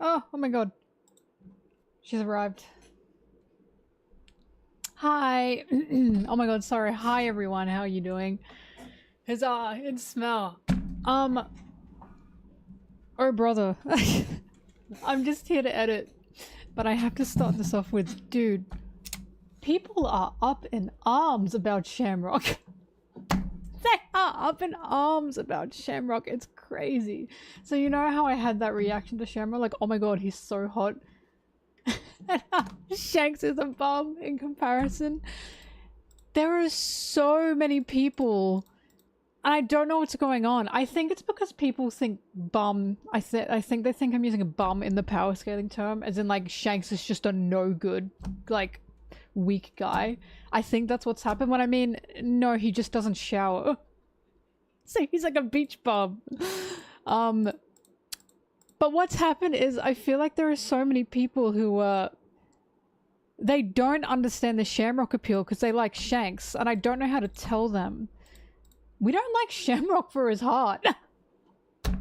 Oh my god. She's arrived. Hi. Oh my god, sorry. Hi everyone, how are you doing? Huzzah, it's Smell. Oh brother. I'm just here to edit. But I have to start this off with, dude, people are up in arms about Shamrock. They are up in arms about Shamrock. It's crazy. So you know how I had that reaction to Shamrock? Like, oh my god, he's so hot. And Shanks is a bum in comparison. There are so many people, and I don't know what's going on. I think it's because people think bum. I think they think I'm using a bum in the power scaling term, as in like Shanks is just a no good, like, weak guy. I think that's what's happened. When I mean, no, he just doesn't shower. So he's like a beach bum. But what's happened is I feel like there are so many people who they don't understand the Shamrock appeal because they like Shanks, and I don't know how to tell them. We don't like Shamrock for his heart. I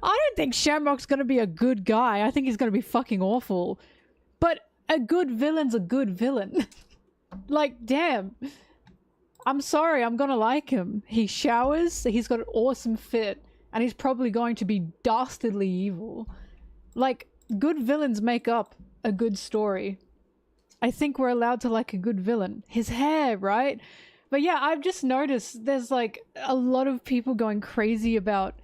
don't think Shamrock's gonna be a good guy. I think he's gonna be fucking awful. But a good villain's a good villain. Like, damn. I'm sorry, I'm gonna like him. He showers, he's got an awesome fit, and he's probably going to be dastardly evil. Like, good villains make up a good story. I think we're allowed to like a good villain. His hair, right? But yeah, I've just noticed there's like a lot of people going crazy about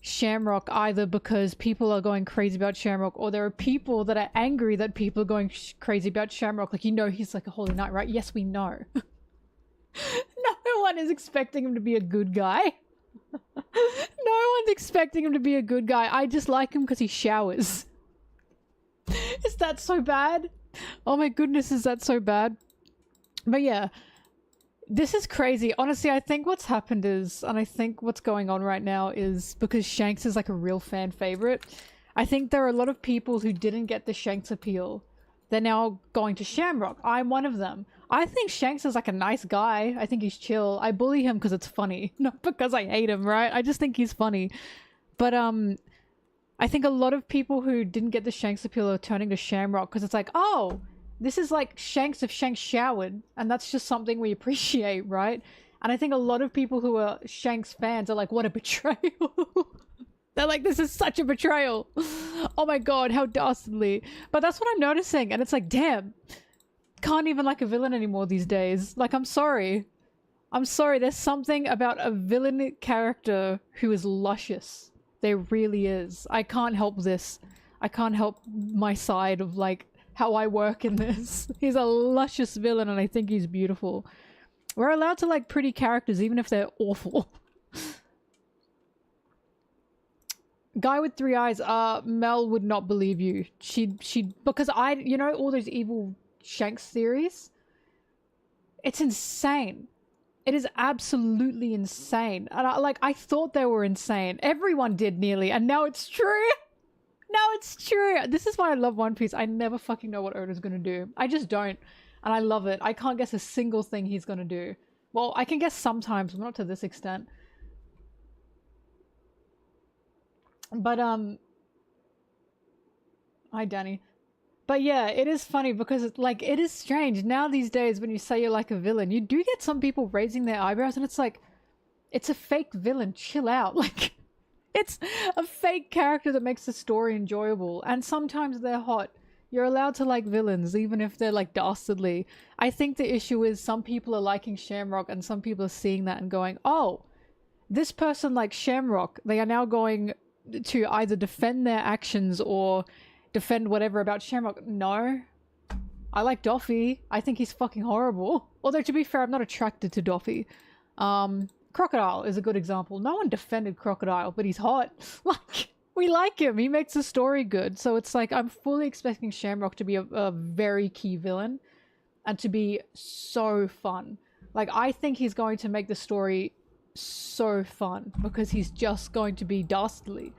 Shamrock, either because people are going crazy about Shamrock, or there are people that are angry that people are going crazy about Shamrock. Like, you know, he's like a holy knight, right? Yes, we know. No one is expecting him to be a good guy. No one's expecting him to be a good guy. I just like him because he showers. Is that so bad? Oh my goodness, is that so bad? But yeah, this is crazy. Honestly, I think what's happened is, and I think what's going on right now is because Shanks is like a real fan favorite. I think there are a lot of people who didn't get the Shanks appeal. They're now going to Shamrock. I'm one of them. I think Shanks is like a nice guy. I think he's chill. I bully him because it's funny, not because I hate him, right? I just think he's funny. But I think a lot of people who didn't get the Shanks appeal are turning to Shamrock because it's like, oh, this is like Shanks if Shanks showered, and that's just something we appreciate, right? And I think a lot of people who are Shanks fans are like, what a betrayal. They're like, this is such a betrayal. Oh my god, how dastardly. But that's what I'm noticing, and it's like, damn. Can't even like a villain anymore these days. Like, I'm sorry. I'm sorry, there's something about a villain character who is luscious. There really is. I can't help this. I can't help my side of like how I work in this. He's a luscious villain and I think he's beautiful. We're allowed to like pretty characters even if they're awful. Guy with 3 eyes, Mel would not believe you. She'd because you know all those evil Shanks theories? It's insane. It is absolutely insane. And I thought they were insane. Everyone did nearly, and now it's true. Now it's true. This is why I love One Piece. I never fucking know what Oda's gonna do. I just don't. And I love it. I can't guess a single thing he's gonna do. Well, I can guess sometimes, but not to this extent. But, hi, Danny. But yeah, it is funny because it's like, it is strange. Now these days when you say you're like a villain, you do get some people raising their eyebrows and it's like, it's a fake villain, chill out. Like, it's a fake character that makes the story enjoyable. And sometimes they're hot. You're allowed to like villains, even if they're like dastardly. I think the issue is some people are liking Shamrock and some people are seeing that and going, oh, this person likes Shamrock. They are now going to either defend their actions or defend whatever about Shamrock. No. I like Doffy. I think he's fucking horrible. Although, to be fair, I'm not attracted to Doffy. Crocodile is a good example. No one defended Crocodile, but he's hot. Like, we like him. He makes the story good. So it's like, I'm fully expecting Shamrock to be a very key villain and to be so fun. Like, I think he's going to make the story so fun because he's just going to be dastardly.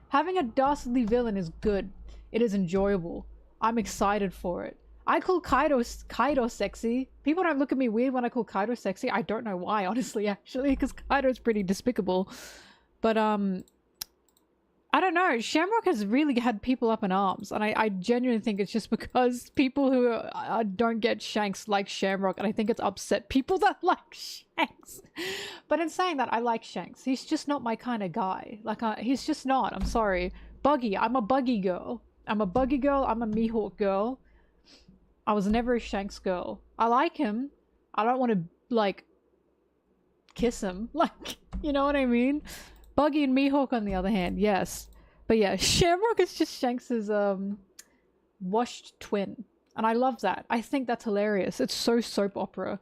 Having a dastardly villain is good. It is enjoyable. I'm excited for it. I call Kaido sexy. People don't look at me weird when I call Kaido sexy. I don't know why, honestly, actually, because Kaido's pretty despicable. But I don't know. Shamrock has really had people up in arms, and I genuinely think it's just because people who don't get Shanks like Shamrock, and I think it's upset people that like Shanks. But in saying that, I like Shanks. He's just not my kind of guy. Like, he's just not. I'm sorry. Buggy. I'm a Buggy girl. I'm a Buggy girl. I'm a Mihawk girl. I was never a Shanks girl. I like him. I don't want to, like, kiss him. Like, you know what I mean? Buggy and Mihawk, on the other hand, yes. But yeah, Shamrock is just Shanks's washed twin. And I love that. I think that's hilarious. It's so soap opera.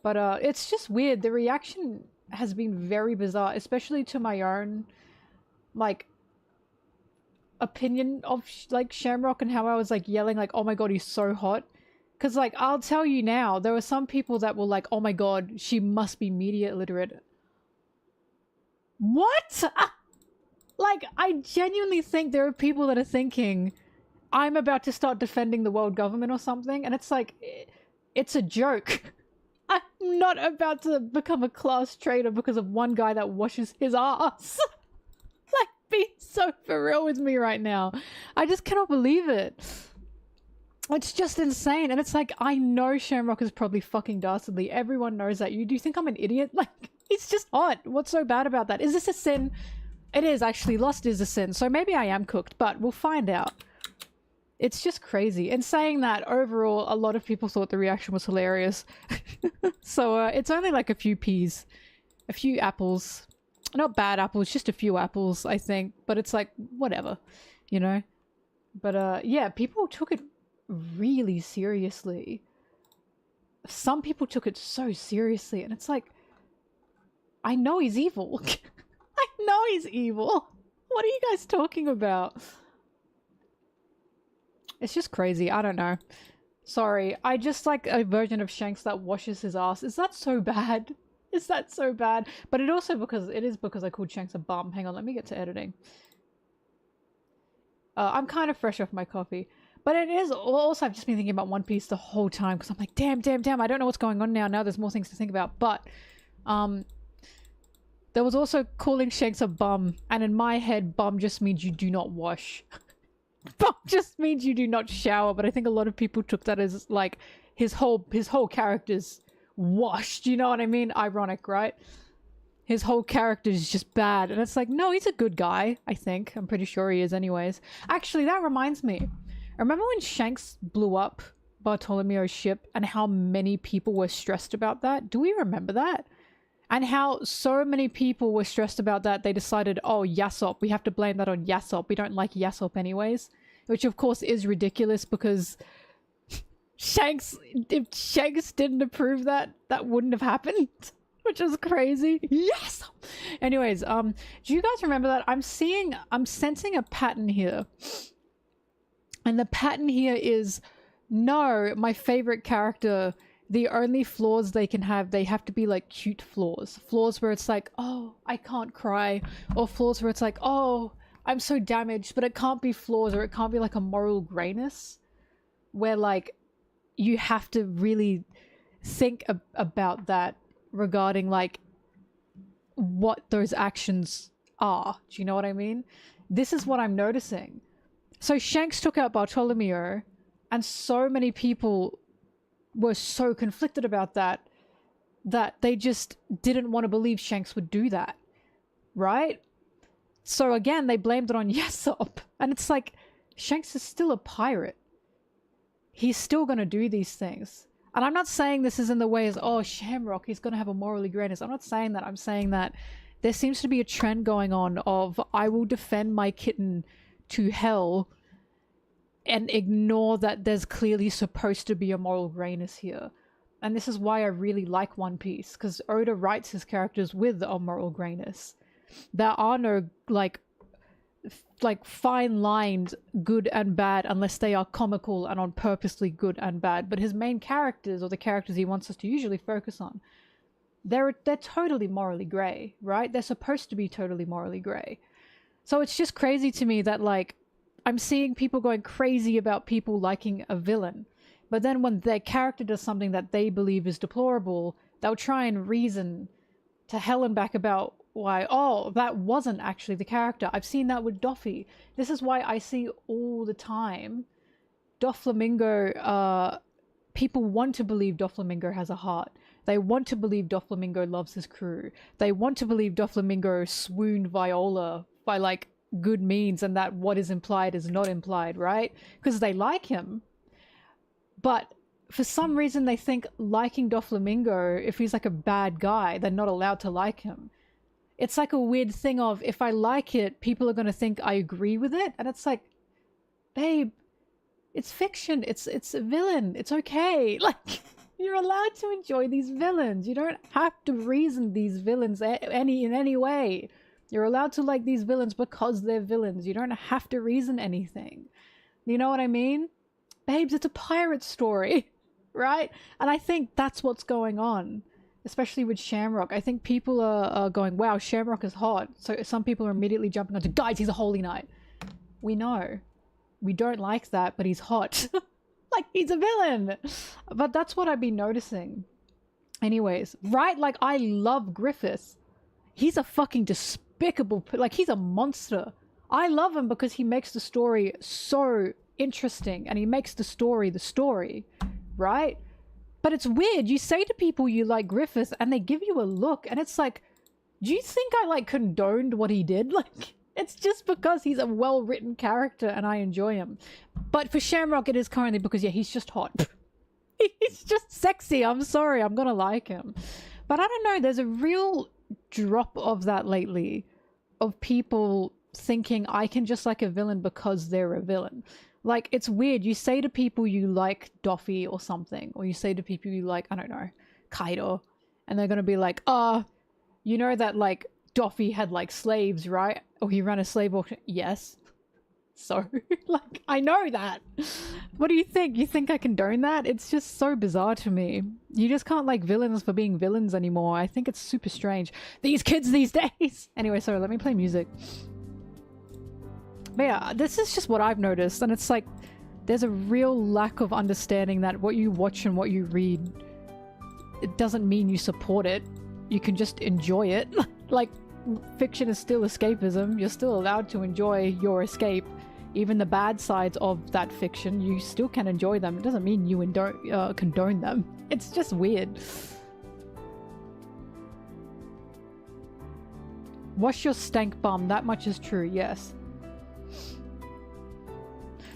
But it's just weird. The reaction has been very bizarre, especially to my own, like, opinion of, like, Shamrock and how I was, like, yelling, like, oh my god, he's so hot. Because, like, I'll tell you now, there were some people that were like, oh my god, she must be media illiterate. What? Like, I genuinely think there are people that are thinking, I'm about to start defending the world government or something, and it's like, it's a joke. I'm not about to become a class traitor because of one guy that washes his ass. Like, be so for real with me right now. I just cannot believe it. It's just insane. And it's like, I know Shamrock is probably fucking dastardly. Everyone knows that. Do you think I'm an idiot? Like, he's just hot. What's so bad about that? Is this a sin? It is, actually. Lust is a sin. So maybe I am cooked, but we'll find out. It's just crazy. And saying that, overall, a lot of people thought the reaction was hilarious. So it's only like a few peas. A few apples. Not bad apples, just a few apples, I think. But it's like, whatever. You know? But yeah, people took it really seriously. Some people took it so seriously, and it's like, I know he's evil. I know he's evil. What are you guys talking about? It's just crazy. I don't know. Sorry. I just like a version of Shanks that washes his ass. Is that so bad? Is that so bad? But it is because I called Shanks a bum. Hang on, let me get to editing. I'm kind of fresh off my coffee. But it is also, I've just been thinking about One Piece the whole time because I'm like, damn, I don't know what's going on now. Now there's more things to think about. But there was also calling Shanks a bum, and in my head, bum just means you do not wash. Bum just means you do not shower, but I think a lot of people took that as like his whole character's washed, you know what I mean? Ironic, right? His whole character is just bad, and it's like, no, he's a good guy, I think. I'm pretty sure he is anyways. Actually, that reminds me. Remember when Shanks blew up Bartolomeo's ship and how many people were stressed about that? Do we remember that? And how so many people were stressed about that, they decided, oh, Yasop, we have to blame that on Yasop. We don't like Yasop anyways. Which, of course, is ridiculous because if Shanks didn't approve that, that wouldn't have happened. Which is crazy. Yes! Anyways, do you guys remember that? I'm sensing a pattern here. And the pattern here is, no, my favorite character, the only flaws they can have, they have to be like cute flaws. Flaws where it's like, oh, I can't cry. Or flaws where it's like, oh, I'm so damaged. But it can't be flaws, or it can't be like a moral grayness. Where like, you have to really think about that regarding like, what those actions are. Do you know what I mean? This is what I'm noticing. So Shanks took out Bartolomeo, and so many people were so conflicted about that they just didn't want to believe Shanks would do that, right? So again, they blamed it on Yasop, and it's like, Shanks is still a pirate. He's still going to do these things. And I'm not saying this is in the way as, oh, Shamrock, he's going to have a morally greatness. I'm not saying that. I'm saying that there seems to be a trend going on of, I will defend my kitten to hell and ignore that there's clearly supposed to be a moral grayness here. And this is why I really like One Piece, because Oda writes his characters with a moral grayness. There are no like fine-lined good and bad unless they are comical and on purposely good and bad. But his main characters, or the characters he wants us to usually focus on, they're totally morally grey, right? They're supposed to be totally morally grey. So it's just crazy to me that, like, I'm seeing people going crazy about people liking a villain. But then when their character does something that they believe is deplorable, they'll try and reason to hell and back about why, oh, that wasn't actually the character. I've seen that with Doffy. This is why I see all the time Doflamingo, people want to believe Doflamingo has a heart. They want to believe Doflamingo loves his crew. They want to believe Doflamingo swooned Viola by, like, good means, and that what is implied is not implied, right? Because they like him. But for some reason they think liking Doflamingo, if he's like a bad guy, they're not allowed to like him. It's like a weird thing of, if I like it, people are going to think I agree with it. And it's like, babe, it's fiction. It's a villain. It's okay. Like, you're allowed to enjoy these villains. You don't have to reason these villains in any way. You're allowed to like these villains because they're villains. You don't have to reason anything. You know what I mean? Babes, it's a pirate story, right? And I think that's what's going on, especially with Shamrock. I think people are going, wow, Shamrock is hot. So some people are immediately jumping onto, guys, he's a holy knight. We know. We don't like that, but he's hot. Like, he's a villain. But that's what I've been noticing. Anyways, right? Like, I love Griffith. He's a fucking despicable, like, he's a monster. I love him because he makes the story so interesting, and he makes the story, right? But it's weird. You say to people you like Griffith, and they give you a look, and it's like, do you think I, like, condoned what he did? Like, it's just because he's a well-written character and I enjoy him. But for Shamrock, it is currently because, yeah, he's just hot. He's just sexy. I'm sorry. I'm gonna like him. But I don't know. There's a real drop of that lately, of people thinking I can just like a villain because they're a villain. Like, it's weird. You say to people you like Doffy or something, or you say to people you like, I don't know, Kaido, and they're gonna be like, you know that, like, Doffy had, like, slaves, right? Or he ran a slave auction. Yes. So, like, I know that. What do you think? You think I condone that? It's just so bizarre to me. You just can't like villains for being villains anymore. I think it's super strange. These kids these days! Anyway, sorry, let me play music. But yeah, this is just what I've noticed, and it's like, there's a real lack of understanding that what you watch and what you read, it doesn't mean you support it. You can just enjoy it. Like, fiction is still escapism. You're still allowed to enjoy your escape. Even the bad sides of that fiction, you still can enjoy them. It doesn't mean you condone them. It's just weird. Wash your stank bum. That much is true, yes.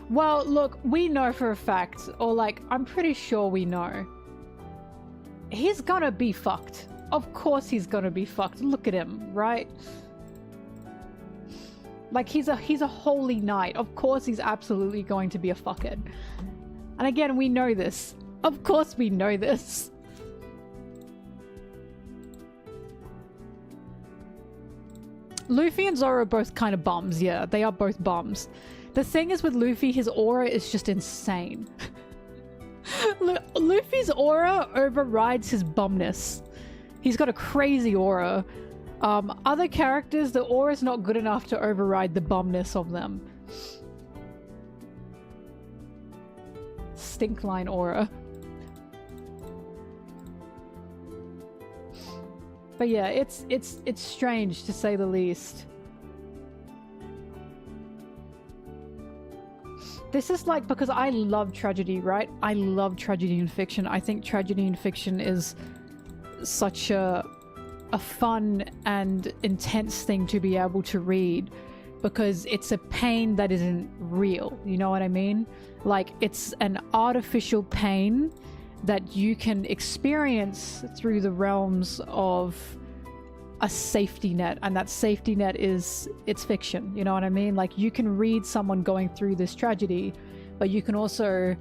Well, look, we know for a fact, or like, I'm pretty sure we know. He's gonna be fucked. Of course he's gonna be fucked. Look at him, right? Like, he's a holy knight. Of course he's absolutely going to be a fuckhead. And again, we know this. Of course we know this. Luffy and Zoro are both kind of bums. Yeah, they are both bums. The thing is with Luffy, his aura is just insane. Luffy's aura overrides his bumness. He's got a crazy aura. Other characters, the aura is not good enough to override the bumness of them. Stinkline aura. But yeah, it's strange to say the least. This is like, because I love tragedy, right? I love tragedy in fiction. I think tragedy in fiction is such a fun and intense thing to be able to read, because it's a pain that isn't real. You know what I mean? Like, it's an artificial pain that you can experience through the realms of a safety net, and that safety net is, it's fiction. You know what I mean? Like, you can read someone going through this tragedy, but you can also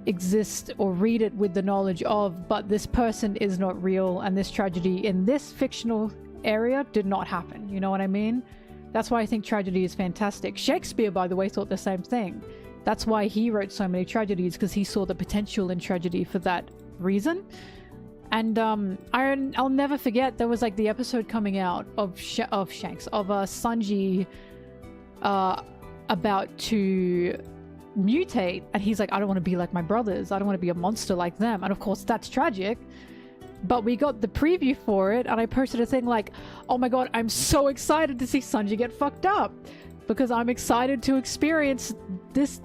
exist or read it with the knowledge of, but this person is not real, and this tragedy in this fictional area did not happen. You know what I mean? That's why I think tragedy is fantastic. Shakespeare, by the way, thought the same thing. That's why he wrote so many tragedies, because he saw the potential in tragedy for that reason. And I'll never forget, there was like the episode coming out of Sanji about to mutate, and he's like, I don't want to be like my brothers. I don't want to be a monster like them. And of course that's tragic. But we got the preview for it, and I posted a thing like, oh my god, I'm so excited to see Sanji get fucked up. Because I'm excited to experience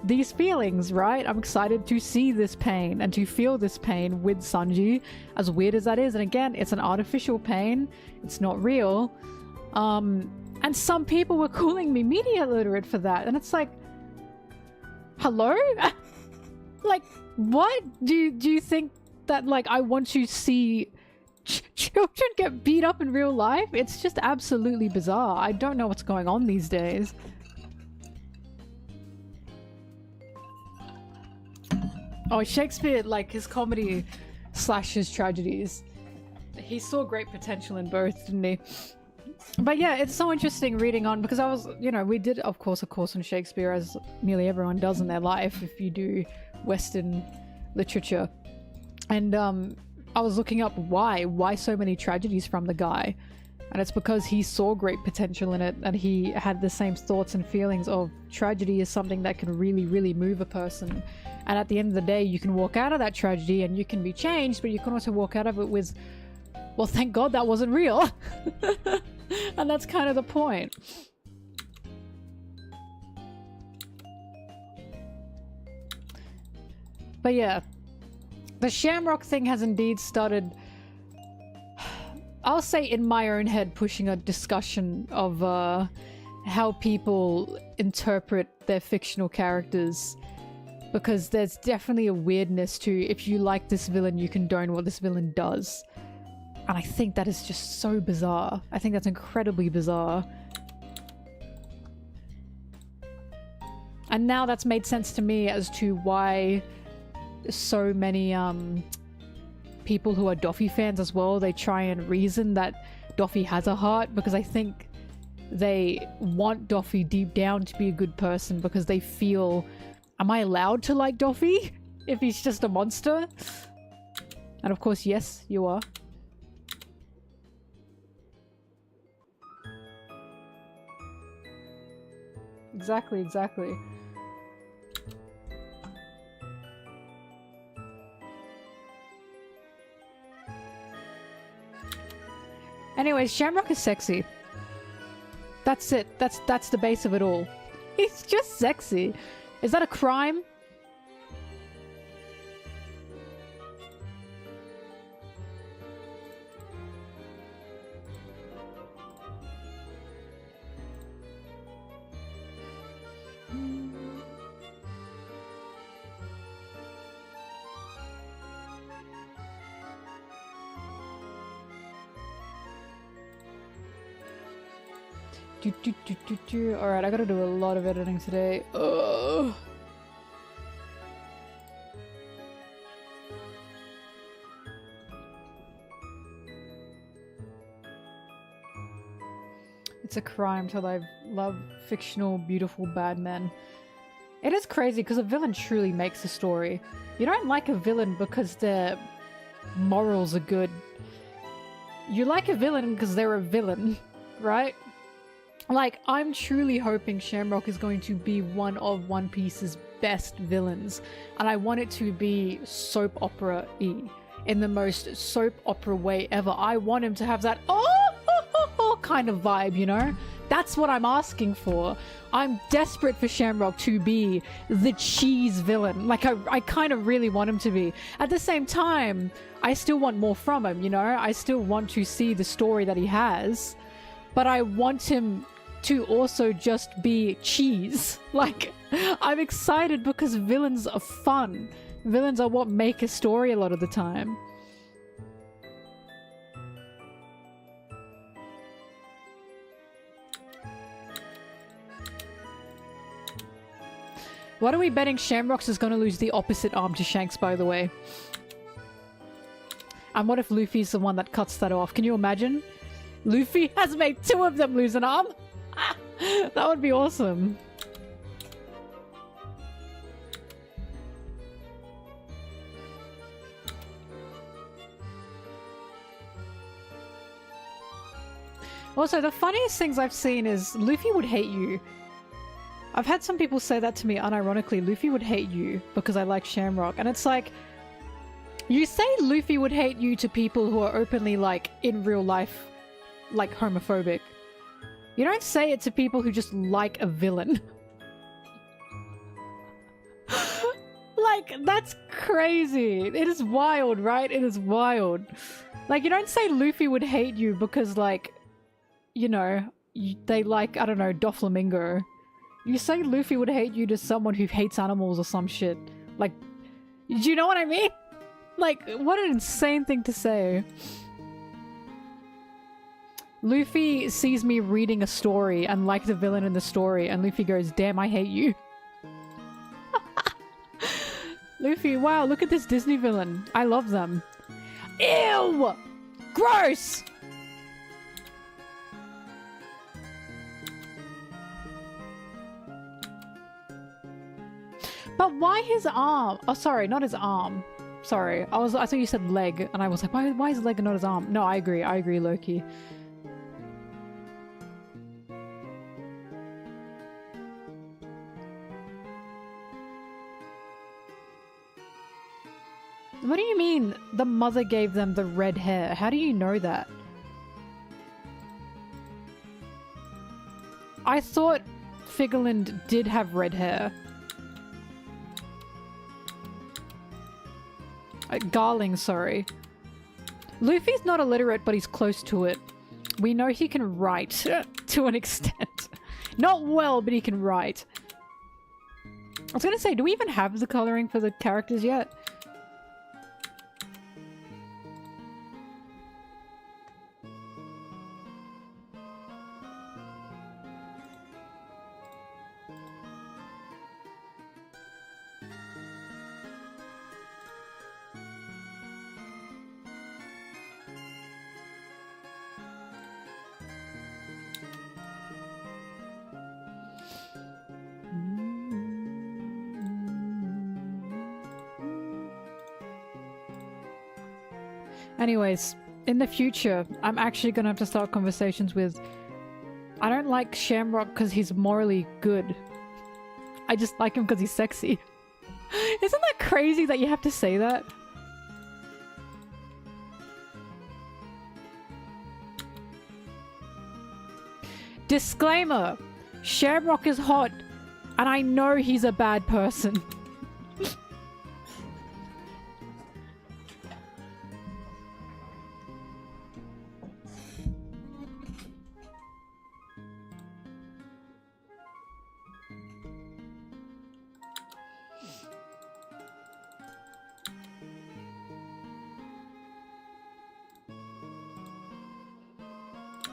these feelings, right? I'm excited to see this pain and to feel this pain with Sanji, as weird as that is. And again, it's an artificial pain. It's not real. And some people were calling me media illiterate for that. And it's like, hello? Like, what? Do you think that, like, I want to see children get beat up in real life? It's just absolutely bizarre. I don't know what's going on these days. Oh, Shakespeare, like, his comedy slash his tragedies, he saw great potential in both, didn't he? But yeah, it's so interesting reading on, because I was, you know, we did, of course, a course on Shakespeare, as nearly everyone does in their life if you do Western literature. And I was looking up why so many tragedies from the guy. And it's because he saw great potential in it, and he had the same thoughts and feelings of tragedy is something that can really, really move a person. And at the end of the day, you can walk out of that tragedy and you can be changed, but you can also walk out of it with, well, thank God that wasn't real. And that's kind of the point. But yeah, the Shamrock thing has indeed started, I'll say in my own head, pushing a discussion of how people interpret their fictional characters. Because there's definitely a weirdness to, if you like this villain, you condone what this villain does. And I think that is just so bizarre. I think that's incredibly bizarre. And now that's made sense to me as to why so many people who are Doffy fans as well, they try and reason that Doffy has a heart, because I think they want Doffy deep down to be a good person, because they feel, am I allowed to like Doffy if he's just a monster? And of course, yes, you are. Exactly, exactly. Anyways, Shamrock is sexy. That's it. That's the base of it all. He's just sexy. Is that a crime? Alright, I gotta do a lot of editing today. Ugh. It's a crime to love fictional, beautiful, bad men. It is crazy because a villain truly makes a story. You don't like a villain because their morals are good. You like a villain because they're a villain, right? Like, I'm truly hoping Shamrock is going to be one of One Piece's best villains. And I want it to be soap opera-y. In the most soap opera way ever. I want him to have that kind of vibe, you know? That's what I'm asking for. I'm desperate for Shamrock to be the cheese villain. Like, I kind of really want him to be. At the same time, I still want more from him, you know? I still want to see the story that he has. But I want him to also just be cheese. Like, I'm excited because villains are fun. Villains are what make a story a lot of the time. What are we betting Shamrock's is gonna lose the opposite arm to Shanks, by the way? And what if Luffy's the one that cuts that off? Can you imagine? Luffy has made 2 of them lose an arm? That would be awesome. Also, the funniest things I've seen is Luffy would hate you. I've had some people say that to me unironically. Luffy would hate you because I like Shamrock. And it's like, You say Luffy would hate you to people who are openly, like, in real life, like, homophobic. You don't say it to people who just like a villain. Like, that's crazy. It is wild, right? It is wild. Like, you don't say Luffy would hate you because, like, you know, they like, I don't know, Doflamingo. You say Luffy would hate you to someone who hates animals or some shit. Like, do you know what I mean? Like, what an insane thing to say. Luffy sees me reading a story and like the villain in the story, and Luffy goes, damn, I hate you. Luffy, wow, look at this Disney villain. I love them. Ew! Gross! But why his arm? Oh, sorry, not his arm. Sorry, I thought you said leg, and I was like, why is his leg and not his arm? No, I agree, Loki. What do you mean the mother gave them the red hair? How do you know that? I thought Figurland did have red hair. Garling, sorry. Luffy's not illiterate, but he's close to it. We know he can write to an extent. Not well, but he can write. I was gonna say, do we even have the coloring for the characters yet? Anyways, in the future, I'm actually gonna have to start conversations with... I don't like Shamrock because he's morally good. I just like him because he's sexy. Isn't that crazy that you have to say that? Disclaimer! Shamrock is hot, and I know he's a bad person.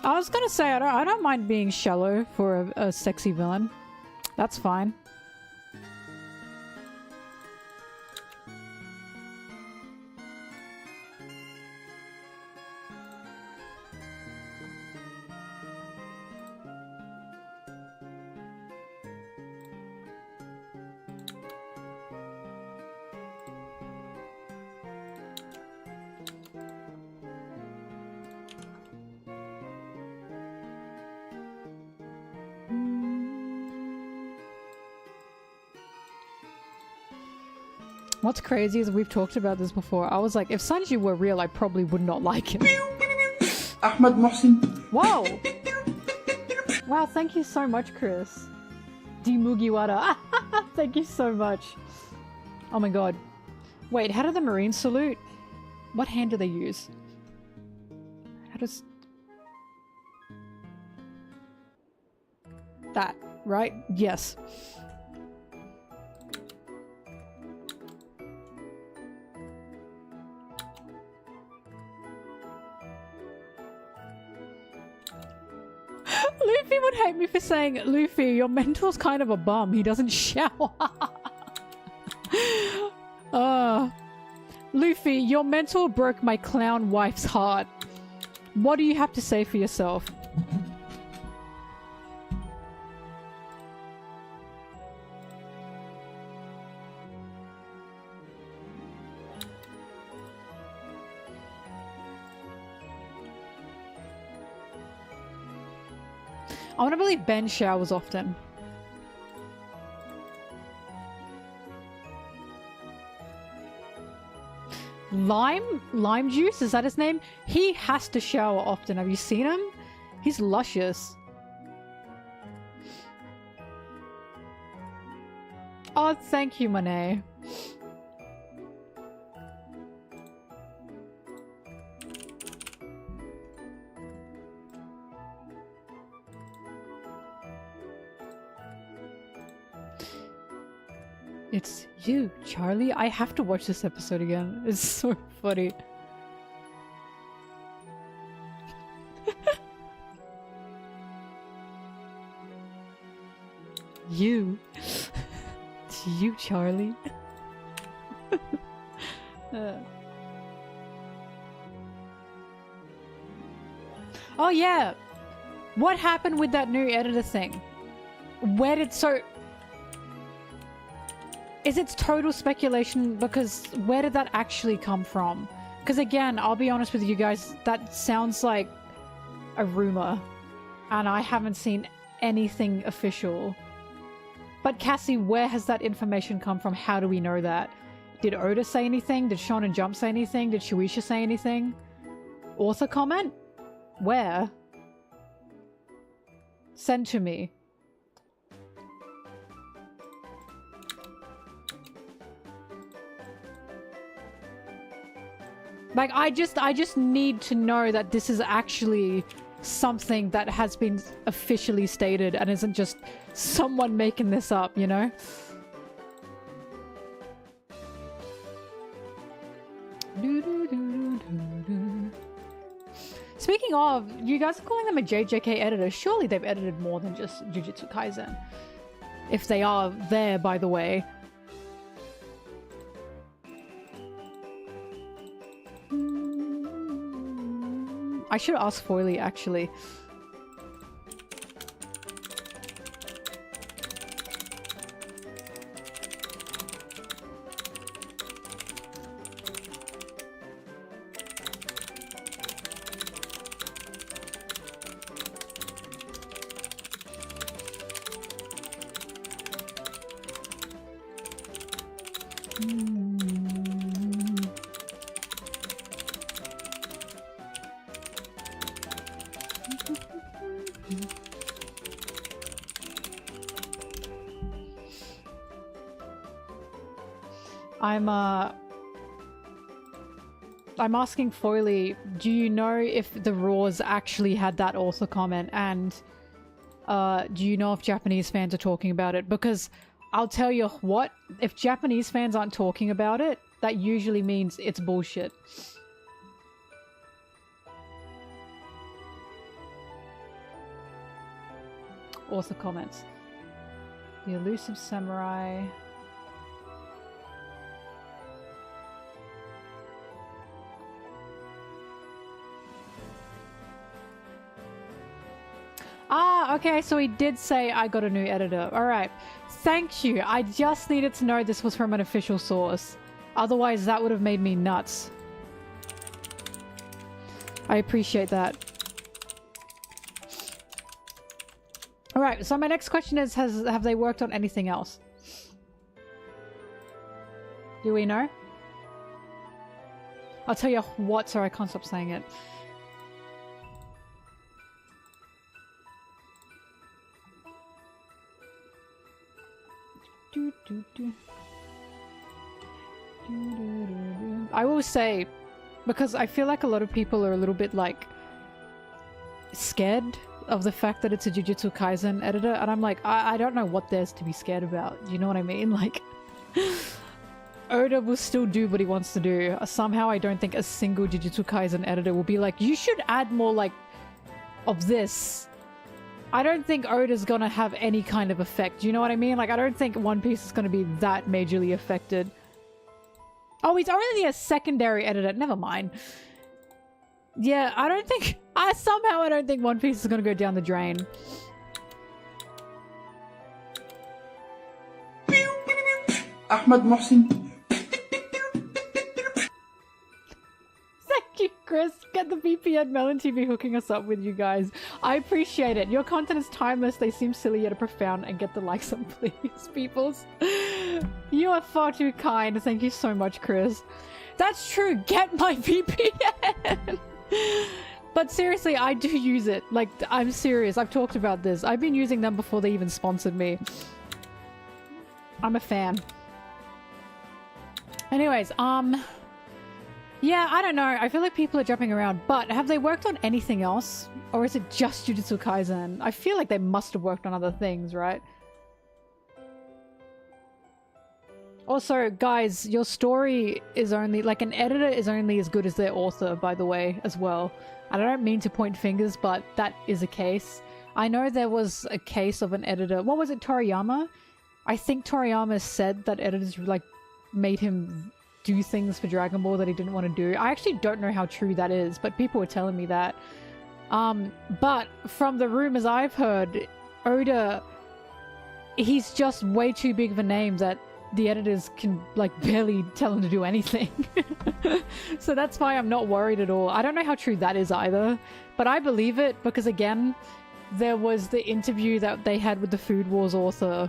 I was gonna say, I don't mind being shallow for a sexy villain. That's fine. What's crazy is we've talked about this before. I was like, if Sanji were real, I probably would not like him. Ahmed Mohsin. Whoa! Wow, thank you so much, Chris. D Mugiwara. Thank you so much. Oh my god. Wait, how do the Marines salute? What hand do they use? How does... that, right? Yes. Luffy would hate me for saying, Luffy, your mentor's kind of a bum. He doesn't shower. Luffy, your mentor broke my clown wife's heart. What do you have to say for yourself? I want to believe Ben showers often. Lime Juice, is that his name? He has to shower often. Have you seen him? He's luscious. Oh, thank you, Monet. It's you, Charlie. I have to watch this episode again. It's so funny. You. It's you, Charlie. Oh yeah! What happened with that new editor thing? Where did Is it total speculation? Because where did that actually come from? Because again, I'll be honest with you guys, that sounds like a rumor. And I haven't seen anything official. But Cassie, where has that information come from? How do we know that? Did Oda say anything? Did Shonen Jump say anything? Did Shueisha say anything? Author comment? Where? Send to me. Like, I just need to know that this is actually something that has been officially stated and isn't just someone making this up, you know? Speaking of, you guys are calling them a JJK editor. Surely they've edited more than just Jujutsu Kaisen. If they are there, by the way. I should ask Foily, actually. I'm asking Foily, do you know if the Raws actually had that author comment, and do you know if Japanese fans are talking about it? Because I'll tell you what, if Japanese fans aren't talking about it, that usually means it's bullshit. Author comments. The elusive samurai. Ah, okay, so he did say I got a new editor. Alright. Thank you. I just needed to know this was from an official source. Otherwise, that would have made me nuts. I appreciate that. Alright, so my next question is, have they worked on anything else? Do we know? I'll tell you what, so I can't stop saying it. I will say, because I feel like a lot of people are a little bit like scared of the fact that it's a Jujutsu Kaisen editor, and I'm like, I don't know what there's to be scared about. Do you know what I mean? Like, Oda will still do what he wants to do. Somehow I don't think a single Jujutsu Kaisen editor will be like, you should add more like of this. I don't think Oda's gonna have any kind of effect. Do you know what I mean? Like, I don't think One Piece is gonna be that majorly affected. Oh, he's only a secondary editor. Never mind. Yeah, I don't think... somehow I don't think One Piece is gonna go down the drain. Ahmed Mohsin. Thank you, Chris. Get the VPN. MelonTeee be hooking us up with you guys. I appreciate it. Your content is timeless. They seem silly yet profound. And get the likes up, please, peoples. You are far too kind. Thank you so much, Chris. That's true. Get my VPN. But seriously, I do use it. Like, I'm serious. I've talked about this. I've been using them before they even sponsored me. I'm a fan. Anyways, yeah, I don't know. I feel like people are jumping around, but have they worked on anything else? Or is it just Jujutsu Kaisen? I feel like they must have worked on other things, right? Also, guys, your story is only... Like, an editor is only as good as their author, by the way, as well. And I don't mean to point fingers, but that is a case. I know there was a case of an editor... What was it, Toriyama? I think Toriyama said that editors, like, made him do things for Dragon Ball that he didn't want to do. I actually don't know how true that is, but people were telling me that. But from the rumors I've heard, Oda, he's just way too big of a name that the editors can, like, barely tell him to do anything. So that's why I'm not worried at all. I don't know how true that is either, but I believe it because, again, there was the interview that they had with the Food Wars author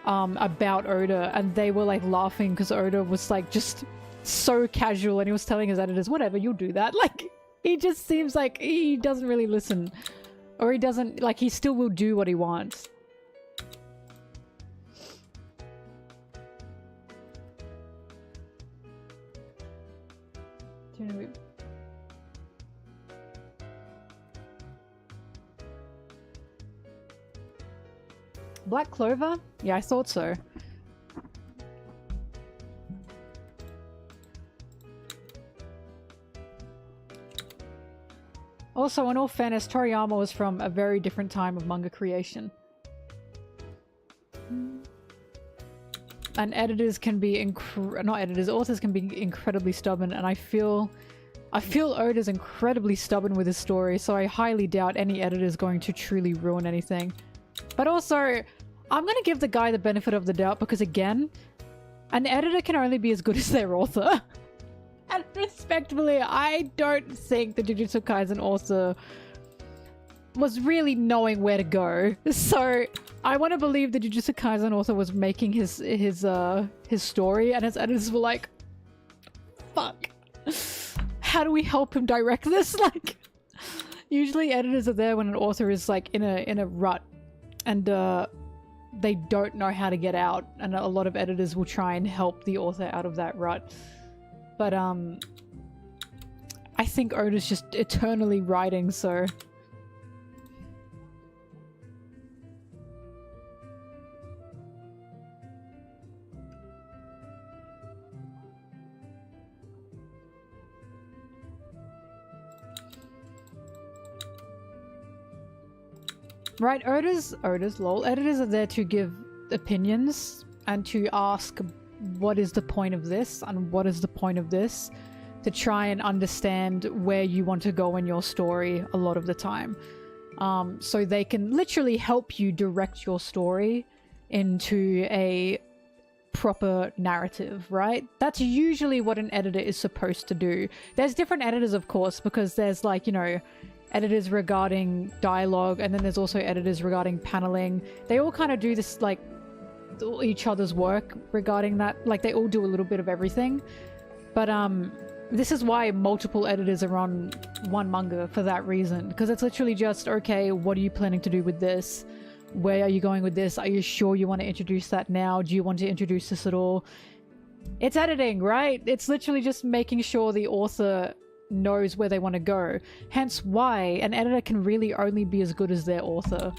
about Oda, and they were, like, laughing because Oda was, like, just so casual, and he was telling his editors, whatever, you'll do that. Like, he just seems like he doesn't really listen. Or he doesn't, like, he still will do what he wants. Black Clover? Yeah, I thought so. Also, in all fairness, Toriyama was from a very different time of manga creation. And editors can be authors can be incredibly stubborn, and I feel Oda's incredibly stubborn with his story, so I highly doubt any editor is going to truly ruin anything. But also, I'm gonna give the guy the benefit of the doubt because, again, an editor can only be as good as their author. And respectfully, I don't think the Jujutsu Kaisen author was really knowing where to go. So I want to believe the Jujutsu Kaisen author was making his story, and his editors were like, fuck, how do we help him direct this? Like, usually editors are there when an author is, like, in a rut, and they don't know how to get out, and a lot of editors will try and help the author out of that rut. But I think Oda's just eternally writing, so... Right, Oda's lol. Editors are there to give opinions and to ask what is the point of this and what is the point of this, to try and understand where you want to go in your story a lot of the time. So they can literally help you direct your story into a proper narrative, right? That's usually what an editor is supposed to do. There's different editors, of course, because there's, like, you know, editors regarding dialogue, and then there's also editors regarding paneling. They all kind of do this, like, each other's work regarding that. Like, they all do a little bit of everything. But this is why multiple editors are on one manga, for that reason, because it's literally just, okay, what are you planning to do with this? Where are you going with this? Are you sure you want to introduce that now? Do you want to introduce this at all? It's editing, right? It's literally just making sure the author knows where they want to go. Hence why an editor can really only be as good as their author.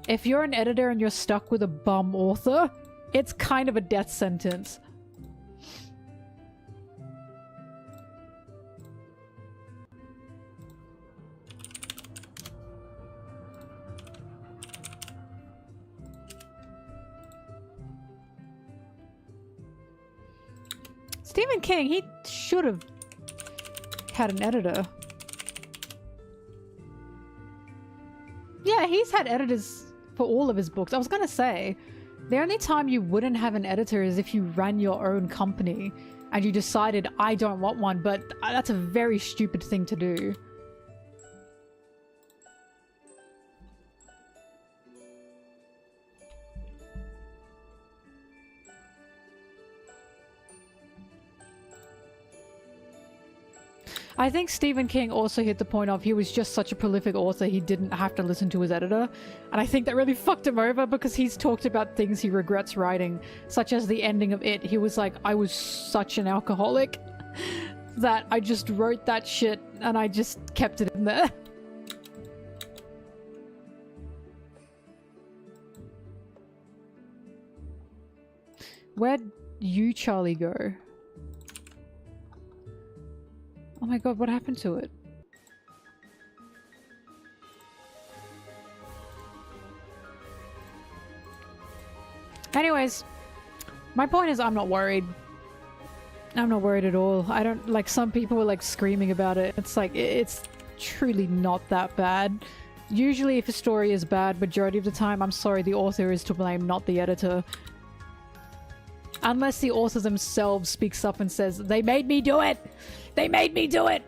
If you're an editor and you're stuck with a bum author, it's kind of a death sentence. Stephen King, he should have had an editor. Yeah, he's had editors for all of his books. I was gonna say, the only time you wouldn't have an editor is if you ran your own company and you decided, I don't want one, but that's a very stupid thing to do. I think Stephen King also hit the point of he was just such a prolific author he didn't have to listen to his editor. And I think that really fucked him over because he's talked about things he regrets writing, such as the ending of It. He was like, I was such an alcoholic that I just wrote that shit and I just kept it in there. Where'd you, Charlie, go? Oh my god, what happened to it? Anyways, my point is I'm not worried. I'm not worried at all. I don't, like, some people were like screaming about it. It's like, it's truly not that bad. Usually if a story is bad, majority of the time, I'm sorry, the author is to blame, not the editor. Unless the author themselves speaks up and says, they made me do it! They made me do it!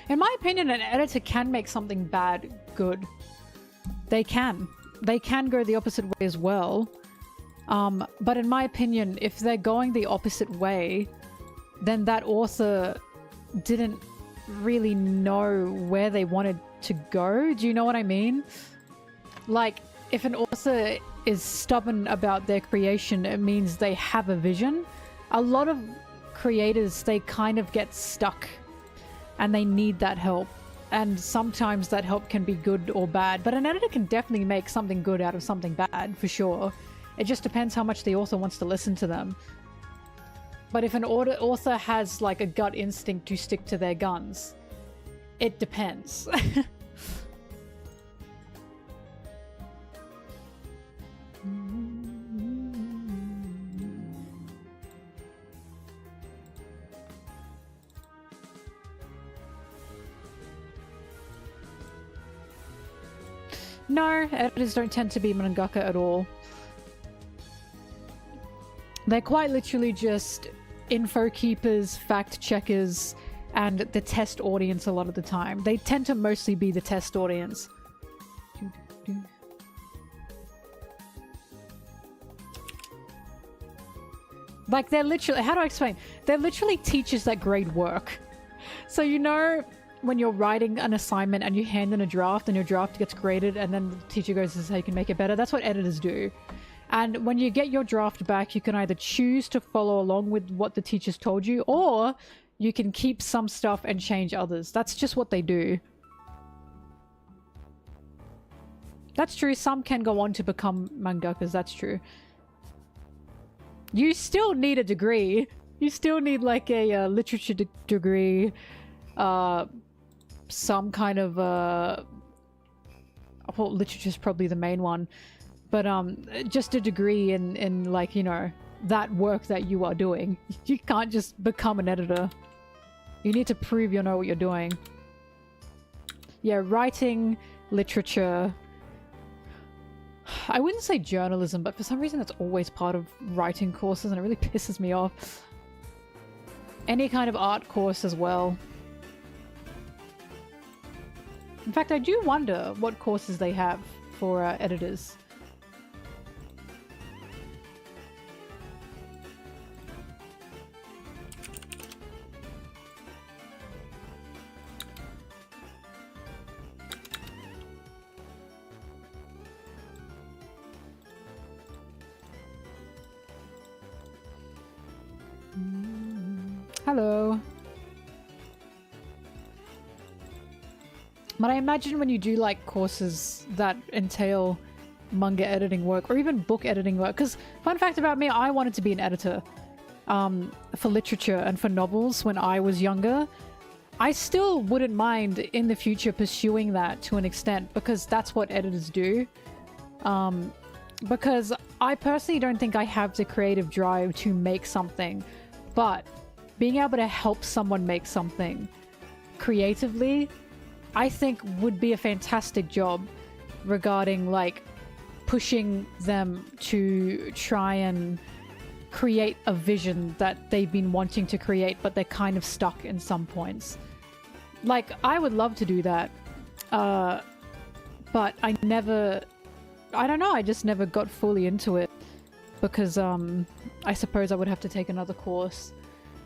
In my opinion, an editor can make something bad good. They can. They can go the opposite way as well. But in my opinion, if they're going the opposite way, then that author didn't really know where they wanted to go. Do you know what I mean? Like, if an author is stubborn about their creation, it means they have a vision. A lot of creators, they kind of get stuck and they need that help. And sometimes that help can be good or bad, but an editor can definitely make something good out of something bad, for sure. It just depends how much the author wants to listen to them. But if an author has like a gut instinct to stick to their guns, it depends. No, editors don't tend to be mangaka at all. They're quite literally just info keepers, fact checkers, and the test audience a lot of the time. They tend to mostly be the test audience. Like, they're literally, how do I explain? They're literally teachers that grade work. So you know when you're writing an assignment and you hand in a draft and your draft gets graded and then the teacher goes, this is how you can make it better? That's what editors do. And when you get your draft back, you can either choose to follow along with what the teachers told you, or you can keep some stuff and change others. That's just what they do. That's true. Some can go on to become mangakas. That's true. You still need a degree. You still need like a literature degree, some kind of well, literature is probably the main one, but just a degree in like, you know, that work that you are doing. You can't just become an editor. You need to prove you know what you're doing. Yeah, writing, literature. I wouldn't say journalism, but for some reason it's always part of writing courses and it really pisses me off. Any kind of art course as well. In fact, I do wonder what courses they have for editors. Hello. But I imagine when you do like courses that entail manga editing work or even book editing work, because fun fact about me, I wanted to be an editor for literature and for novels when I was younger. I still wouldn't mind in the future pursuing that to an extent because that's what editors do. Because I personally don't think I have the creative drive to make something, but being able to help someone make something creatively, I think would be a fantastic job. regarding like pushing them to try and create a vision that they've been wanting to create, but they're kind of stuck in some points. Like, I would love to do that, but I don't know, I just never got fully into it because I suppose I would have to take another course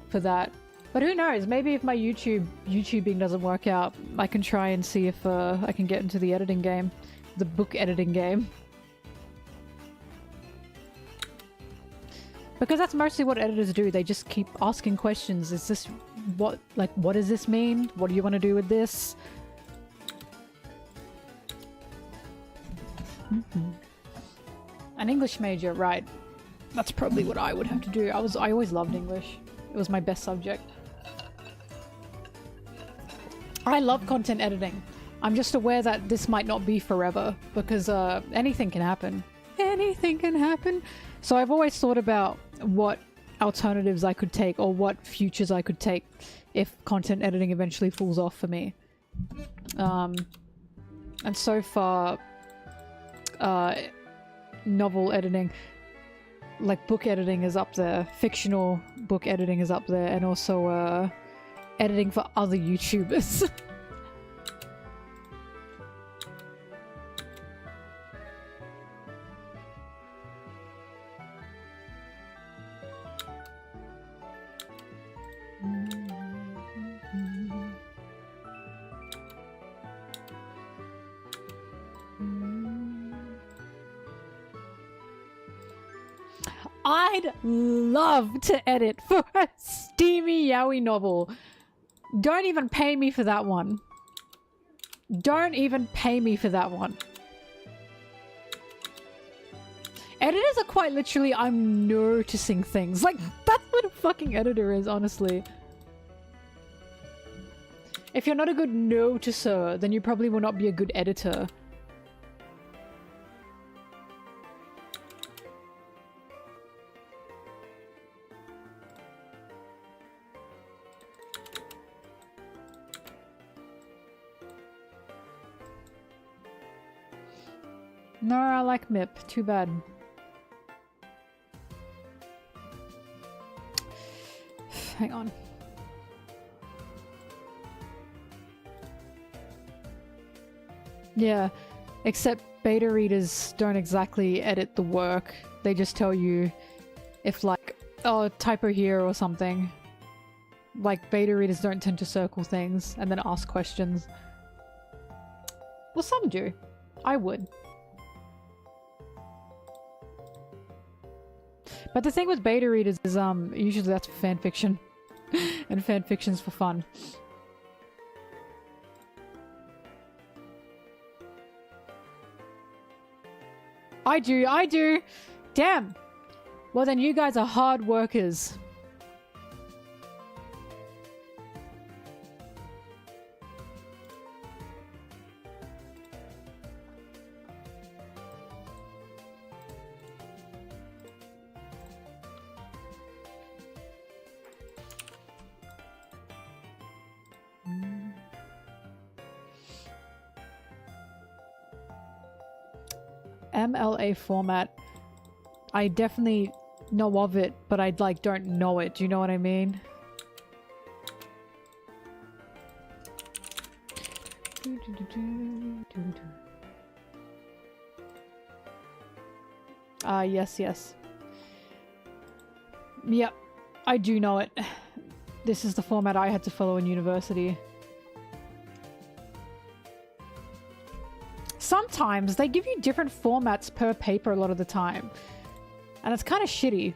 for that. But who knows, maybe if my YouTubing doesn't work out, I can try and see if I can get into the editing game, the book editing game. Because that's mostly what editors do, they just keep asking questions. Is this what does this mean? What do you want to do with this? An English major, right. That's probably what I would have to do. I always loved English. It was my best subject. I love content editing. I'm just aware that this might not be forever because anything can happen. Anything can happen. So I've always thought about what alternatives I could take or what futures I could take if content editing eventually falls off for me. And so far, novel editing, like book editing is up there, fictional book editing is up there, and also editing for other YouTubers. I'd love to edit for a steamy yaoi novel. Don't even pay me for that one. Don't even pay me for that one. Editors are quite literally, I'm noticing things. Like, that's what a fucking editor is, honestly. If you're not a good noticer, then you probably will not be a good editor. No, I like MIP. Too bad. Hang on. Yeah, except beta readers don't exactly edit the work. They just tell you if like, oh, typo here or something. Like, beta readers don't tend to circle things and then ask questions. Well, some do. I would. But the thing with beta readers is, usually that's for fanfiction. And fanfiction's for fun. I do! Damn! Well then you guys are hard workers. MLA format. I definitely know of it, but I like don't know it. Do you know what I mean? Yes. Yep, I do know it. This is the format I had to follow in university. Sometimes they give you different formats per paper a lot of the time. And it's kind of shitty.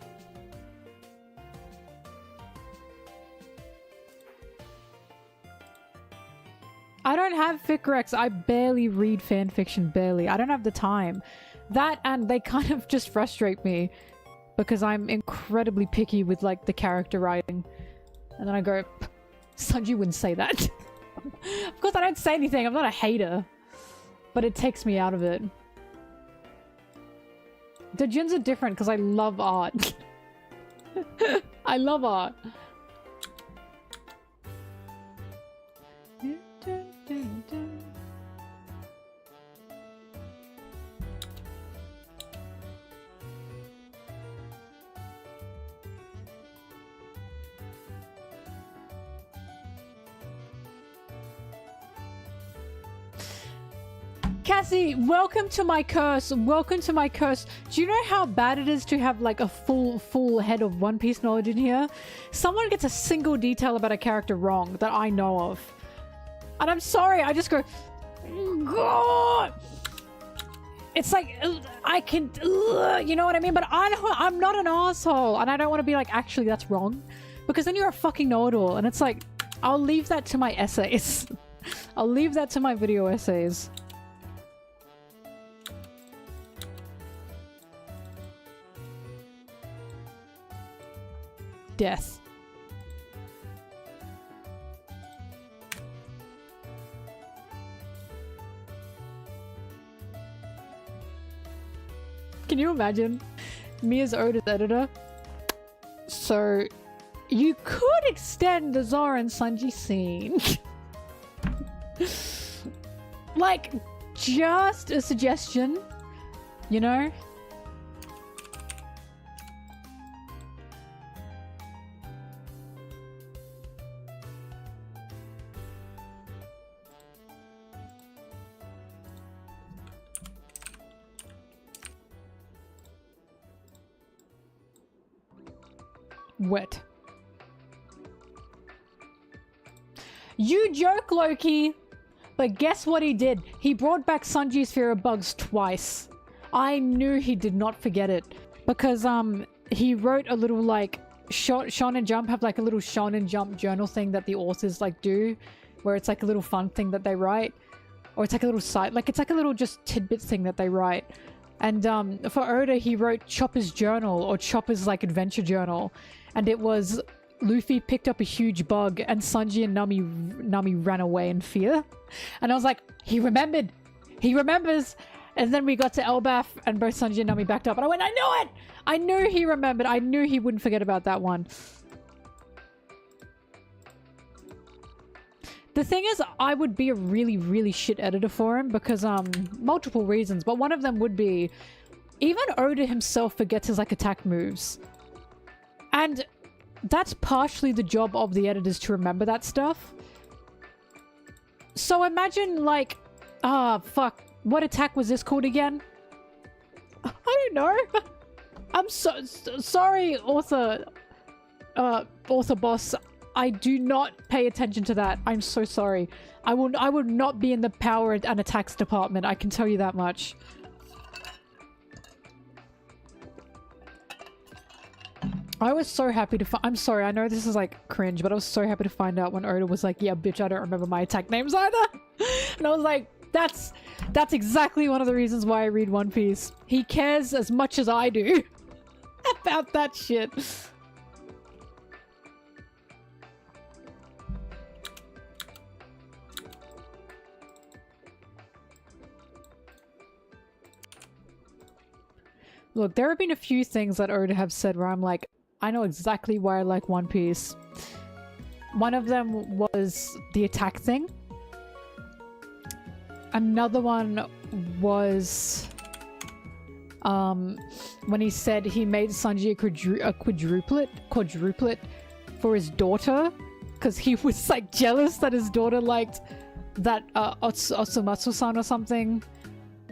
I don't have FicRecs. I barely read fanfiction, barely. I don't have the time. That and they kind of just frustrate me because I'm incredibly picky with like the character writing. And then I go, Sanji wouldn't say that. Of course I don't say anything. I'm not a hater. But it takes me out of it. The Juns are different because I love art. I love art. Cassie, welcome to my curse. Welcome to my curse. Do you know how bad it is to have like a full head of One Piece knowledge in here? Someone gets a single detail about a character wrong that I know of. And I'm sorry, I just go, God. It's like, I can, you know what I mean? But I'm not an asshole. And I don't want to be like, actually, that's wrong. Because then you're a fucking know-it-all. And it's like, I'll leave that to my essays. I'll leave that to my video essays. Death. Can you imagine me as Oda's editor? So, you could extend the Zoro and Sanji scene. Like, just a suggestion, you know? Wet. You joke, Loki! But guess what he did? He brought back Sanji's Fear of Bugs twice. I knew he did not forget it. Because, he wrote a little, like, Shonen Jump have, like, a little Shonen Jump journal thing that the authors, like, do. Where it's, like, a little fun thing that they write. Or it's, like, a little side... Like, it's, like, a little just tidbits thing that they write. And, for Oda, he wrote Chopper's Journal. Or Chopper's, like, Adventure Journal. And it was... Luffy picked up a huge bug and Sanji and Nami ran away in fear. And I was like, he remembered. He remembers. And then we got to Elbaf and both Sanji and Nami backed up. And I went, I knew it! I knew he remembered. I knew he wouldn't forget about that one. The thing is, I would be a really shit editor for him because, multiple reasons. But one of them would be, even Oda himself forgets his, like, attack moves. And... that's partially the job of the editors to remember that stuff. So imagine like, fuck, what attack was this called again? I don't know. I'm sorry, author boss. I do not pay attention to that. I'm so sorry. I would not be in the power and attacks department. I can tell you that much. I was so happy to I'm sorry, I know this is like cringe, but I was so happy to find out when Oda was like, yeah, bitch, I don't remember my attack names either. And I was like, that's exactly one of the reasons why I read One Piece. He cares as much as I do about that shit. Look, there have been a few things that Oda have said where I'm like, I know exactly why I like One Piece. One of them was the attack thing. Another one was when he said he made Sanji a quadruplet for his daughter because he was like jealous that his daughter liked that Otsumatsu-san or something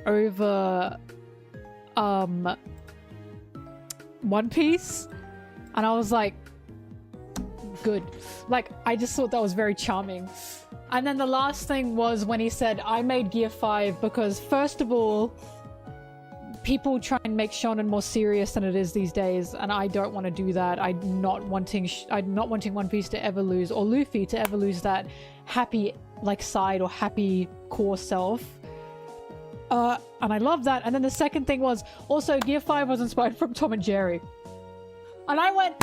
over One Piece. And I was like, good. Like, I just thought that was very charming. And then the last thing was when he said, I made Gear 5 because, first of all, people try and make shonen more serious than it is these days, and I don't want to do that. I'm not wanting One Piece to ever lose, or Luffy to ever lose that happy, like, side or happy core self. And I love that. And then the second thing was, also, Gear 5 was inspired from Tom and Jerry. And I went,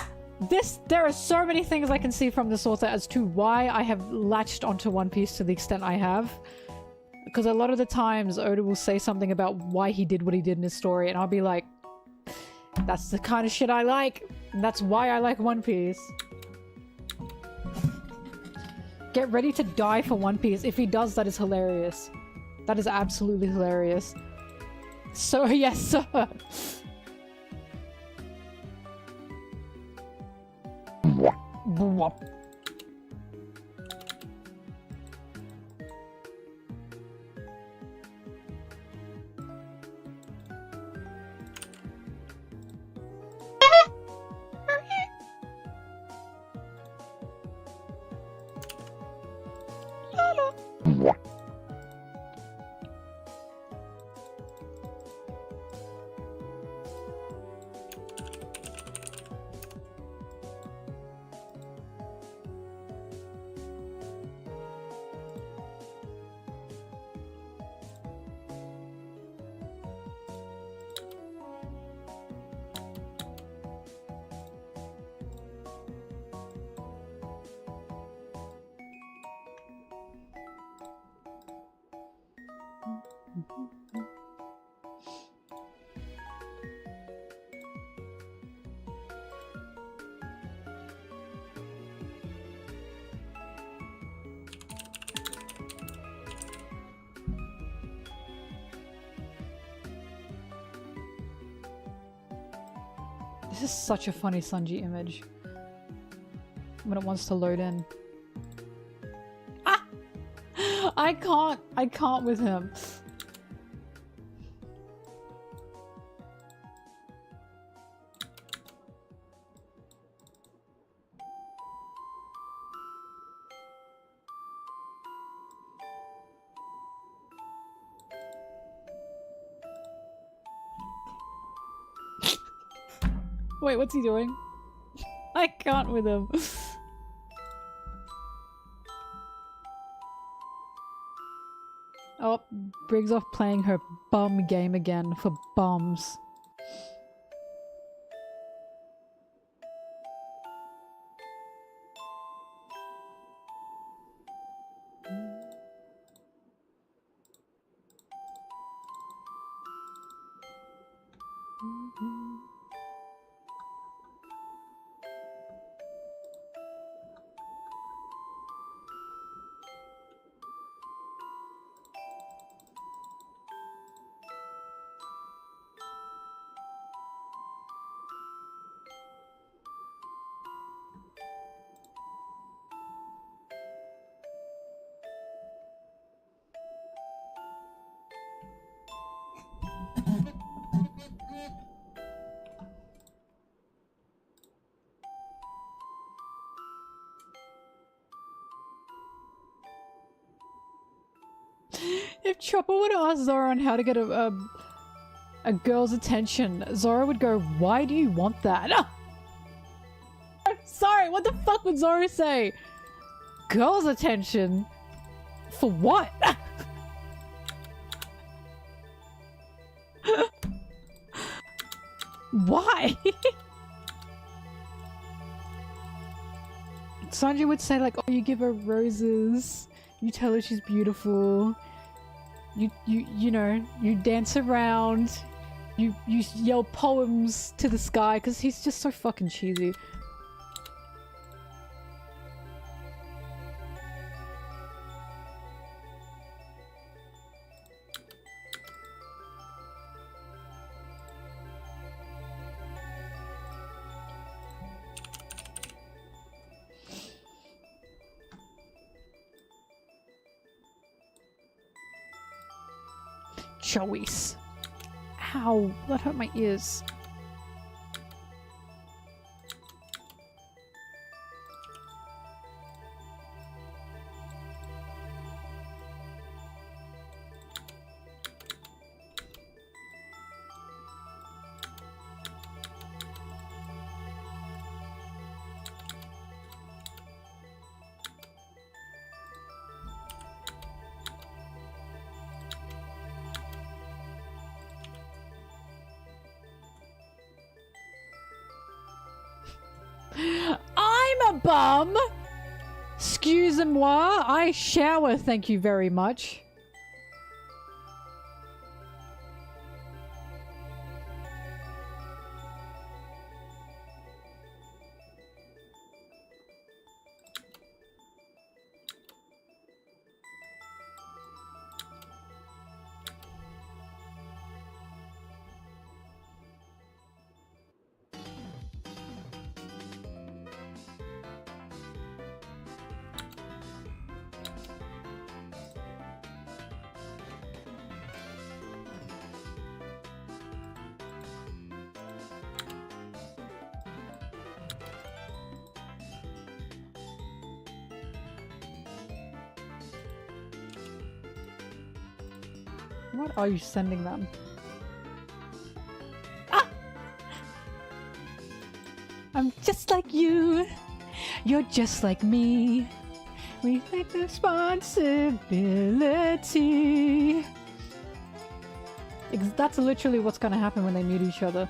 there are so many things I can see from this author as to why I have latched onto One Piece to the extent I have. Because a lot of the times, Oda will say something about why he did what he did in his story, and I'll be like, that's the kind of shit I like, and that's why I like One Piece. Get ready to die for One Piece. If he does, that is hilarious. That is absolutely hilarious. So, yes, sir. This is such a funny Sanji image when it wants to load in. Ah! I can't with him. Wait, what's he doing? I can't with him. Oh, Briggs off playing her bum game again for bums. If Chopper would ask Zoro on how to get a girl's attention, Zoro would go, "Why do you want that?" I'm sorry, what the fuck would Zoro say? Girl's attention? For what? Why? Sanji would say like, "Oh, you give her roses. You tell her she's beautiful. You know, you dance around. You yell poems to the sky," because he's just so fucking cheesy. Choice. Ow, that hurt my ears. I'm a bum! Excusez-moi, I shower, thank you very much. What are you sending them? Ah! I'm just like you. You're just like me. We take responsibility. That's literally what's gonna happen when they meet each other.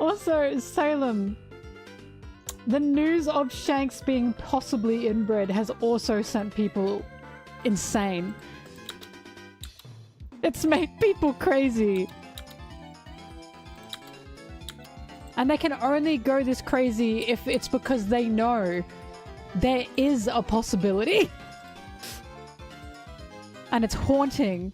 Also, Salem. The news of Shanks being possibly inbred has also sent people insane. It's made people crazy. And they can only go this crazy if it's because they know there is a possibility. And it's haunting.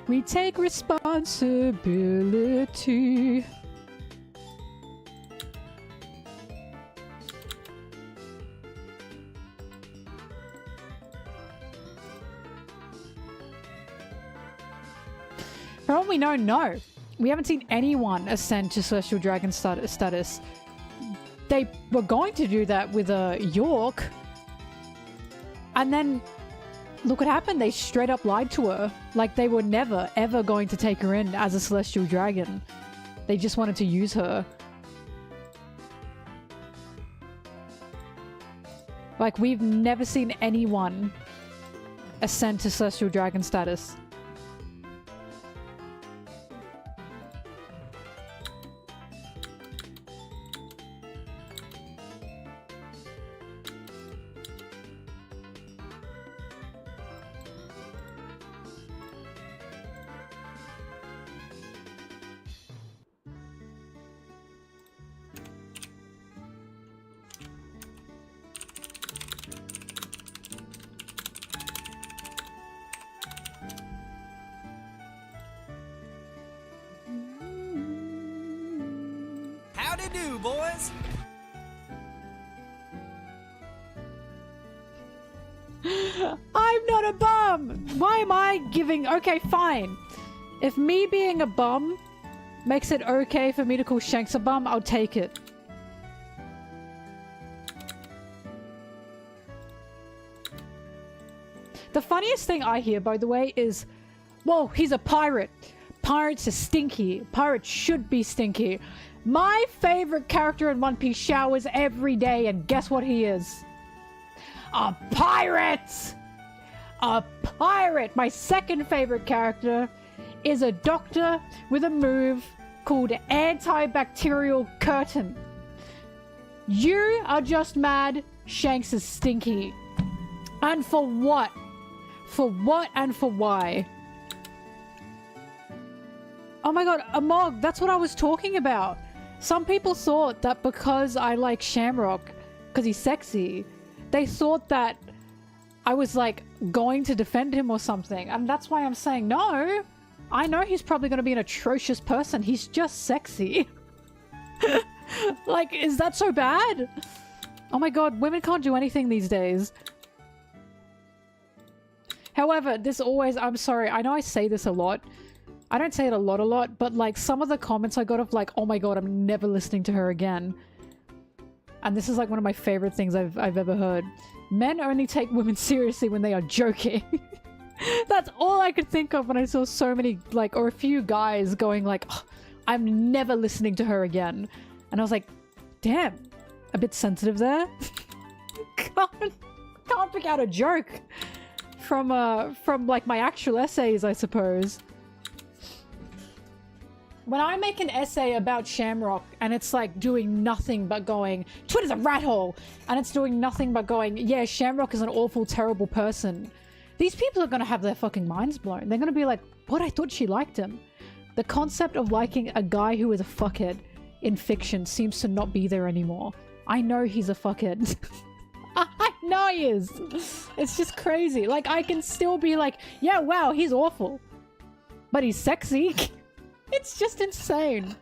We take responsibility. For all we know, no. We haven't seen anyone ascend to Celestial Dragon status. They were going to do that with York. And then, look what happened. They straight up lied to her. Like they were never, ever going to take her in as a Celestial Dragon. They just wanted to use her. Like, we've never seen anyone ascend to Celestial Dragon status. Howdy do, boys. I'm not a bum! Why am I giving... Okay, fine. If me being a bum makes it okay for me to call Shanks a bum, I'll take it. The funniest thing I hear, by the way, is, whoa, he's a pirate. Pirates are stinky. Pirates should be stinky. My favorite character in One Piece showers every day, and guess what he is? A pirate! A pirate! My second favorite character is a doctor with a move called Antibacterial Curtain. You are just mad Shanks is stinky. And for what? For what and for why? Oh my god, Amog, that's what I was talking about. Some people thought that because I like Shamrock, because he's sexy, they thought that I was like going to defend him or something. And that's why I'm saying no. I know he's probably going to be an atrocious person. He's just sexy. Like, is that so bad? Oh my god, women can't do anything these days. However, this always, I'm sorry, I know I say this a lot. I don't say it a lot, but like some of the comments I got of like, oh my god, I'm never listening to her again. And this is like one of my favorite things I've ever heard. Men only take women seriously when they are joking. That's all I could think of when I saw so many, like, or a few guys going like, oh, I'm never listening to her again. And I was like, damn, a bit sensitive there. can't pick out a joke from like my actual essays, I suppose. When I make an essay about Shamrock and it's like doing nothing but going, Twitter's a rat hole, and it's doing nothing but going, yeah, Shamrock is an awful, terrible person, these people are gonna have their fucking minds blown. They're gonna be like, what? I thought she liked him. The concept of liking a guy who is a fuckhead in fiction seems to not be there anymore. I know he's a fuckhead. I know he is. It's just crazy. Like, I can still be like, yeah, wow, he's awful, but he's sexy. It's just insane.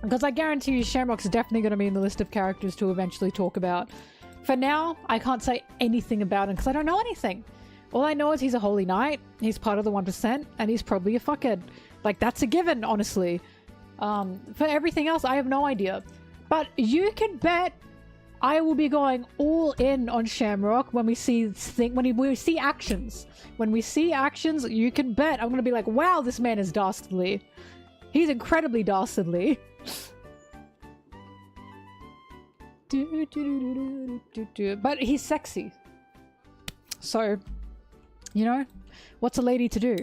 Because I guarantee you Shamrock's definitely going to be in the list of characters to eventually talk about. For now, I can't say anything about him because I don't know anything. All I know is he's a holy knight, he's part of the 1%, and he's probably a fuckhead. Like, that's a given, honestly. For everything else, I have no idea. But you can bet I will be going all in on Shamrock when we see actions. When we see actions, you can bet I'm gonna be like, wow, this man is dastardly. He's incredibly dastardly. But he's sexy. So, you know, what's a lady to do?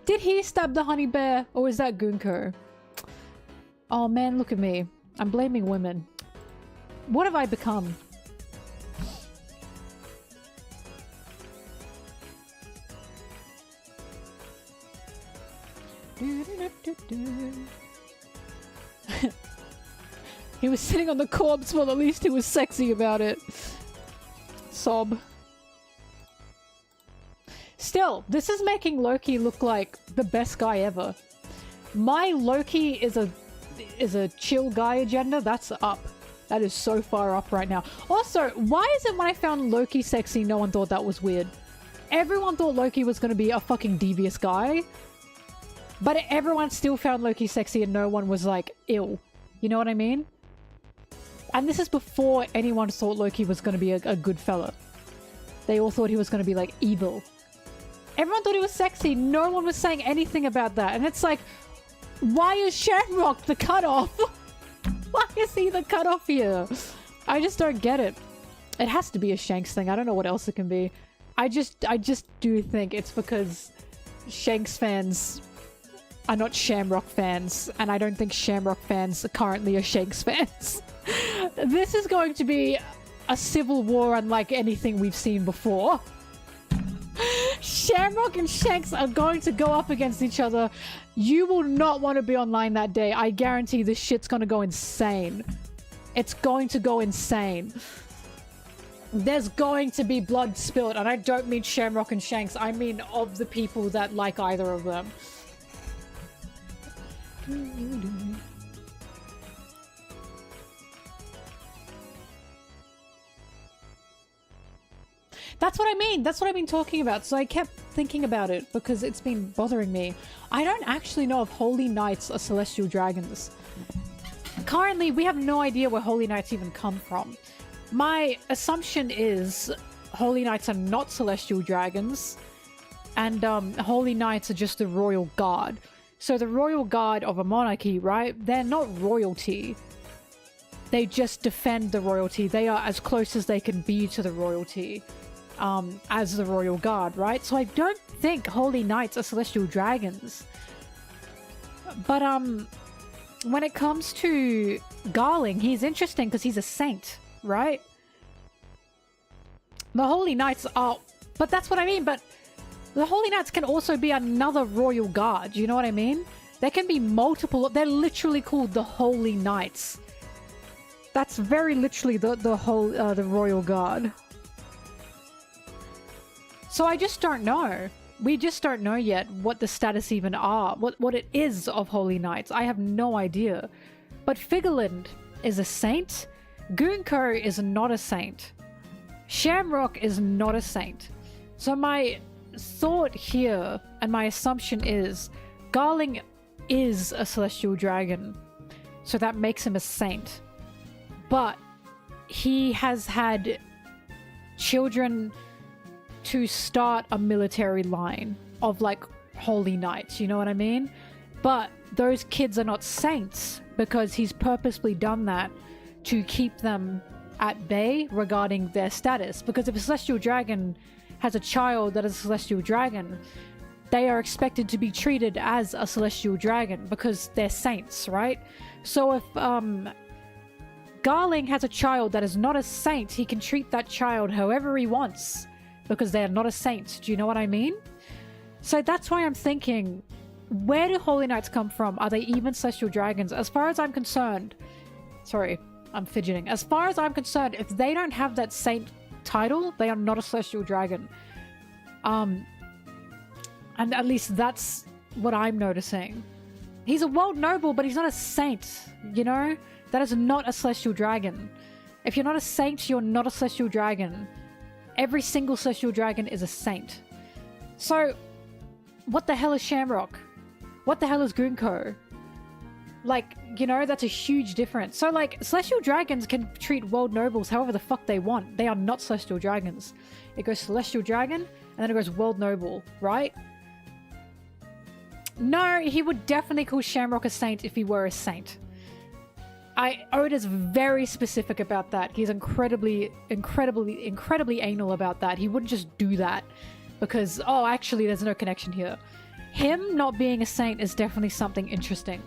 Did he stab the honey bear, or is that Gunko? Oh man, look at me. I'm blaming women. What have I become? He was sitting on the corpse, well at least he was sexy about it. Sob. Still, this is making Loki look like the best guy ever. My Loki is a chill guy agenda. That's up. That is so far up right now. Also, why is it when I found Loki sexy, no one thought that was weird? Everyone thought Loki was going to be a fucking devious guy. But everyone still found Loki sexy and no one was like, ill. You know what I mean? And this is before anyone thought Loki was going to be a good fella. They all thought he was going to be like evil. Everyone thought he was sexy. No one was saying anything about that. And it's like, why is Shamrock the cutoff? Why is he the cutoff here? I just don't get it. It has to be a Shanks thing. I don't know what else it can be. I just do think it's because Shanks fans are not Shamrock fans. And I don't think Shamrock fans currently are Shanks fans. This is going to be a civil war unlike anything we've seen before. Shamrock and Shanks are going to go up against each other. You will not want to be online that day. I guarantee this shit's going to go insane. It's going to go insane. There's going to be blood spilled. And I don't mean Shamrock and Shanks. I mean of the people that like either of them. That's what I mean. That's what I've been talking about. So I kept thinking about it because it's been bothering me. I don't actually know if Holy Knights are celestial dragons. Currently, we have no idea where Holy Knights even come from. My assumption is Holy Knights are not celestial dragons. And Holy Knights are just the royal guard. So the royal guard of a monarchy, right? They're not royalty. They just defend the royalty. They are as close as they can be to the royalty. As the royal guard, right? So I don't think Holy Knights are celestial dragons. But when it comes to Garling, he's interesting because he's a saint, right? The Holy Knights are, but that's what I mean. But the Holy Knights can also be another royal guard. You know what I mean? There can be multiple. They're literally called the Holy Knights. That's very literally the royal guard. So I just don't know. We just don't know yet what the status even are. What it is of Holy Knights. I have no idea. But Figurland is a saint. Gunko is not a saint. Shamrock is not a saint. So my thought here and my assumption is Garling is a celestial dragon. So that makes him a saint. But he has had children to start a military line of like Holy Knights, you know what I mean? But those kids are not saints because he's purposely done that to keep them at bay regarding their status. Because if a celestial dragon has a child that is a celestial dragon, they are expected to be treated as a celestial dragon because they're saints, right? So if Garling has a child that is not a saint, he can treat that child however he wants. Because they are not a saint. Do you know what I mean? So that's why I'm thinking, where do Holy Knights come from? Are they even celestial dragons? As far as I'm concerned... Sorry, I'm fidgeting. As far as I'm concerned, if they don't have that saint title, they are not a celestial dragon. And at least that's what I'm noticing. He's a world noble, but he's not a saint, you know? That is not a celestial dragon. If you're not a saint, you're not a celestial dragon. Every single celestial dragon is a saint. So, what the hell is Shamrock? What the hell is Gunko? Like, you know, that's a huge difference. So, like, celestial dragons can treat world nobles however the fuck they want. They are not celestial dragons. It goes celestial dragon, and then it goes world noble, right? No, he would definitely call Shamrock a saint if he were a saint. Oda is very specific about that. He's incredibly anal about that. He wouldn't just do that because, oh, actually, there's no connection here. Him not being a saint is definitely something interesting.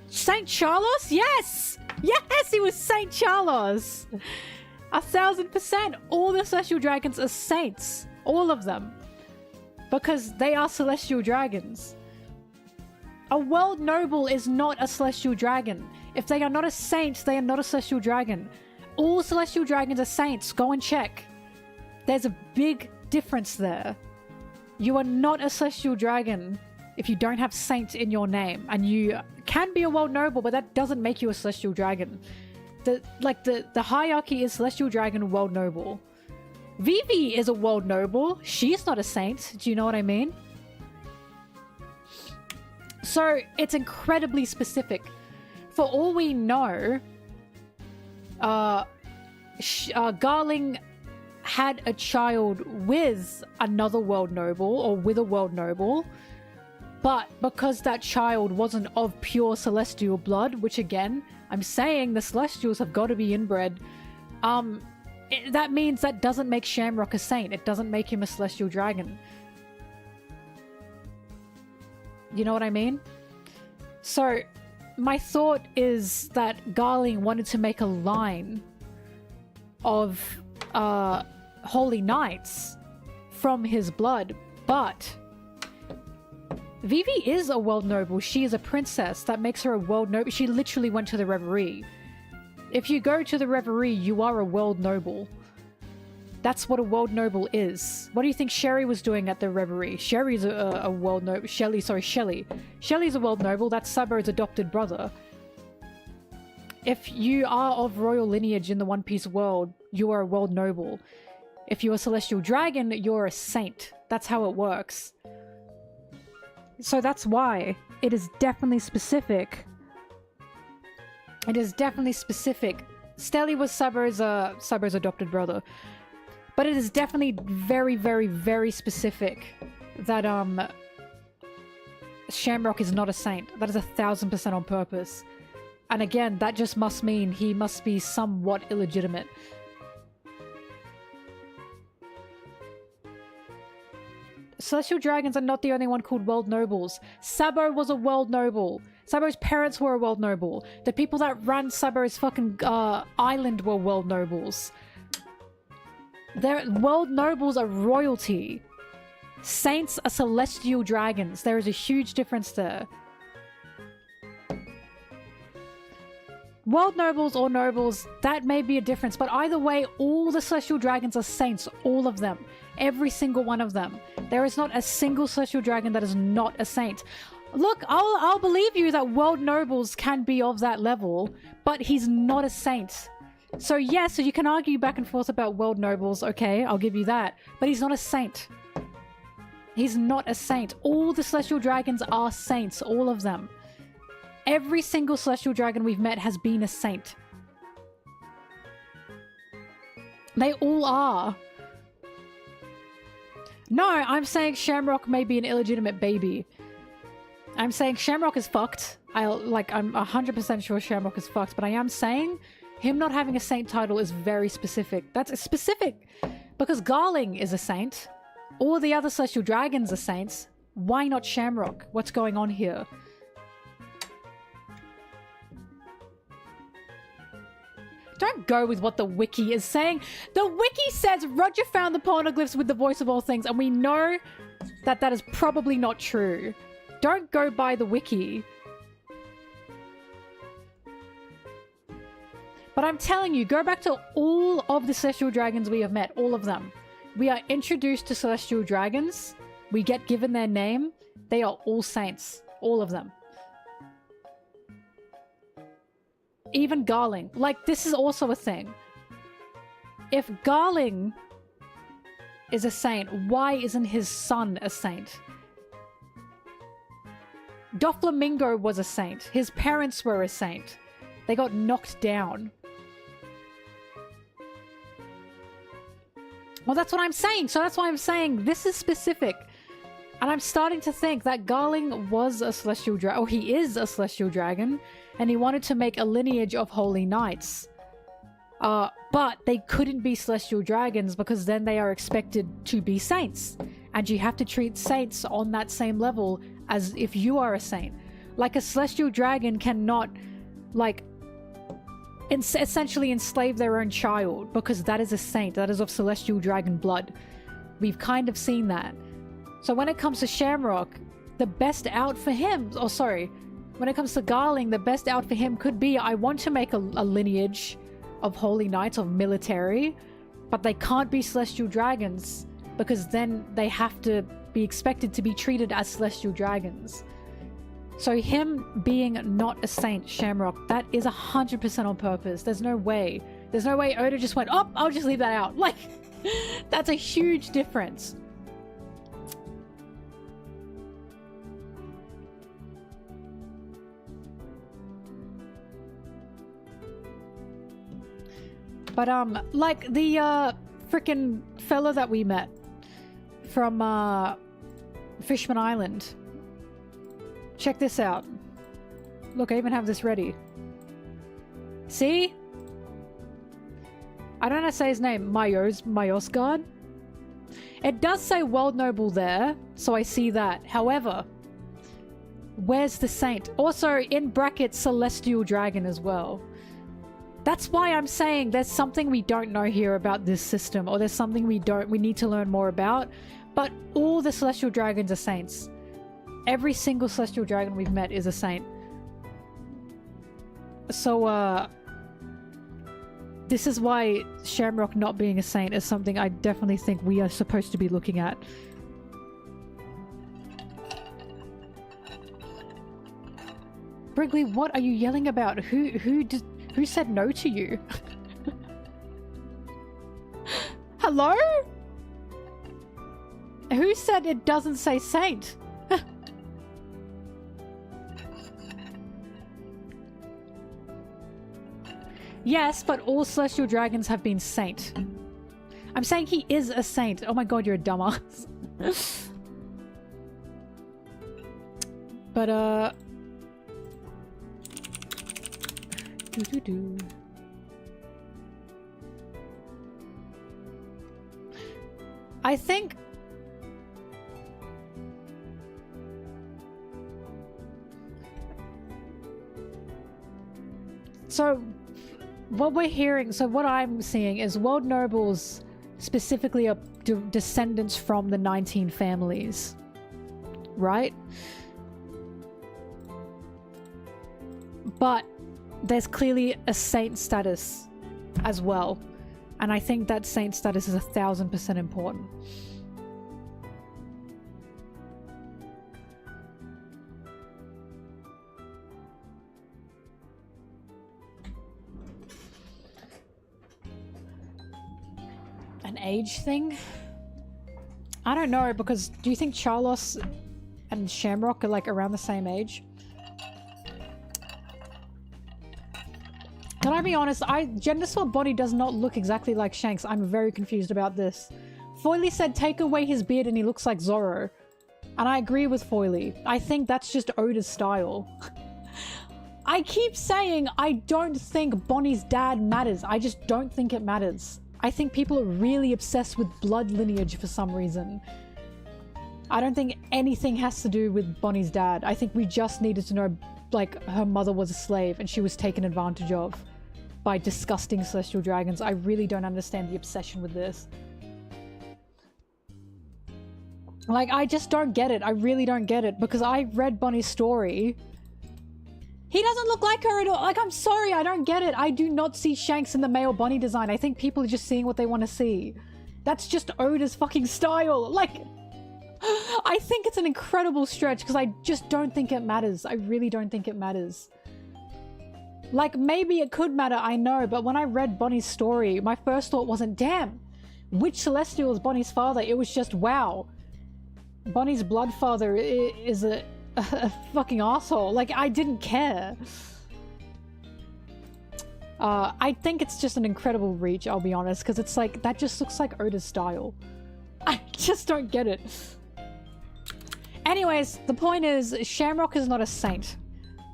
Saint Charles? Yes! Yes, he was Saint Charles! 1000%. All the celestial dragons are saints. All of them. Because they are celestial dragons. A world noble is not a celestial dragon. If they are not a saint, they are not a celestial dragon. All celestial dragons are saints. Go and check. There's a big difference there. You are not a celestial dragon if you don't have saint in your name. And you can be a world noble, but that doesn't make you a celestial dragon. The hierarchy is celestial dragon, world noble. Vivi is a world noble. She's not a saint. Do you know what I mean? So, it's incredibly specific. For all we know, Garling had a child with another world noble, or with a world noble, but because that child wasn't of pure celestial blood, which again, I'm saying the celestials have got to be inbred, that means that doesn't make Shamrock a saint. It doesn't make him a celestial dragon. You know what I mean? So, my thought is that Garling wanted to make a line of holy knights from his blood, but Vivi is a world noble. She is a princess. That makes her a world noble. She literally went to the Reverie. If you go to the Reverie, you are a world noble. That's what a world noble is. What do you think Sherry was doing at the Reverie? Sherry's a world noble. Shelly. Shelly's a world noble. That's Sabo's adopted brother. If you are of royal lineage in the One Piece world, you are a world noble. If you're a celestial dragon, you're a saint. That's how it works. So that's why it is definitely specific. It is definitely specific. Stelly was Sabo's adopted brother. But it is definitely very, very, very specific that Shamrock is not a saint. That is 1000% on purpose. And again, that just must mean he must be somewhat illegitimate. Celestial dragons are not the only one called world nobles. Sabo was a world noble. Sabo's parents were a world noble. The people that ran Sabo's fucking island were world nobles. World nobles are royalty. Saints are celestial dragons. There is a huge difference there. World nobles or nobles, that may be a difference, but either way, all the celestial dragons are saints. All of them. Every single one of them. There is not a single celestial dragon that is not a saint. Look, I'll believe you that world nobles can be of that level, but he's not a saint. So yes, so you can argue back and forth about world nobles, okay, I'll give you that. But he's not a saint. He's not a saint. All the celestial dragons are saints, all of them. Every single celestial dragon we've met has been a saint. They all are. No, I'm saying Shamrock may be an illegitimate baby. I'm saying Shamrock is fucked. I'm 100% sure Shamrock is fucked, but I am saying him not having a saint title is very specific. That's specific because Garling is a saint. All the other celestial dragons are saints. Why not Shamrock? What's going on here? Don't go with what the wiki is saying. The wiki says Roger found the poneglyphs with the voice of all things, and we know that that is probably not true. Don't go by the wiki. But I'm telling you, go back to all of the celestial dragons we have met, all of them. We are introduced to celestial dragons. We get given their name. They are all saints. All of them. Even Garling. Like, this is also a thing. If Garling is a saint, why isn't his son a saint? Doflamingo was a saint. His parents were a saint. They got knocked down. Well, that's what I'm saying. So that's why I'm saying this is specific. And I'm starting to think that Garling was a celestial dragon, or he is a celestial dragon, and he wanted to make a lineage of holy knights. But they couldn't be celestial dragons because then they are expected to be saints. And you have to treat saints on that same level as if you are a saint. Like, a celestial dragon cannot, like, essentially enslave their own child because that is a saint. That is of celestial dragon blood. We've kind of seen that. So when it comes to Shamrock, the best out for him, oh sorry, when it comes to Garling, the best out for him could be, I want to make a lineage of holy knights, of military, but they can't be celestial dragons because then they have to be expected to be treated as celestial dragons. So him being not a saint, Shamrock, that is 100% on purpose. There's no way. There's no way Oda just went, oh, I'll just leave that out. Like, that's a huge difference. But, like the, frickin' fella that we met from, Fishman Island. Check this out. Look, I even have this ready. See? I don't know how to say his name. Myosgard? It does say World Noble there, so I see that. However, where's the saint? Also, in brackets, Celestial Dragon as well. That's why I'm saying there's something we don't know here about this system, or there's something we need to learn more about. But all the Celestial Dragons are saints. Every single Celestial Dragon we've met is a saint. So, this is why Shamrock not being a saint is something I definitely think we are supposed to be looking at. Brigley, what are you yelling about? Who said no to you? Hello? Who said it doesn't say saint? Yes, but all celestial dragons have been saint. I'm saying he is a saint. Oh my god, you're a dumbass. But, I think... So, what we're hearing, so what I'm seeing is World Nobles specifically are descendants from the 19 families, right? But there's clearly a saint status as well, and I think that saint status is 1000% important. An age thing? I don't know, because do you think Charlos and Shamrock are like around the same age? Can I be honest? Gender swap body does not look exactly like Shanks. I'm very confused about this. Foily said take away his beard and he looks like Zoro. And I agree with Foily. I think that's just Oda's style. I keep saying I don't think Bonnie's dad matters. I just don't think it matters. I think people are really obsessed with blood lineage for some reason. I don't think anything has to do with Bonnie's dad. I think we just needed to know, like, her mother was a slave and she was taken advantage of by disgusting celestial dragons. I really don't understand the obsession with this. Like, I just don't get it. I really don't get it, because I read Bonnie's story. He doesn't look like her at all. Like, I'm sorry, I don't get it. I do not see Shanks in the male Bonnie design. I think people are just seeing what they want to see. That's just Oda's fucking style. Like, I think it's an incredible stretch because I just don't think it matters. I really don't think it matters. Like, maybe it could matter, I know, but when I read Bonnie's story, my first thought wasn't, damn, which Celestial is Bonnie's father? It was just, wow, Bonnie's blood father is a fucking asshole. Like, I didn't care. I think it's just an incredible reach, I'll be honest, because it's like, that just looks like Oda's style. I just don't get it. Anyways, the point is, Shamrock is not a saint.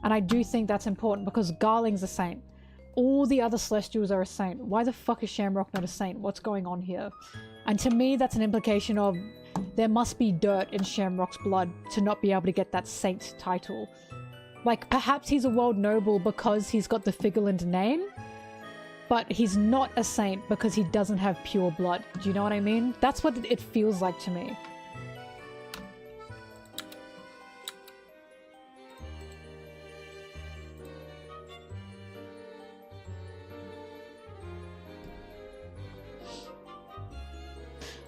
And I do think that's important because Garling's a saint. All the other Celestials are a saint. Why the fuck is Shamrock not a saint? What's going on here? And to me, that's an implication of there must be dirt in Shamrock's blood to not be able to get that saint title. Like, perhaps he's a world noble because he's got the Figurland name, but he's not a saint because he doesn't have pure blood. Do you know what I mean? That's what it feels like to me.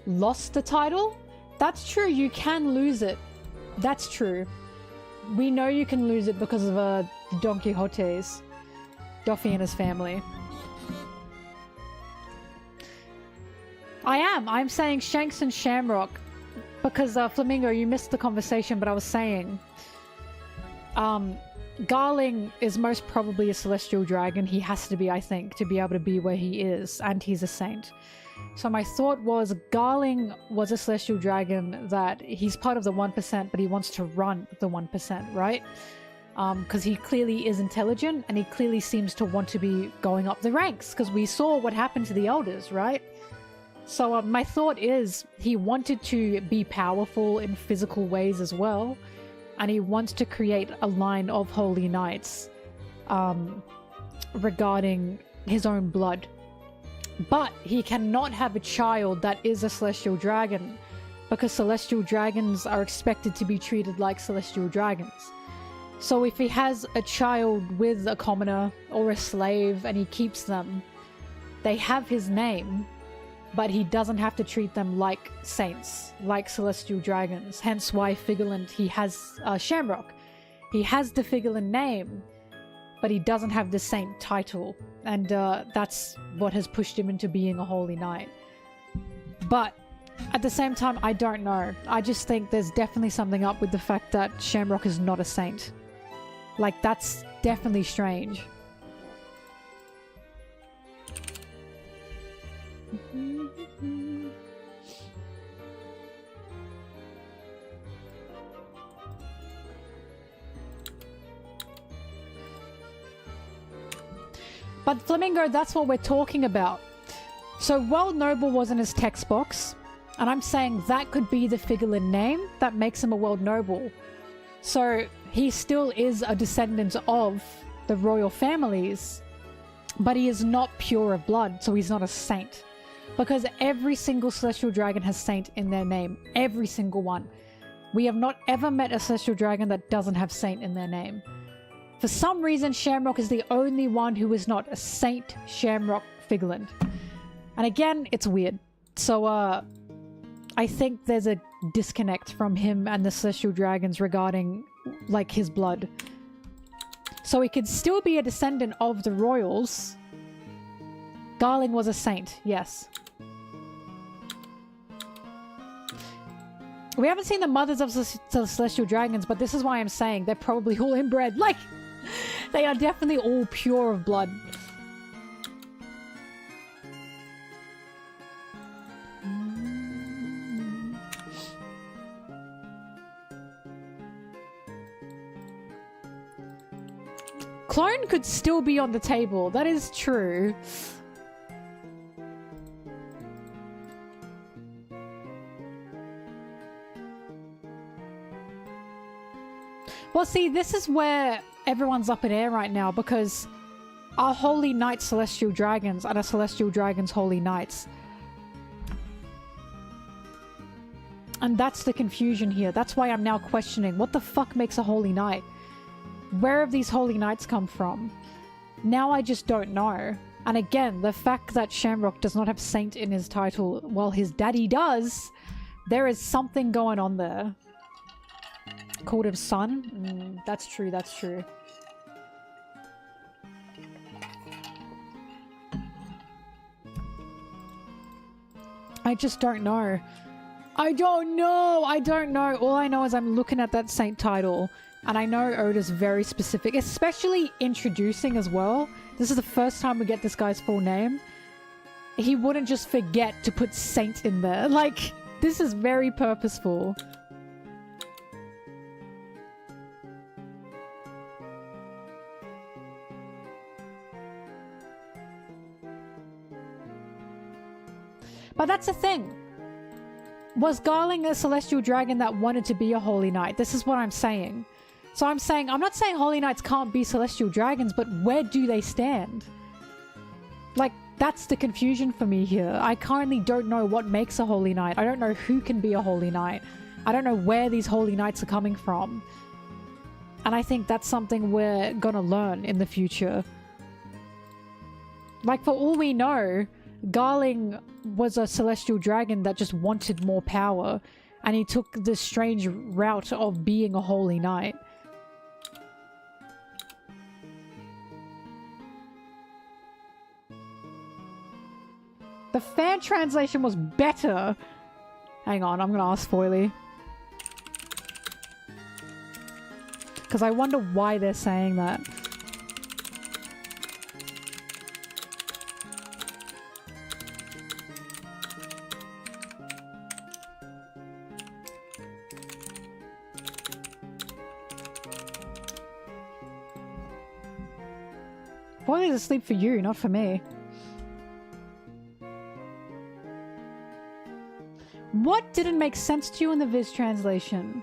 Lost the title? That's true, you can lose it. That's true. We know you can lose it because of Don Quixote's. Doffy and his family. I'm saying Shanks and Shamrock because Flamingo, you missed the conversation, but I was saying Garling is most probably a celestial dragon. He has to be, I think, to be able to be where he is, and he's a saint. So my thought was Garling was a celestial dragon that he's part of the 1%, but he wants to run the 1%, right? Because he clearly is intelligent and he clearly seems to want to be going up the ranks because we saw what happened to the elders, right? So my thought is he wanted to be powerful in physical ways as well, and he wants to create a line of holy knights regarding his own blood. But he cannot have a child that is a celestial dragon because celestial dragons are expected to be treated like celestial dragons. So if he has a child with a commoner or a slave and he keeps them, they have his name, but he doesn't have to treat them like saints, like celestial dragons. Hence why Figurland, he has Shamrock. He has the Figurland name, but he doesn't have the saint title. And that's what has pushed him into being a holy knight. But at the same time, I don't know. I just think there's definitely something up with the fact that Shamrock is not a saint. Like, that's definitely strange. But Flamingo, that's what we're talking about. So World Noble was in his text box, and I'm saying that could be the Figurland name that makes him a World Noble. So he still is a descendant of the royal families, but he is not pure of blood, so he's not a saint. Because every single celestial dragon has saint in their name. Every single one. We have not ever met a celestial dragon that doesn't have saint in their name. For some reason, Shamrock is the only one who is not a Saint Shamrock Figurland. And again, it's weird. So, I think there's a disconnect from him and the Celestial Dragons regarding, like, his blood. So he could still be a descendant of the royals. Garling was a saint, yes. We haven't seen the mothers of the Celestial Dragons, but this is why I'm saying they're probably all inbred. Like, they are definitely all pure of blood. Clone could still be on the table. That is true. Well, see, this is where everyone's up in air right now, because our Holy Knight Celestial Dragons are Celestial Dragons Holy Knights. And that's the confusion here. That's why I'm now questioning, what the fuck makes a Holy Knight? Where have these Holy Knights come from? Now I just don't know. And again, the fact that Shamrock does not have Saint in his title, while his daddy does, there is something going on there. Called him son? That's true, that's true. I just don't know. I don't know! I don't know! All I know is I'm looking at that Saint title, and I know Oda's very specific, especially introducing as well. This is the first time we get this guy's full name. He wouldn't just forget to put Saint in there. Like, this is very purposeful. But that's the thing. Was Garling a celestial dragon that wanted to be a holy knight? This is what I'm saying. So I'm not saying holy knights can't be celestial dragons, but where do they stand? Like, that's the confusion for me here. I currently don't know what makes a holy knight. I don't know who can be a holy knight. I don't know where these holy knights are coming from. And I think that's something we're gonna learn in the future. Like, for all we know, Garling was a celestial dragon that just wanted more power, and he took this strange route of being a holy knight. The fan translation was better. Hang on, I'm gonna ask Foily. Because I wonder why they're saying that. Foily's asleep for you, not for me. What didn't make sense to you in the Viz translation?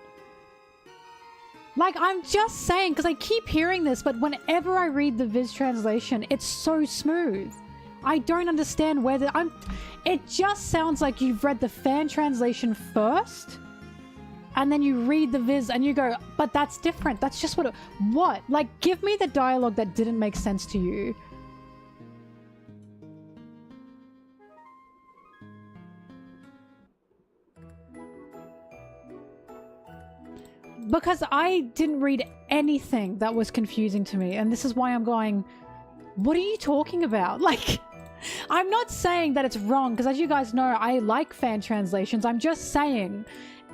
Like, I'm just saying, because I keep hearing this, but whenever I read the Viz translation, it's so smooth. I don't understand whether it just sounds like you've read the fan translation first, and then you read the Viz and you go, but that's different. That's just what? Like, give me the dialogue that didn't make sense to you. Because I didn't read anything that was confusing to me, and this is why I'm going, what are you talking about? Like, I'm not saying that it's wrong, because as you guys know, I like fan translations. I'm just saying,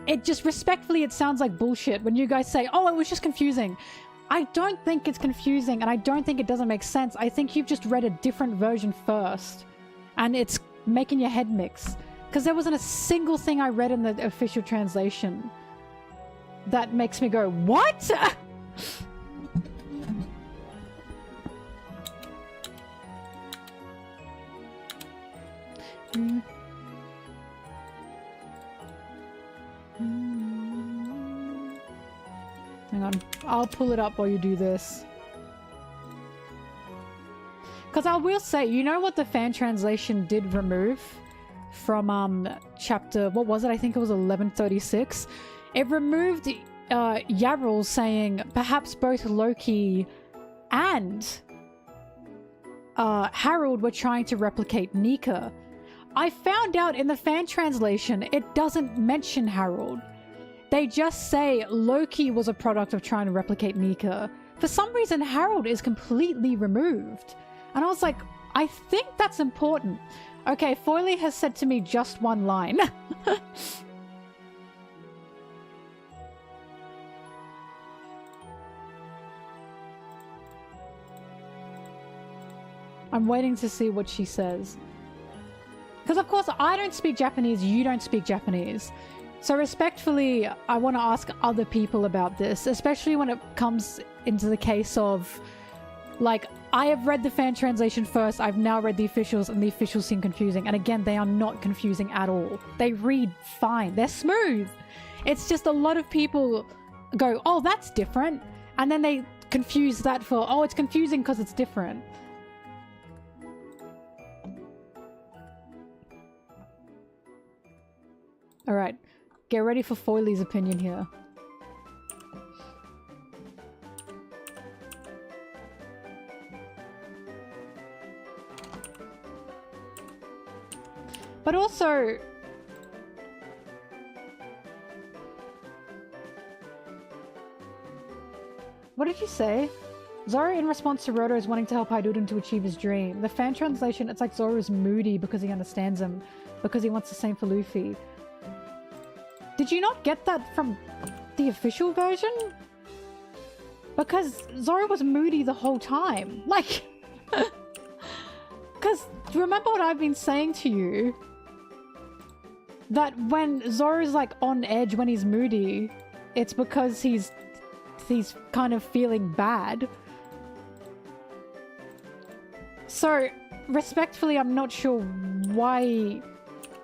it just respectfully, it sounds like bullshit when you guys say, oh, it was just confusing. I don't think it's confusing, and I don't think it doesn't make sense. I think you've just read a different version first, and it's making your head mix. Because there wasn't a single thing I read in the official translation that makes me go, what? Hang on, I'll pull it up while you do this. Because I will say, you know what the fan translation did remove from chapter, what was it? I think it was 1136. It removed Yarrell saying perhaps both Loki and Harold were trying to replicate Nika. I found out in the fan translation it doesn't mention Harold. They just say Loki was a product of trying to replicate Nika. For some reason, Harold is completely removed. And I was like, I think that's important. Okay, Foily has said to me just one line. I'm waiting to see what she says. Because of course I don't speak Japanese, you don't speak Japanese. So respectfully, I want to ask other people about this, especially when it comes into the case of, like, I have read the fan translation first, I've now read the officials, and the officials seem confusing. And again, they are not confusing at all. They read fine. They're smooth. It's just a lot of people go, oh, that's different. And then they confuse that for, oh, it's confusing because it's different. Alright, get ready for Foily's opinion here. But also, what did you say? Zoro in response to Roto's wanting to help Haiduden to achieve his dream. The fan translation, it's like Zoro's moody because he understands him, because he wants the same for Luffy. Did you not get that from the official version? Because Zoro was moody the whole time. Like, because remember what I've been saying to you? That when Zoro's like on edge when he's moody, it's because he's kind of feeling bad. So, respectfully, I'm not sure why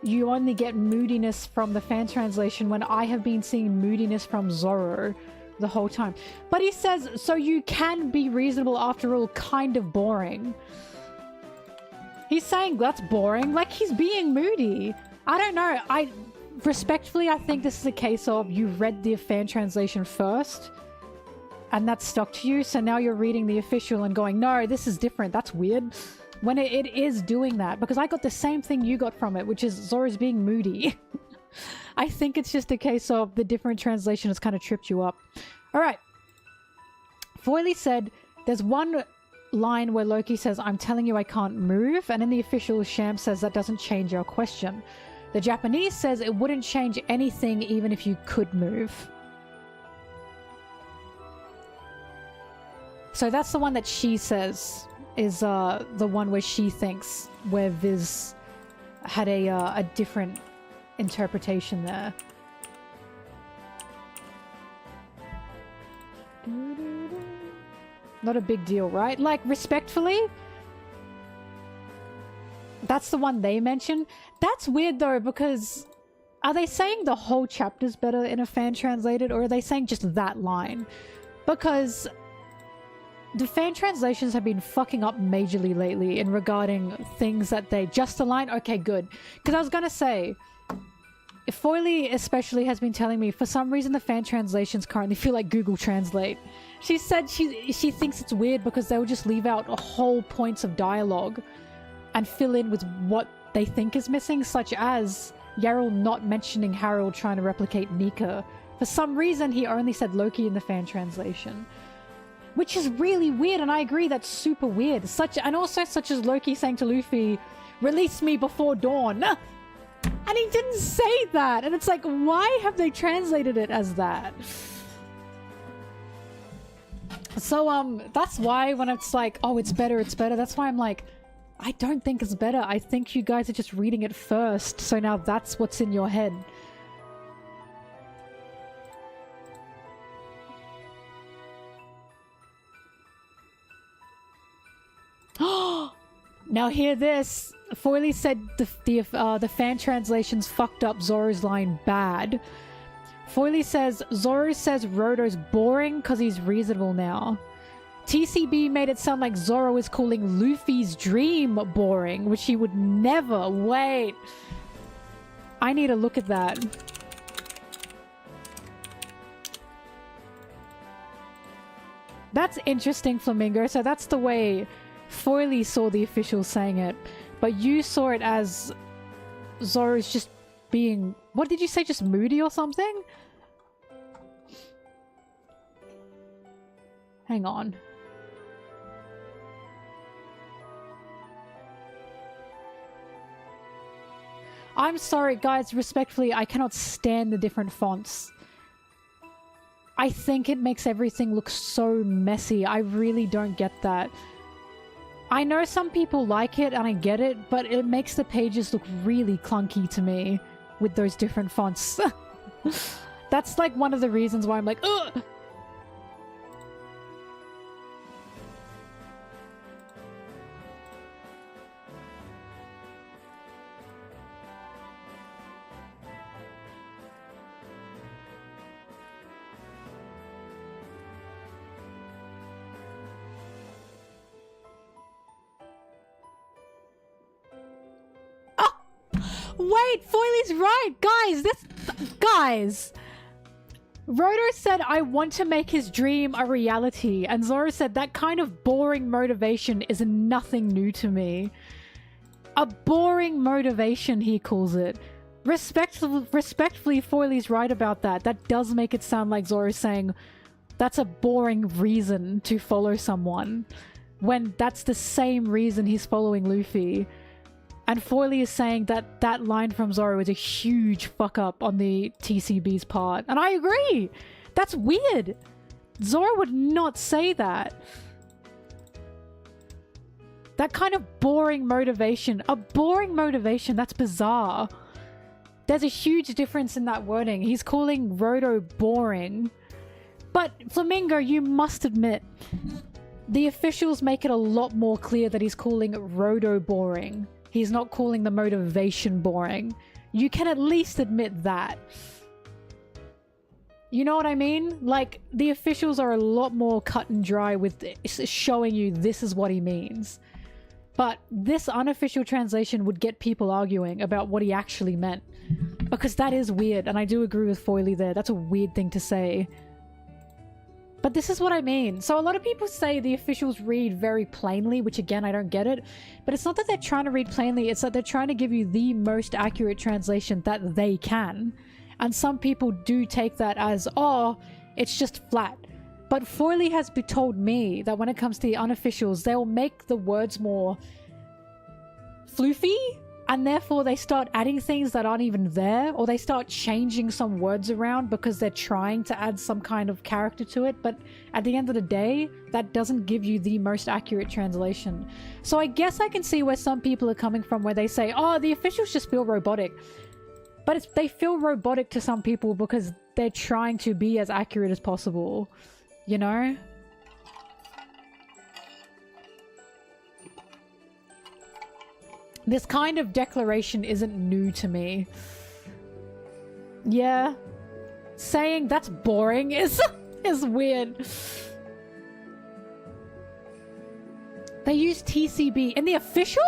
you only get moodiness from the fan translation when I have been seeing moodiness from Zoro the whole time. But he says, so you can be reasonable after all, kind of boring. He's saying that's boring, like he's being moody. I don't know, respectfully, I think this is a case of you read the fan translation first and that stuck to you, so now you're reading the official and going, no, this is different, that's weird. When it is doing that, because I got the same thing you got from it, which is Zoro's being moody. I think it's just a case of the different translation has kind of tripped you up. Alright. Foily said, there's one line where Loki says, I'm telling you I can't move, and in the official, Sham says that doesn't change our question. The Japanese says it wouldn't change anything even if you could move. So that's the one that she says is the one where she thinks where Viz had a different interpretation there. Not a big deal, right? Like, respectfully, that's the one they mentioned. That's weird though, because are they saying the whole chapter's better in a fan translated, or are they saying just that line? Because the fan translations have been fucking up majorly lately in regarding things that they just align. Okay, good. Because I was gonna say, Foily especially has been telling me for some reason the fan translations currently feel like Google Translate. She said she thinks it's weird because they will just leave out whole points of dialogue and fill in with what they think is missing, such as Yarrell not mentioning Harold trying to replicate Nika. For some reason he only said Loki in the fan translation. Which is really weird, and I agree that's super weird. And also such as Loki saying to Luffy, release me before dawn. And he didn't say that. And it's like, why have they translated it as that? So, that's why when it's like, oh, it's better, that's why I'm like, I don't think it's better. I think you guys are just reading it first. So now that's what's in your head. Now hear this. Foily said the fan translations fucked up Zoro's line bad. Foily says Zoro says Roto's boring because he's reasonable now. TCB made it sound like Zoro is calling Luffy's dream boring, which he would never. Wait. I need to look at that. That's interesting, Flamingo. So that's the way Foily saw the officials saying it, but you saw it as Zoro's just being, what did you say, just moody or something? Hang on. I'm sorry guys, respectfully, I cannot stand the different fonts. I think it makes everything look so messy. I really don't get that. I know some people like it and I get it, but it makes the pages look really clunky to me with those different fonts. That's like one of the reasons why I'm like, ugh! Wait, Foily's right! Guys! Roto said, I want to make his dream a reality, and Zoro said, that kind of boring motivation is nothing new to me. A boring motivation, he calls it. Respectfully, Foily's right about that. That does make it sound like Zoro's saying, that's a boring reason to follow someone, when that's the same reason he's following Luffy. And Foily is saying that that line from Zoro is a huge fuck up on the TCB's part. And I agree! That's weird! Zoro would not say that. That kind of boring motivation. A boring motivation, that's bizarre. There's a huge difference in that wording. He's calling Roto boring. But Flamingo, you must admit, the officials make it a lot more clear that he's calling Roto boring. He's not calling the motivation boring. You can at least admit that. You know what I mean? Like, the officials are a lot more cut and dry with showing you this is what he means. But this unofficial translation would get people arguing about what he actually meant. Because that is weird, and I do agree with Foily there. That's a weird thing to say. But this is what I mean. So a lot of people say the officials read very plainly, which again, I don't get it. But it's not that they're trying to read plainly, it's that they're trying to give you the most accurate translation that they can. And some people do take that as, oh, it's just flat. But Foily has told me that when it comes to the unofficials, they'll make the words more floofy, and therefore they start adding things that aren't even there, or they start changing some words around because they're trying to add some kind of character to it. But at the end of the day, that doesn't give you the most accurate translation. So I guess I can see where some people are coming from, where they say, oh, the officials just feel robotic. But they feel robotic to some people because they're trying to be as accurate as possible, you know? This kind of declaration isn't new to me. Yeah. Saying that's boring is weird. They use TCB in the official?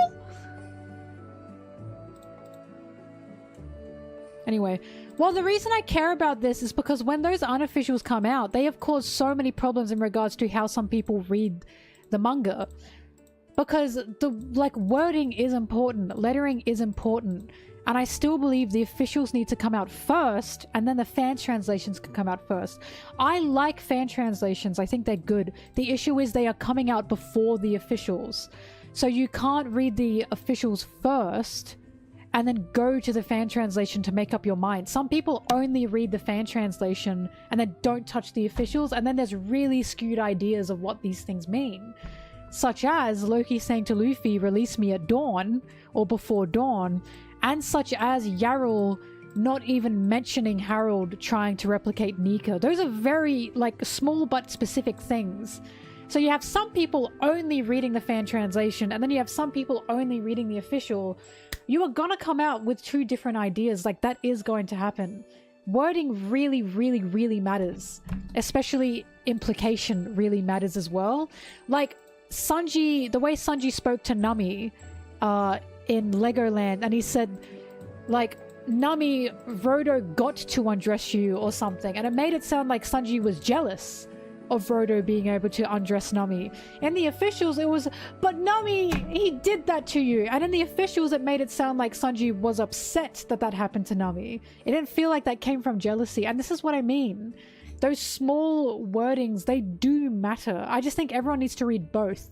Anyway, well, the reason I care about this is because when those unofficials come out, they have caused so many problems in regards to how some people read the manga. Because the, like, wording is important, lettering is important, and I still believe the officials need to come out first, and then the fan translations can come out first. I like fan translations, I think they're good. The issue is they are coming out before the officials. So you can't read the officials first, and then go to the fan translation to make up your mind. Some people only read the fan translation, and then don't touch the officials, and then there's really skewed ideas of what these things mean. Such as Loki saying to Luffy, release me at dawn, or before dawn, and such as Yarl not even mentioning Harold trying to replicate Nika. Those are very, like, small but specific things. So you have some people only reading the fan translation, and then you have some people only reading the official. You are gonna come out with two different ideas, like, that is going to happen. Wording really, really, really matters. Especially implication really matters as well. Like, Sanji, the way Sanji spoke to Nami in Legoland, and he said, like, Nami, Rodo got to undress you or something, and it made it sound like Sanji was jealous of Rodo being able to undress Nami. In the officials, it was, but Nami, he did that to you. And in the officials, it made it sound like Sanji was upset that that happened to Nami. It didn't feel like that came from jealousy, and this is what I mean. Those small wordings, they do matter. I just think everyone needs to read both.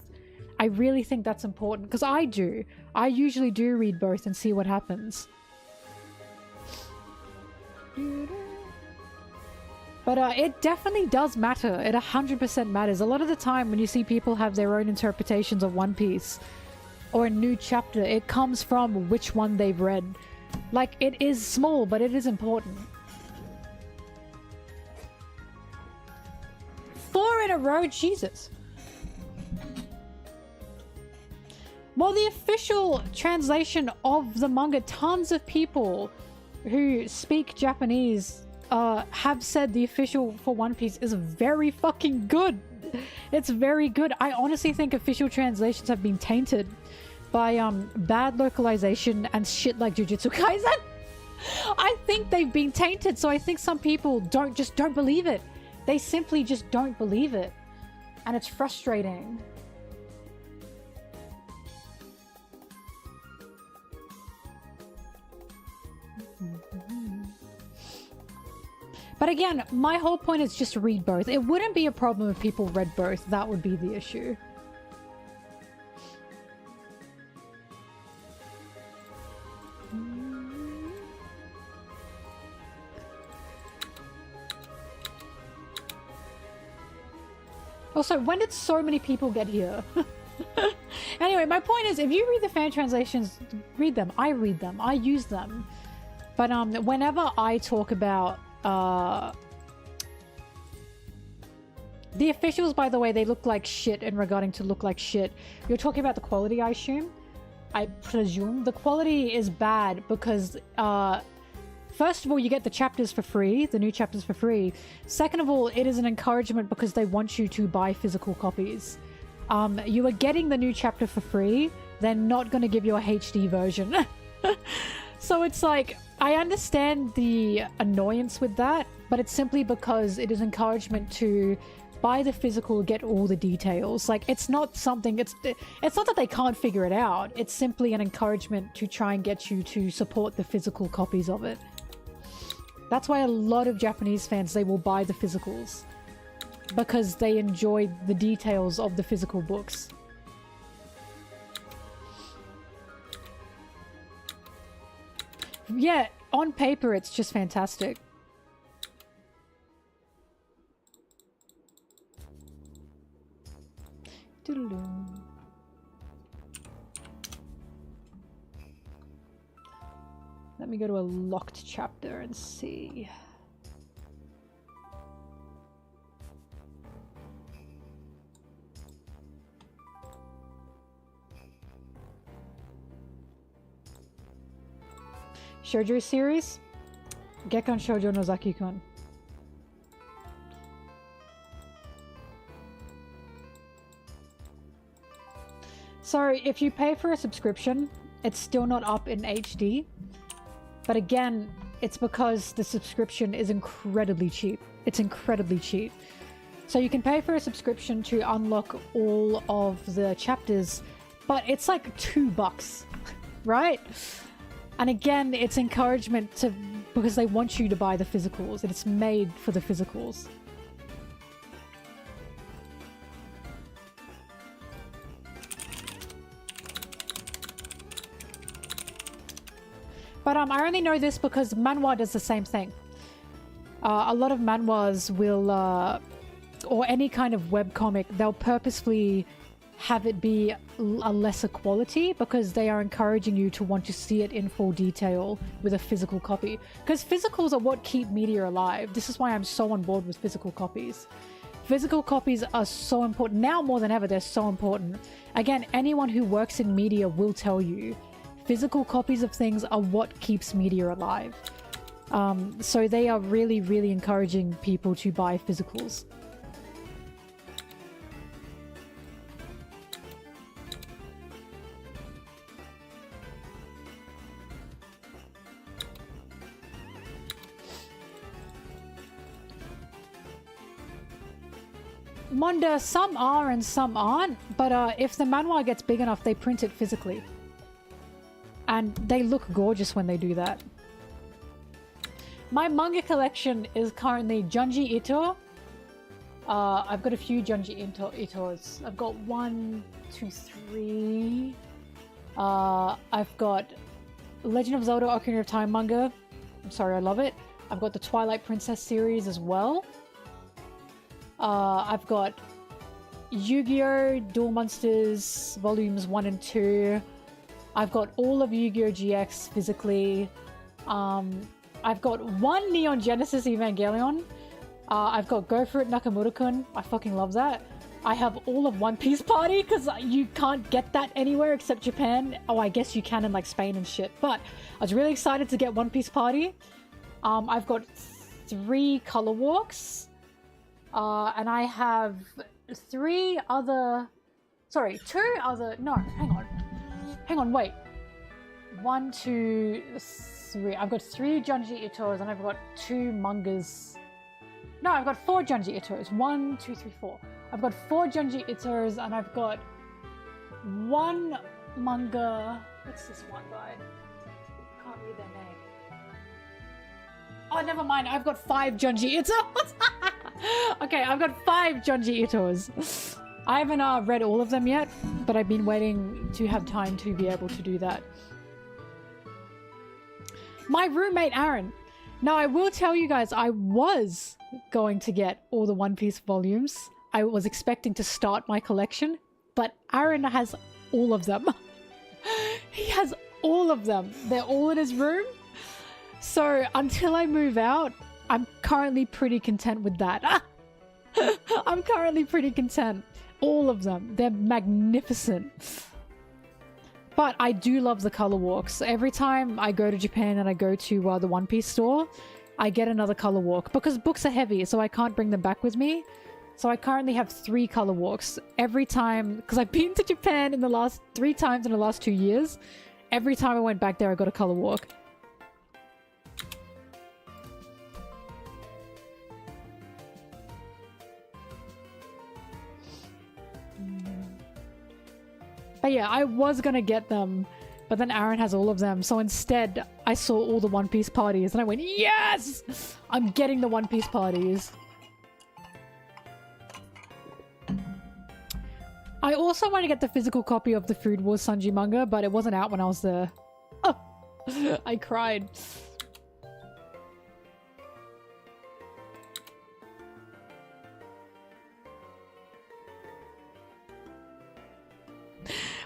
I really think that's important, because I do. I usually do read both and see what happens. But it definitely does matter. It 100% matters. A lot of the time when you see people have their own interpretations of One Piece or a new chapter, it comes from which one they've read. Like, it is small, but it is important. 4 in a row, Jesus. Well, the official translation of the manga, tons of people who speak Japanese have said the official for One Piece is very fucking good. It's very good. I honestly think official translations have been tainted by bad localization and shit like Jujutsu Kaisen. I think they've been tainted, so I think some people don't believe it. They simply just don't believe it. And it's frustrating. But again, my whole point is just read both. It wouldn't be a problem if people read both. That would be the issue. Also, when did so many people get here? Anyway, my point is, if you read the fan translations, read them. I read them. I use them. But whenever I talk about the officials, by the way, they look like shit in regarding to look like shit. You're talking about the quality, I assume. I presume. The quality is bad because, first of all, you get the chapters for free, the new chapters for free. Second of all, it is an encouragement because they want you to buy physical copies. You are getting the new chapter for free. They're not going to give you a HD version. So it's like, I understand the annoyance with that, but it's simply because it is encouragement to buy the physical, get all the details. Like, it's not something, it's not that they can't figure it out. It's simply an encouragement to try and get you to support the physical copies of it. That's why a lot of Japanese fans, they will buy the physicals because they enjoy the details of the physical books. Yeah, on paper, it's just fantastic. Doodaloo. Let me go to a locked chapter and see. Shoujo series? Gekkan Shoujo no Zaki-kun. So if you pay for a subscription, it's still not up in HD. But again, it's because the subscription is incredibly cheap. It's incredibly cheap. So you can pay for a subscription to unlock all of the chapters, but it's like $2, right? And again, it's encouragement to, because they want you to buy the physicals, and it's made for the physicals. But I only know this because manhwa does the same thing. A lot of manhwas will, or any kind of webcomic, they'll purposefully have it be a lesser quality because they are encouraging you to want to see it in full detail with a physical copy. Because physicals are what keep media alive. This is why I'm so on board with physical copies. Physical copies are so important. Now more than ever, they're so important. Again, anyone who works in media will tell you physical copies of things are what keeps media alive. So they are really, really encouraging people to buy physicals. Monda, some are and some aren't, but if the manhwa gets big enough, they print it physically. And they look gorgeous when they do that. My manga collection is currently Junji Ito. I've got a few Junji Itos. I've got 1, 2, 3. I've got Legend of Zelda Ocarina of Time manga. I'm sorry, I love it. I've got the Twilight Princess series as well. I've got Yu-Gi-Oh! Duel Monsters Volumes 1 and 2. I've got all of Yu-Gi-Oh! GX physically. I've got 1 Neon Genesis Evangelion. I've got Go For It Nakamura-kun. I fucking love that. I have all of One Piece Party because you can't get that anywhere except Japan. Oh, I guess you can in like Spain and shit. But I was really excited to get One Piece Party. I've got 3 Color Walks. And I have 2 other... No, hang on, wait. 1, 2, 3. I've got 3 Junji Itos and I've got 2 mangas. No, I've got 4 Junji Itos. 1, 2, 3, 4. I've got 4 Junji Itos and I've got 1 manga. What's this one guy? Can't read their name. Oh, never mind. I've got 5 Junji Itos. Okay, I've got 5 Junji Itos. I haven't read all of them yet, but I've been waiting to have time to be able to do that. My roommate Aaron. Now, I will tell you guys, I was going to get all the One Piece volumes. I was expecting to start my collection, but Aaron has all of them. He has all of them. They're all in his room. So until I move out, I'm currently pretty content with that. I'm currently pretty content. All of them. They're magnificent. But I do love the color walks. Every time I go to Japan and I go to the One Piece store, I get another color walk because books are heavy, so I can't bring them back with me. So I currently have 3 color walks every time, because I've been to Japan in the last 3 times in the last 2 years. Every time I went back there, I got a color walk. But yeah, I was gonna get them, but then Aaron has all of them. So instead, I saw all the One Piece parties and I went, yes! I'm getting the One Piece parties. I also want to get the physical copy of the Food Wars Sanji manga, but it wasn't out when I was there. Oh, I cried.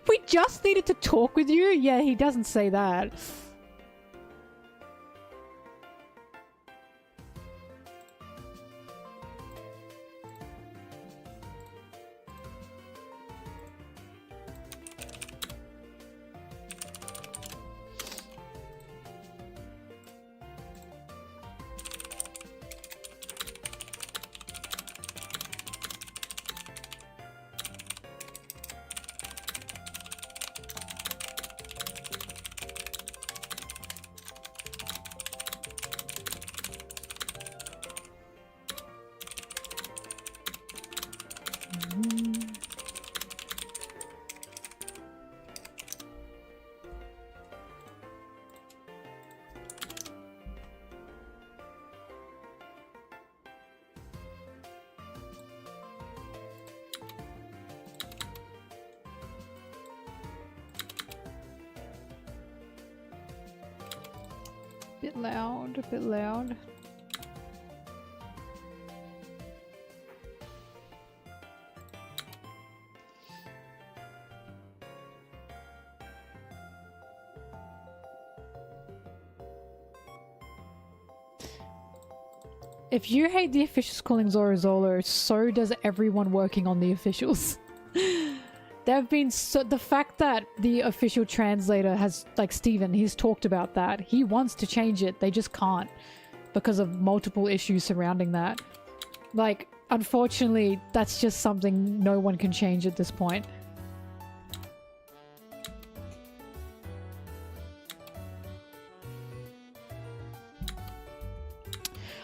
We just needed to talk with you? Yeah, he doesn't say that. Bit loud, a bit loud. If you hate the officials calling Zoro Zolo, so does everyone working on the officials. There have been the fact that the official translator has, like Steven, he's talked about that. He wants to change it, they just can't because of multiple issues surrounding that. Like, unfortunately, that's just something no one can change at this point.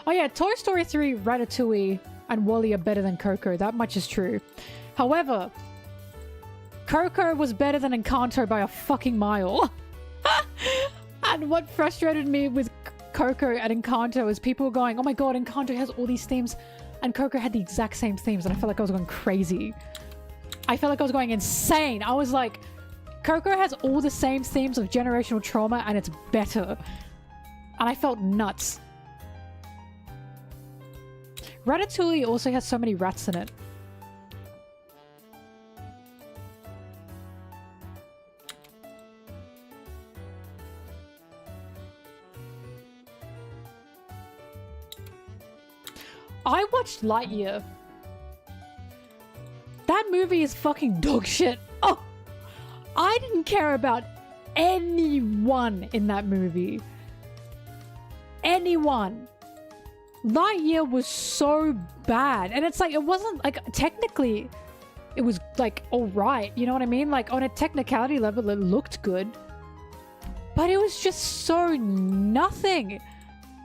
Oh yeah, Toy Story 3, Ratatouille, and WALL-E are better than Coco. That much is true. However, Coco was better than Encanto by a fucking mile. And what frustrated me with Coco and Encanto is people going, oh my god, Encanto has all these themes, and Coco had the exact same themes, and I felt like I was going crazy. I felt like I was going insane. I was like, Coco has all the same themes of generational trauma, and it's better. And I felt nuts. Ratatouille also has so many rats in it. I watched Lightyear. That movie is fucking dog shit. Oh! I didn't care about anyone in that movie. Anyone. Lightyear was so bad. And it's like, it wasn't, like, technically, it was, like, alright. You know what I mean? Like, on a technicality level, it looked good. But it was just so nothing.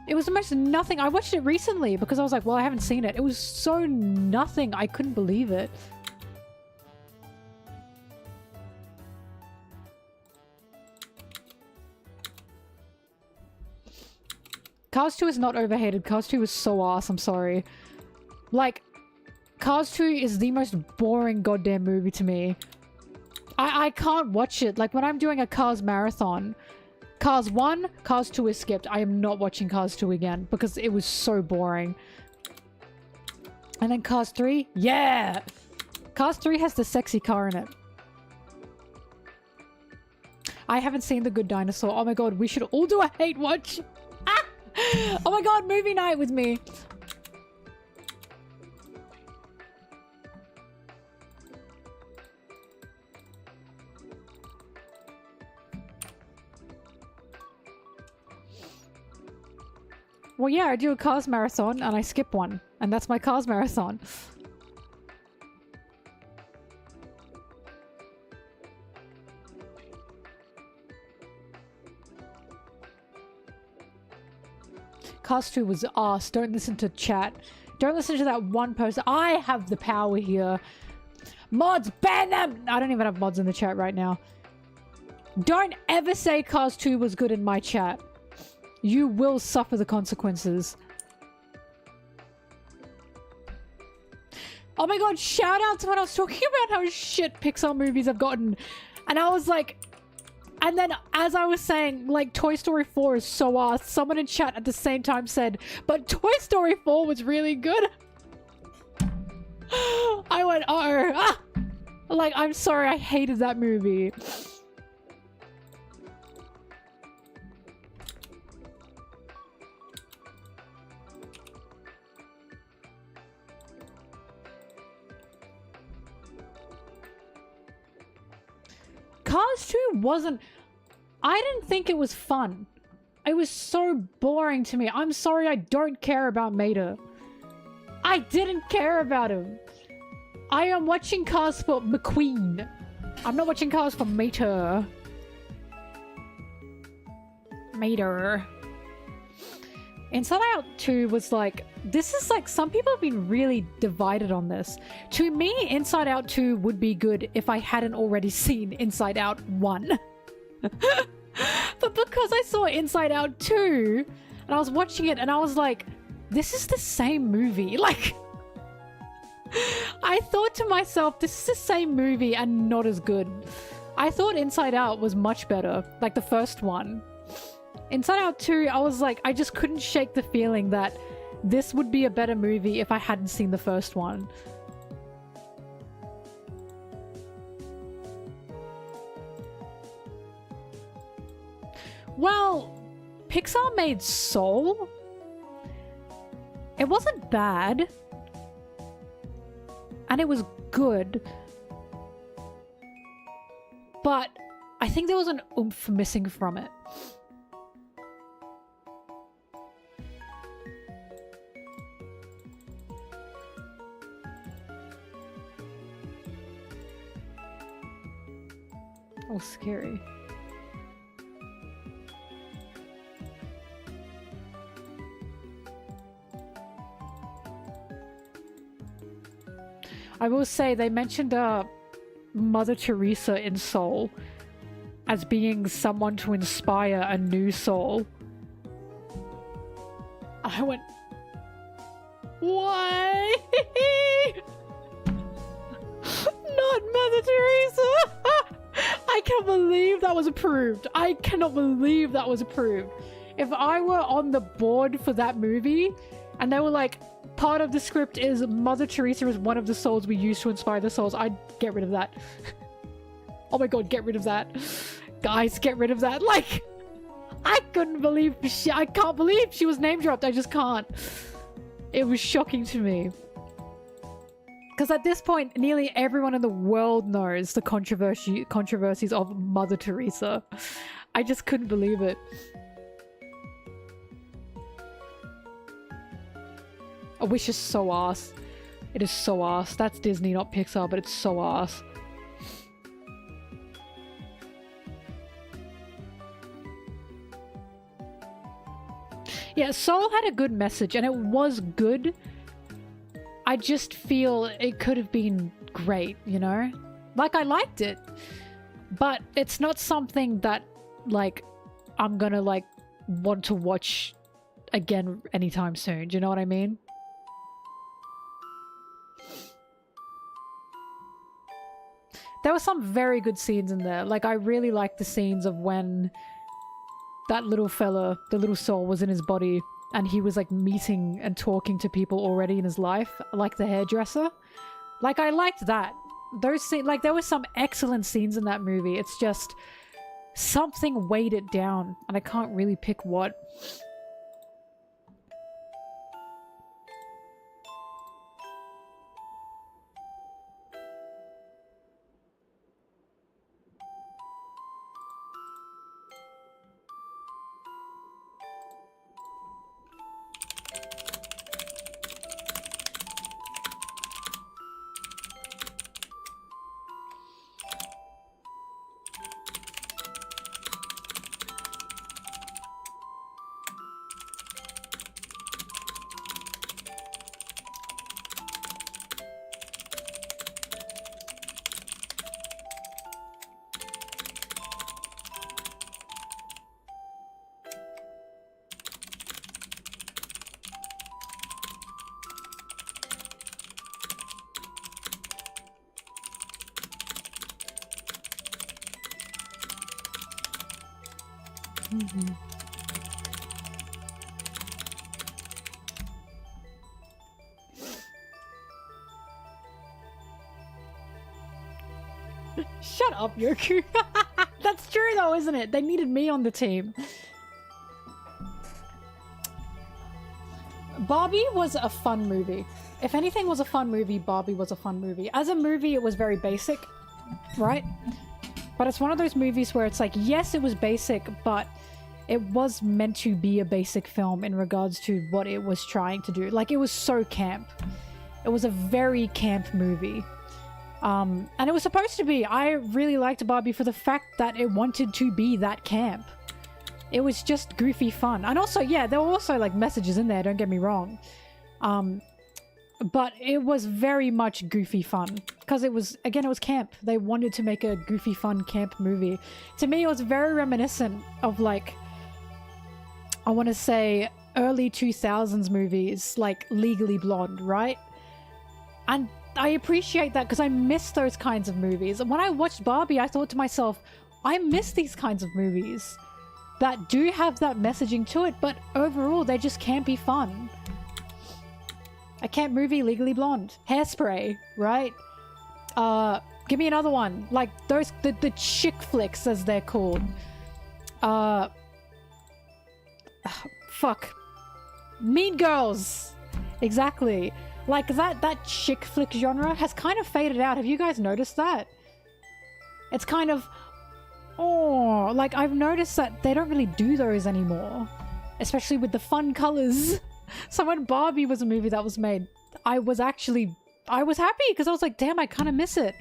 It was almost nothing. I watched it recently because I was like, well, I haven't seen it. It was so nothing. I couldn't believe it. Cars 2 is not overhated. Cars 2 is so ass. I'm sorry. Like, Cars 2 is the most boring goddamn movie to me. I can't watch it. Like, when I'm doing a Cars marathon, Cars 1, Cars 2 is skipped. I am not watching Cars 2 again because it was so boring. And then Cars 3? Yeah! Cars 3 has the sexy car in it. I haven't seen The Good Dinosaur. Oh my god, we should all do a hate watch! Ah! Oh my god, movie night with me! Well, yeah, I do a Cars marathon and I skip one. And that's my Cars marathon. Cars 2 was ass. Don't listen to chat. Don't listen to that one person. I have the power here. Mods, ban them! I don't even have mods in the chat right now. Don't ever say Cars 2 was good in my chat. You will suffer the consequences. Oh my god, shout out to when I was talking about how shit Pixar movies have gotten. And I was like... And then as I was saying, like, Toy Story 4 is so ass, someone in chat at the same time said, but Toy Story 4 was really good. I went, uh-oh. Ah! Like, I'm sorry, I hated that movie. Cars 2 wasn't... I didn't think it was fun. It was so boring to me. I'm sorry, I don't care about Mater. I didn't care about him. I am watching Cars for McQueen. I'm not watching Cars for Mater. Mater. Inside Out 2 was like... This is like... Some people have been really divided on this. To me, Inside Out 2 would be good if I hadn't already seen Inside Out 1. But because I saw Inside Out 2, and I was watching it, and I was like, this is the same movie. Like... I thought to myself, this is the same movie and not as good. I thought Inside Out was much better. Like the first one. Inside Out 2, I was like, I just couldn't shake the feeling that this would be a better movie if I hadn't seen the first one. Well, Pixar made Soul. It wasn't bad. And it was good. But I think there was an oomph missing from it. Oh, scary. I will say they mentioned Mother Teresa in Soul as being someone to inspire a new soul. I went, why? Not Mother Teresa! I can't believe that was approved. I cannot believe that was approved. If I were on the board for that movie and they were like, part of the script is Mother Teresa is one of the souls we use to inspire the souls, I'd get rid of that. Oh my god, get rid of that. Guys, get rid of that. Like, I couldn't believe I can't believe she was name dropped. I just can't. It was shocking to me. Because at this point, nearly everyone in the world knows the controversies of Mother Teresa. I just couldn't believe it. A Wish is so ass. It is so ass. That's Disney, not Pixar, but it's so ass. Yeah, Soul had a good message, and it was good. I just feel it could have been great, you know? Like, I liked it. But it's not something that, like, I'm gonna, like, want to watch again anytime soon. Do you know what I mean? There were some very good scenes in there. Like, I really liked the scenes of when that little fella, the little soul, was in his body and he was, like, meeting and talking to people already in his life, like the hairdresser. Like, I liked that. Those scenes, like, there were some excellent scenes in that movie. It's just something weighed it down, and I can't really pick what. Shut up, Yoku. That's true though, isn't it? They needed me on the team. Barbie was a fun movie. If anything was a fun movie, Barbie was a fun movie. As a movie, it was very basic, right? But it's one of those movies where it's like, yes, it was basic, but it was meant to be a basic film in regards to what it was trying to do. Like, it was so camp. It was a very camp movie. And it was supposed to be. I really liked Barbie for the fact that it wanted to be that camp. It was just goofy fun. And also, yeah, there were also like messages in there, don't get me wrong. But it was very much goofy fun. Because it was, again, it was camp. They wanted to make a goofy fun camp movie. To me, it was very reminiscent of like, I want to say early 2000s movies, like Legally Blonde, right? And I appreciate that because I miss those kinds of movies. And when I watched Barbie, I thought to myself, I miss these kinds of movies that do have that messaging to it, but overall, they just can't be fun. A camp movie, Legally Blonde. Hairspray, right? Give me another one. Like those, the chick flicks as they're called. Fuck. Mean Girls. Exactly. Like that chick flick genre has kind of faded out. Have you guys noticed that? It's kind of, oh, like I've noticed that they don't really do those anymore. Especially with the fun colors. So when Barbie was a movie that was made, I was happy because I was like, damn, I kind of miss it.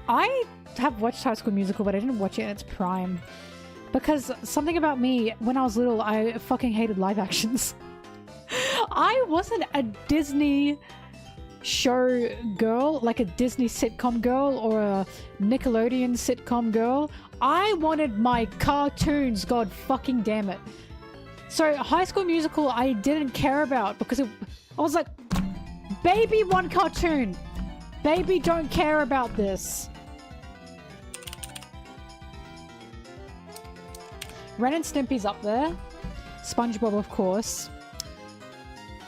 I have watched High School Musical, but I didn't watch it in its prime. Because something about me, when I was little, I fucking hated live actions. I wasn't a Disney show girl, like a Disney sitcom girl or a Nickelodeon sitcom girl. I wanted my cartoons, god fucking damn it. So High School Musical I didn't care about because I was like, baby one cartoon. Baby don't care about this. Ren and Stimpy's up there. SpongeBob, of course.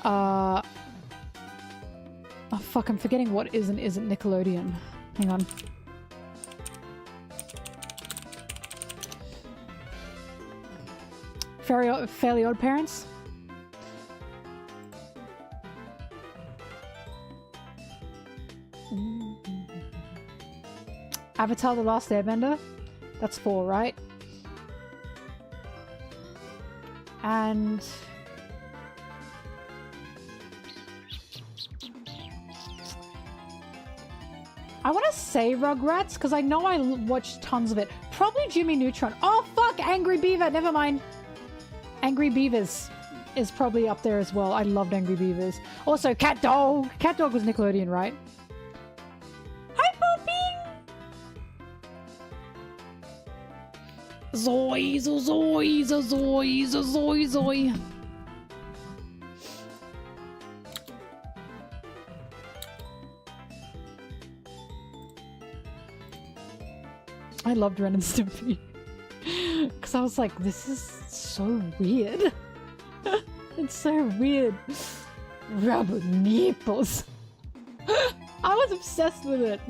Oh fuck, I'm forgetting what isn't Nickelodeon. Hang on. Fairly Odd Parents? Avatar: The Last Airbender? That's 4, right? And I want to say Rugrats because I know I watched tons of it. Probably Jimmy Neutron. Oh fuck, Angry Beaver. Never mind. Angry Beavers is probably up there as well. I loved Angry Beavers. Also, Cat Dog. Cat Dog was Nickelodeon, right? Hi, Poppy. Zoe, Zoe, Zoe, Zoe, Zoe. I loved Ren and Stimpy. Because I was like, this is so weird. It's so weird. Rubber nipples. I was obsessed with it.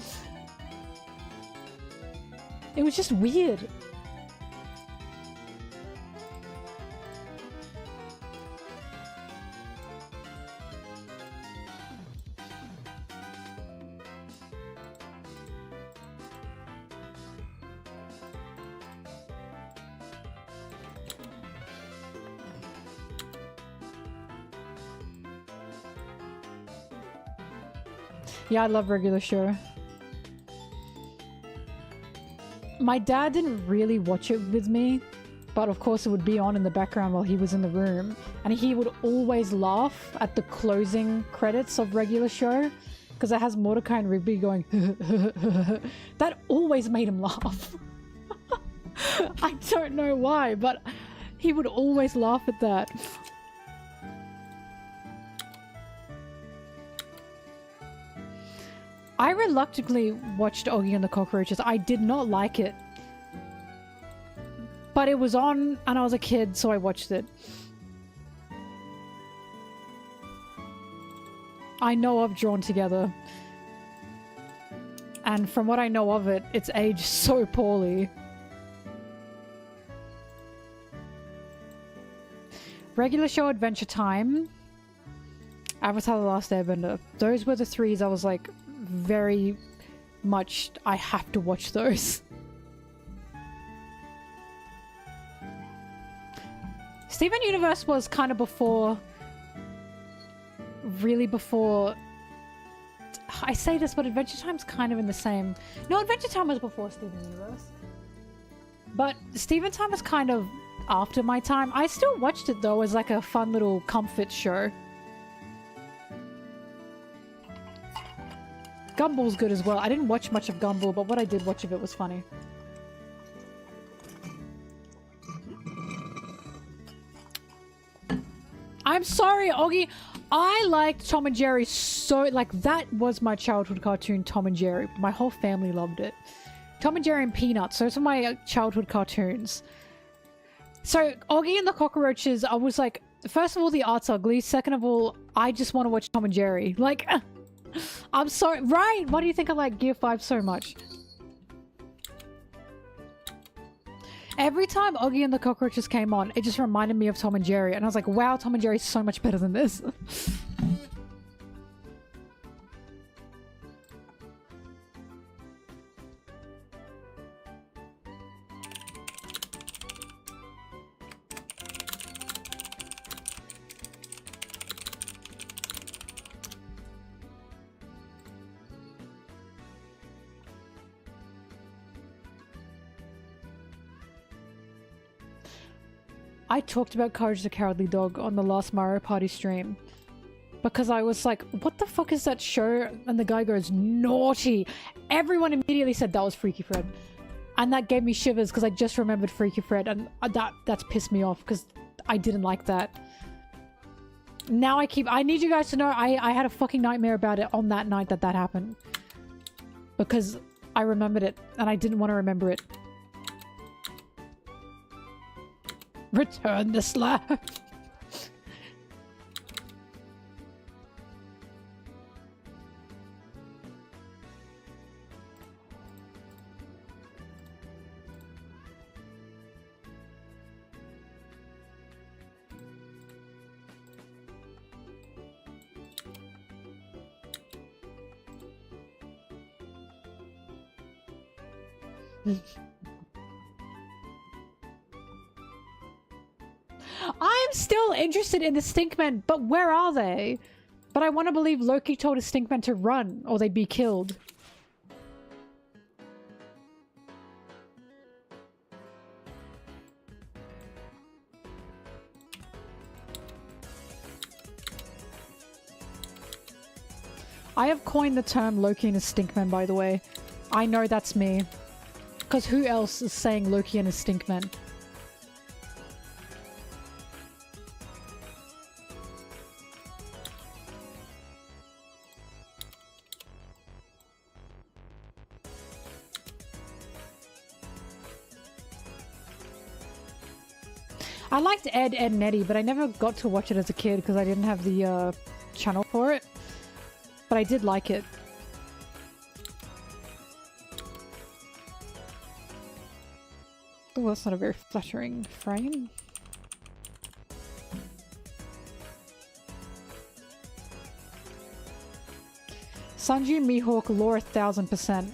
It was just weird. Yeah, I love Regular Show. My dad didn't really watch it with me, but of course it would be on in the background while he was in the room. And he would always laugh at the closing credits of Regular Show because it has Mordecai and Rigby going that always made him laugh. I don't know why, but He would always laugh at that. I reluctantly watched Oggy and the Cockroaches. I did not like it. But it was on and I was a kid, so I watched it. I know of Drawn Together. And from what I know of it, it's aged so poorly. Regular show, Adventure Time, Avatar: The Last Airbender. Those were the threes I was like very much, I have to watch those. Steven Universe was kind of before, really before, I say this, but Adventure Time's kind of in the same. No, Adventure Time was before Steven Universe. But Steven Time was kind of after my time. I still watched it though as like a fun little comfort show. Gumball's good as well. I didn't watch much of Gumball, but what I did watch of it was funny. I'm sorry, Oggy. I liked Tom and Jerry so... Like, that was my childhood cartoon, Tom and Jerry. My whole family loved it. Tom and Jerry and Peanuts. Those were my childhood cartoons. So, Oggy and the Cockroaches, I was like... First of all, the art's ugly. Second of all, I just want to watch Tom and Jerry. Like... I'm sorry. Right! Why do you think I like Gear 5 so much? Every time Oggy and the Cockroaches came on, it just reminded me of Tom and Jerry. And I was like, wow, Tom and Jerry's so much better than this. I talked about Courage the Cowardly Dog on the last Mario Party stream because I was like, what the fuck is that show? And the guy goes, naughty. Everyone immediately said that was Freaky Fred. And that gave me shivers because I just remembered Freaky Fred, and that's pissed me off because I didn't like that. Now I need you guys to know I had a fucking nightmare about it on that night that happened. Because I remembered it and I didn't want to remember it. Return the slab. I'm still interested in the Stinkmen, but where are they? But I want to believe Loki told his Stinkmen to run, or they'd be killed. I have coined the term Loki and his Stinkmen, by the way. I know that's me. Because who else is saying Loki and his Stinkmen? I liked Ed, Edd n Eddy, but I never got to watch it as a kid because I didn't have the channel for it. But I did like it. Oh, that's not a very flattering frame. Sanji, Mihawk, lore 1000%.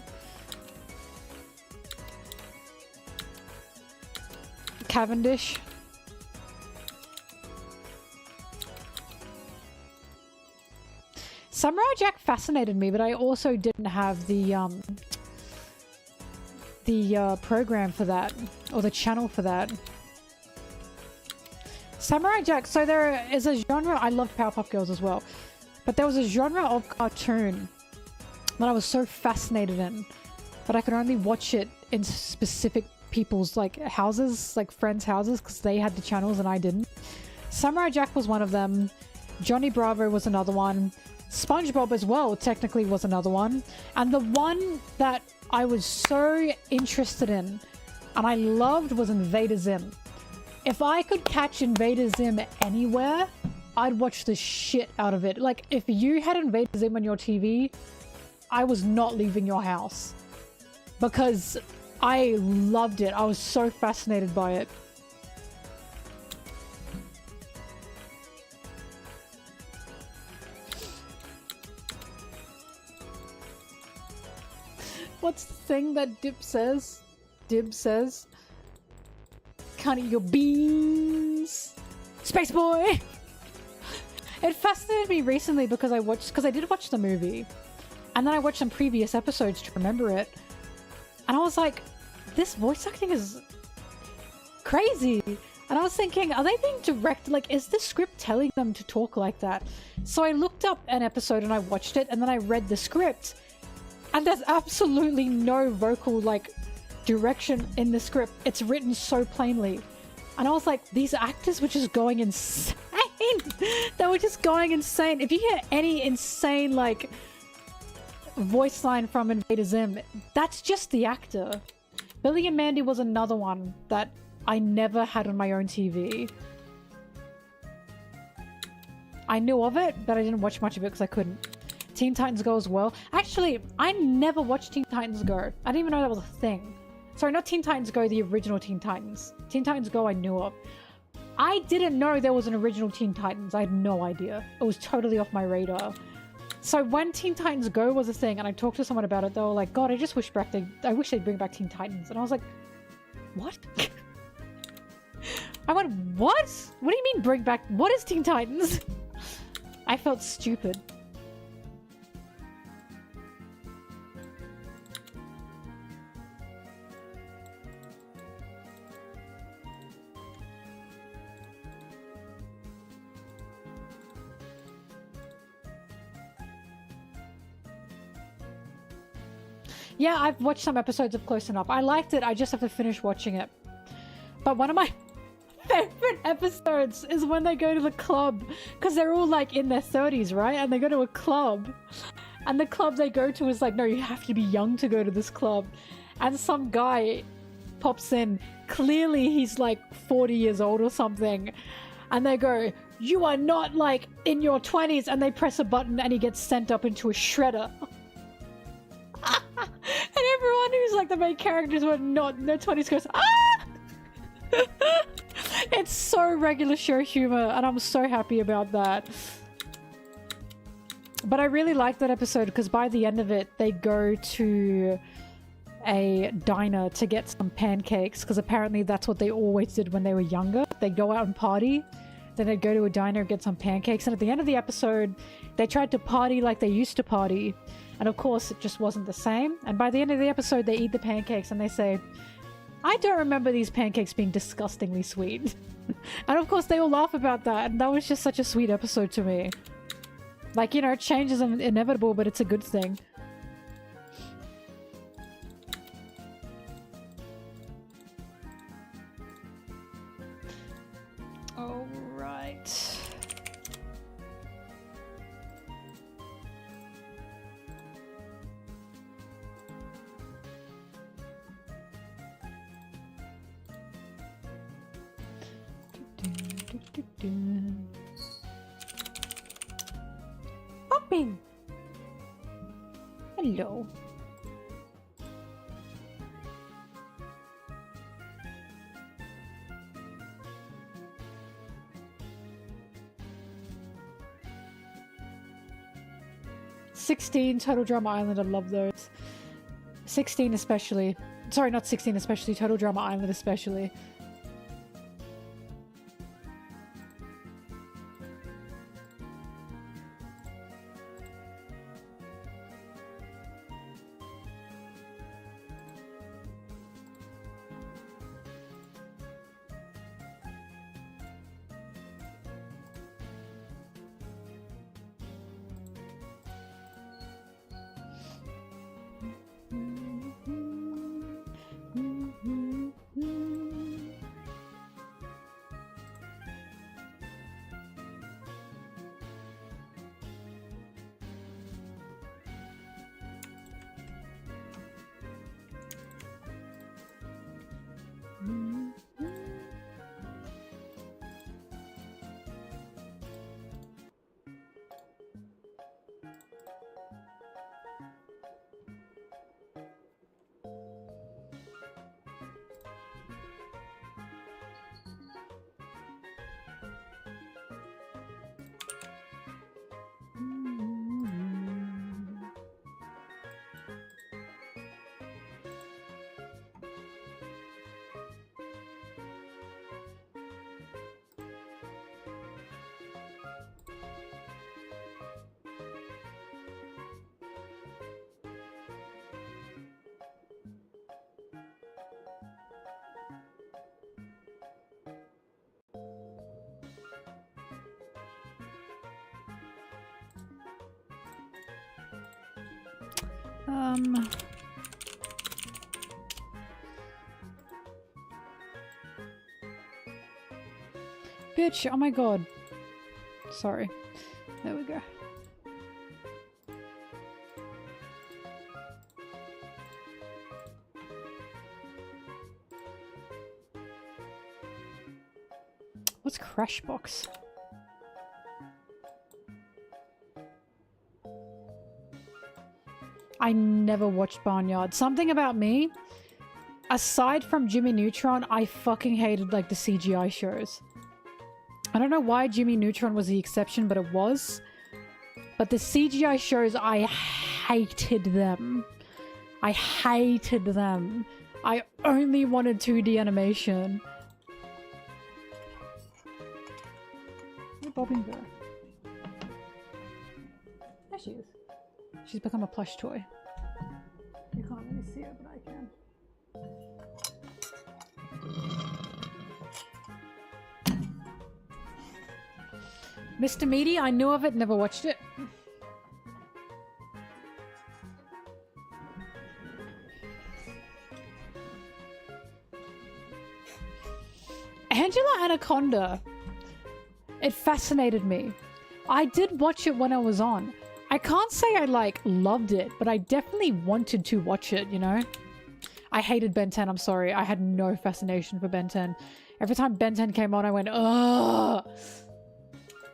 Cavendish. Samurai Jack fascinated me, but I also didn't have the program for that, or the channel for that. Samurai Jack, so there is a genre, I loved Powerpuff Girls as well, but there was a genre of cartoon that I was so fascinated in, but I could only watch it in specific people's like houses, like friends' houses, because they had the channels and I didn't. Samurai Jack was one of them. Johnny Bravo was another one. SpongeBob as well technically was another one. And the one that I was so interested in and I loved was Invader Zim. If I could catch Invader Zim anywhere, I'd watch the shit out of it. Like, if you had Invader Zim on your TV, I was not leaving your house. Because I loved it. I was so fascinated by it. What's the thing that Dib says? Can't eat your beans. Space boy! It fascinated me recently because I did watch the movie. And then I watched some previous episodes to remember it. And I was like, this voice acting is crazy. And I was thinking, are they being directed? Like, is the script telling them to talk like that? So I looked up an episode and I watched it and then I read the script. And there's absolutely no vocal, like, direction in the script. It's written so plainly. And I was like, these actors were just going insane. They were just going insane. If you hear any insane, like, voice line from Invader Zim, that's just the actor. Billy and Mandy was another one that I never had on my own TV. I knew of it, but I didn't watch much of it because I couldn't. Teen Titans Go as well. Actually, I never watched Teen Titans Go. I didn't even know that was a thing. Sorry, not Teen Titans Go, the original Teen Titans. Teen Titans Go I knew of. I didn't know there was an original Teen Titans. I had no idea. It was totally off my radar. So when Teen Titans Go was a thing and I talked to someone about it, they were like, God, I wish they'd bring back Teen Titans. And I was like, what? I went, what? What do you mean bring back? What is Teen Titans? I felt stupid. Yeah, I've watched some episodes of Close Enough. I liked it, I just have to finish watching it. But one of my favorite episodes is when they go to the club. Because they're all like in their 30s, right? And they go to a club. And the club they go to is like, no, you have to be young to go to this club. And some guy pops in. Clearly he's like 40 years old or something. And they go, you are not like in your 20s. And they press a button and he gets sent up into a shredder. And everyone who's like the main characters were not in their 20s goes, ah! It's so regular show humor and I'm so happy about that. But I really liked that episode because by the end of it they go to a diner to get some pancakes because apparently that's what they always did when they were younger. They'd go out and party, then they'd go to a diner and get some pancakes, and at the end of the episode they tried to party like they used to party. And of course, it just wasn't the same. And by the end of the episode, they eat the pancakes and they say, I don't remember these pancakes being disgustingly sweet. And of course, they all laugh about that. And that was just such a sweet episode to me. Like, you know, change is inevitable, but it's a good thing. All right. Popping! Hello. "16 Total Drama Island," I love those. 16 especially. Sorry, not 16 especially, Total Drama Island especially. Bitch, oh my god. Sorry. There we go. What's Crashbox? I never watched Barnyard. Something about me, aside from Jimmy Neutron, I fucking hated like the CGI shows. I don't know why Jimmy Neutron was the exception, but it was. But the CGI shows, I hated them. I hated them. I only wanted 2D animation. Bobbing Bear. There she is. She's become a plush toy. You can't really see her, but I can. Mr. Meaty, I knew of it, never watched it. Angela Anaconda. It fascinated me. I did watch it when I was on. I can't say I like loved it, but I definitely wanted to watch it, you know? I hated Ben 10, I'm sorry. I had no fascination for Ben 10. Every time Ben 10 came on, I went, ugh.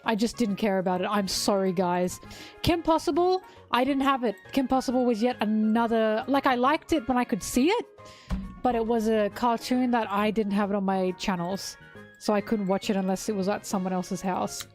I just didn't care about it. I'm sorry, guys. Kim Possible, I didn't have it. Kim Possible was yet another... Like, I liked it when I could see it, but it was a cartoon that I didn't have it on my channels. So I couldn't watch it unless it was at someone else's house.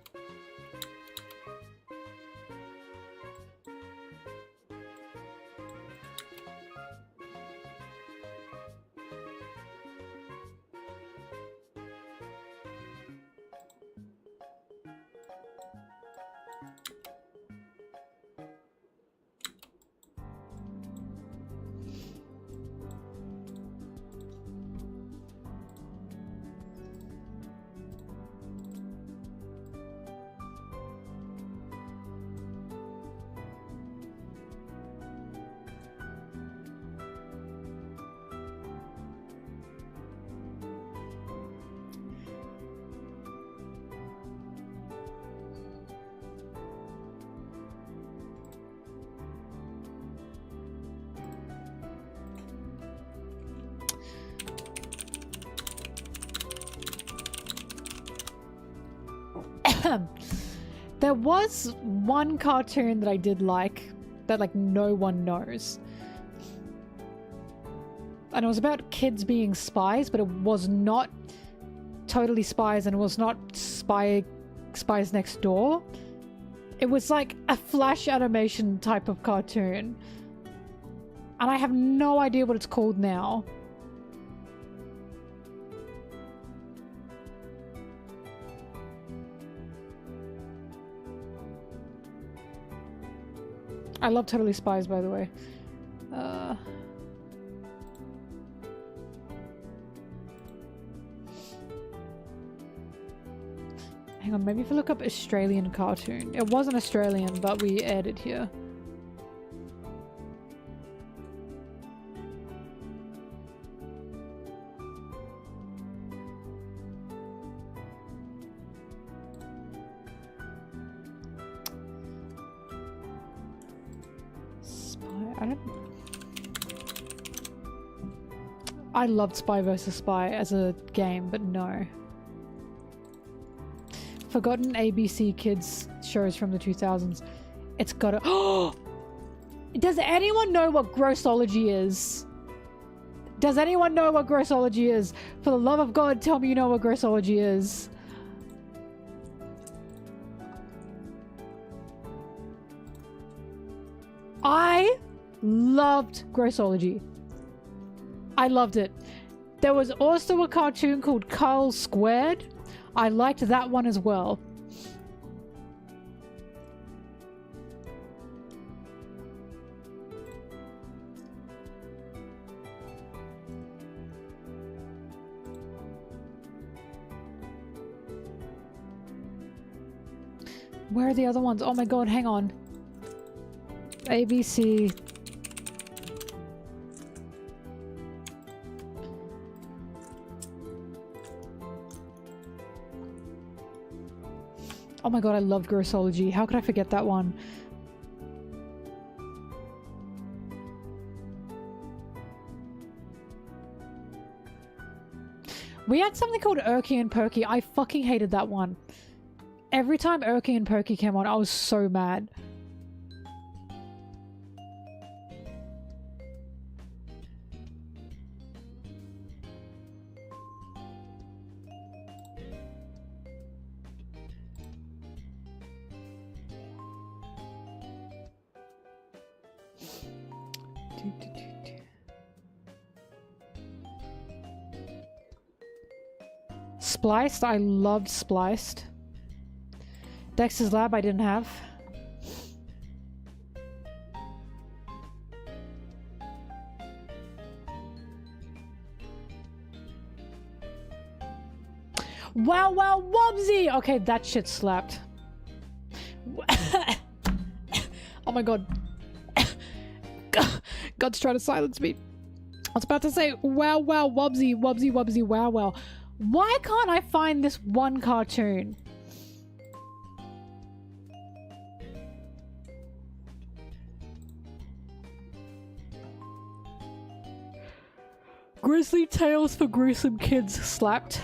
There was one cartoon that I did like that like no one knows. And it was about kids being spies, but it was not totally spies and it was not spies next door. It was like a flash animation type of cartoon. And I have no idea what it's called now. I love Totally Spies, by the way. Hang on, maybe if I look up Australian cartoon. It wasn't Australian, but we aired it here. I loved Spy vs. Spy as a game, but no. Forgotten ABC Kids shows from the 2000s. It's gotta... Oh! Does anyone know what grossology is? Does anyone know what grossology is? For the love of God, tell me you know what grossology is. I loved grossology. I loved it. There was also a cartoon called Carl Squared. I liked that one as well. Where are the other ones? Oh my god, hang on. ABC Oh my god, I love Grossology. How could I forget that one? We had something called Erky and Perky. I fucking hated that one. Every time Erky and Perky came on, I was so mad. Spliced, I loved Spliced. Dexter's Lab I didn't have. Wow Wow Wubsy! Okay, that shit slapped. Oh my god. God's trying to silence me. I was about to say, wow wow Wubsy, Wubsy Wubsy wow wow. Why can't I find this one cartoon? Grizzly Tales for Gruesome Kids slapped.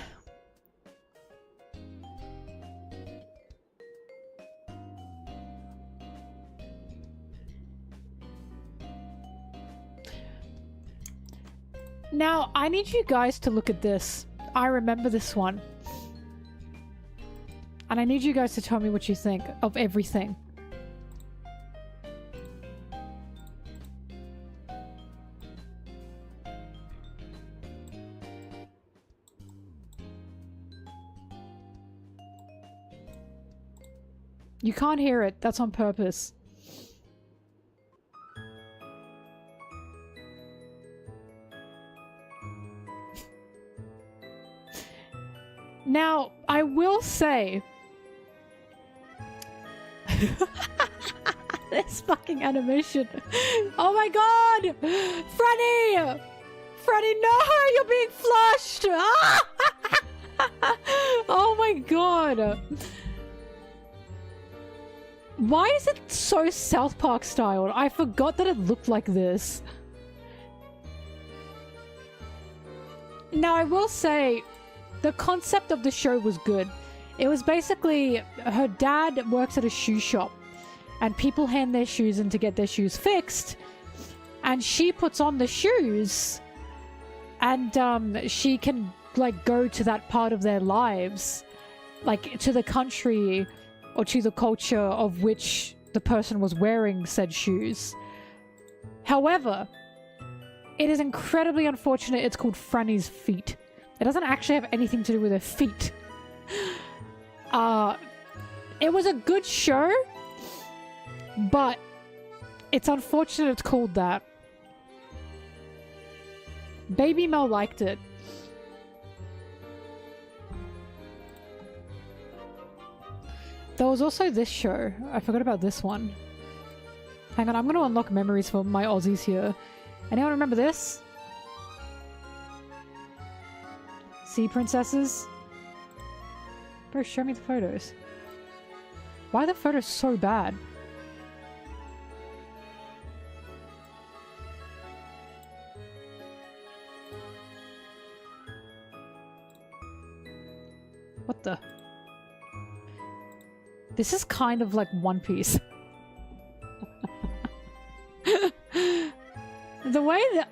Now, I need you guys to look at this. I remember this one. And I need you guys to tell me what you think of everything. You can't hear it. That's on purpose. Now, I will say... this fucking animation. Oh my god! Freddy! Freddy, no! You're being flushed! Oh my god! Why is it so South Park styled? I forgot that it looked like this. Now, I will say... the concept of the show was good. It was basically her dad works at a shoe shop and people hand their shoes in to get their shoes fixed, and she puts on the shoes and she can like go to that part of their lives, like to the country or to the culture of which the person was wearing said shoes. However, it is incredibly unfortunate it's called Franny's Feet. It doesn't actually have anything to do with her feet. It was a good show, but it's unfortunate it's called that. Baby Mel liked it. There was also this show. I forgot about this one. Hang on, I'm going to unlock memories for my Aussies here. Anyone remember this? Sea princesses? Bro, show me the photos. Why are the photos so bad? What the? This is kind of like One Piece. The way that...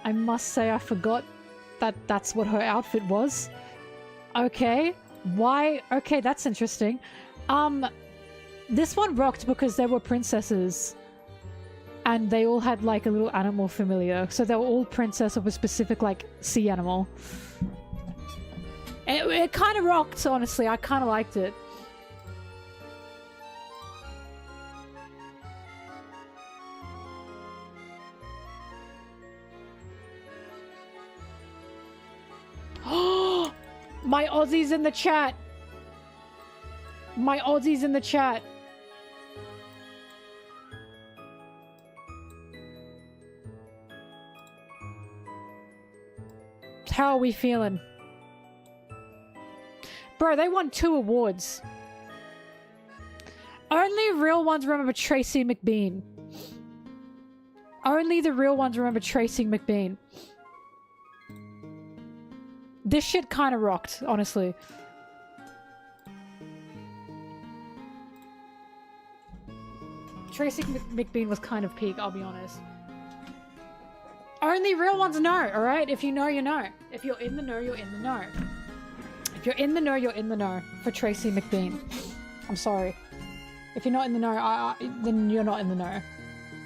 I must say I forgot that that's what her outfit was. Okay. Why? Okay, that's interesting. This one rocked because they were princesses. And they all had like a little animal familiar. So they were all princess of a specific like sea animal. It kind of rocked, honestly. I kind of liked it. My Aussies in the chat. My Aussies in the chat. How are we feeling? Bro, they won 2 awards. Only real ones remember Tracy McBean. Only the real ones remember Tracy McBean. This shit kind of rocked, honestly. Tracy McBean was kind of peak, I'll be honest. Only real ones know, alright? If you know, you know. If you're in the know, you're in the know. If you're in the know, you're in the know for Tracy McBean. I'm sorry. If you're not in the know, then you're not in the know.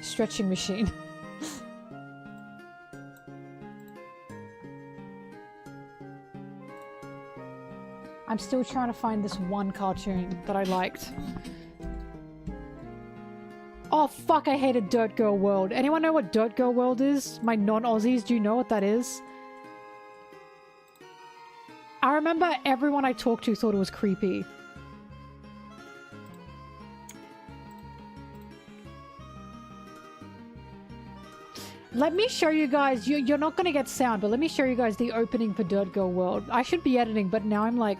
Stretching machine. I'm still trying to find this one cartoon that I liked. Oh fuck, I hated Dirt Girl World. Anyone know what Dirt Girl World is? My non-Aussies, do you know what that is? I remember everyone I talked to thought it was creepy. Let me show you guys, you're not gonna get sound, but let me show you guys the opening for Dirt Girl World. I should be editing, but now I'm like...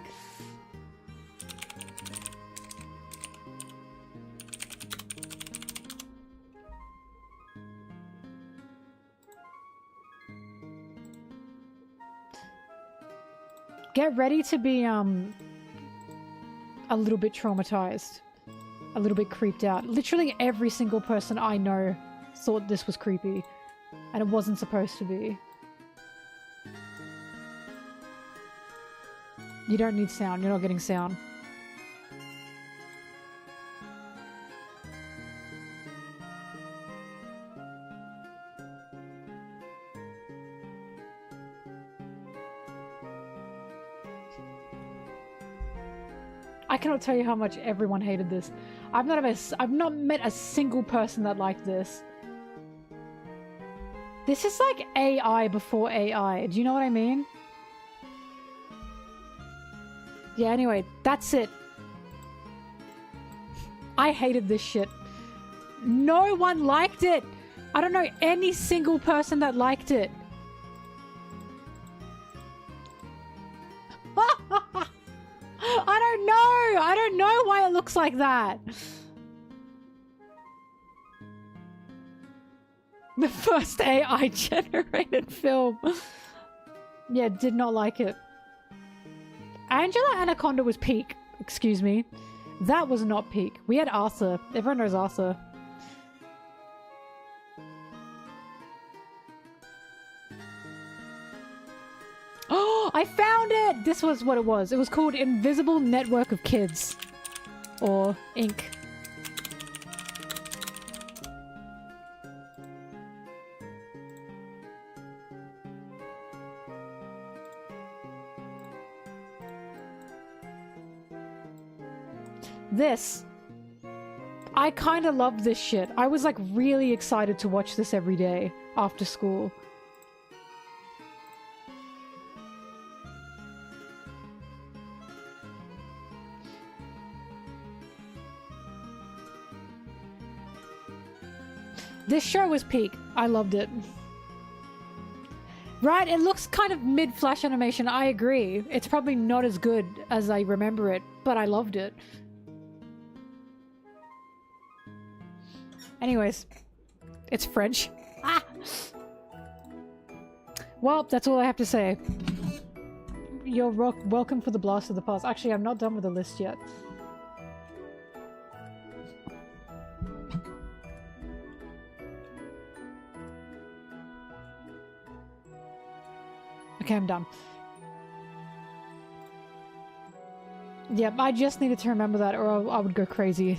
Get ready to be, a little bit traumatized. A little bit creeped out. Literally every single person I know thought this was creepy. And it wasn't supposed to be. You don't need sound. You're not getting sound. I cannot tell you how much everyone hated this. I've not met a single person that liked this. This is like AI before AI. Do you know what I mean? Yeah, anyway, that's it. I hated this shit. No one liked it. I don't know any single person that liked it. I don't know. I don't know why it looks like that. The first AI generated film. Yeah, did not like it. Angela Anaconda was peak. Excuse me. That was not peak. We had Arthur. Everyone knows Arthur. Oh, I found it! This was what it was. It was called Invisible Network of Kids. Or Inc. This. I kind of loved this shit. I was like really excited to watch this every day after school. This show was peak. I loved it. Right? It looks kind of mid-flash animation. I agree. It's probably not as good as I remember it, but I loved it. Anyways, it's French. Ah! Well, that's all I have to say. You're welcome for the Blast of the Past. Actually, I'm not done with the list yet. Okay, I'm done. Yep, I just needed to remember that or I would go crazy.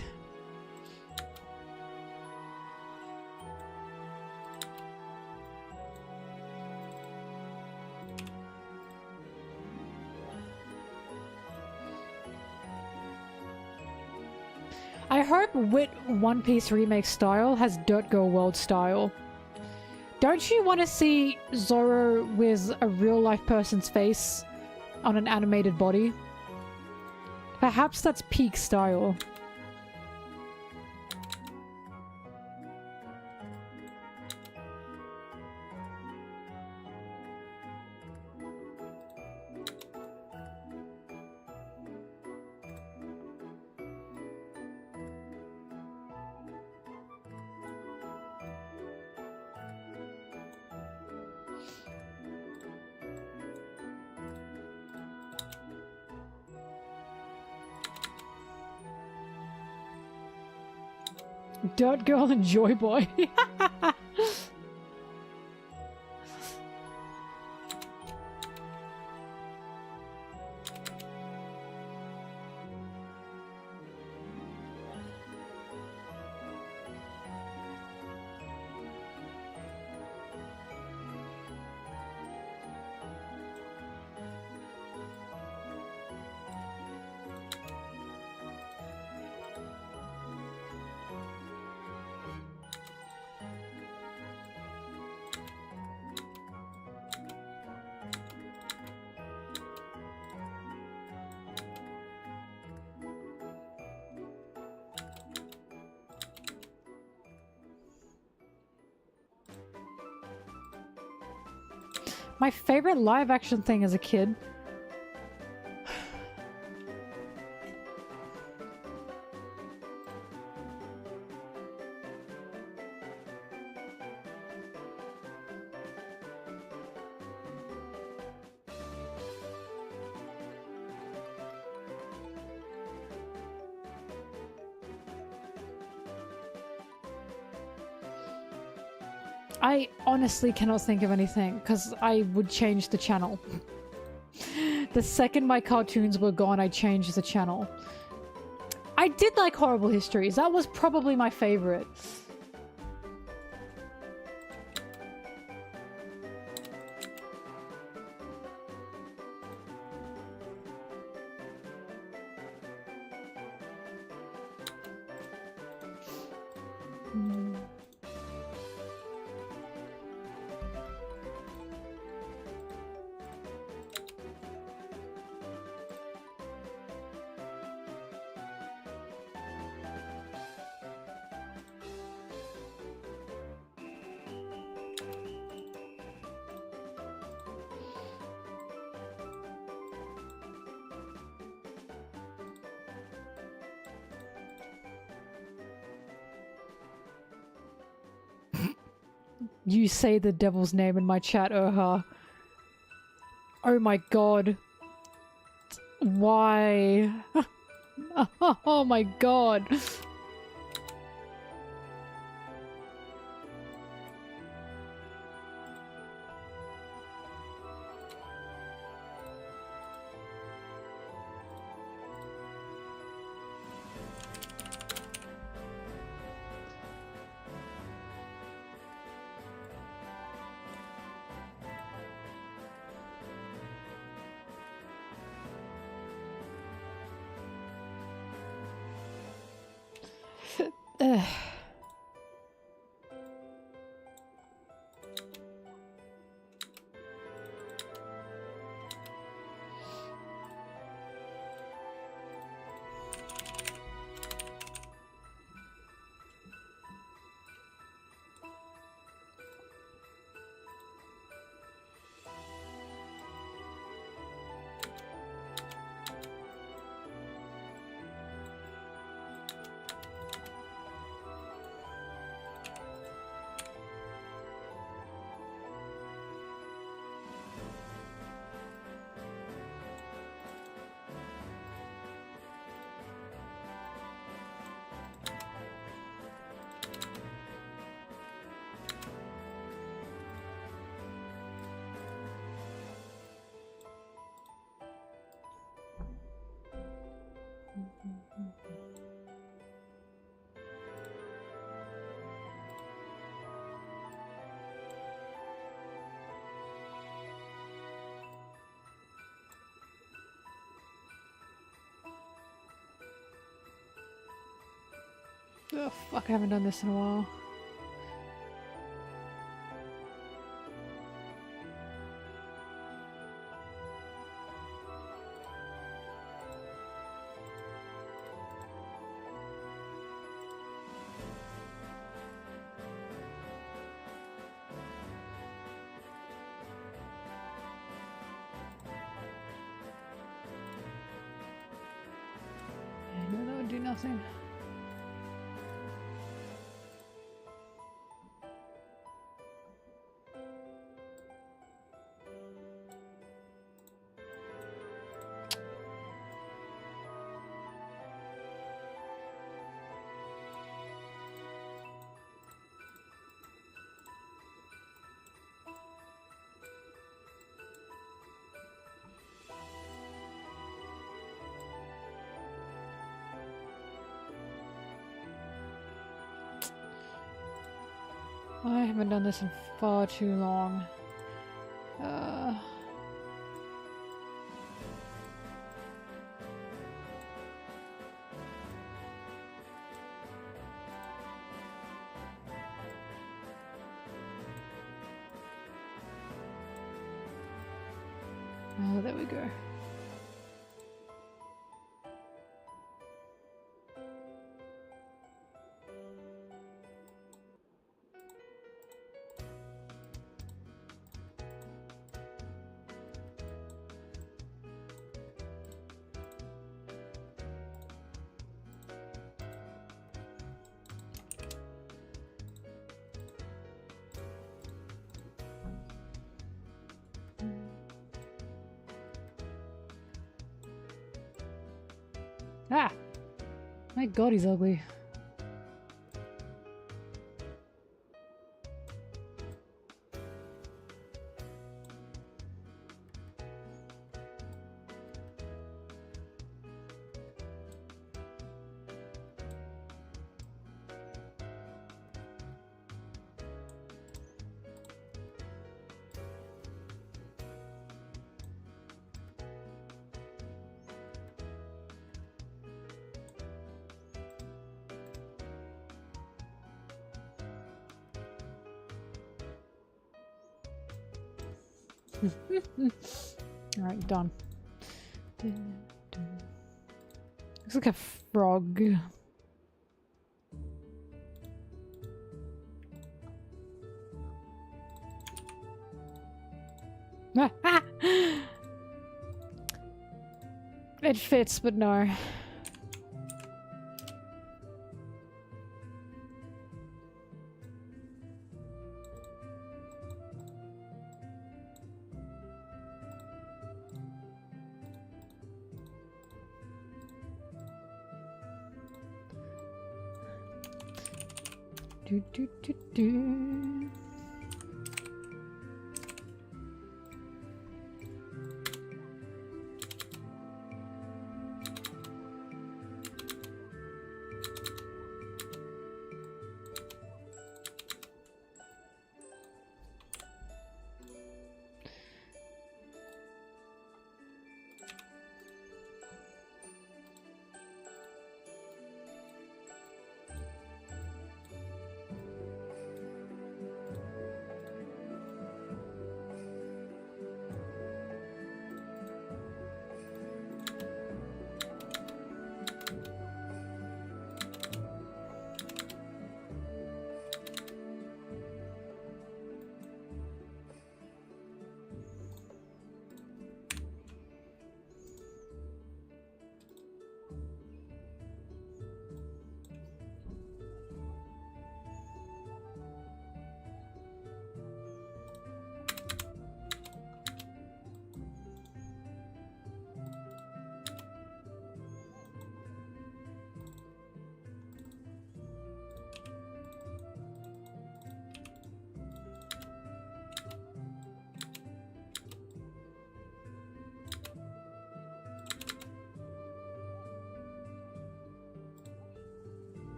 I hope Wit One Piece remake style has Dirt Girl World style. Don't you want to see Zoro with a real-life person's face on an animated body? Perhaps that's peak style. Dirt Girl and Joy Boy. My favorite live action thing as a kid. I honestly cannot think of anything, because I would change the channel. The second my cartoons were gone, I changed the channel. I did like Horrible Histories. That was probably my favorite. You say the devil's name in my chat, Urha. Oh my god. Why? Oh my god. Oh fuck, I haven't done this in a while. No, that would do nothing. I haven't done this in far too long. Oh, there we go. Ah! My god, he's ugly. Alright, done. Looks like a frog. It fits, but no. Do, do, do, do.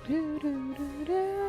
Do, do, do, do.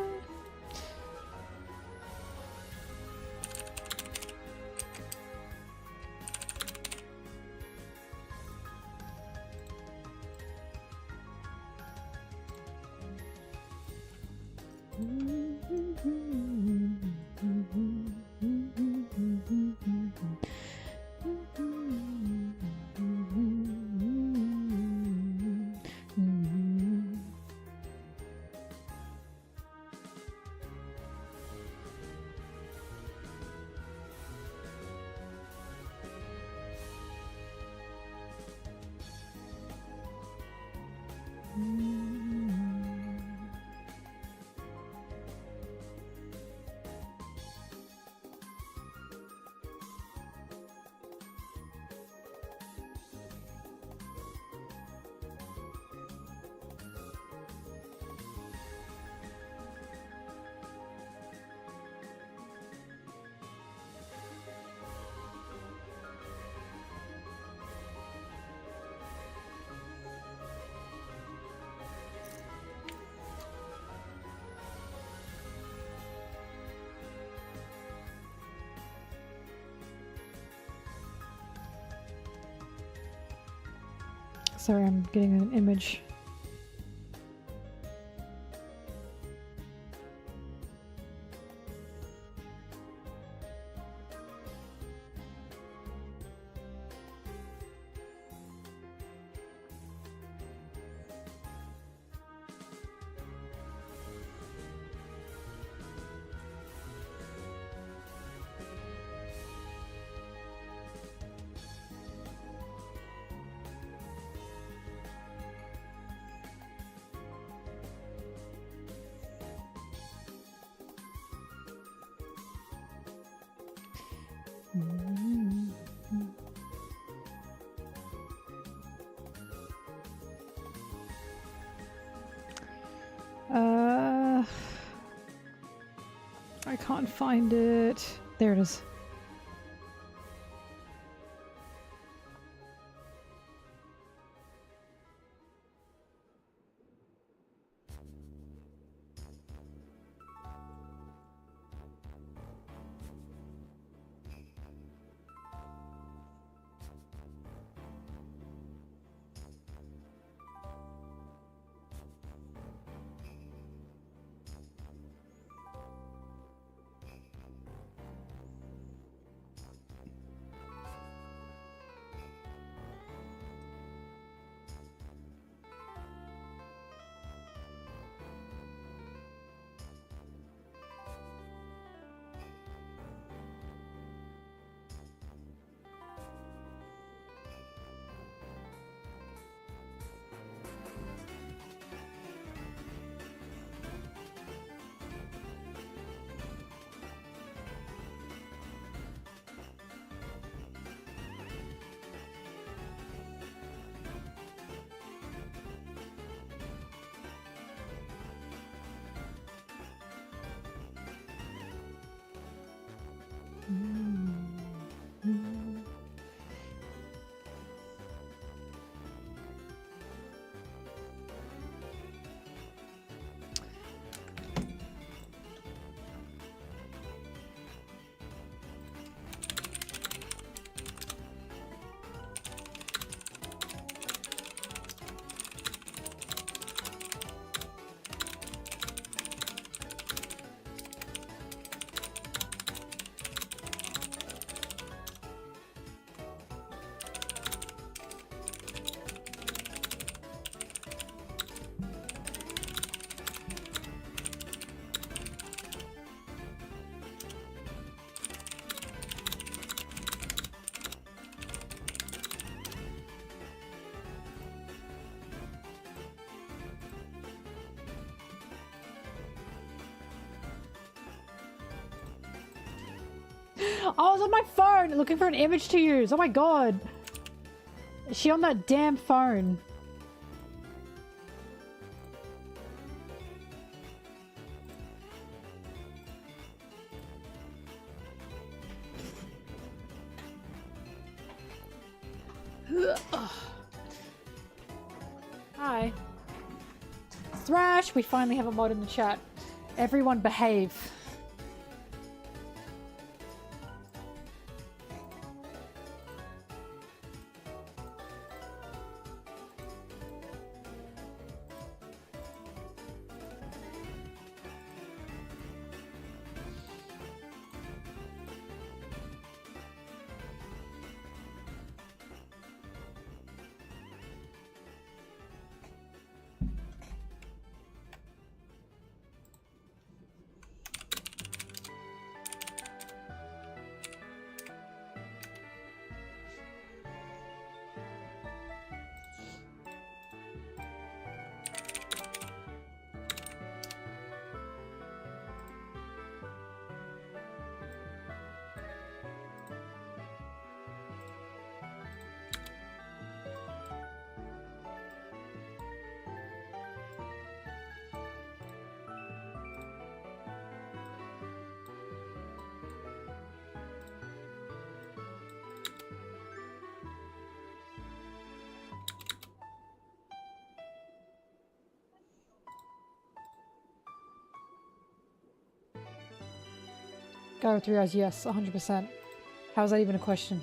Sorry, I'm getting an image. I can't find it. There it is. I was on my phone looking for an image to use. Oh my god. Is she on that damn phone? Hi. Thrash, we finally have a mod in the chat. Everyone behave. Guy with 3 eyes, yes, 100%. How is that even a question?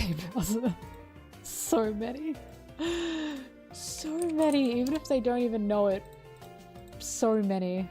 Okay, Bowser. So many. So many, even if they don't even know it. So many.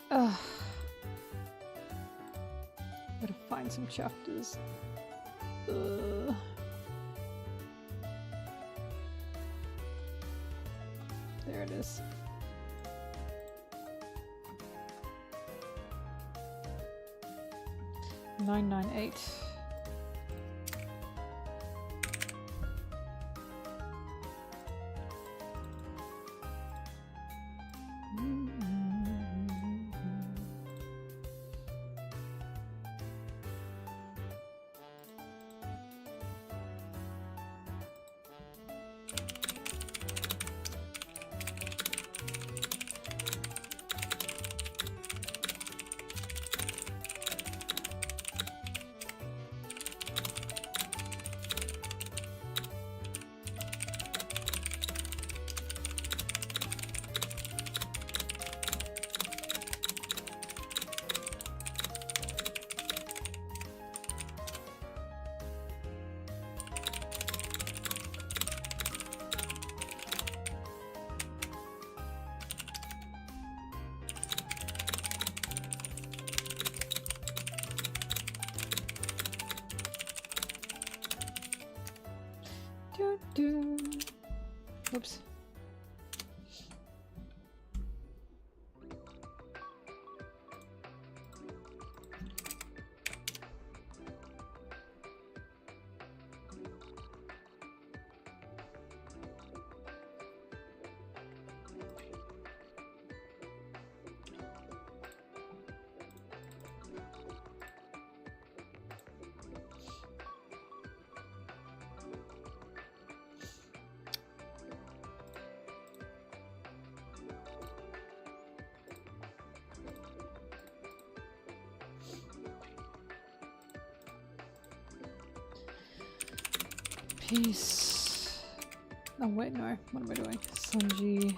Ugh. Gotta find some chapters. There it is. $9.98. Oops. Peace. Oh wait, no. What am I doing? Sanji.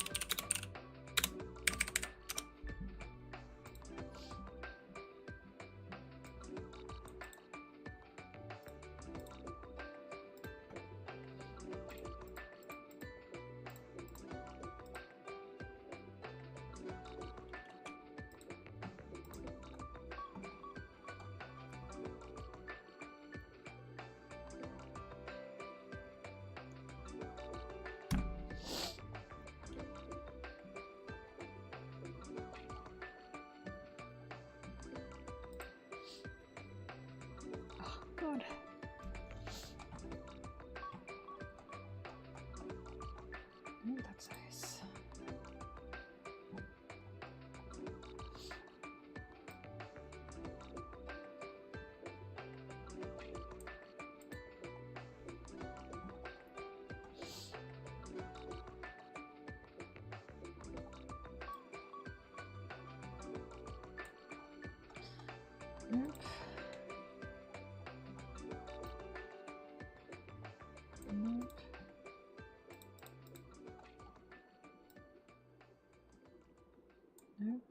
Nope.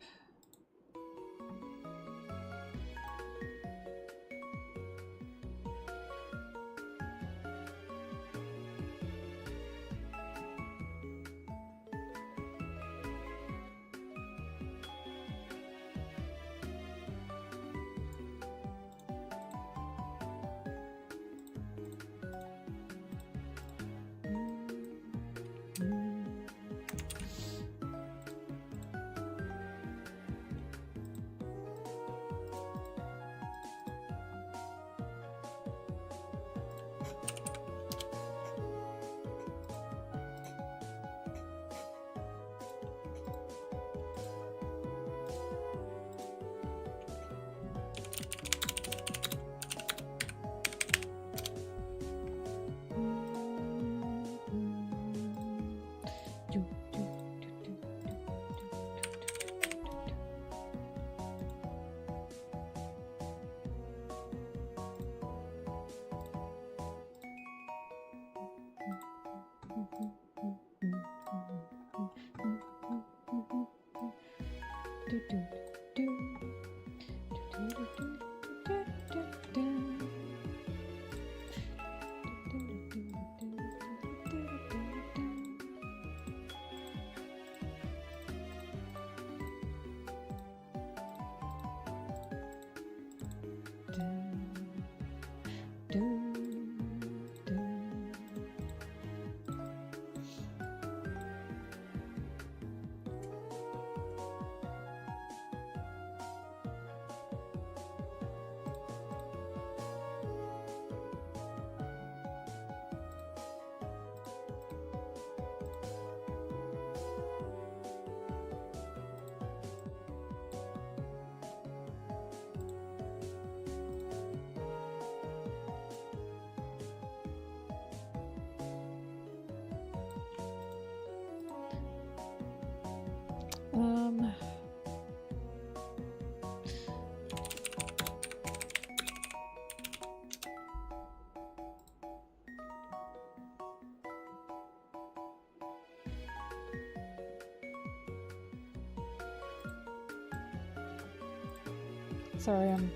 Sorry, I'm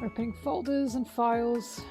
opening folders and files.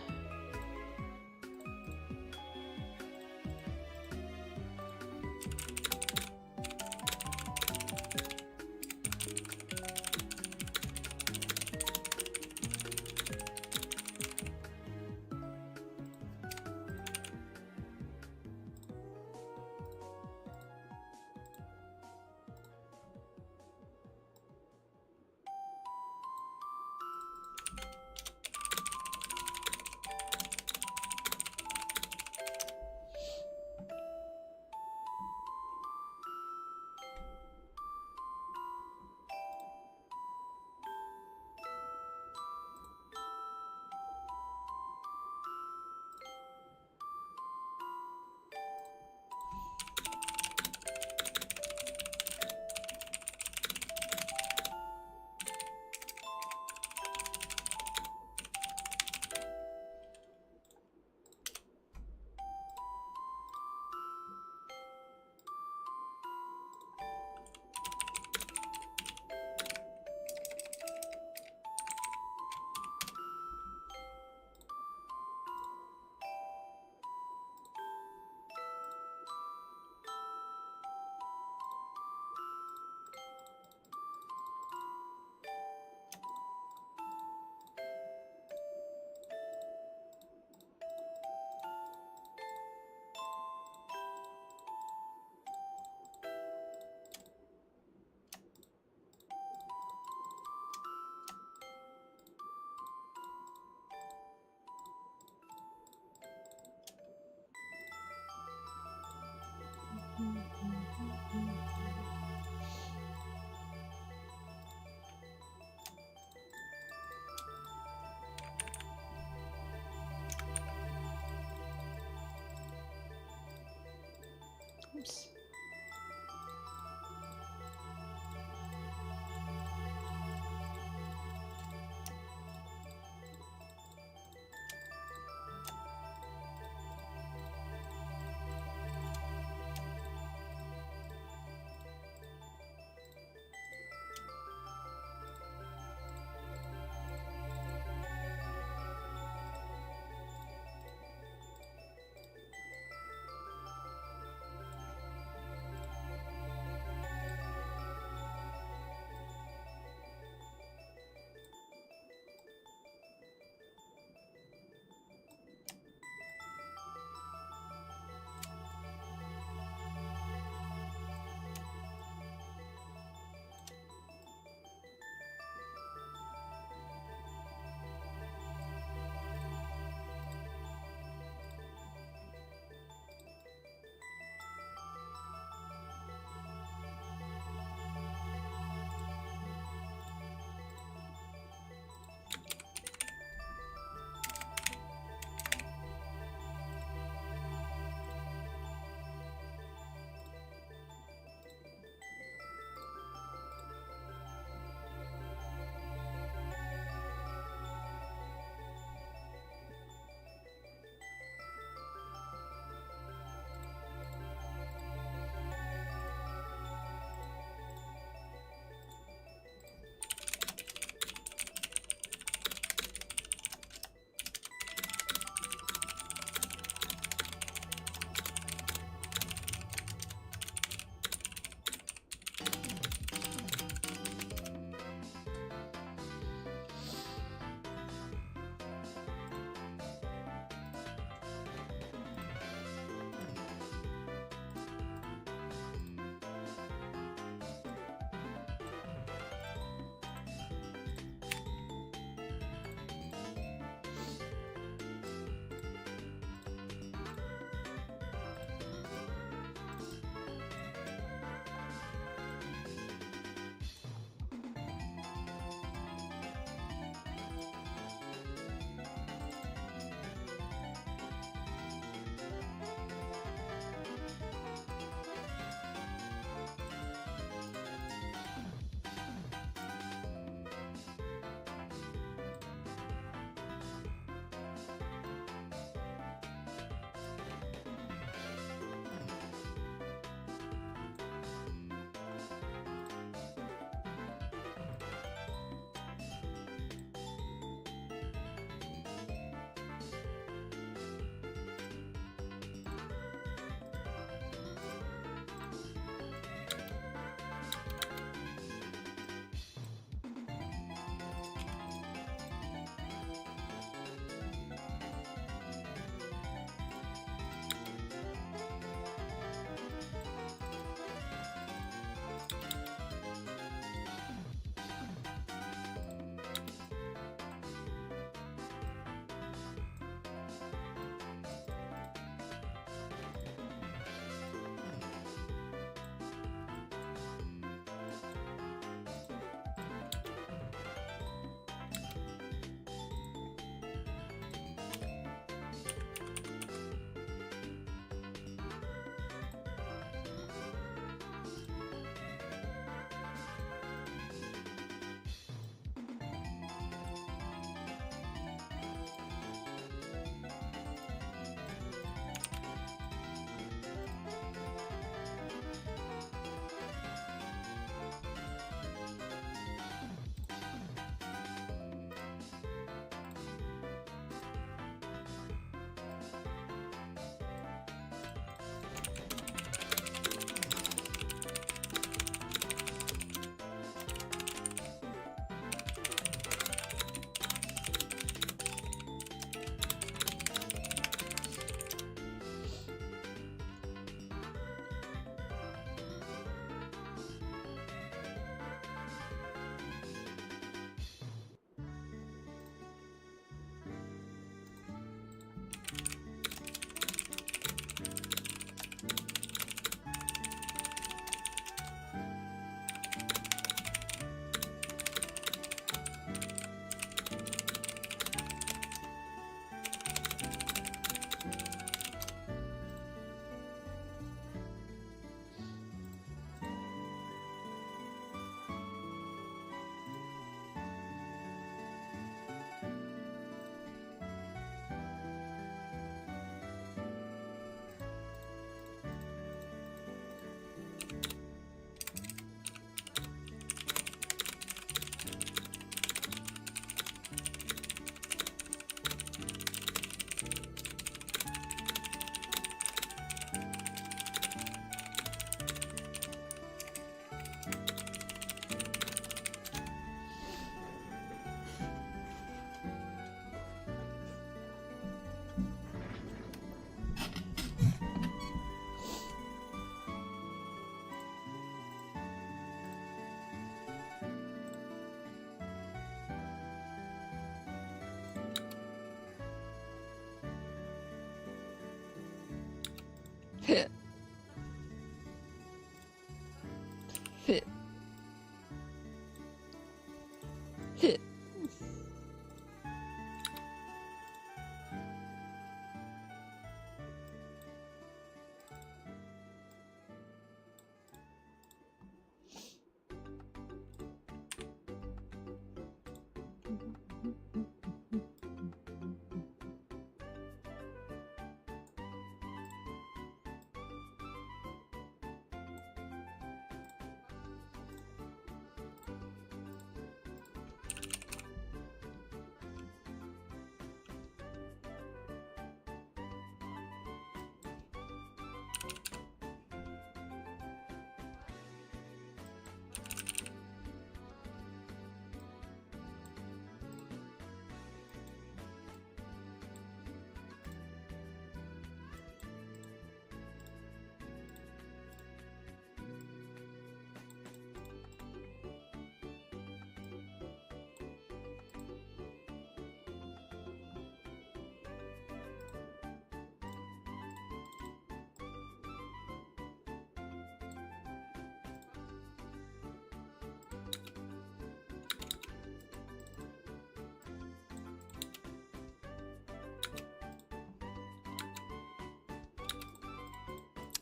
Oops.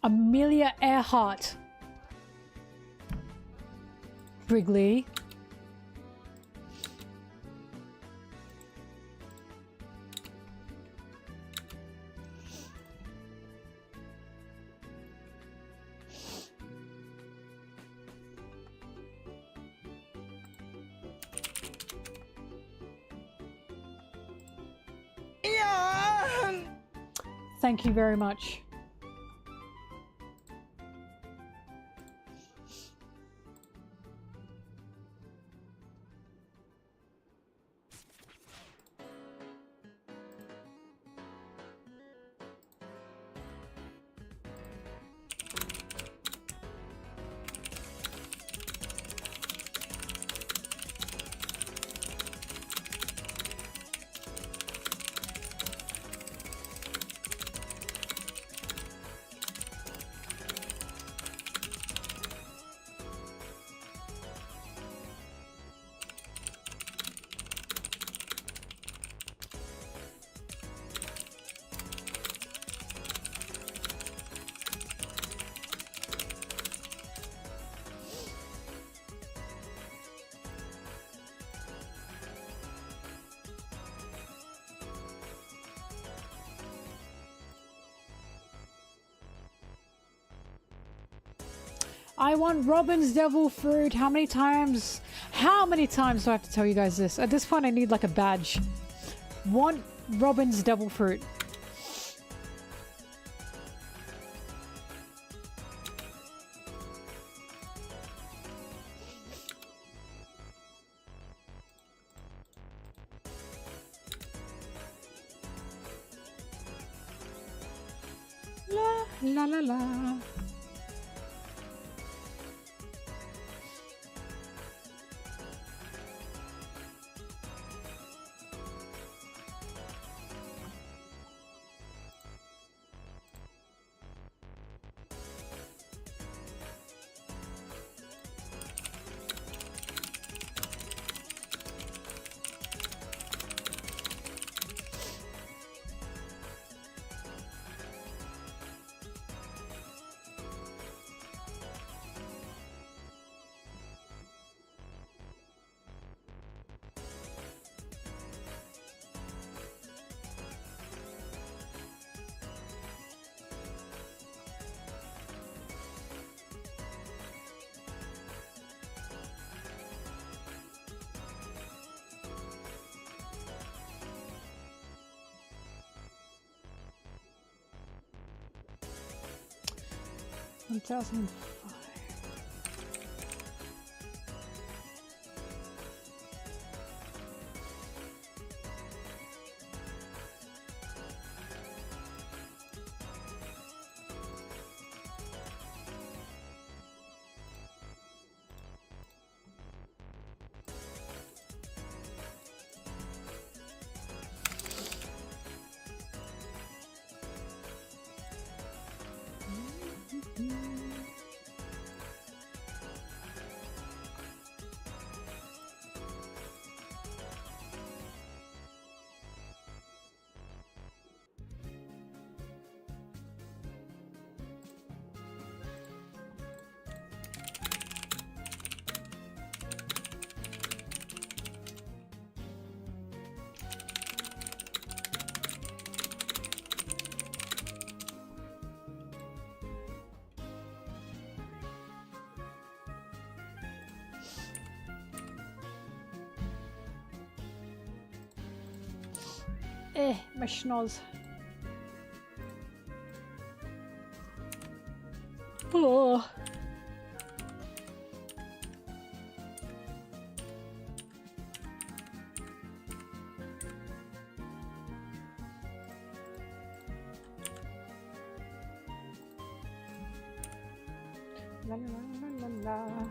Amelia Earhart. Wrigley. Thank you very much. I want Robin's devil fruit. How many times do I have to tell you guys this? At this point I need like a badge. Want Robin's devil fruit. La la la la. $1,005. My schnoz. Oh. La la la la la.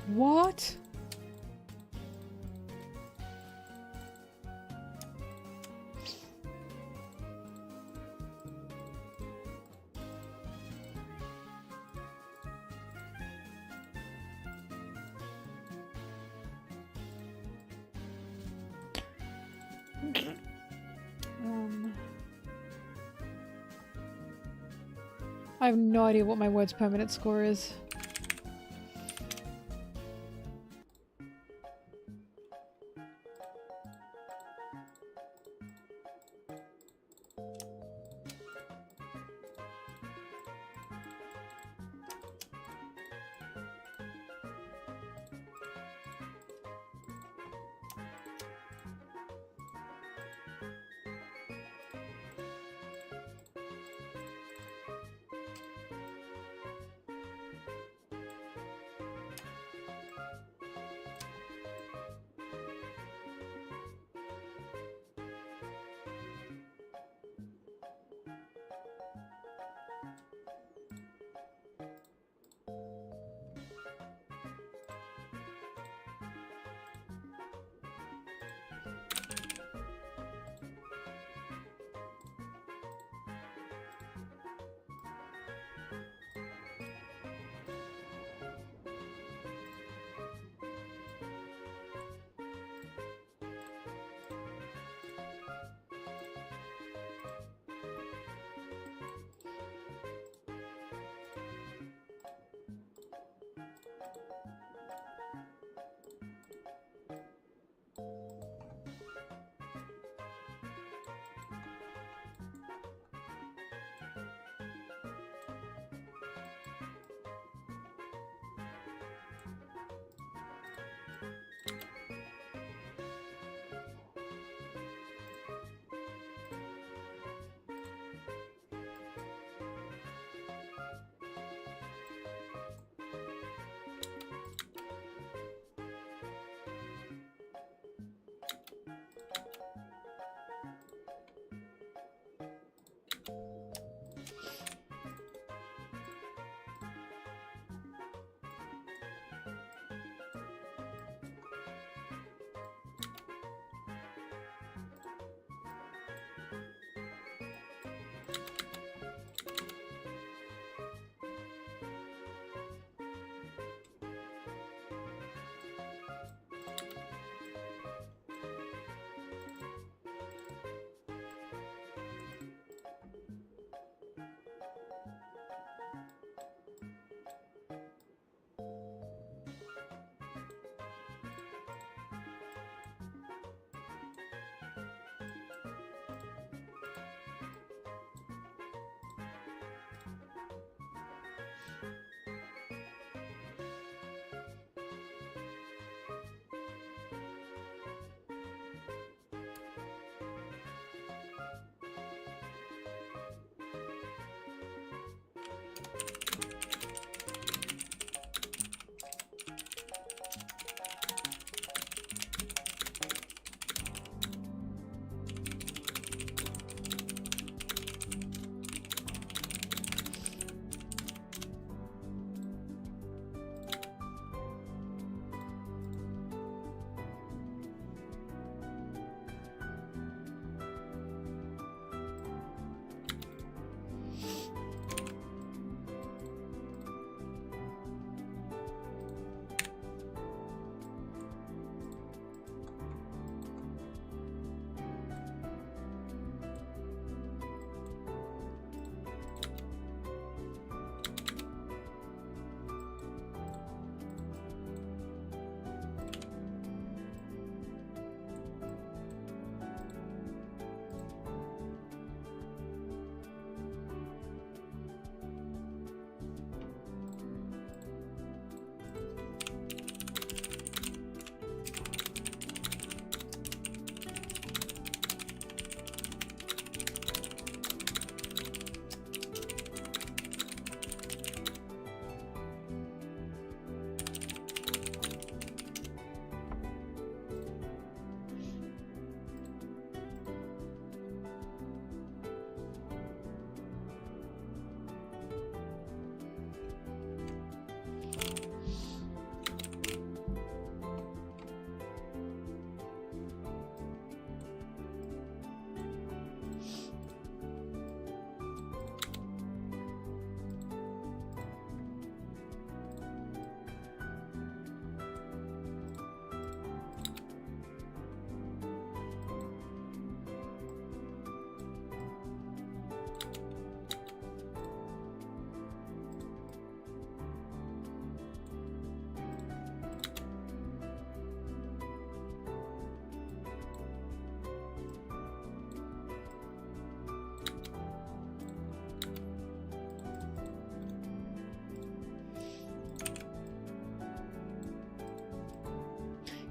What? I have no idea what my words per minute score is.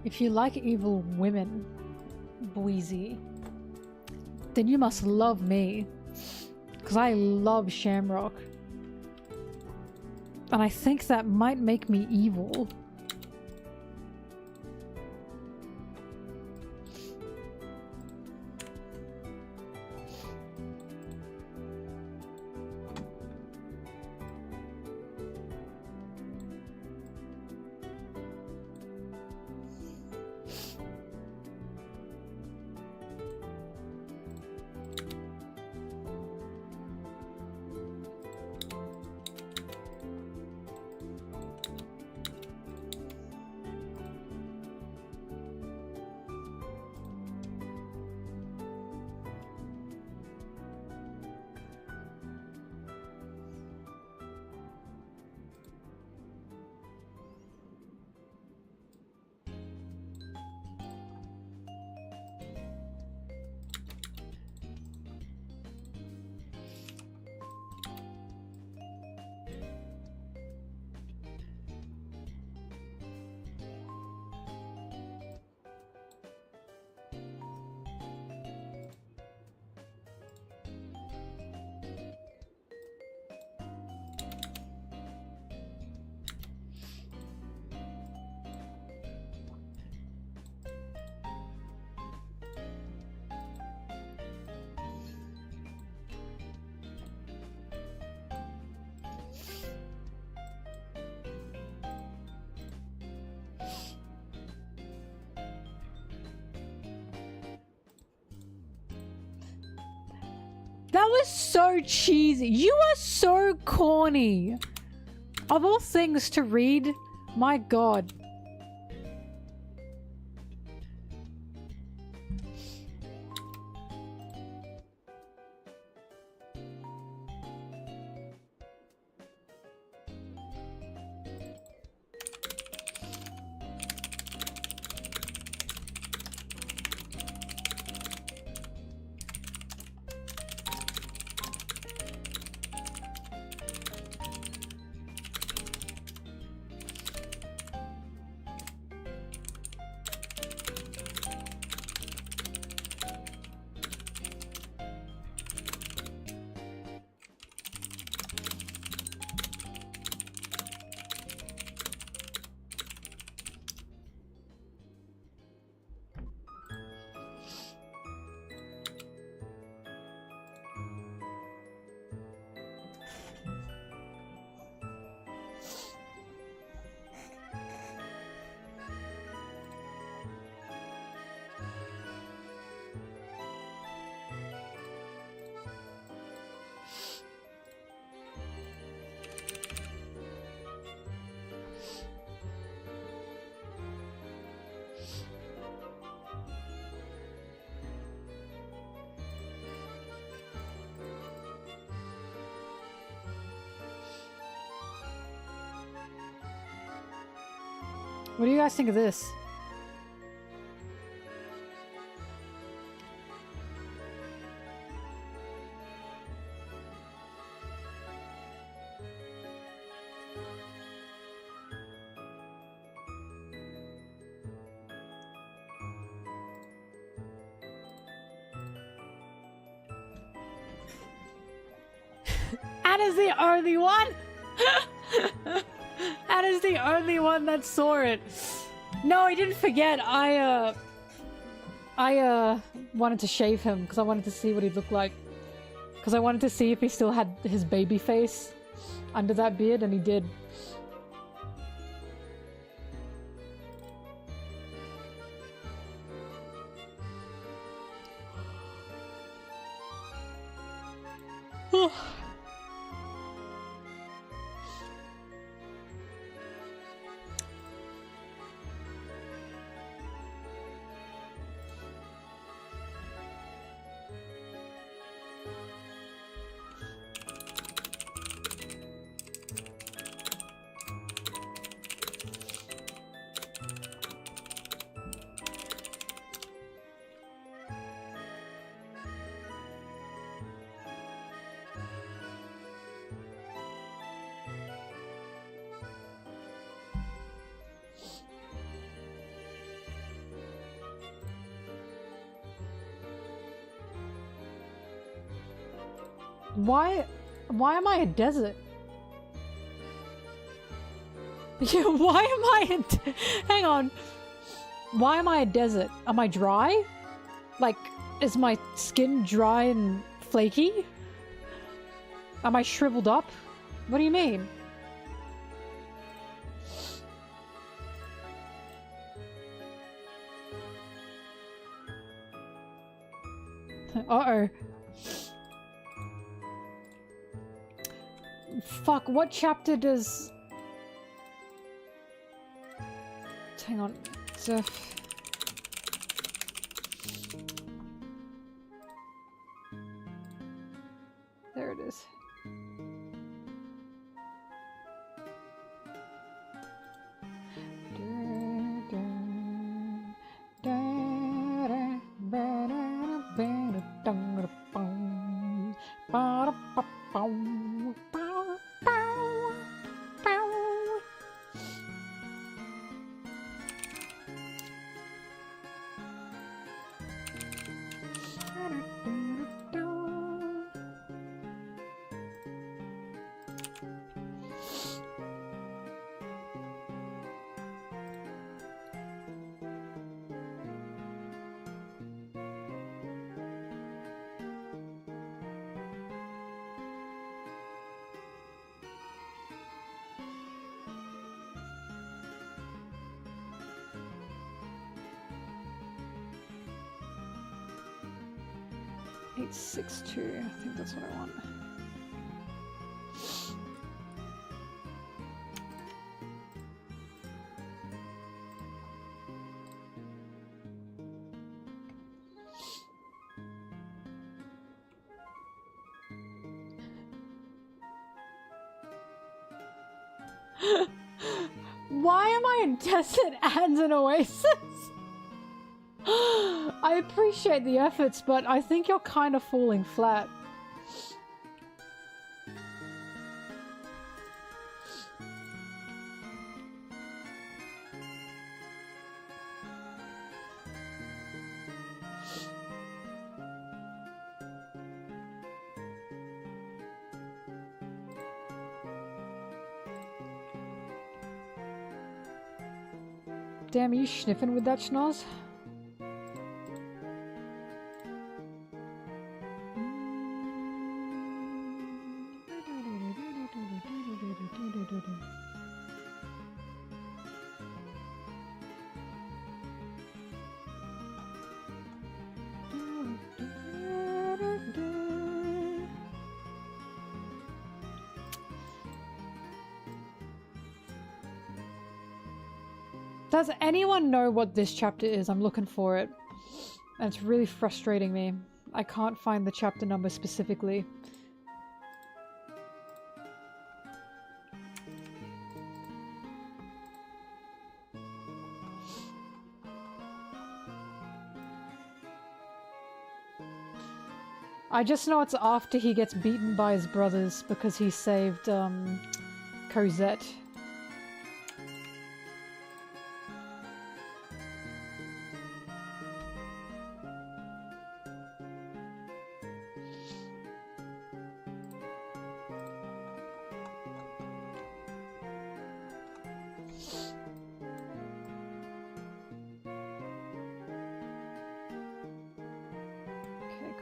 If you like evil women, Bweezy, then you must love me. Because I love Shamrock. And I think that might make me evil. That was so cheesy. You are so corny. Of all things to read, my god. What do you guys think of this? Anna's the only one! Anna's the only one that saw it. No, I didn't forget. I wanted to shave him because I wanted to see what he'd look like. Because I wanted to see if he still had his baby face under that beard, and he did. Why am I a desert? Yeah, why am I hang on. Why am I a desert? Am I dry? Like, is my skin dry and flaky? Am I shriveled up? What do you mean? Uh-oh. Fuck, what chapter does... Hang on. There it is. 862. I think that's what I want. Why am I in desert and an oasis? I appreciate the efforts, but I think you're kind of falling flat. Damn, are you sniffing with that schnoz? Does anyone know what this chapter is? I'm looking for it. And it's really frustrating me. I can't find the chapter number specifically. I just know it's after he gets beaten by his brothers because he saved Cosette.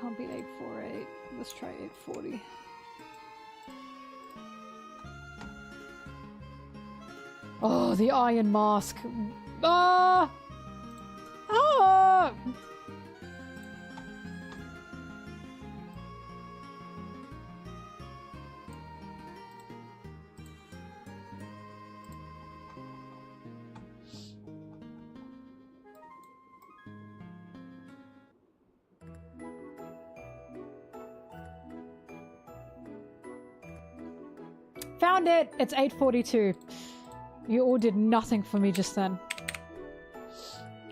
Can't be 848. Let's try 840. Oh, the iron mask. Ah! Ah! Found it! It's 8:42. You all did nothing for me just then.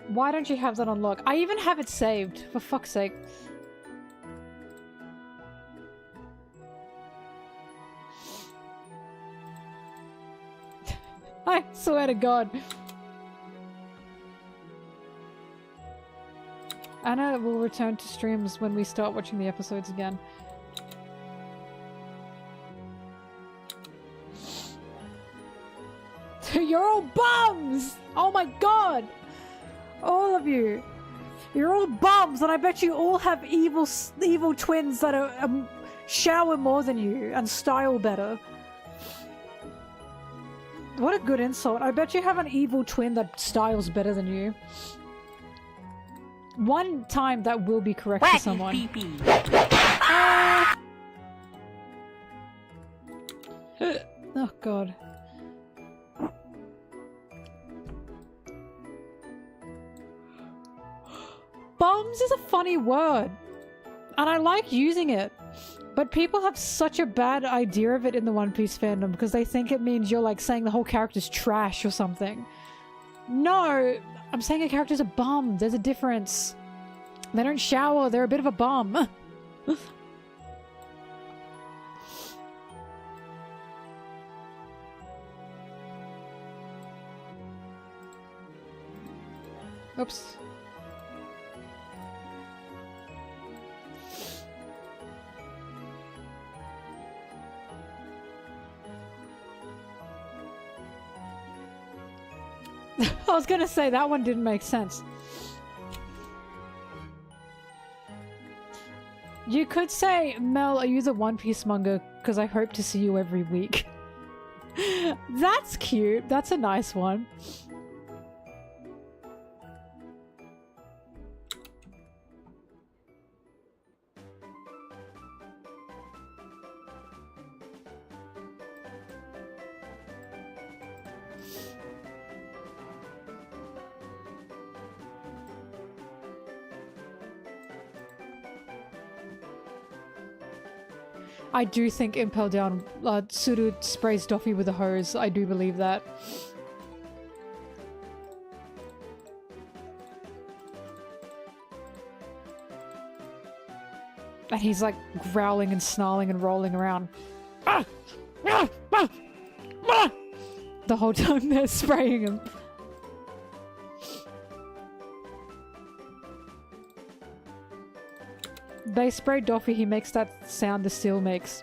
Why don't you have that on lock? I even have it saved, for fuck's sake. I swear to God. Anna will return to streams when we start watching the episodes again. You're all bums! Oh my God! All of you. You're all bums, and I bet you all have evil twins that are shower more than you and style better. What a good insult. I bet you have an evil twin that styles better than you. One time that will be correct for someone. Oh God. Bums is a funny word, and I like using it, but people have such a bad idea of it in the One Piece fandom because they think it means you're like saying the whole character's trash or something. No, I'm saying a character's a bum. There's a difference. They don't shower, they're a bit of a bum. Oops. I was gonna say that one didn't make sense. You could say, Mel, are you the One Piece manga? Because I hope to see you every week. That's cute. That's a nice one. I do think Impel Down, Suru sprays Doffy with a hose. I do believe that. And he's like growling and snarling and rolling around. The whole time they're spraying him. They spray Doffy, he makes that sound the seal makes.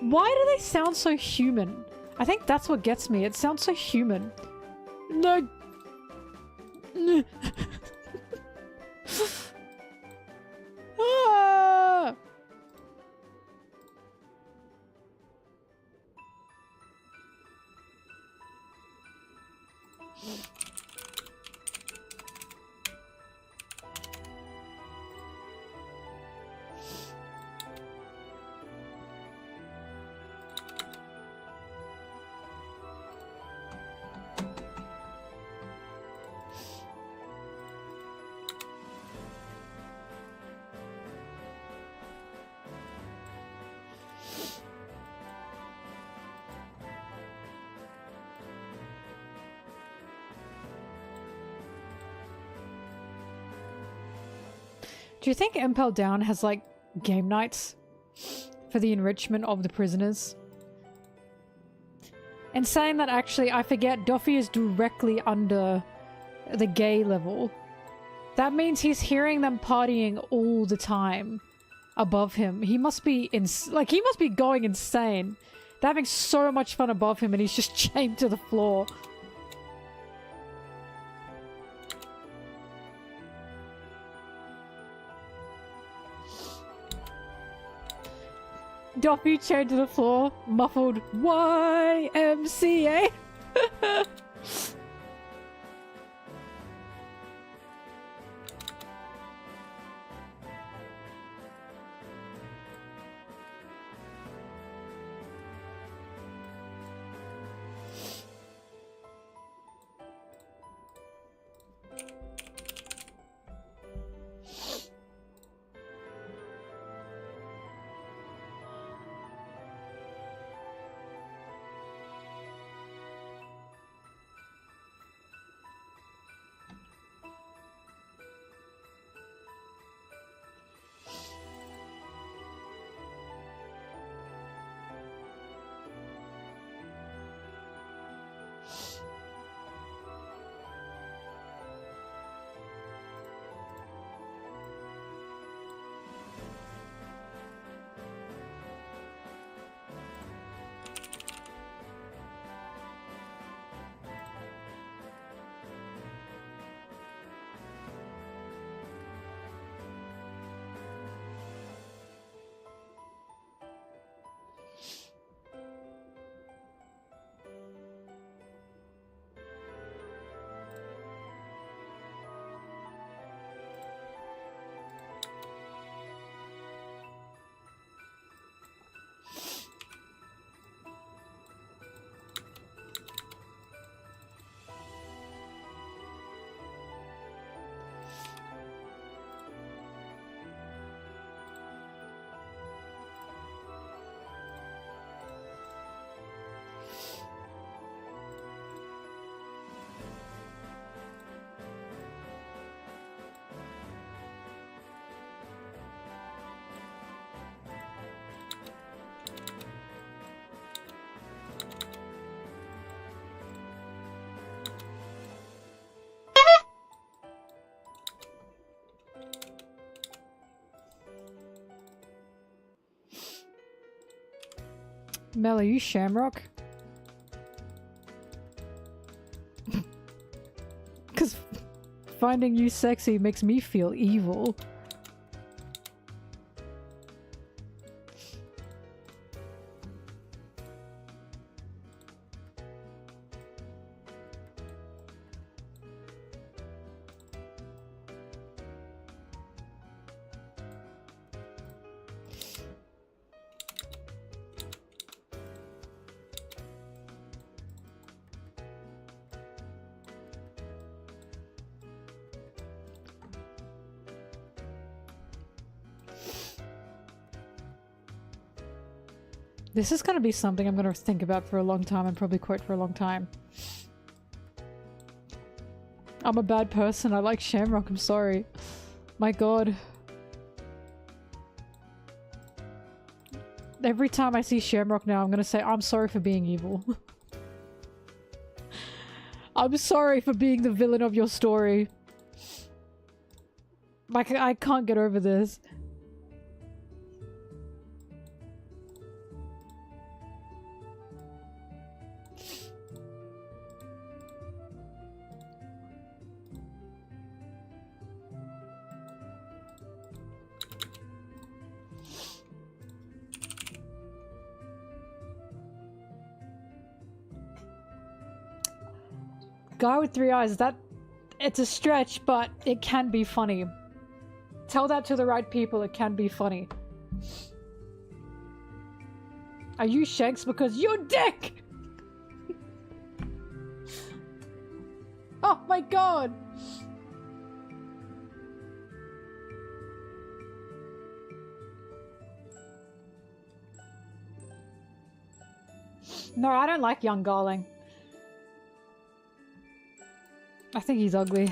Why do they sound so human? I think that's what gets me. It sounds so human. No. Ah! Do you think Impel Down has like game nights for the enrichment of the prisoners? And saying that, actually, I forget Doffy is directly under the gay level. That means he's hearing them partying all the time above him. He must be he must be going insane. They're having so much fun above him and he's just chained to the floor. Doffy chained to the floor, muffled YMCA. Mel, are you Shamrock? Because finding you sexy makes me feel evil. This is gonna be something I'm gonna think about for a long time and probably quote for a long time. I'm a bad person. I like Shamrock. I'm sorry. My god. Every time I see Shamrock now, I'm gonna say, I'm sorry for being evil. I'm sorry for being the villain of your story. Like, I can't get over this. Guy with 3 eyes, it's a stretch, but it can be funny. Tell that to the right people, it can be funny. I use Shanks because you're dick! Oh my god! No, I don't like young Garling. I think he's ugly.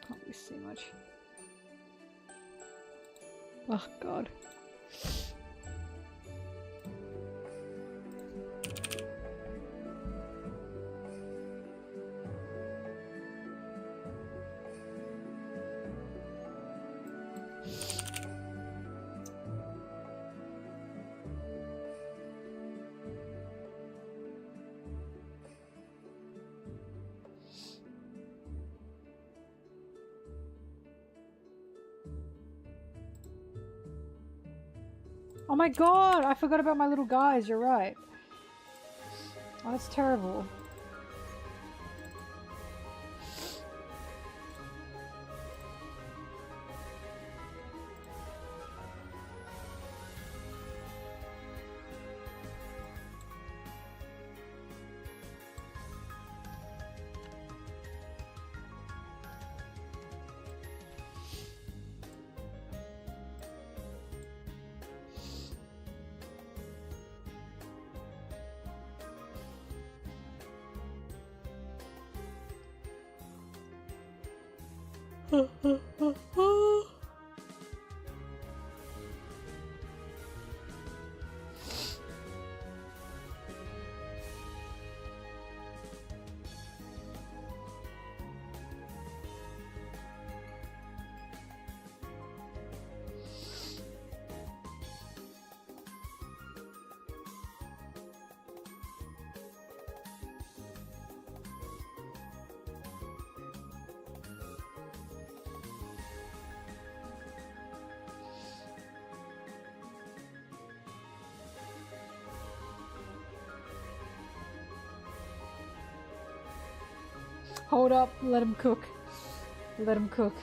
Can't really see much. Oh god. Oh my god, I forgot about my little guys, you're right. Oh, that's terrible. Hold up, let him cook. Let him cook.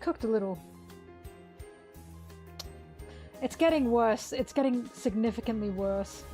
cooked a little. It's getting worse. It's getting significantly worse.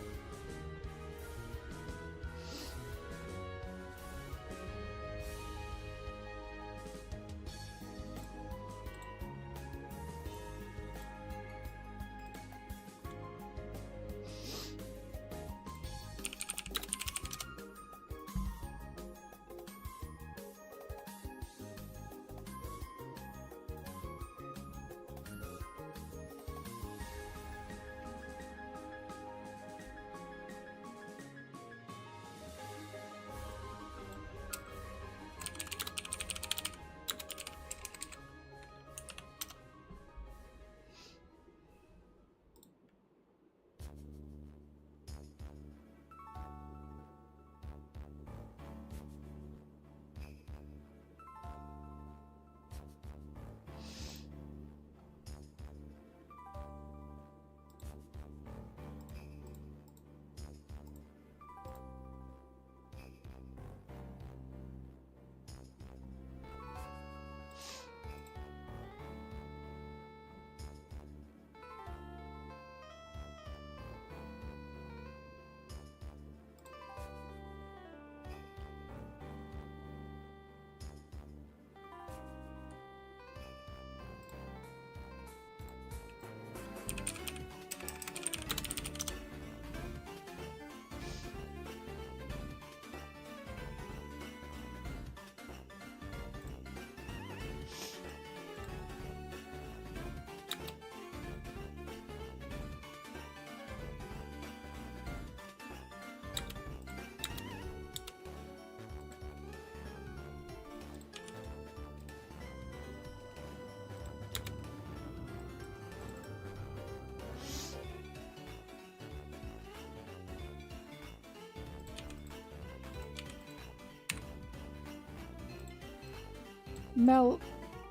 Mel,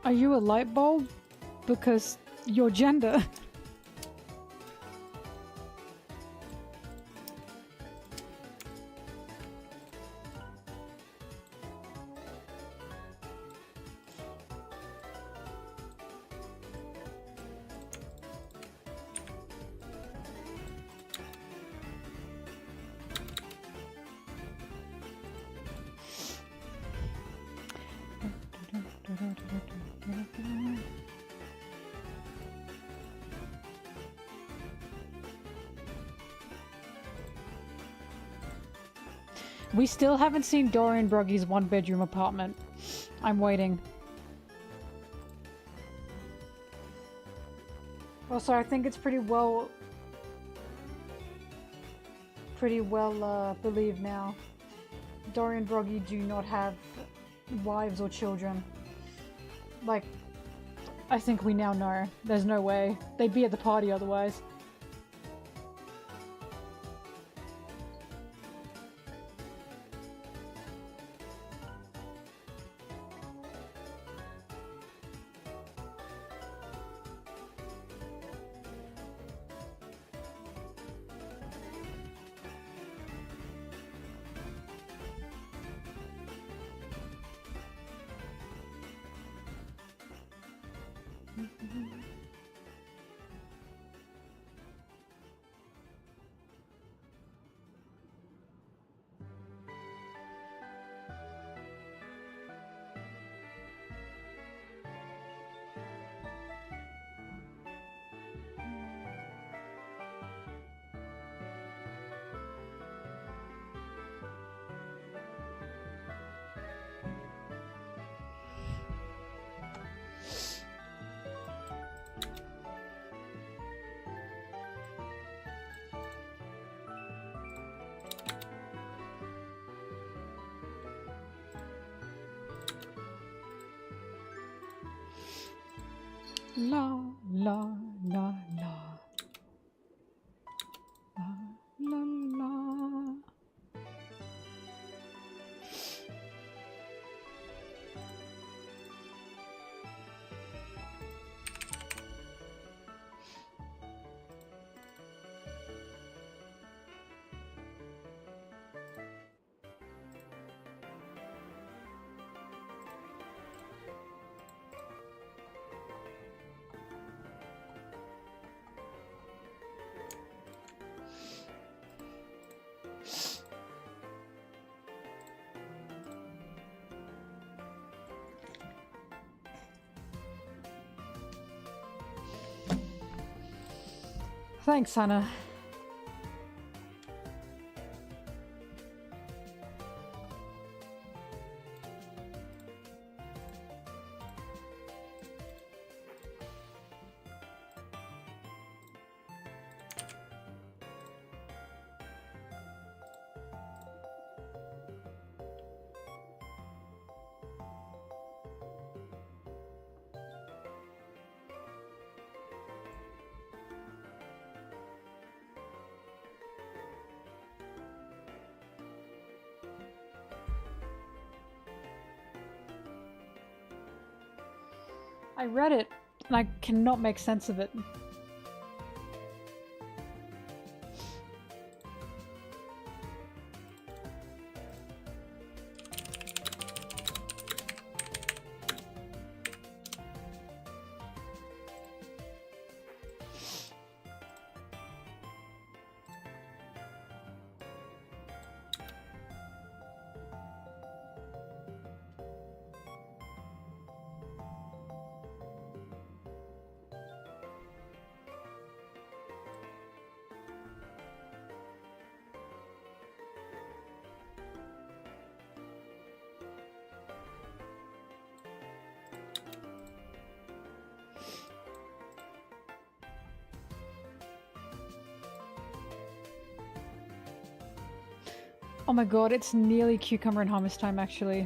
are you a light bulb? Because your gender. We still haven't seen Dorian Broggy's one-bedroom apartment. I'm waiting. Also, I think it's pretty well believed now. Dorian Broggy do not have wives or children. Like, I think we now know. There's no way. They'd be at the party otherwise. La la la la. La la la. Thanks, Hannah. I read it, and I cannot make sense of it. Oh my god, it's nearly cucumber and hummus time, actually.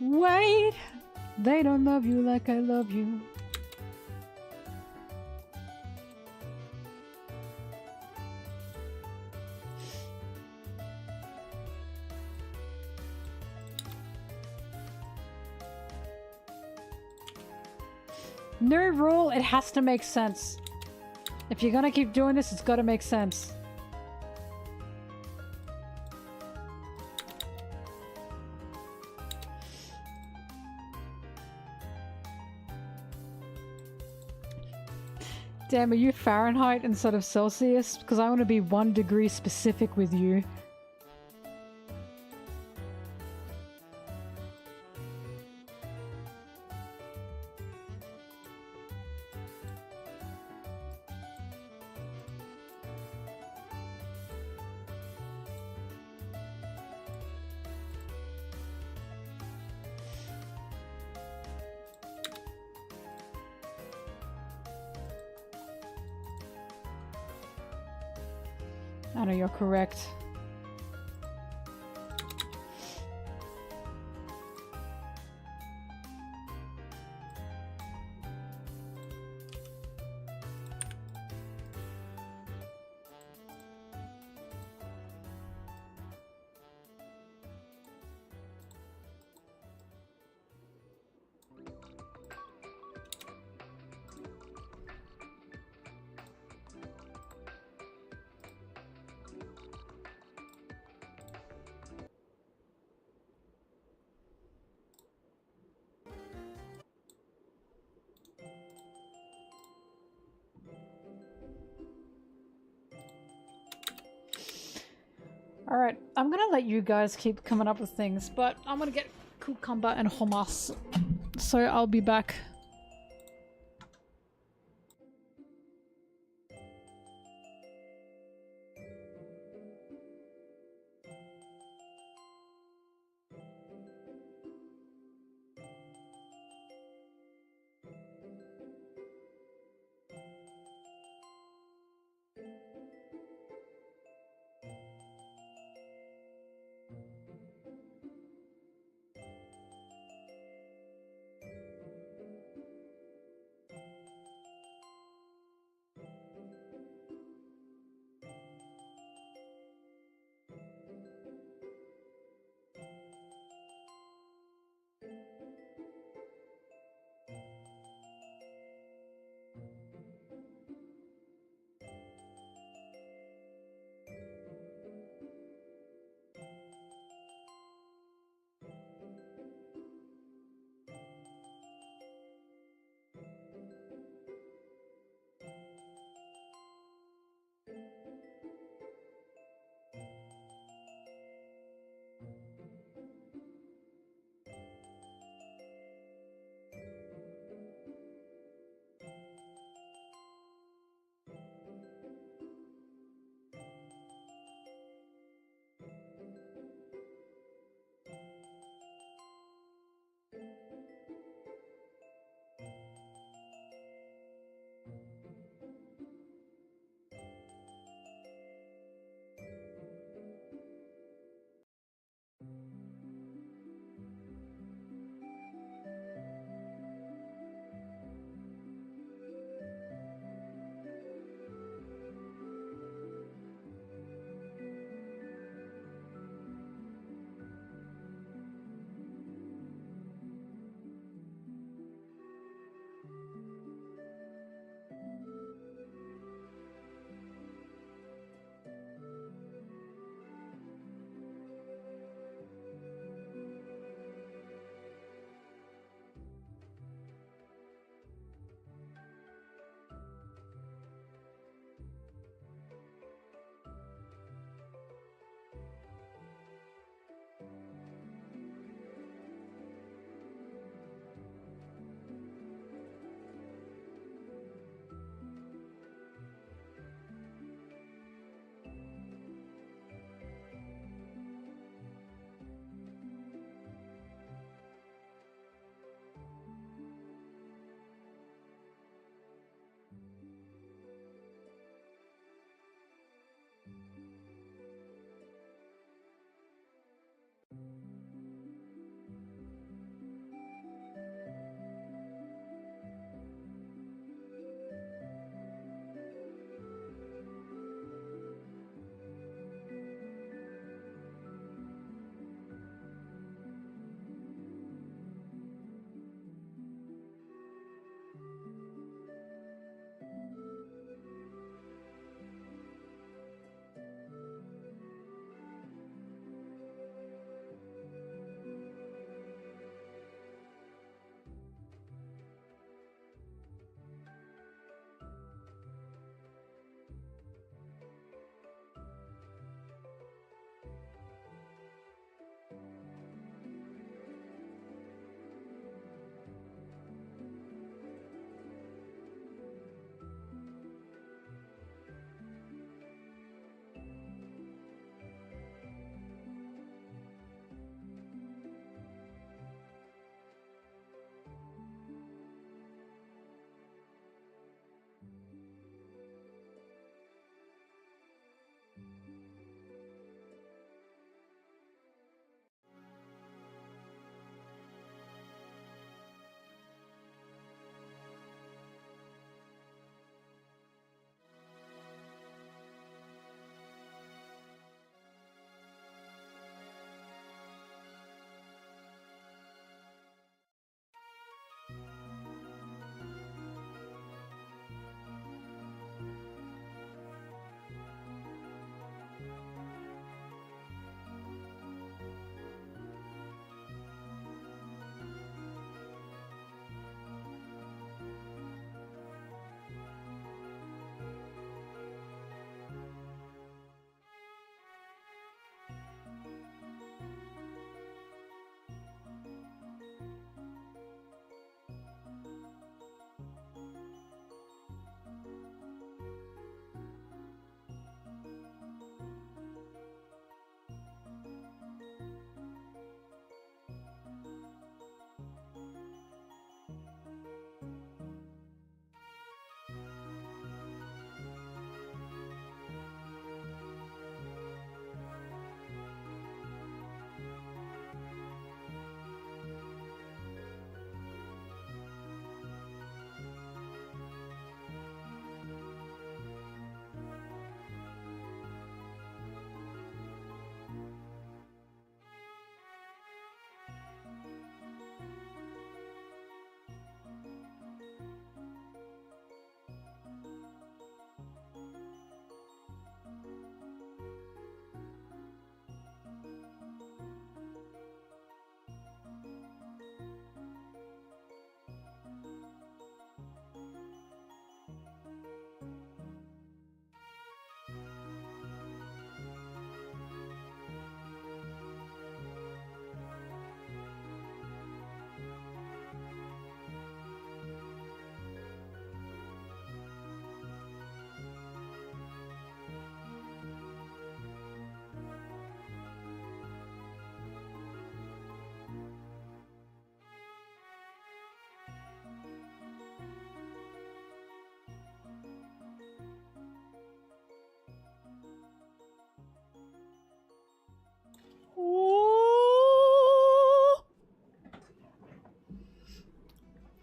Wait! They don't love you like I love you. New rule, it has to make sense. If you're gonna keep doing this, it's gotta make sense. Damn, are you Fahrenheit instead of Celsius? Because I want to be 1 degree specific with you. I know you're correct. Alright, I'm gonna let you guys keep coming up with things, but I'm gonna get cucumber and hummus, so I'll be back.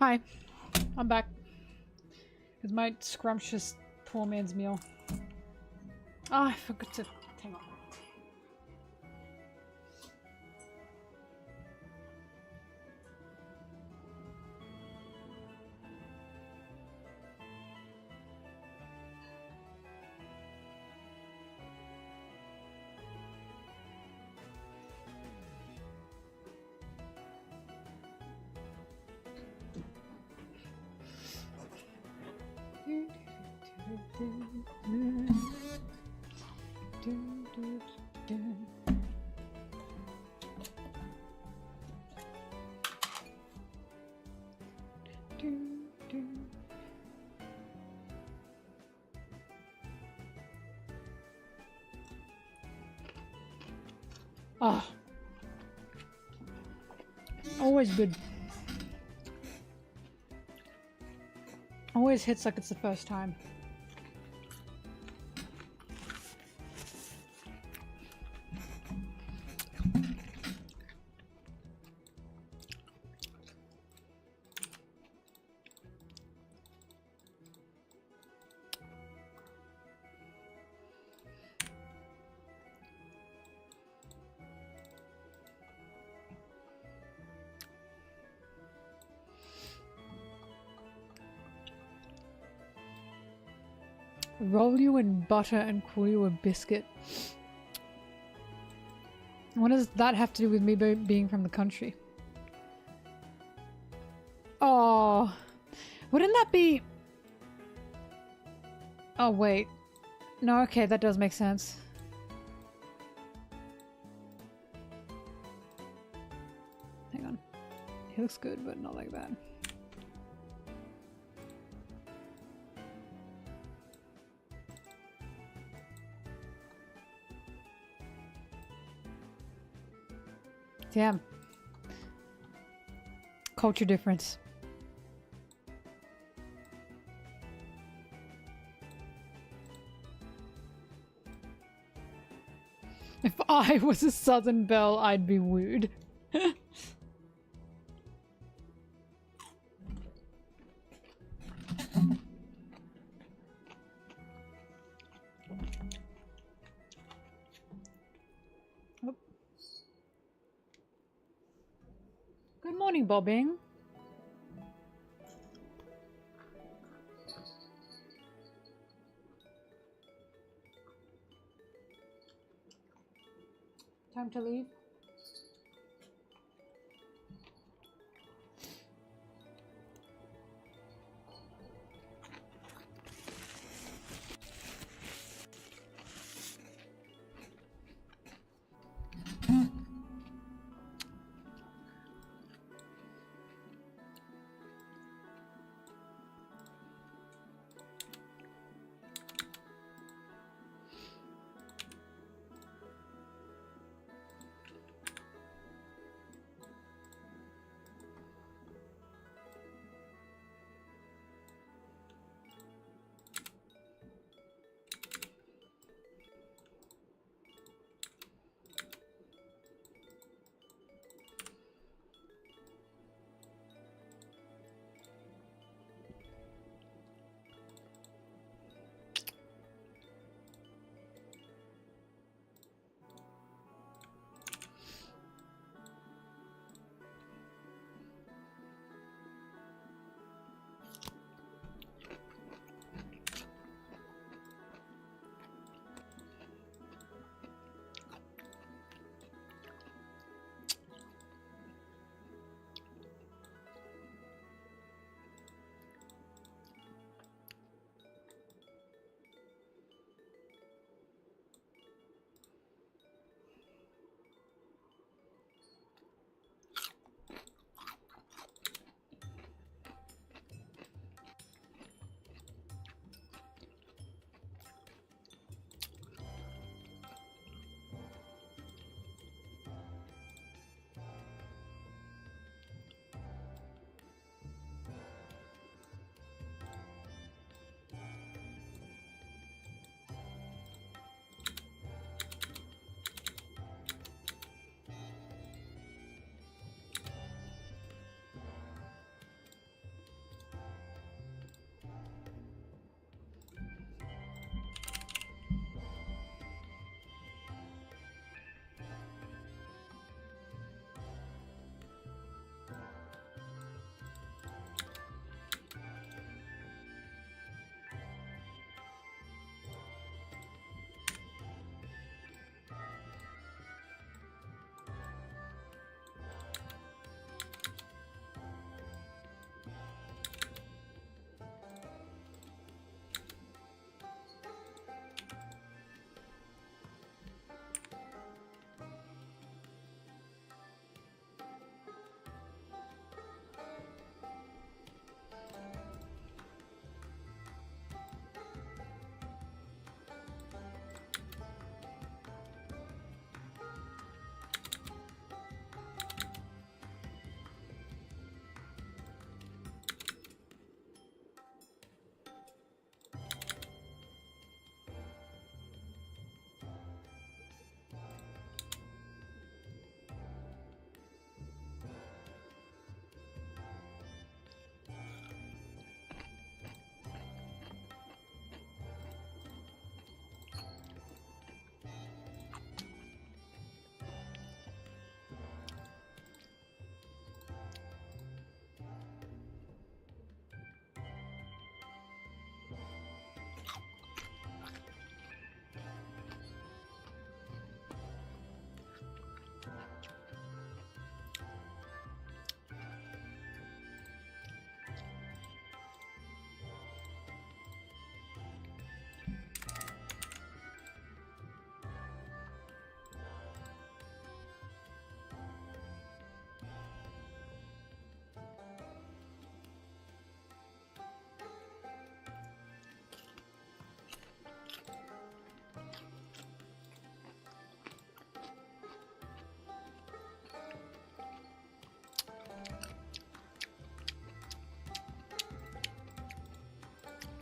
Hi, I'm back. With my scrumptious poor man's meal. Oh, I forgot to... Hang on. Oh. Always good. Always hits like it's the first time. Roll you in butter and cool you a biscuit. What does that have to do with me being from the country? Oh, wouldn't that be... Oh, wait. No, okay, that does make sense. Hang on. He looks good, but not like that. Damn. Culture difference. If I was a Southern belle, I'd be wooed. Good morning, Bobbing. Time to leave.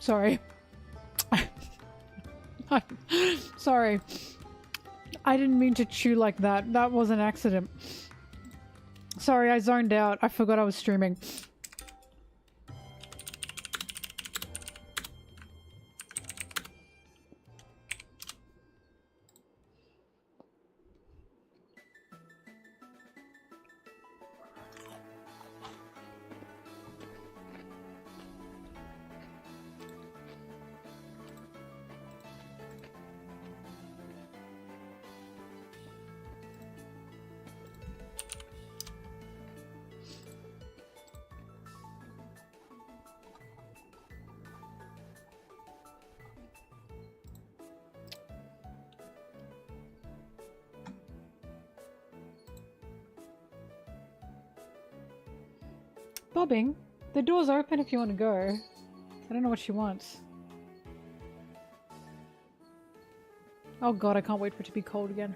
Sorry. Sorry. I didn't mean to chew like that. That was an accident. Sorry, I zoned out. I forgot I was streaming. Bobbing, the door's open if you want to go. I don't know what she wants. Oh god, I can't wait for it to be cold again.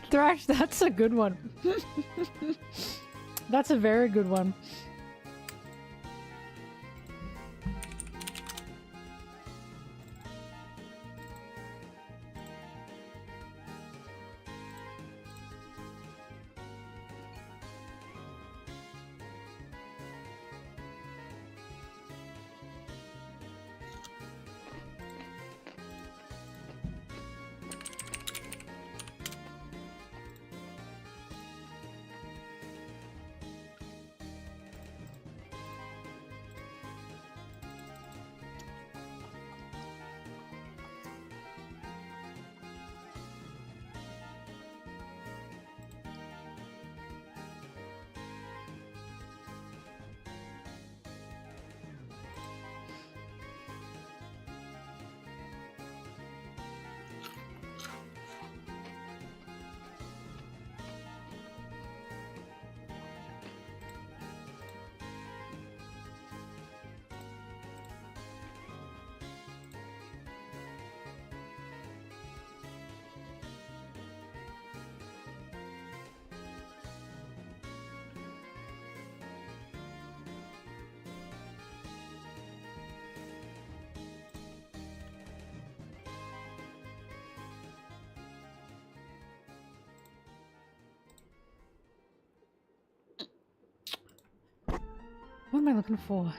Thrash, that's a good one. That's a very good one. What am I looking for?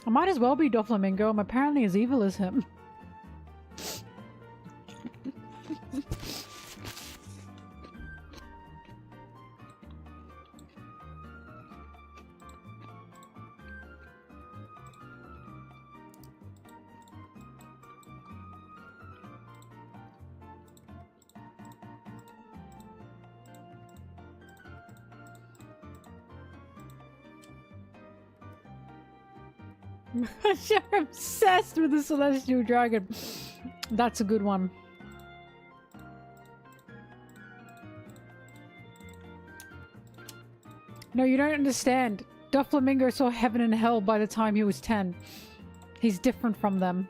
I might as well be Doflamingo. I'm apparently as evil as him. You're obsessed with the celestial dragon. That's a good one. No, you don't understand. Doflamingo saw heaven and hell by the time he was 10. He's different from them.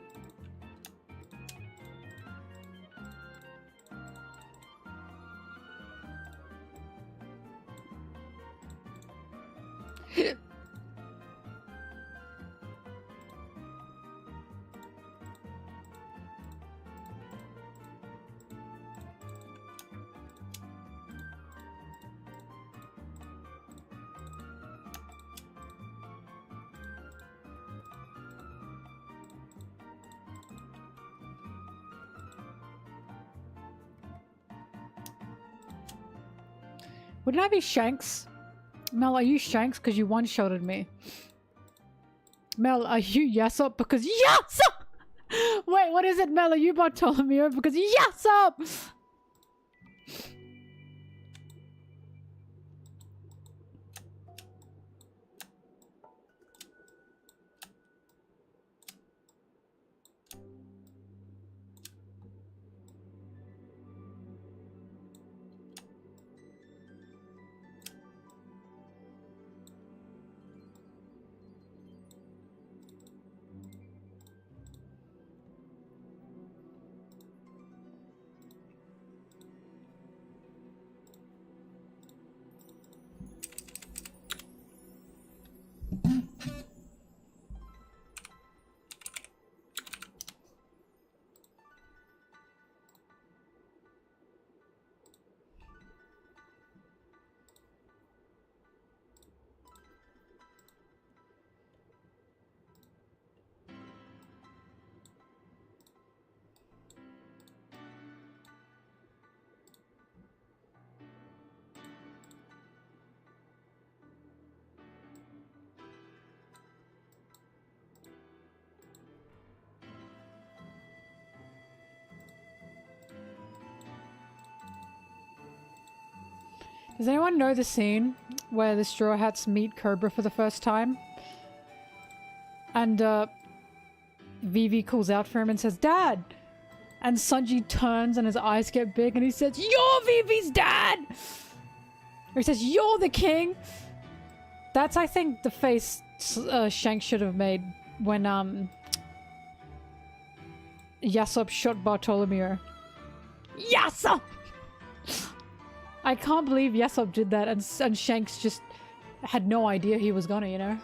Wouldn't I be Shanks? Mel, are you Shanks because you one-shotted me? Mel, are you Yasop because Yasop? Wait, what is it, Mel? Are you Bartolomeo because Yasop? Does anyone know the scene where the Straw Hats meet Cobra for the first time? And Vivi calls out for him and says, "Dad!" And Sanji turns and his eyes get big and he says, "You're Vivi's dad!" Or he says, "You're the king!" That's, I think, the face Shanks should have made when Yasop shot Bartolomeo. Yasop! I can't believe Yasop did that and Shanks just had no idea he was gonna, you know?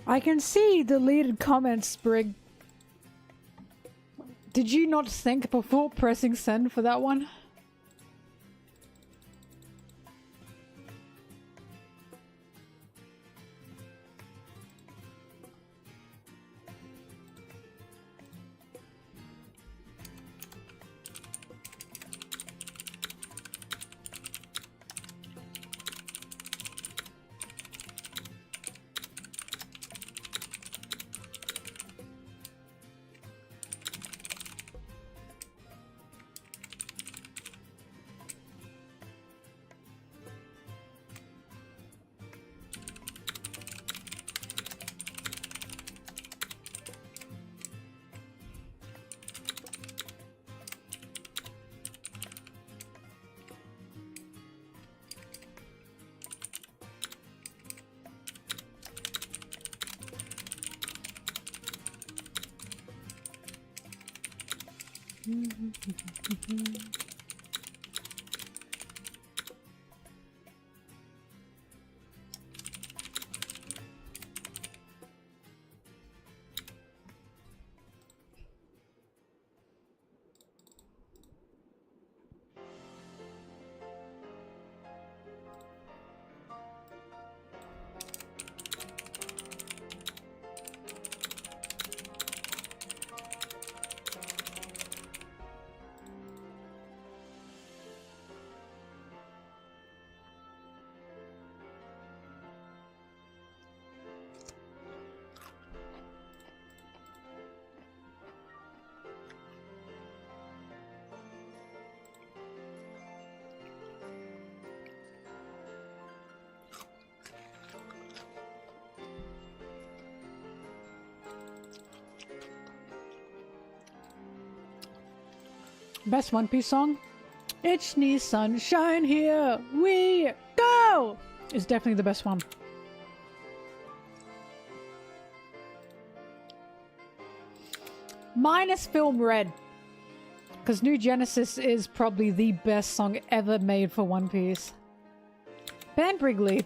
I can see deleted comments, Brig. Did you not think before pressing send for that one? Best One Piece song? It's me sunshine, here we go! Is definitely the best one. Minus Film Red. Because New Genesis is probably the best song ever made for One Piece. Ban Brigley.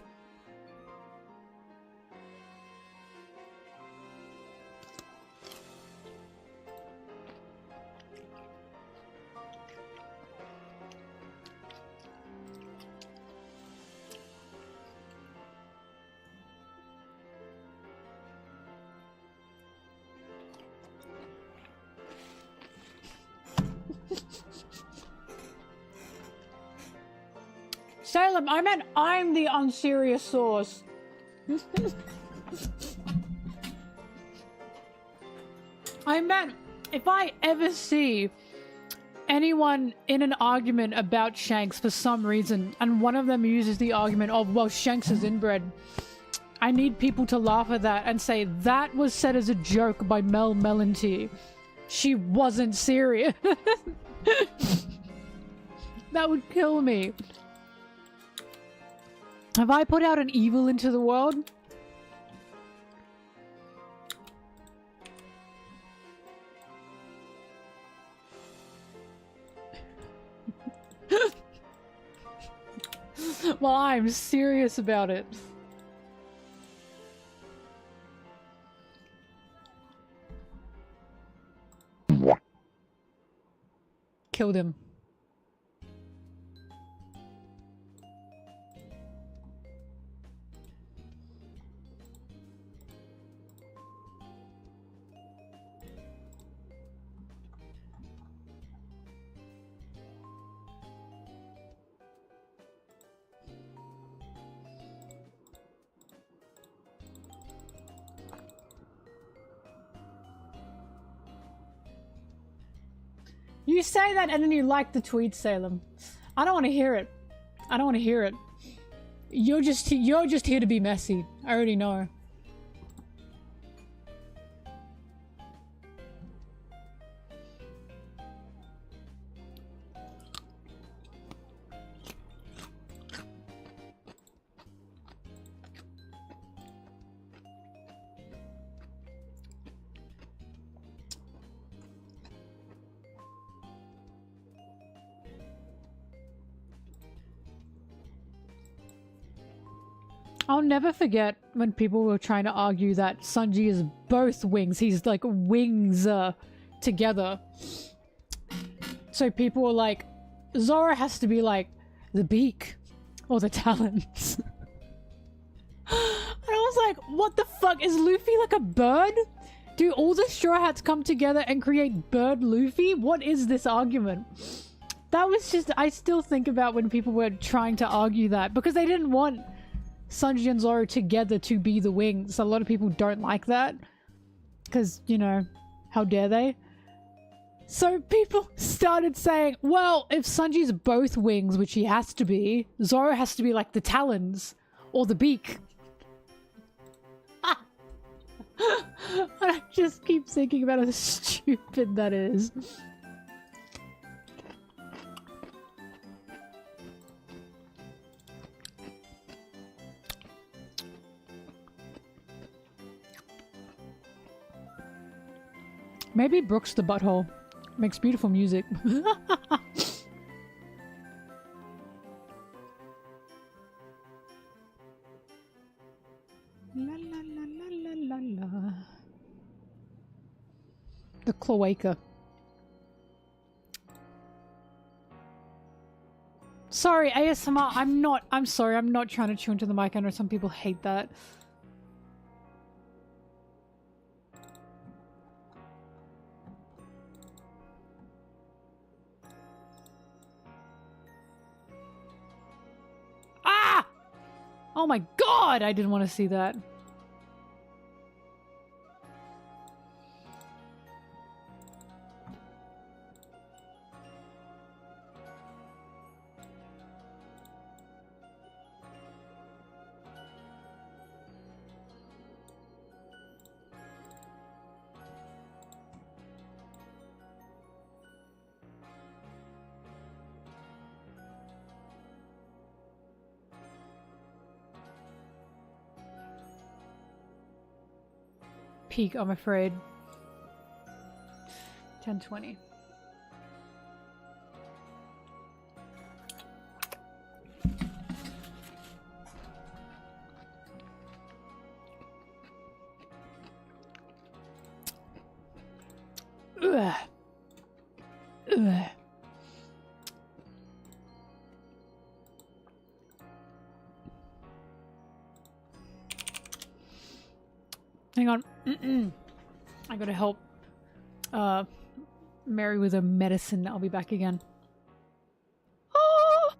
Salem, I meant I'm the unserious source. I meant if I ever see anyone in an argument about Shanks for some reason, and one of them uses the argument of, well, Shanks is inbred, I need people to laugh at that and say, that was said as a joke by MelonTeee. She wasn't serious. That would kill me. Have I put out an evil into the world? Well, I'm serious about it. Killed him. You say that and then you like the tweet, Salem. I don't want to hear it. I don't want to hear it. You're just here to be messy. I already know. I'll never forget when people were trying to argue that Sanji is both wings. He's like wings together. So people were like, Zoro has to be like the beak or the talons. And I was like, what the fuck? Is Luffy like a bird? Do all the Straw Hats come together and create Bird Luffy? What is this argument? That was just, I still think about when people were trying to argue that because they didn't want Sanji and Zoro together to be the wings. A lot of people don't like that because, you know, how dare they? So people started saying, well, if Sanji's both wings, which he has to be, Zoro has to be like the talons or the beak. And I just keep thinking about how stupid that is. Maybe Brooks the butthole. Makes beautiful music. La la la la la la la. The cloaca. Sorry, ASMR. I'm sorry. I'm not trying to chew into the mic. I know some people hate that. Oh my god! I didn't want to see that. Peak, I'm afraid. 10:20. Ugh. Ugh. Hang on. I gotta help Mary with her medicine. I'll be back again. Oh!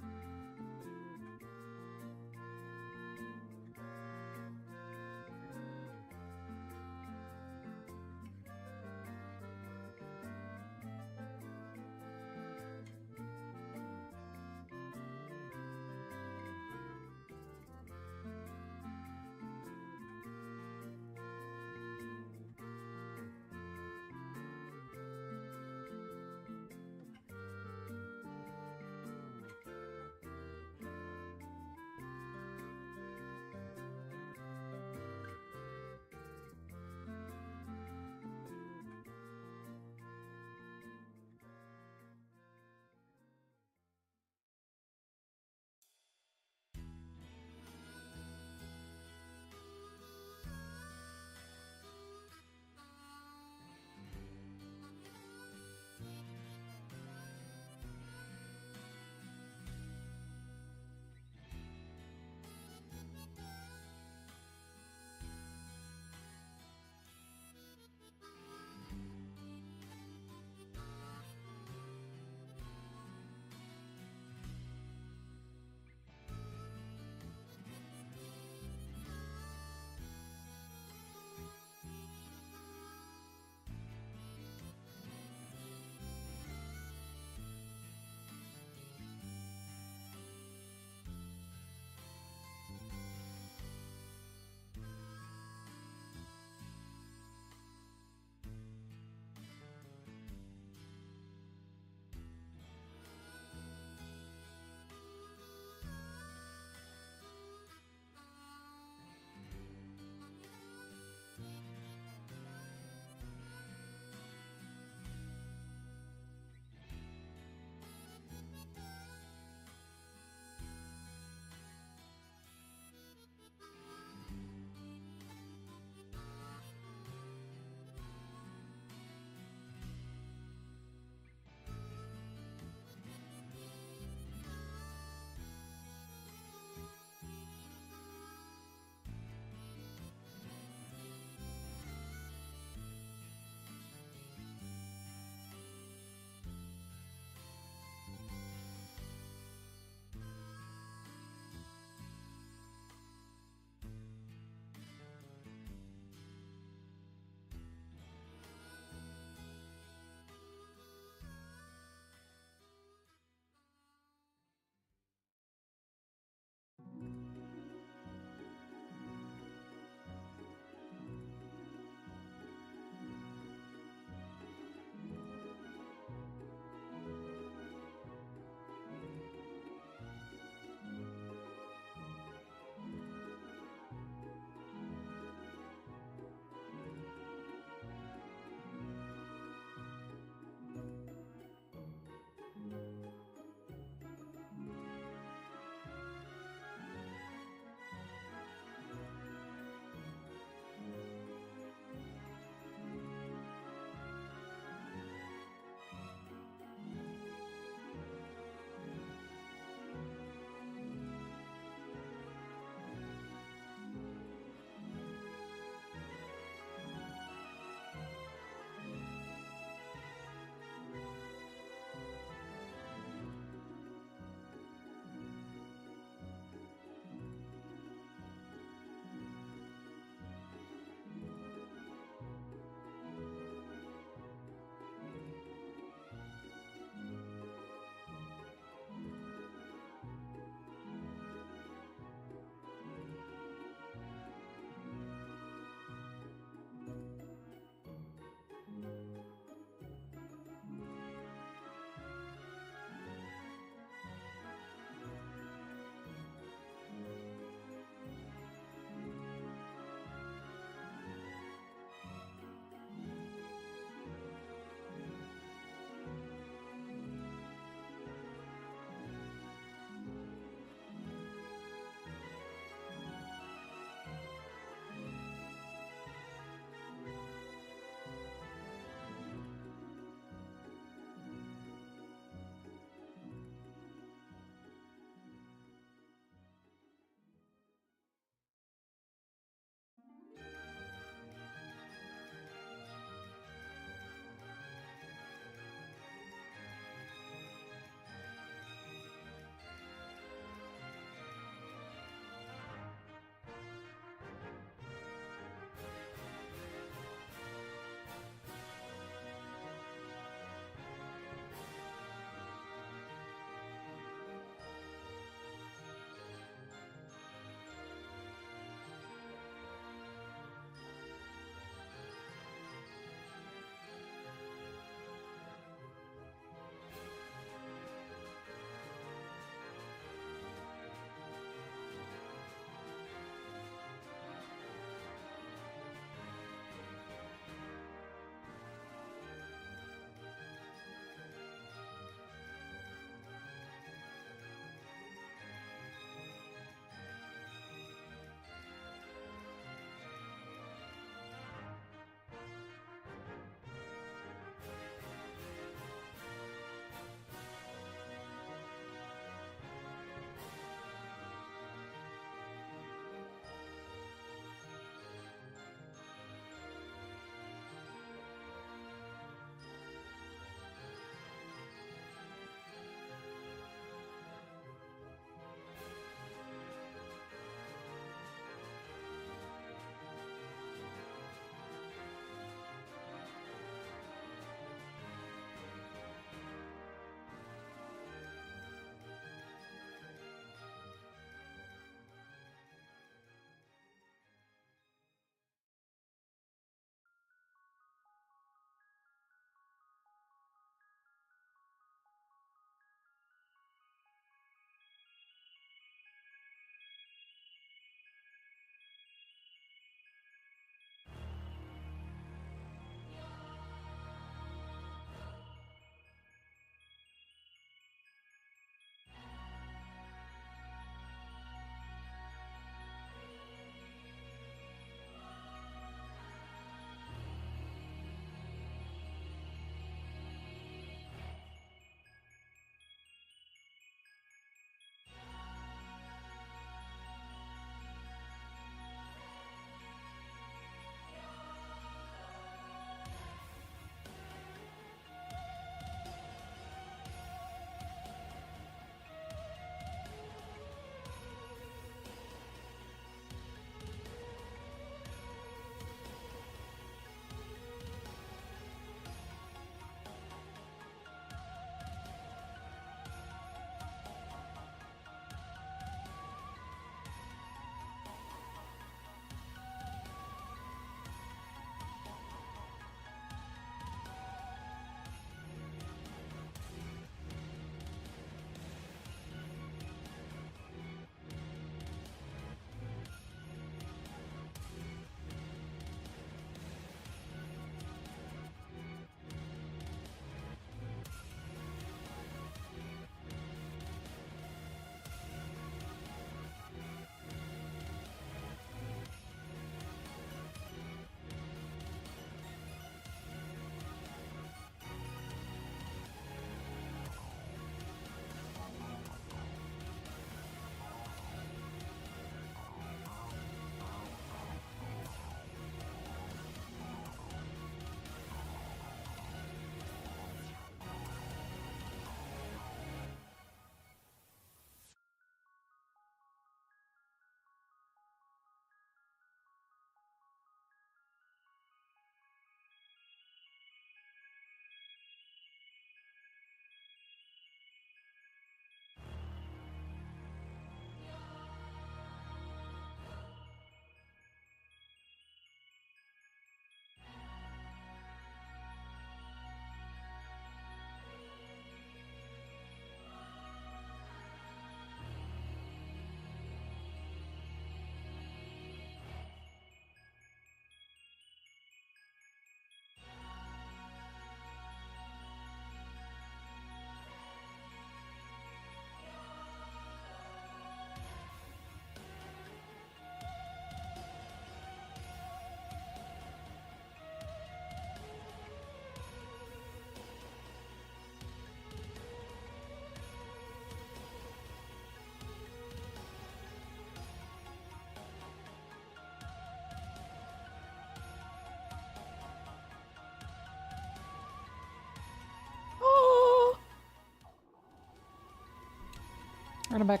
Run it back.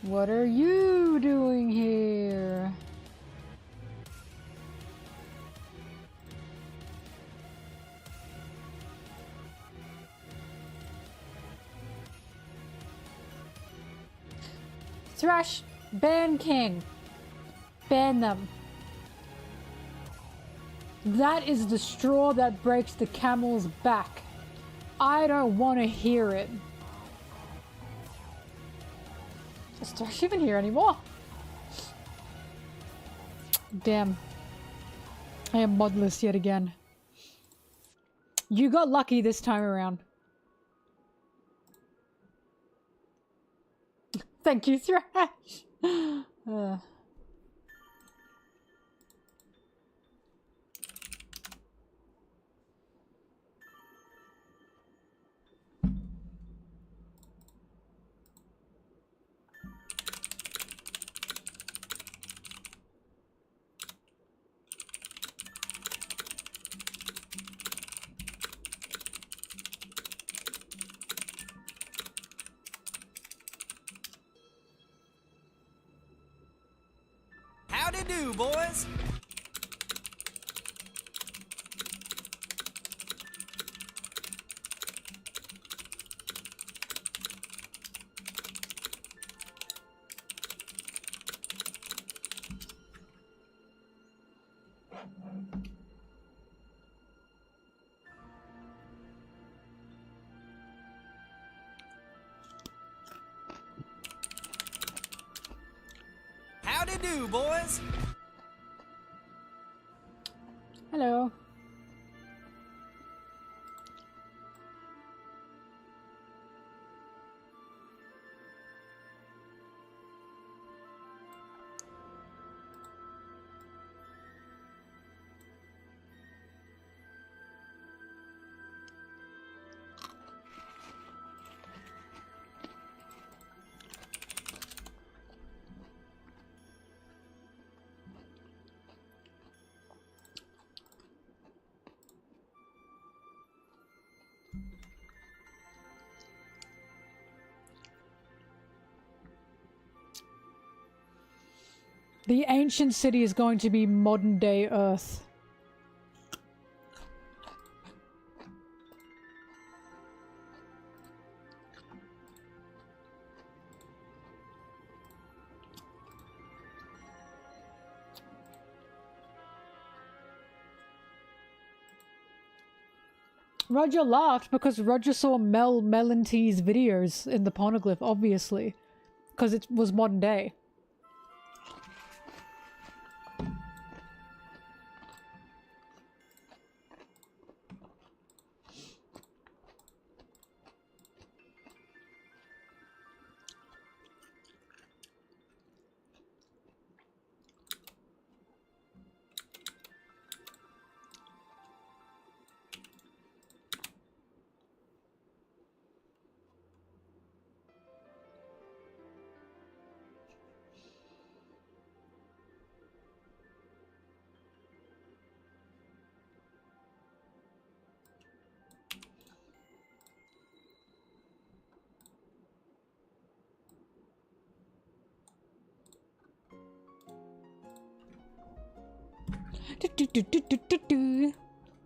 What are you doing here? Thrash, ban King. Ban them. That is the straw that breaks the camel's back. I don't want to hear it. Is Thrash even here anymore? Damn. I am modless yet again. You got lucky this time around. Thank you, Thrash. Howdy do, boys. Howdy do, boys. Hello. The ancient city is going to be modern day Earth. Roger laughed because Roger saw MelonTee's videos in the poneglyph, obviously. Because it was modern day.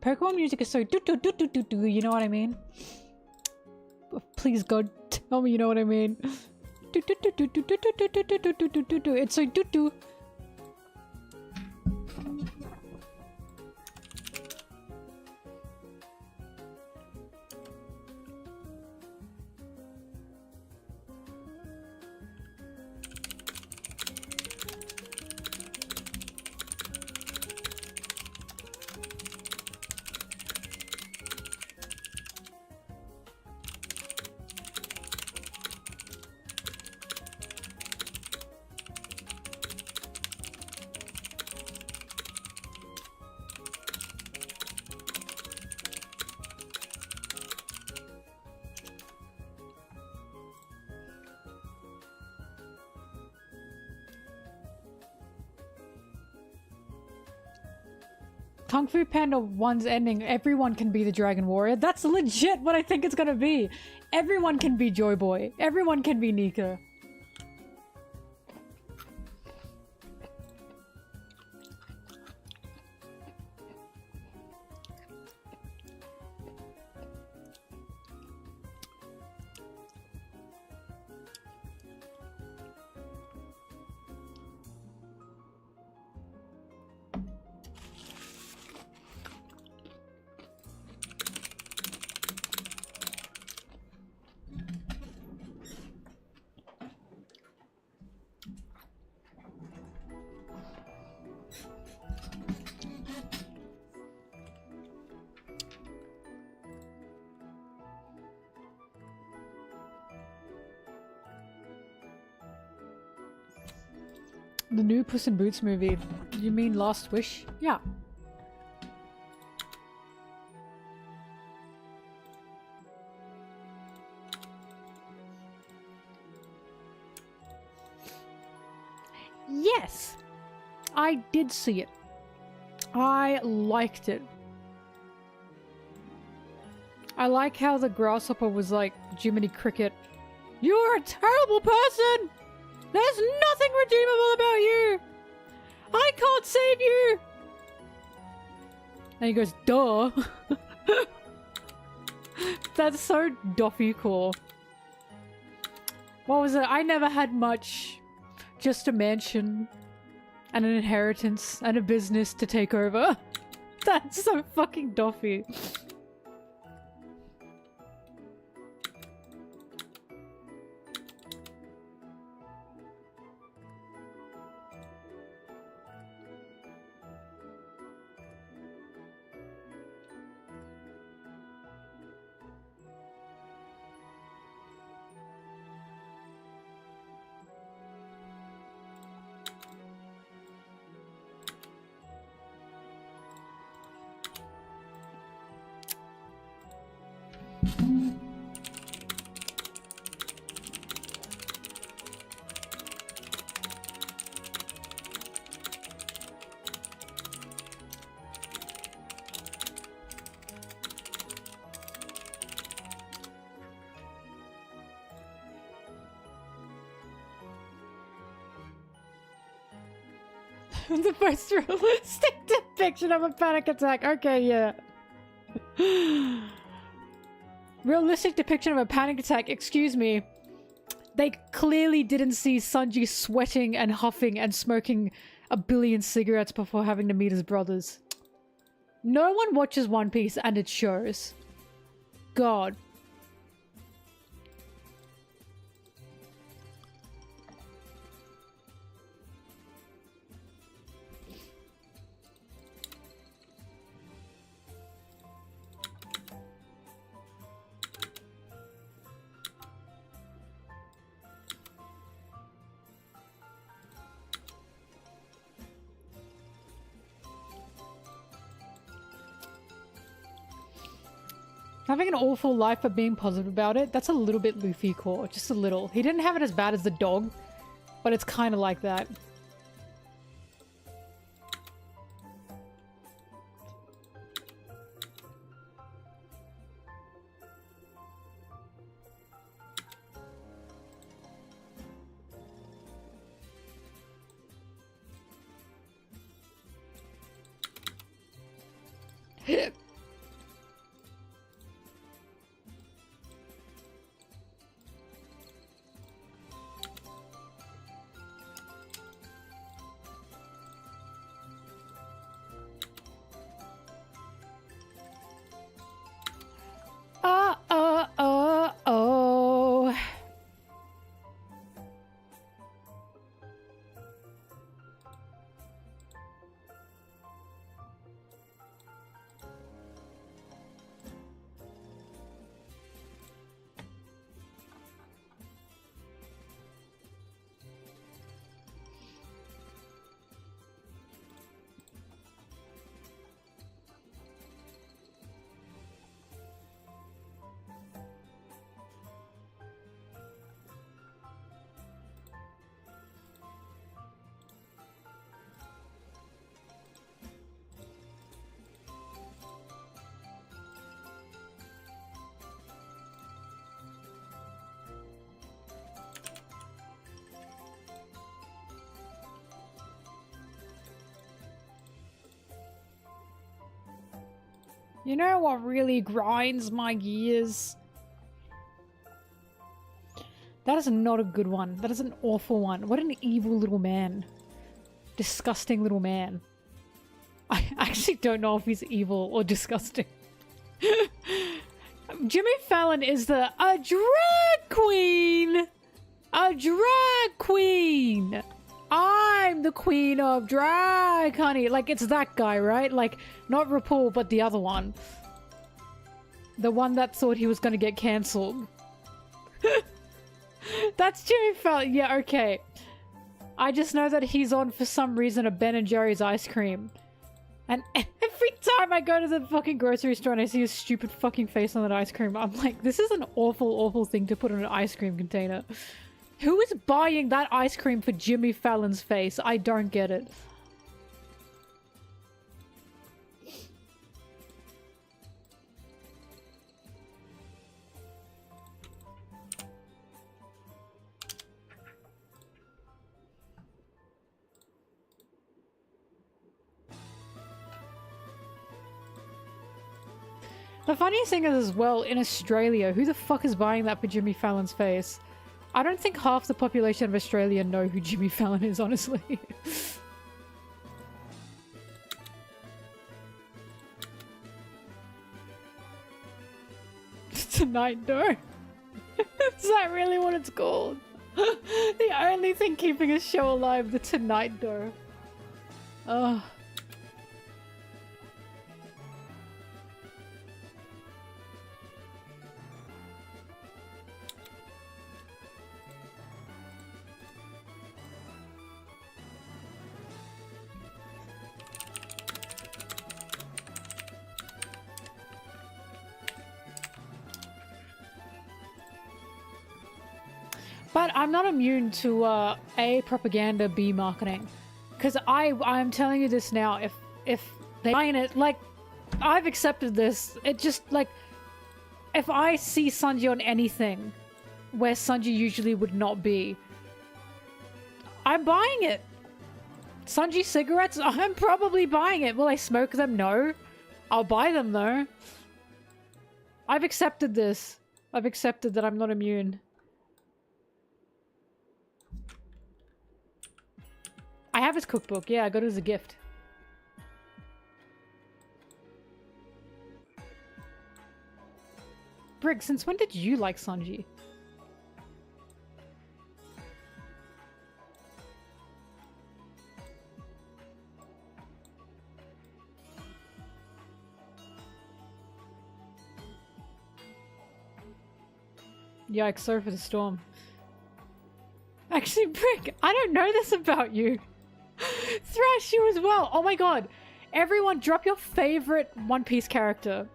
Pokemon music is so you know what I mean? Please God, tell me you know what I mean. It's so Kung Fu Panda 1's ending, everyone can be the Dragon Warrior. That's legit what I think it's gonna be. Everyone can be Joy Boy. Everyone can be Nika. The new Puss in Boots movie. You mean Last Wish? Yeah. Yes! I did see it. I liked it. I like how the grasshopper was like, Jiminy Cricket, you're a terrible person! There's nothing redeemable about you! I can't save you! And he goes, duh! That's so Doffy core. What was it? I never had much. Just a mansion. And an inheritance. And a business to take over. That's so fucking Doffy. The most realistic depiction of a panic attack. Okay, yeah. Realistic depiction of a panic attack, excuse me. They clearly didn't see Sanji sweating and huffing and smoking a billion cigarettes before having to meet his brothers. No one watches One Piece and it shows. God. Having an awful life but being positive about it, that's a little bit Luffy core. Just a little. He didn't have it as bad as the dog, but it's kind of like that. Oh. You know what really grinds my gears? That is not a good one. That is an awful one. What an evil little man. Disgusting little man. I actually don't know if he's evil or disgusting. Jimmy Fallon is a drag queen! A drag queen! I'm the queen of drag, honey. Like, it's that guy, right? Like, not RuPaul, but the other one. The one that thought he was gonna get cancelled. That's Jimmy Fallon. Yeah, okay. I just know that he's on, for some reason, a Ben & Jerry's ice cream. And every time I go to the fucking grocery store and I see his stupid fucking face on that ice cream, I'm like, this is an awful, awful thing to put in an ice cream container. Who is buying that ice cream for Jimmy Fallon's face? I don't get it. The funniest thing is, as well, in Australia, who the fuck is buying that for Jimmy Fallon's face? I don't think half the population of Australia know who Jimmy Fallon is, honestly. Tonight Dough? Is that really what it's called? The only thing keeping a show alive, the Tonight Dough. Ugh. But I'm not immune to A, propaganda, B, marketing. Because I'm telling you this now, if they find it, like, I've accepted this. It just, like, if I see Sanji on anything where Sanji usually would not be, I'm buying it. Sanji cigarettes, I'm probably buying it. Will I smoke them? No. I'll buy them though. I've accepted this. I've accepted that I'm not immune. I have his cookbook. Yeah, I got it as a gift. Brig, since when did you like Sanji? Yikes, sorry for the storm. Actually, Brig, I don't know this about you. Thrash, you as well. Oh my god. Everyone, drop your favorite One Piece character.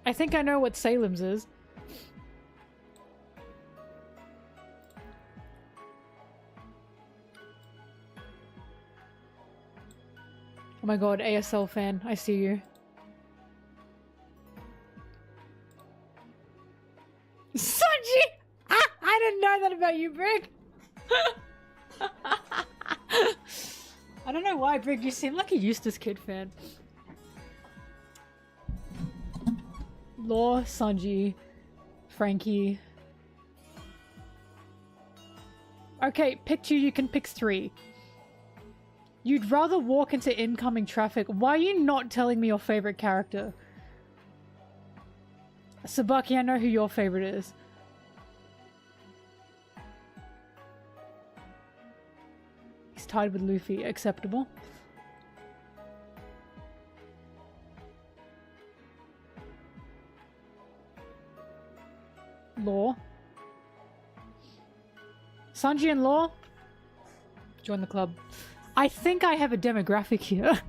I think I know what Salem's is. Oh my god, ASL fan, I see you. Sanji! Ah, I didn't know that about you, Brig. I don't know why, Brig, you seem like a Eustace Kid fan. Law, Sanji, Frankie. Okay, pick two, you can pick three. You'd rather walk into incoming traffic. Why are you not telling me your favorite character? Sabaki, I know who your favorite is. He's tied with Luffy. Acceptable. Law. Sanji and Law? Join the club. I think I have a demographic here.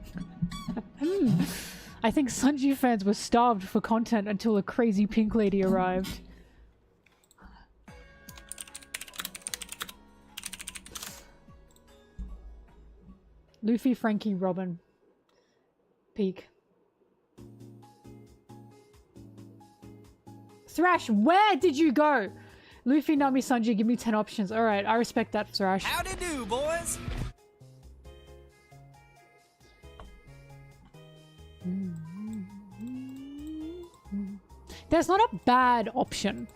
I think Sanji fans were starved for content until a crazy pink lady arrived. Luffy, Frankie, Robin. Peak. Thrash, where did you go? Luffy, Nami, Sanji, give me 10 options. Alright, I respect that, Thrash. Howdy do, boys. There's not a bad option.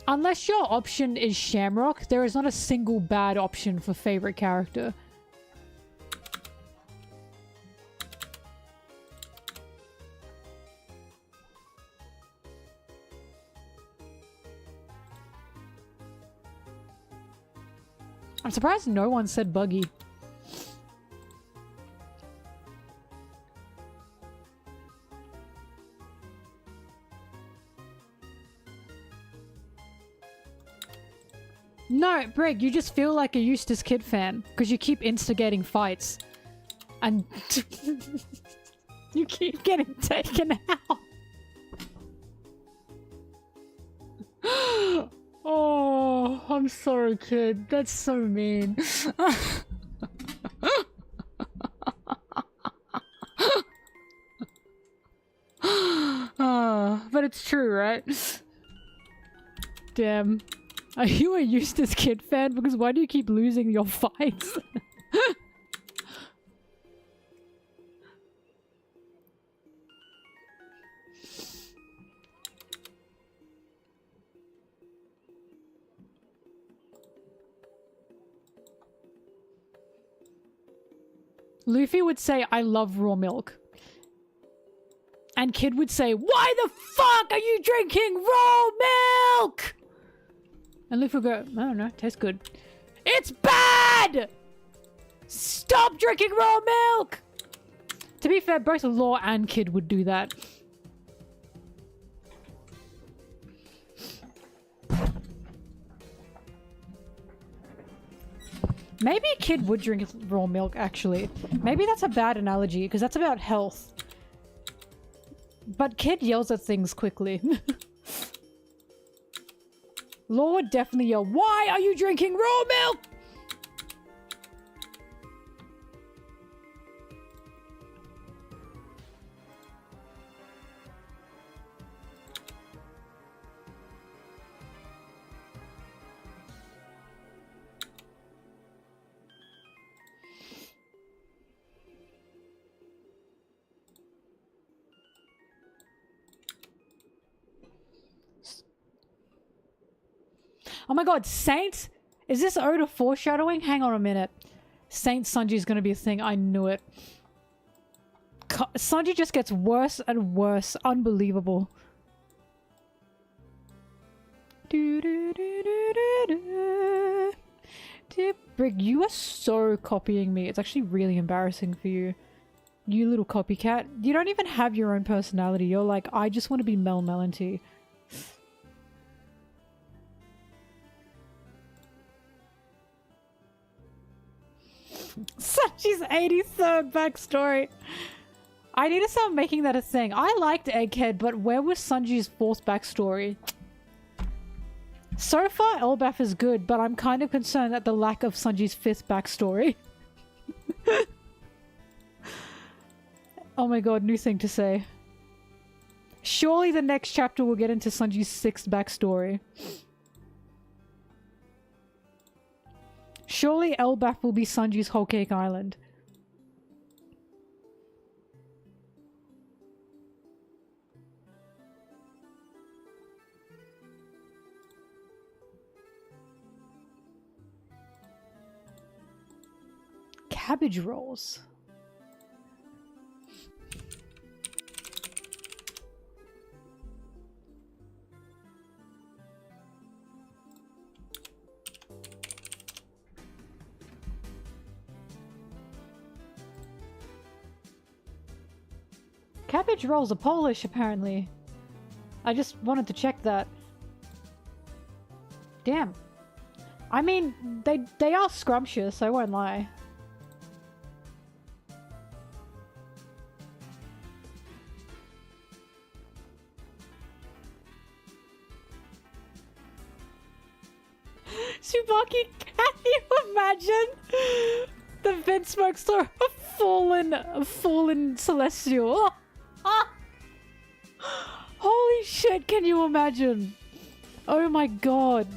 Unless your option is Shamrock, there is not a single bad option for favorite character. I'm surprised no one said Buggy. No, Brig, you just feel like a Eustace Kid fan because you keep instigating fights. And you keep getting taken out. Oh, I'm sorry, kid. That's so mean. But it's true, right? Damn. Are you a Eustace Kid fan? Because why do you keep losing your fights? Luffy would say, I love raw milk. And Kid would say, why the fuck are you drinking raw milk? And Luffy would go, I don't know, tastes good. It's bad! Stop drinking raw milk! To be fair, both Law and Kid would do that. Maybe Kid would drink raw milk, actually. Maybe that's a bad analogy, because that's about health. But Kid yells at things quickly. Law would definitely yell, why are you drinking raw milk? Oh my god, Saint? Is this Oda foreshadowing? Hang on a minute. Saint Sanji is going to be a thing. I knew it. Sanji just gets worse and worse. Unbelievable. Brig, you are so copying me. It's actually really embarrassing for you. You little copycat. You don't even have your own personality. You're like, I just want to be MelonTeee. Sanji's 83rd backstory. I need to start making that a thing. I liked Egghead, but where was Sanji's 4th backstory? So far, Elbaf is good, but I'm kind of concerned at the lack of Sanji's 5th backstory. Oh my god, new thing to say. Surely the next chapter will get into Sanji's 6th backstory. Surely Elbaf will be Sanji's Whole Cake Island. Cabbage rolls. Cabbage rolls are Polish, apparently. I just wanted to check that. Damn. I mean, they are scrumptious, I won't lie. Tsubaki, can you imagine the Vince Smoke store? A fallen celestial. Holy shit, can you imagine? Oh my god.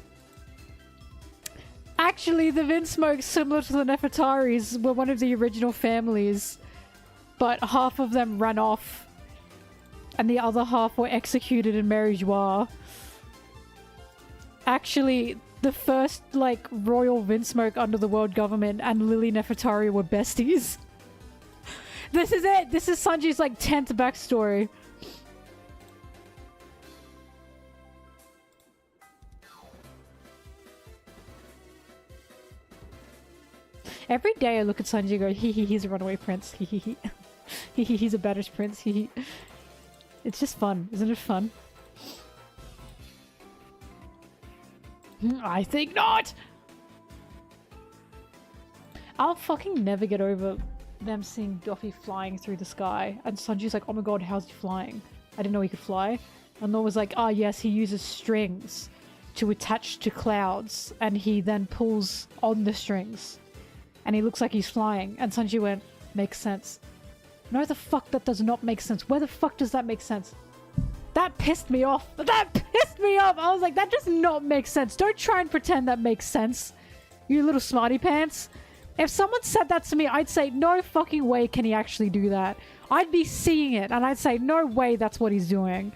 Actually, the Vinsmokes, similar to the Nefertaris, were one of the original families. but half of them ran off and the other half were executed in Mary-Joie. Actually, the first, like, royal Vinsmoke under the world government and Lily Nefertari were besties. This is it! This is Sanji's, like, 10th backstory. Every day I look at Sanji and go, he's a runaway prince. He's a banished prince. It's just fun. Isn't it fun? I think not! I'll fucking never get over them seeing Doffy flying through the sky. And Sanji's like, oh my god, how's he flying? I didn't know he could fly. And Law was like, ah yes, he uses strings to attach to clouds. And he then pulls on the strings. And he looks like he's flying. And Sanji went, makes sense. No, the fuck, that does not make sense. Where the fuck does that make sense? That pissed me off. That pissed me off. I was like, that does not make sense. Don't try and pretend that makes sense. You little smarty pants. If someone said that to me, I'd say, no fucking way can he actually do that. I'd be seeing it and I'd say, no way that's what he's doing.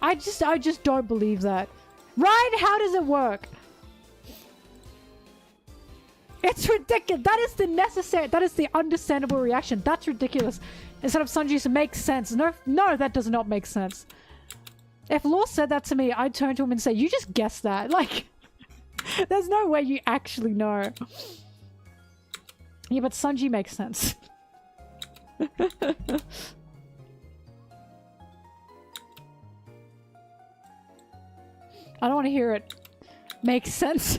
I just don't believe that. Right? How does it work? It's ridiculous. That is the necessary, that is the understandable reaction. That's ridiculous. Instead of Sanji's makes sense. No, that does not make sense. If Law said that to me, I'd turn to him and say, you just guessed that. Like, there's no way you actually know. Yeah, but Sanji makes sense. I don't want to hear it. Makes sense.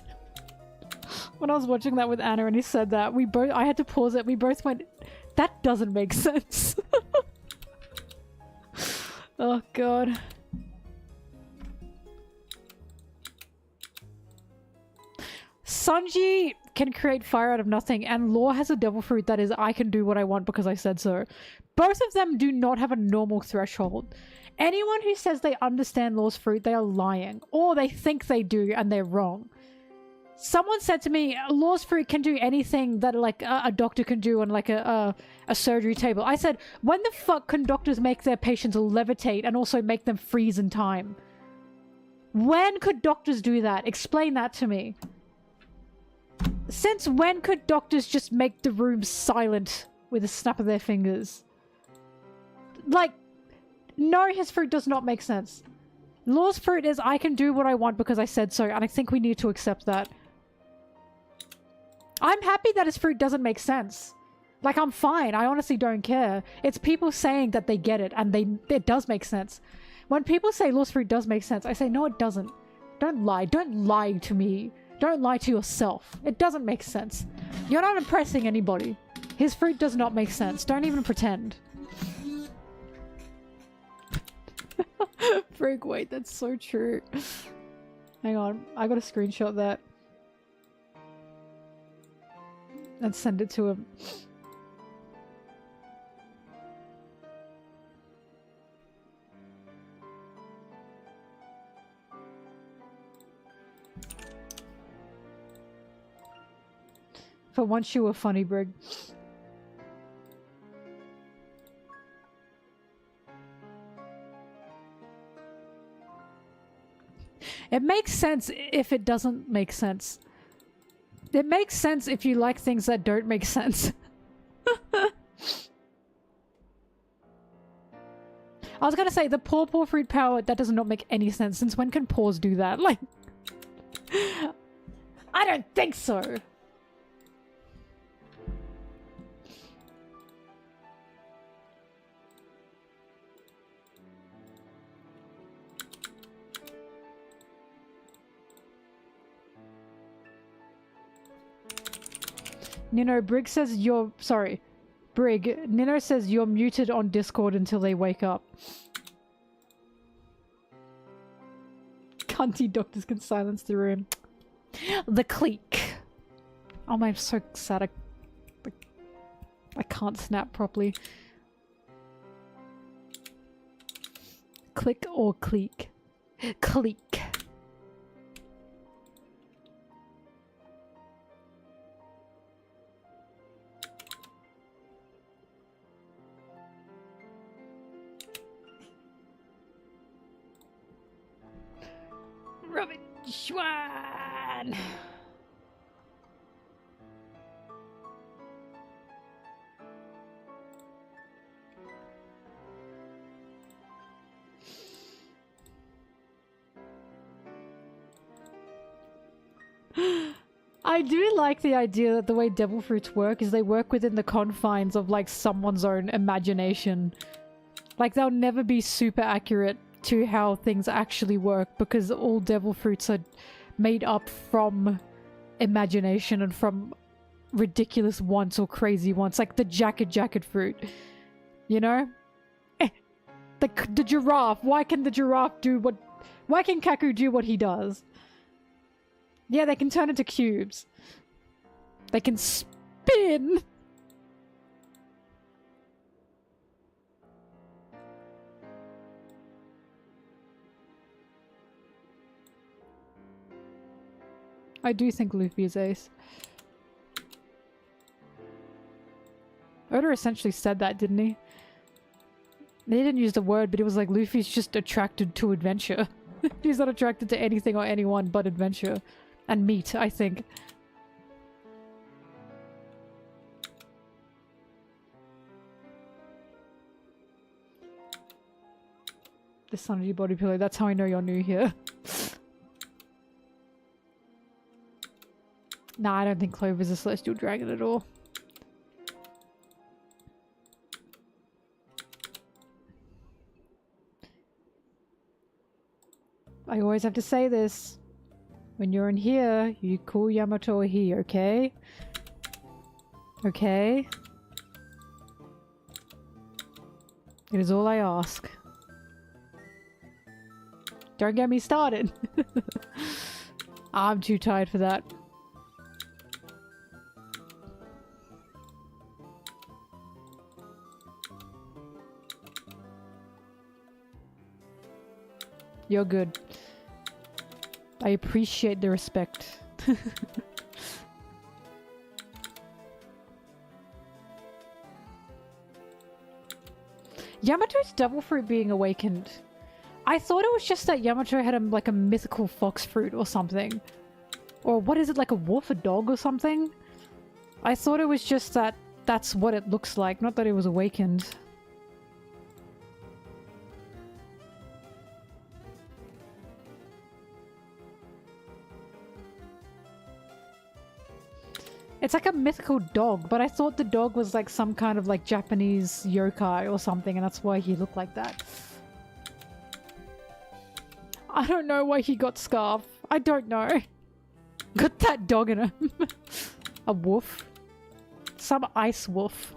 When I was watching that with Anna and he said that, I had to pause it. We both went, that doesn't make sense. Oh god. Sanji can create fire out of nothing, and Law has a devil fruit that is, I can do what I want because I said so. Both of them do not have a normal threshold. Anyone who says they understand Law's fruit, they are lying. Or they think they do and they're wrong. Someone said to me, Law's fruit can do anything that like a doctor can do on like a surgery table. I said, when the fuck can doctors make their patients levitate and also make them freeze in time? When could doctors do that? Explain that to me. Since when could doctors just make the room silent with a snap of their fingers? Like, no, his fruit does not make sense. Law's fruit is, I can do what I want because I said so, and I think we need to accept that. I'm happy that his fruit doesn't make sense. Like, I'm fine. I honestly don't care. It's people saying that they get it, and it does make sense. When people say Law's fruit does make sense, I say, no, it doesn't. Don't lie. Don't lie to me. Don't lie to yourself. It doesn't make sense. You're not impressing anybody. His fruit does not make sense. Don't even pretend. Frig, wait, that's so true. Hang on, I gotta screenshot that. And send it to him. For once you were funny, Brig. It makes sense if it doesn't make sense. It makes sense if you like things that don't make sense. I was gonna say, the poor fruit power, that does not make any sense. Since when can paws do that? Like... I don't think so! Nino, Brig says you're... Sorry. Brig, Nino says you're muted on Discord until they wake up. Cunty doctors can silence the room. The clique. Oh, I'm so sad I can't snap properly. Click or clique? Clique. Schwan! I do like the idea that the way devil fruits work is they work within the confines of like someone's own imagination. Like they'll never be super accurate to how things actually work because all devil fruits are made up from imagination and from ridiculous wants or crazy wants, like the jacket fruit, you know? The giraffe, why can the giraffe do what... Why can Kaku do what he does? Yeah, they can turn into cubes. They can spin! I do think Luffy is ace. Oda essentially said that, didn't he? He didn't use the word, but it was like Luffy's just attracted to adventure. He's not attracted to anything or anyone but adventure. And meat, I think. The Sanji body pillow, that's how I know you're new here. Nah, I don't think Clover's a celestial dragon at all. I always have to say this. When you're in here, you call Yamato he, okay? Okay? It is all I ask. Don't get me started. I'm too tired for that. You're good. I appreciate the respect. Yamato's devil fruit being awakened. I thought it was just that Yamato had like a mythical fox fruit or something. Or what is it, like a wolf, a dog or something? I thought it was just that that's what it looks like, not that it was awakened. It's like a mythical dog, but I thought the dog was like some kind of like Japanese yokai or something, and that's why he looked like that. I don't know why he got Scarf. I don't know. Got that dog in him. A wolf. Some ice wolf.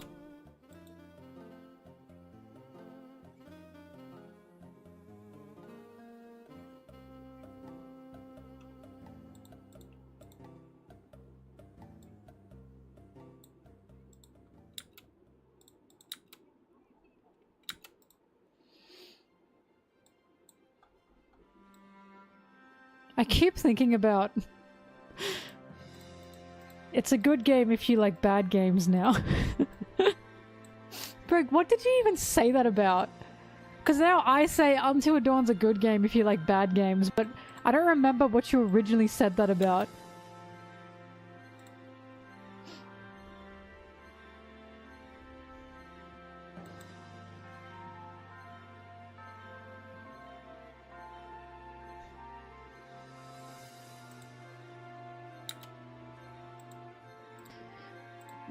I keep thinking about... It's a good game if you like bad games now. Bro, what did you even say that about? Because now I say Until Dawn's a good game if you like bad games, but I don't remember what you originally said that about.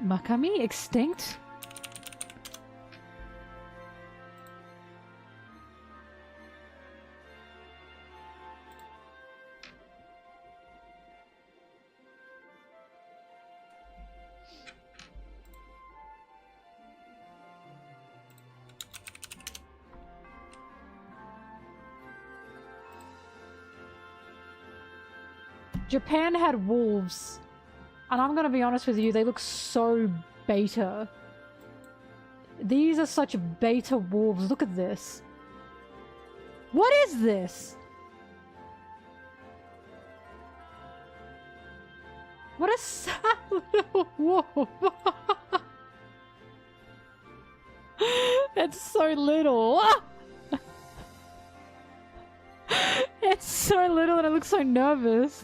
Makami extinct? Japan had wolves. And I'm gonna be honest with you, they look so beta. These are such beta wolves. Look at this. What is this? What a sad little wolf. It's so little. It's so little and I look so nervous.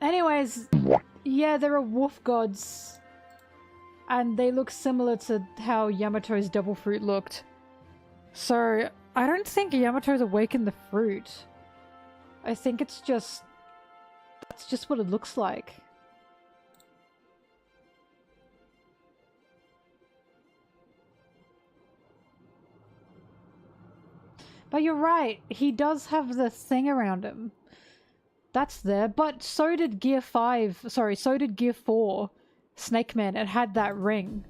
Anyways, yeah, there are wolf gods. And they look similar to how Yamato's devil fruit looked. So, I don't think Yamato's awakened the fruit. I think it's just... that's just what it looks like. But you're right, he does have the thing around him. That's there, but so did Gear 5, sorry, so did Gear 4. Snake Man, it had that ring.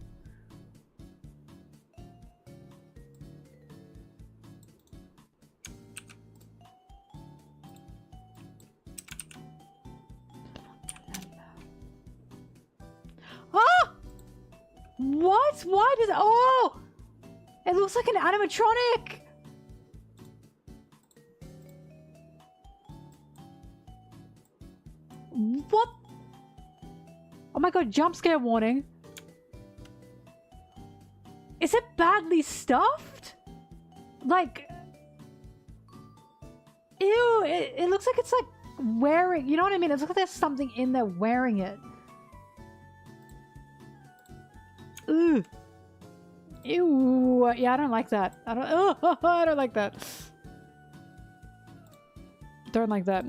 Ah! What? Why does... oh! It looks like an animatronic! What? Oh my god, jump scare warning. Is it badly stuffed? Like... ew, it looks like it's like wearing... you know what I mean? It looks like there's something in there wearing it. Ooh. Ew. Yeah, I don't like that. I don't... oh, I don't like that. Don't like that.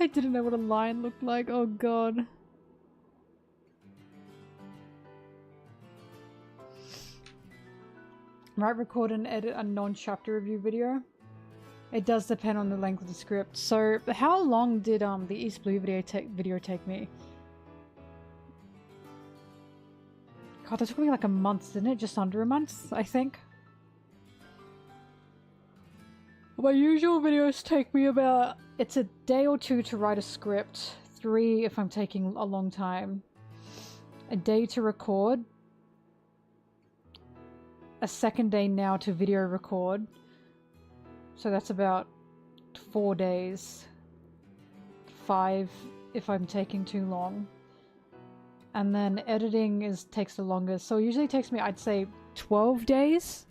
I didn't know what a lion looked like. Oh god. Might record and edit a non-chapter review video. It does depend on the length of the script. So, how long did the East Blue video take me? God, that took me like a month, didn't it? Just under a month, I think. My usual videos take me about... it's a day or two to write a script. 3 if I'm taking a long time. A day to record. A second day now to video record. So that's about 4 days. 5 if I'm taking too long. And then editing takes the longest. So it usually takes me, I'd say, 12 days.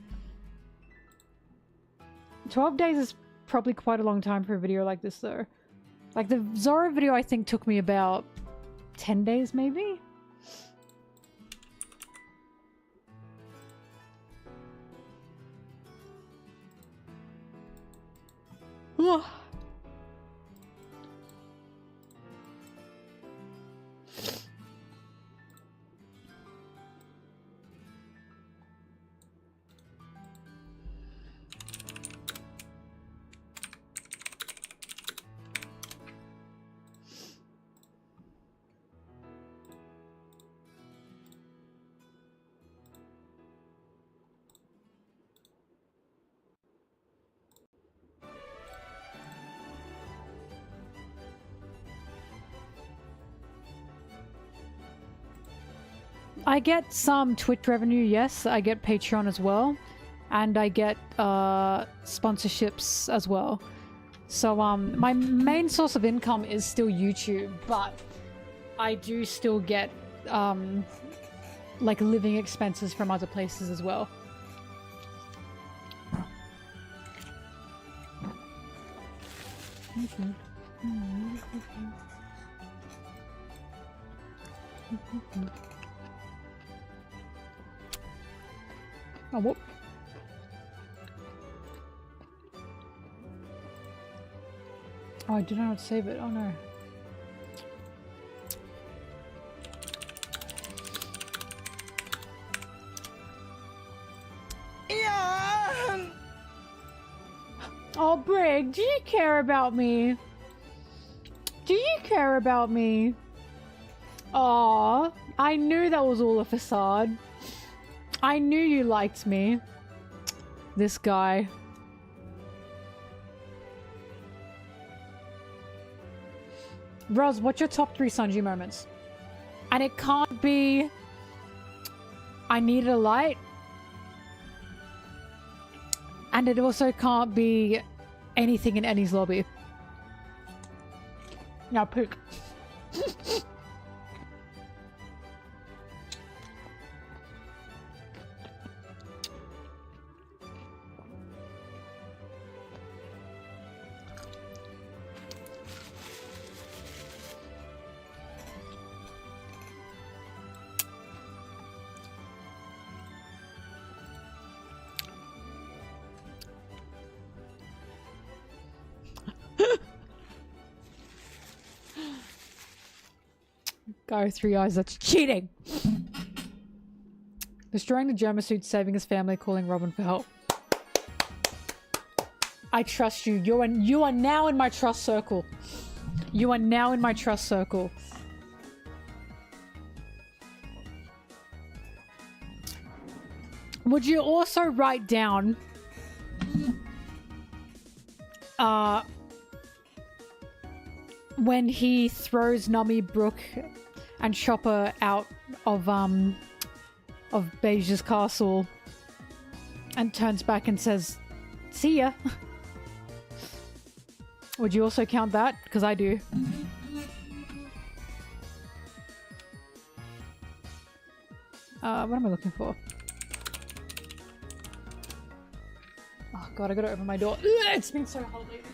12 days is probably quite a long time for a video like this though. Like the Zoro video I think took me about 10 days maybe? Ugh. I get some Twitch revenue, yes. I get Patreon as well. And I get sponsorships as well. So my main source of income is still YouTube, but I do still get like living expenses from other places as well. Oh, whoop. Oh, I didn't know how to save it. Oh no. Oh, Brig, do you care about me? Do you care about me? Aw, I knew that was all a facade. I knew you liked me. This guy. Roz, what's your top 3 Sanji moments? And it can't be... I needed a light. And it also can't be anything in Annie's lobby. Now pick. Guy with 3 eyes, that's cheating! Destroying the Germa suit, saving his family, calling Robin for help. I trust you. You are now in my trust circle. You are now in my trust circle. Would you also write down when he throws Nami, Brooke, and Chopper out of Beige's castle and turns back and says, "See ya." Would you also count that? Because I do. What am I looking for? Oh god, I gotta open my door. Ugh, it's been so hot lately.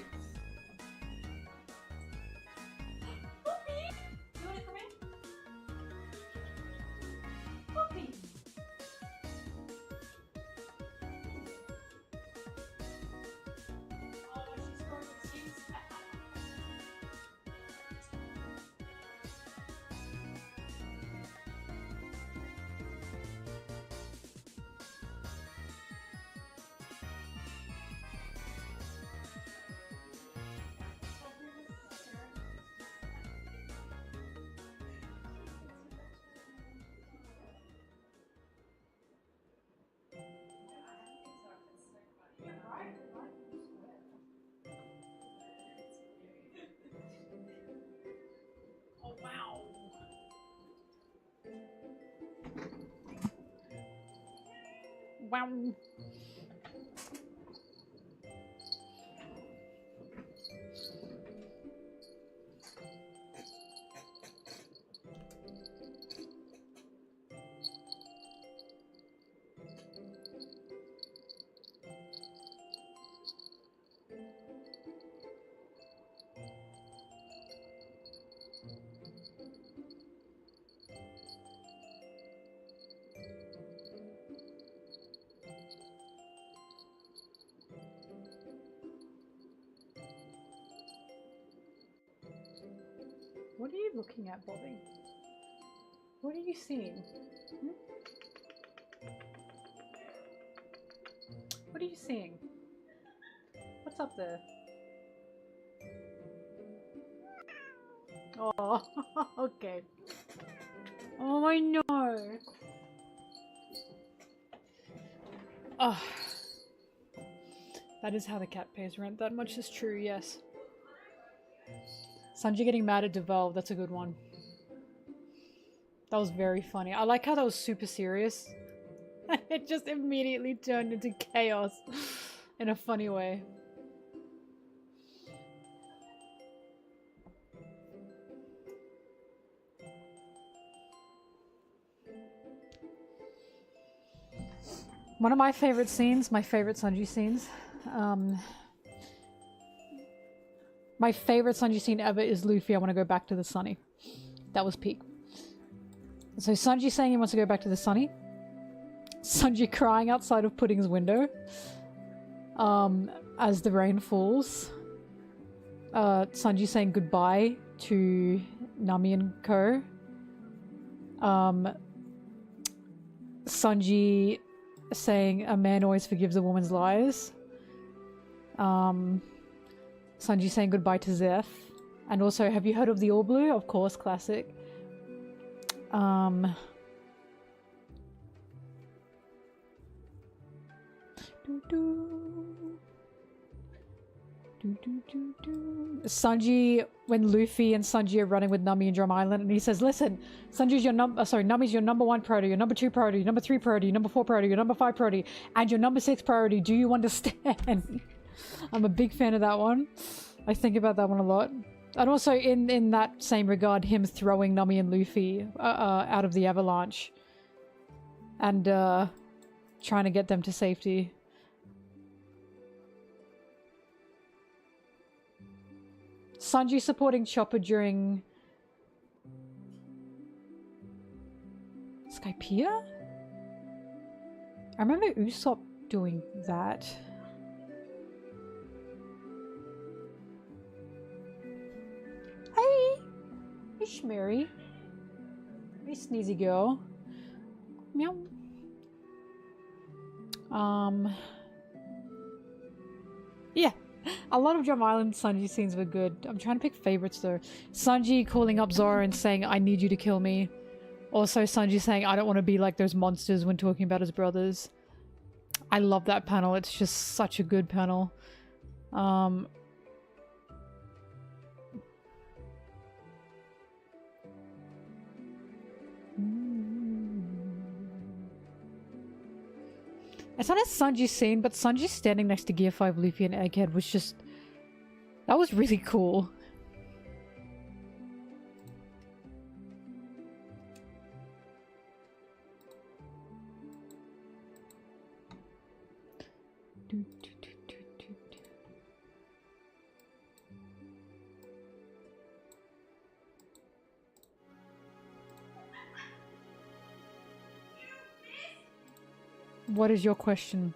Wow. What are you looking at, Bobby? What are you seeing? Hmm? What are you seeing? What's up there? Oh, okay. Oh, I know. Oh. That is how the cat pays rent. That much is true, yes. Sanji getting mad at Devolve, that's a good one. That was very funny. I like how that was super serious. It just immediately turned into chaos in a funny way. One of my favorite scenes, my favorite Sanji scenes, my favorite Sanji scene ever is Luffy, I want to go back to the Sunny. That was peak. So Sanji saying he wants to go back to the Sunny. Sanji crying outside of Pudding's window. As the rain falls. Sanji saying goodbye to Nami and Co. Sanji saying a man always forgives a woman's lies. Sanji saying goodbye to Zeph. And also, have you heard of the All Blue? Of course, classic. Sanji, when Luffy and Sanji are running with Nami and Drum Island, and he says, listen, Sanji's your Nami's your number 1 priority, your number 2 priority, your number 3 priority, your number 4 priority, your number 5 priority, and your number 6 priority. Do you understand? I'm a big fan of that one. I think about that one a lot. And also, in that same regard, him throwing Nami and Luffy out of the avalanche. And trying to get them to safety. Sanji supporting Chopper during Skypiea? I remember Usopp doing that. Hey! Hey, Shmary. Hey, sneezy girl. Meow. Yeah. A lot of Drum Island Sanji scenes were good. I'm trying to pick favorites though. Sanji calling up Zoro and saying, I need you to kill me. Also Sanji saying, I don't want to be like those monsters when talking about his brothers. I love that panel. It's just such a good panel. It's not a Sanji scene, but Sanji standing next to Gear 5 Luffy and Egghead was just... That was really cool. What is your question?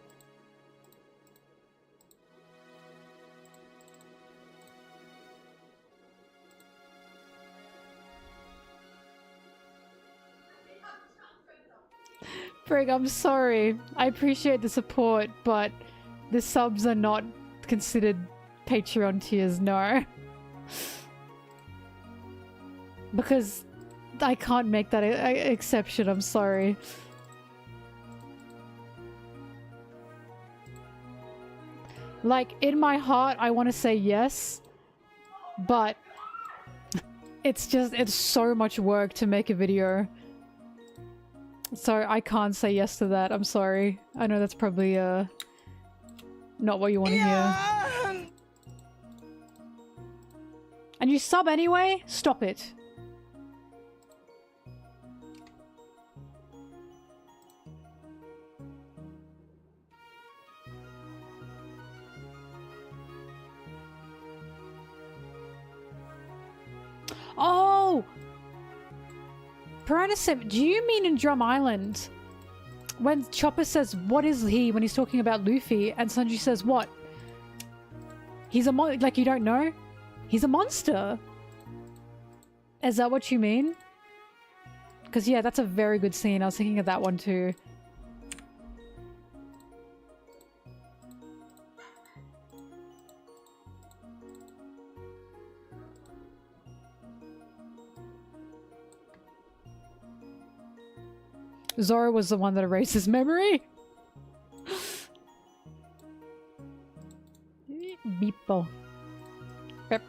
Frig, I'm sorry. I appreciate the support, but the subs are not considered Patreon tiers, no. Because I can't make that exception, I'm sorry. Like, in my heart, I want to say yes, but it's just, it's so much work to make a video. So I can't say yes to that, I'm sorry. I know that's probably, not what you want to hear. And you sub anyway? Stop it. Oh! Piranha 7, do you mean in Drum Island? When Chopper says, what is he, when he's talking about Luffy, and Sanji says, what? He's a like, you don't know? He's a monster! Is that what you mean? Because, yeah, that's a very good scene. I was thinking of that one, too. Zoro was the one that erased his memory. Beepo. Yep.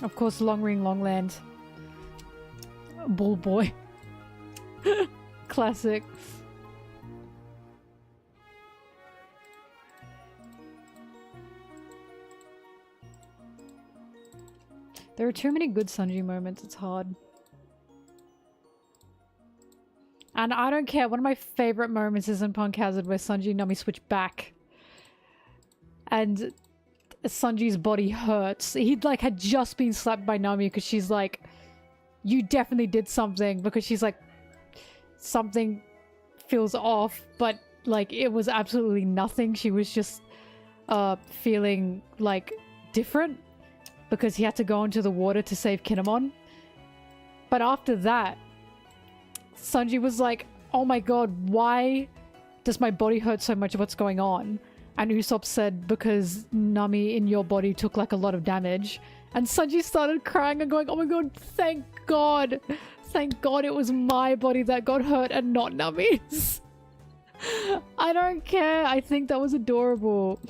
Of course, Long Ring Longland. Bull boy. Classic. There are too many good Sanji moments, it's hard. And I don't care, one of my favorite moments is in Punk Hazard where Sanji and Nami switch back. And Sanji's body hurts. He like had just been slapped by Nami because she's like, you definitely did something, because she's like, something feels off, but like it was absolutely nothing. She was just feeling like different. because he had to go into the water to save Kinemon. But after that, Sanji was like, oh my god, why does my body hurt so much? What's going on? And Usopp said, because Nami in your body took like a lot of damage. And Sanji started crying and going, oh my god, thank god. Thank god it was my body that got hurt and not Nami's. I don't care. I think that was adorable.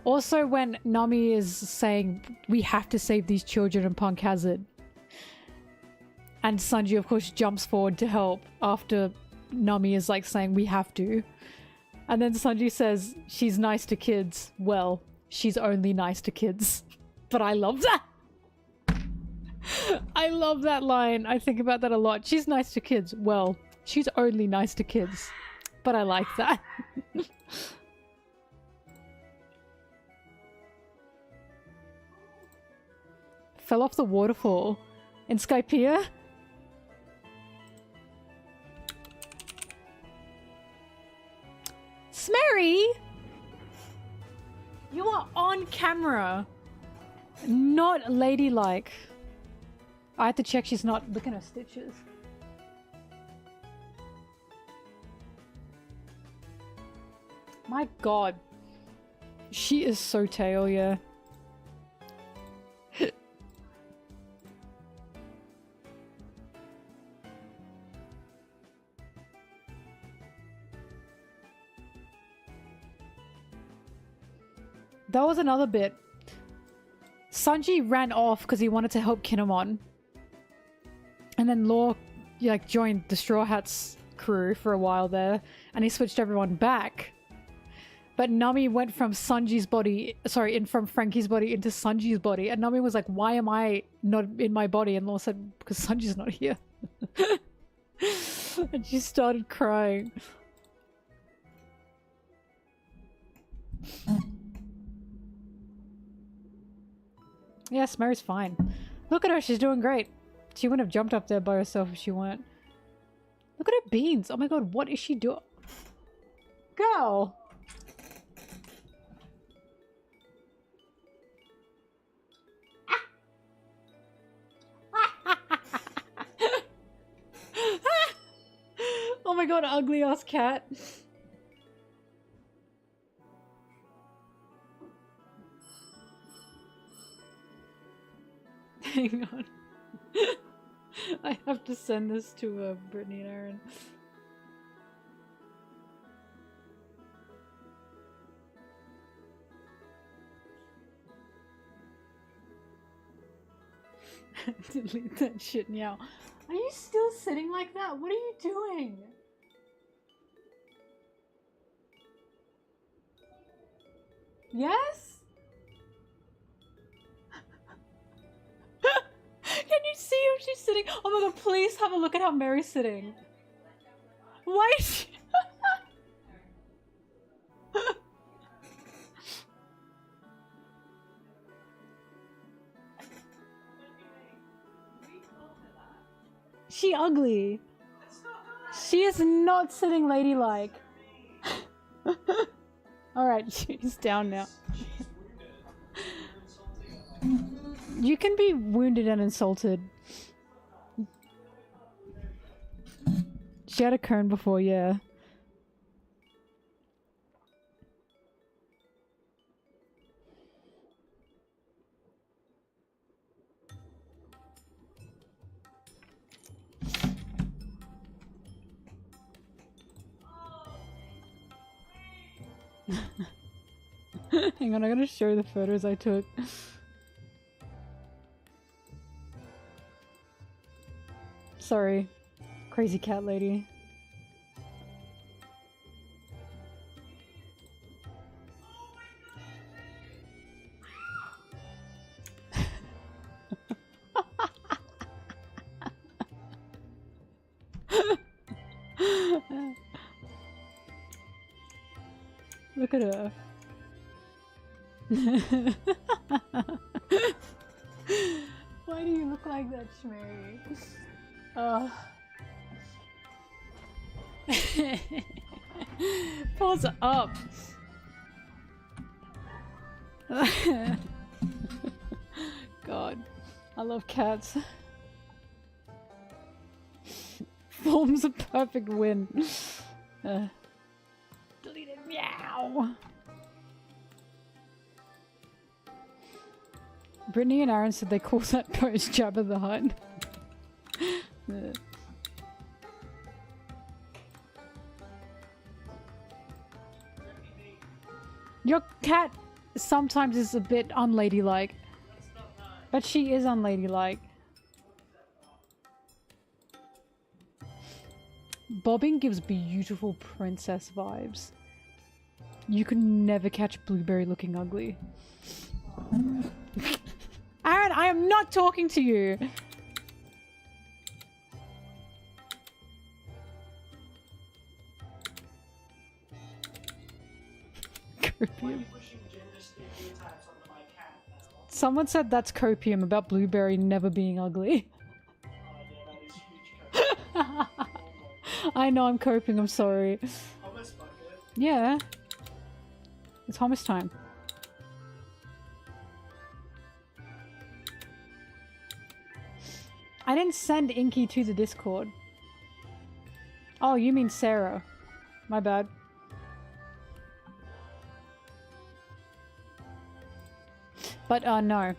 Also, when Nami is saying, we have to save these children in Punk Hazard. And Sanji, of course, jumps forward to help after Nami is like saying, we have to. And then Sanji says, she's nice to kids. Well, she's only nice to kids. But I love that. I love that line. I think about that a lot. She's nice to kids. Well, she's only nice to kids. But I like that. Fell off the waterfall in Skypiea. Smerry! You are on camera. Not ladylike. I have to check she's not looking at her stitches. My god. She is so tail, yeah. That was another bit. Sanji ran off because he wanted to help Kinemon. And then Law, like, joined the Straw Hats crew for a while there. And he switched everyone back. But Nami went from Sanji's body, sorry, from Frankie's body into Sanji's body. And Nami was like, why am I not in my body? And Law said, because Sanji's not here. And she started crying. Yeah, Smerry's fine. Look at her, she's doing great. She wouldn't have jumped up there by herself if she weren't. Look at her beans. Oh my god, what is she doing? Girl! Oh my god, ugly ass cat. Hang on. I have to send this to Brittany and Aaron. Delete that shit now. Are you still sitting like that? What are you doing? Yes? Can you see how she's sitting? Oh my god, please have a look at how Mary's sitting. Why is she... She ugly. She is not sitting ladylike. Alright, she's down now. You can be wounded and insulted. She had a Kern before, yeah. Hang on, I'm gonna show you the photos I took. Sorry, crazy cat lady. Look at her. Why do you look like that, Shmary? Pause up. God, I love cats. Forms a perfect win. Deleted. Meow. Brittany and Aaron said they call that pose Jabba the Hutt. Your cat sometimes is a bit unladylike. But she is unladylike. Bobbing gives beautiful princess vibes. You could never catch Blueberry looking ugly. Aaron, I am not talking to you! Copium. Someone said that's copium about Blueberry never being ugly. I know I'm coping, I'm sorry. Hummus bucket? Yeah. It's hummus time. I didn't send Inky to the Discord. Oh, you mean Sarah. My bad. But, no.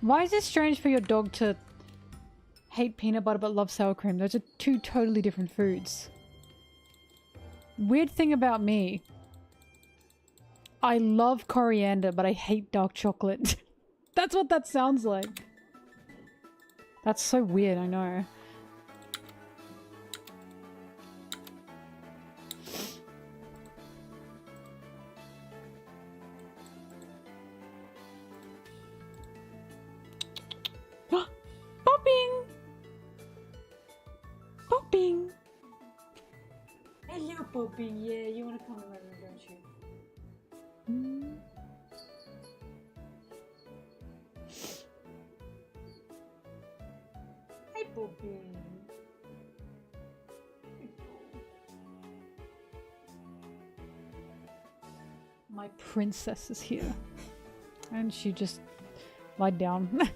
Why is it strange for your dog to hate peanut butter but love sour cream? Those are two totally different foods. Weird thing about me. I love coriander, but I hate dark chocolate. That's what that sounds like. That's so weird, I know. Popping! Popping! Hello, Popping. Yeah, you want to come to my room, don't you? Hi, Popping. My princess is here. And she just lied down.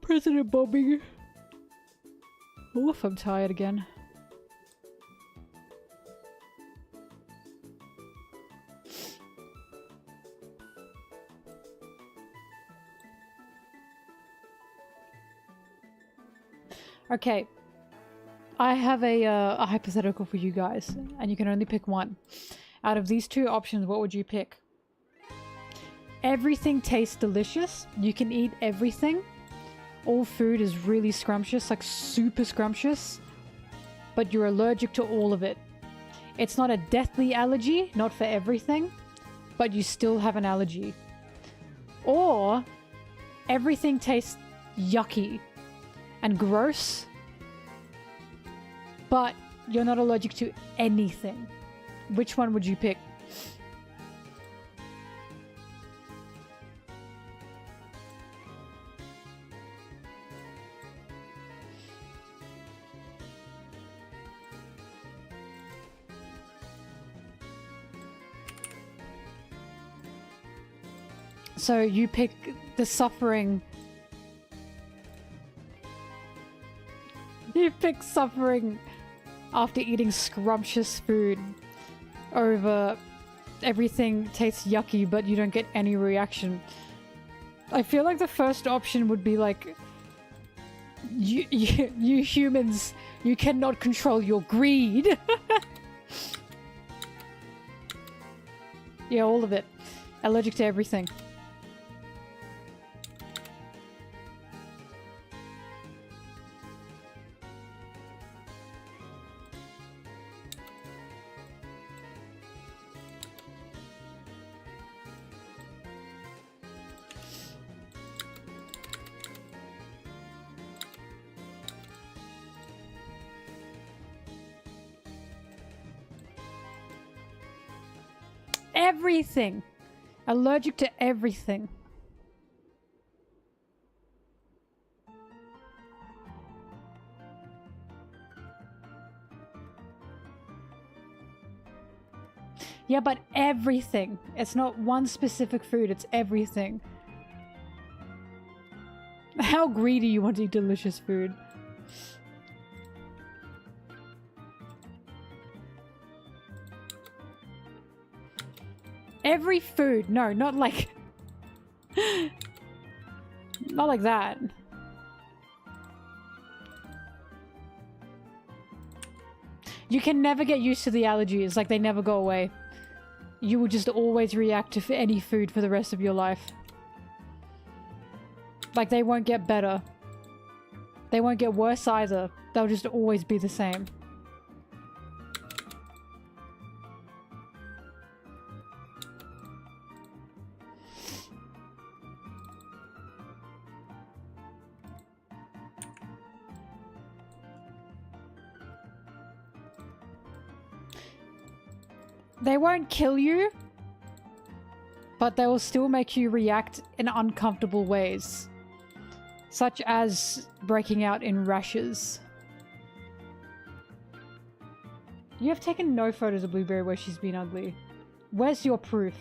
President Bobby. Oof, I'm tired again. Okay. I have a hypothetical for you guys, and you can only pick one. Out of these two options, what would you pick? Everything tastes delicious. You can eat everything. All food is really scrumptious, like super scrumptious, but you're allergic to all of it. It's not a deathly allergy, not for everything, but you still have an allergy. Or everything tastes yucky and gross, but you're not allergic to anything. Which one would you pick? So you pick the suffering. You pick suffering after eating scrumptious food over everything tastes yucky but you don't get any reaction. I feel like the first option would be like, you humans, you cannot control your greed. Yeah, all of it. Allergic to everything. everything. Allergic to everything. Yeah, but everything. It's not one specific food, it's everything. How greedy you want to eat delicious food. Every food. No, not like... not like that. You can never get used to the allergies. Like, they never go away. You will just always react to any food for the rest of your life. Like, they won't get better. They won't get worse either. They'll just always be the same. They won't kill you, but they will still make you react in uncomfortable ways, such as breaking out in rashes. You have taken no photos of Blueberry where she's been ugly. Where's your proof?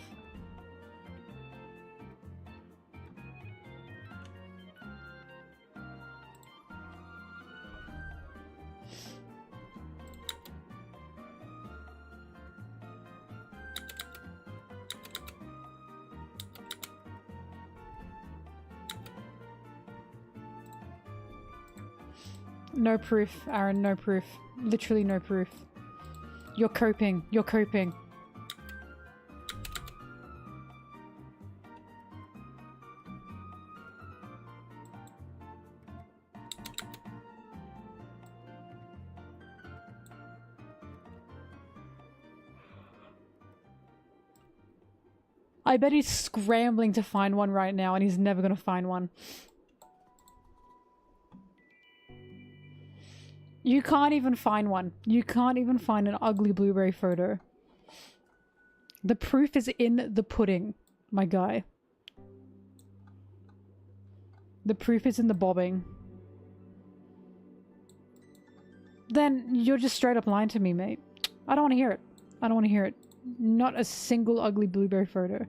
No proof, Aaron, no proof. Literally no proof. You're coping. You're coping. I bet he's scrambling to find one right now and he's never gonna find one. You can't even find one. You can't even find an ugly Blueberry photo. The proof is in the pudding, my guy. The proof is in the bobbing. Then you're just straight up lying to me, mate. I don't want to hear it. I don't want to hear it. Not a single ugly Blueberry photo.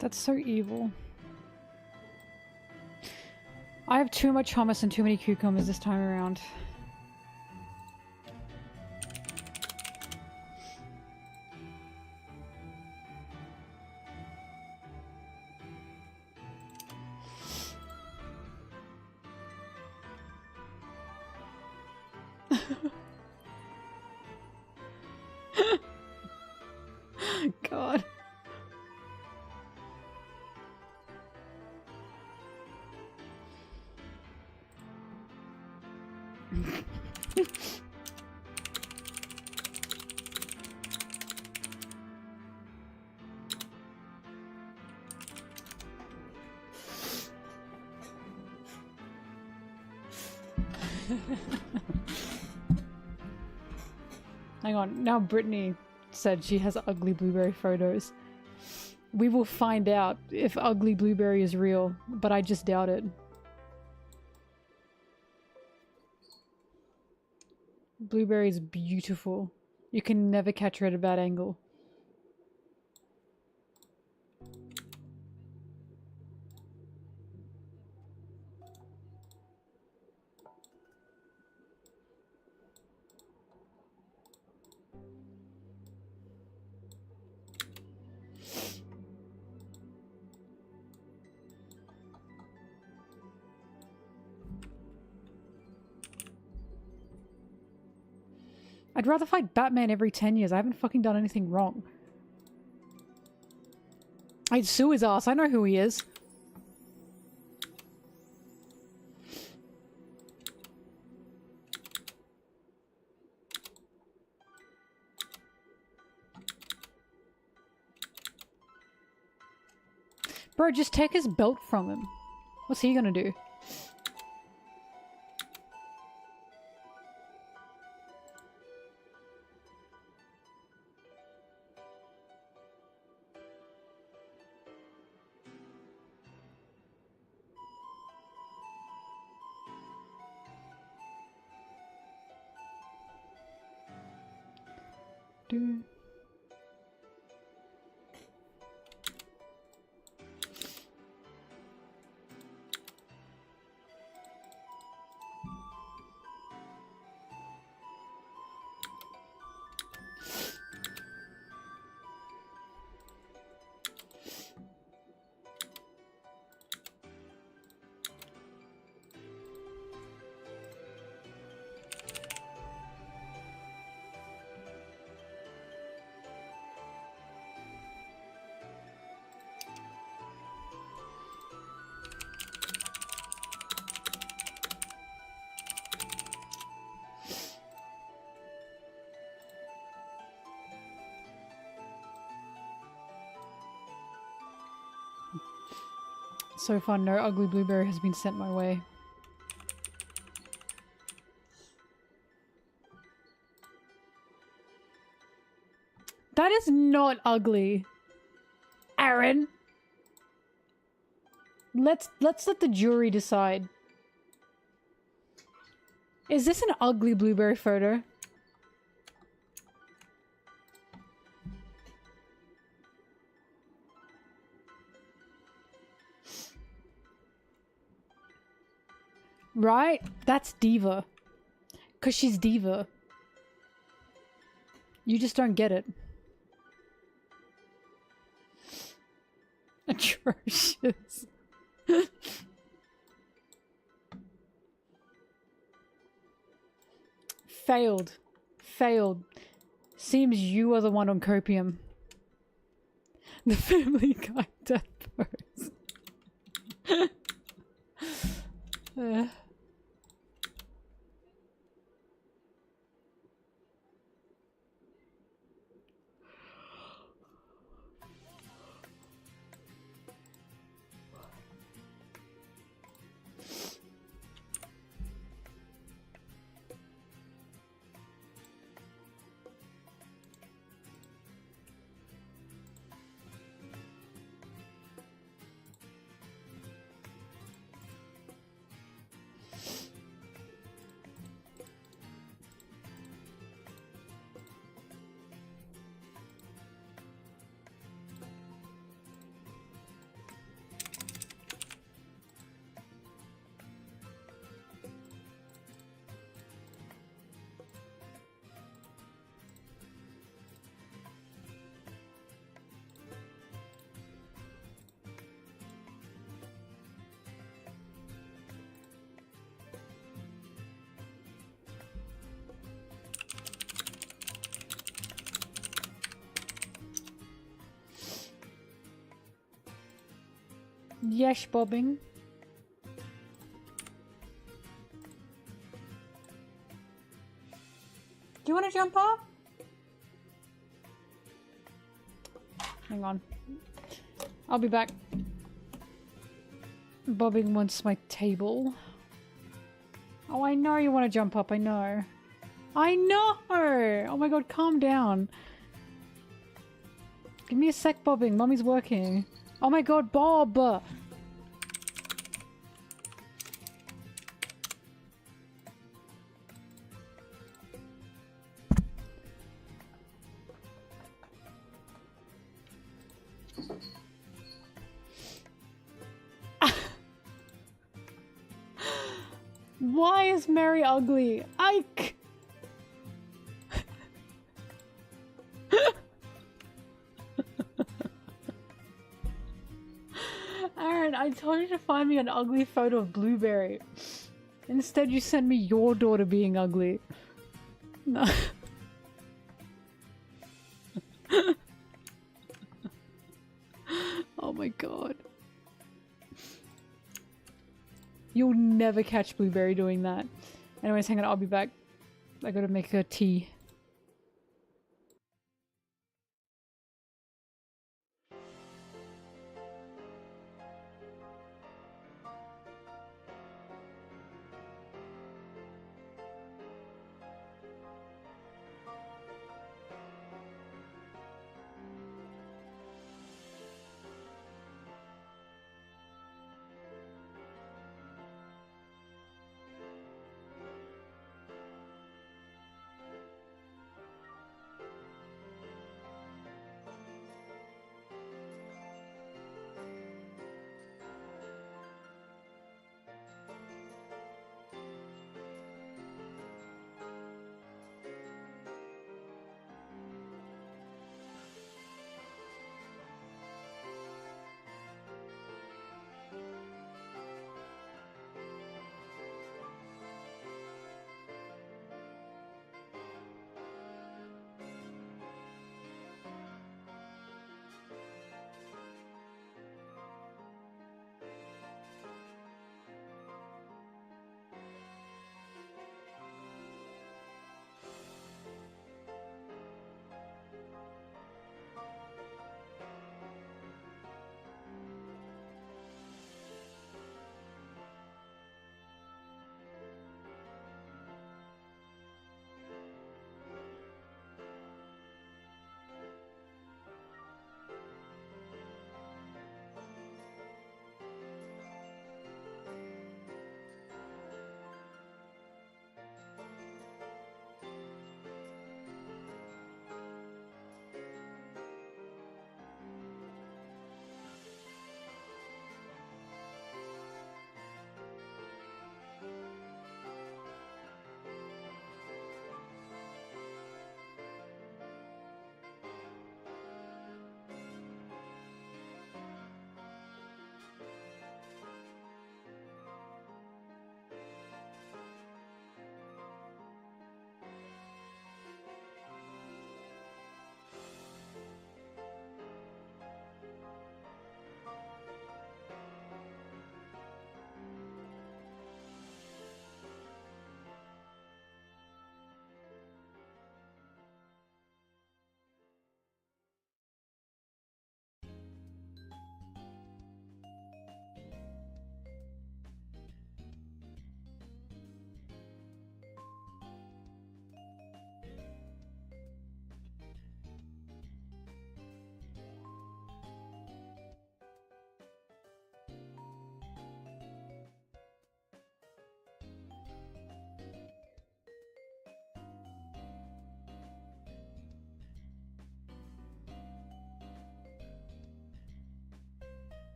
That's so evil. I have too much hummus and too many cucumbers this time around. God. Hang on, now Brittany said she has ugly Blueberry photos. We will find out if ugly Blueberry is real, but I just doubt it. Blueberry is beautiful. You can never catch her at a bad angle. I'd rather fight Batman every 10 years. I haven't fucking done anything wrong. I'd sue his ass. I know who he is. Bro, just take his belt from him. What's he gonna do? Do. So far, no ugly blueberry has been sent my way. That is not ugly, Aaron. Let's let the jury decide. Is this an ugly blueberry photo? Right? That's diva. 'Cause she's diva. You just don't get it. Atrocious. Failed. Failed. Seems you are the one on copium. The Family Guy death pose. Yes, bobbing. Do you want to jump off? Hang on. I'll be back. Bobbing wants my table. Oh, I know you want to jump up. I know. I know! Oh my god, calm down. Give me a sec, Bobbing. Mummy's working. Oh my god, Bob! Why is Mary ugly? Ike! Aaron, I told you to find me an ugly photo of Blueberry. Instead, you sent me your daughter being ugly. No. Oh my god. You'll never catch Blueberry doing that. Anyways, hang on, I'll be back. I gotta make her tea.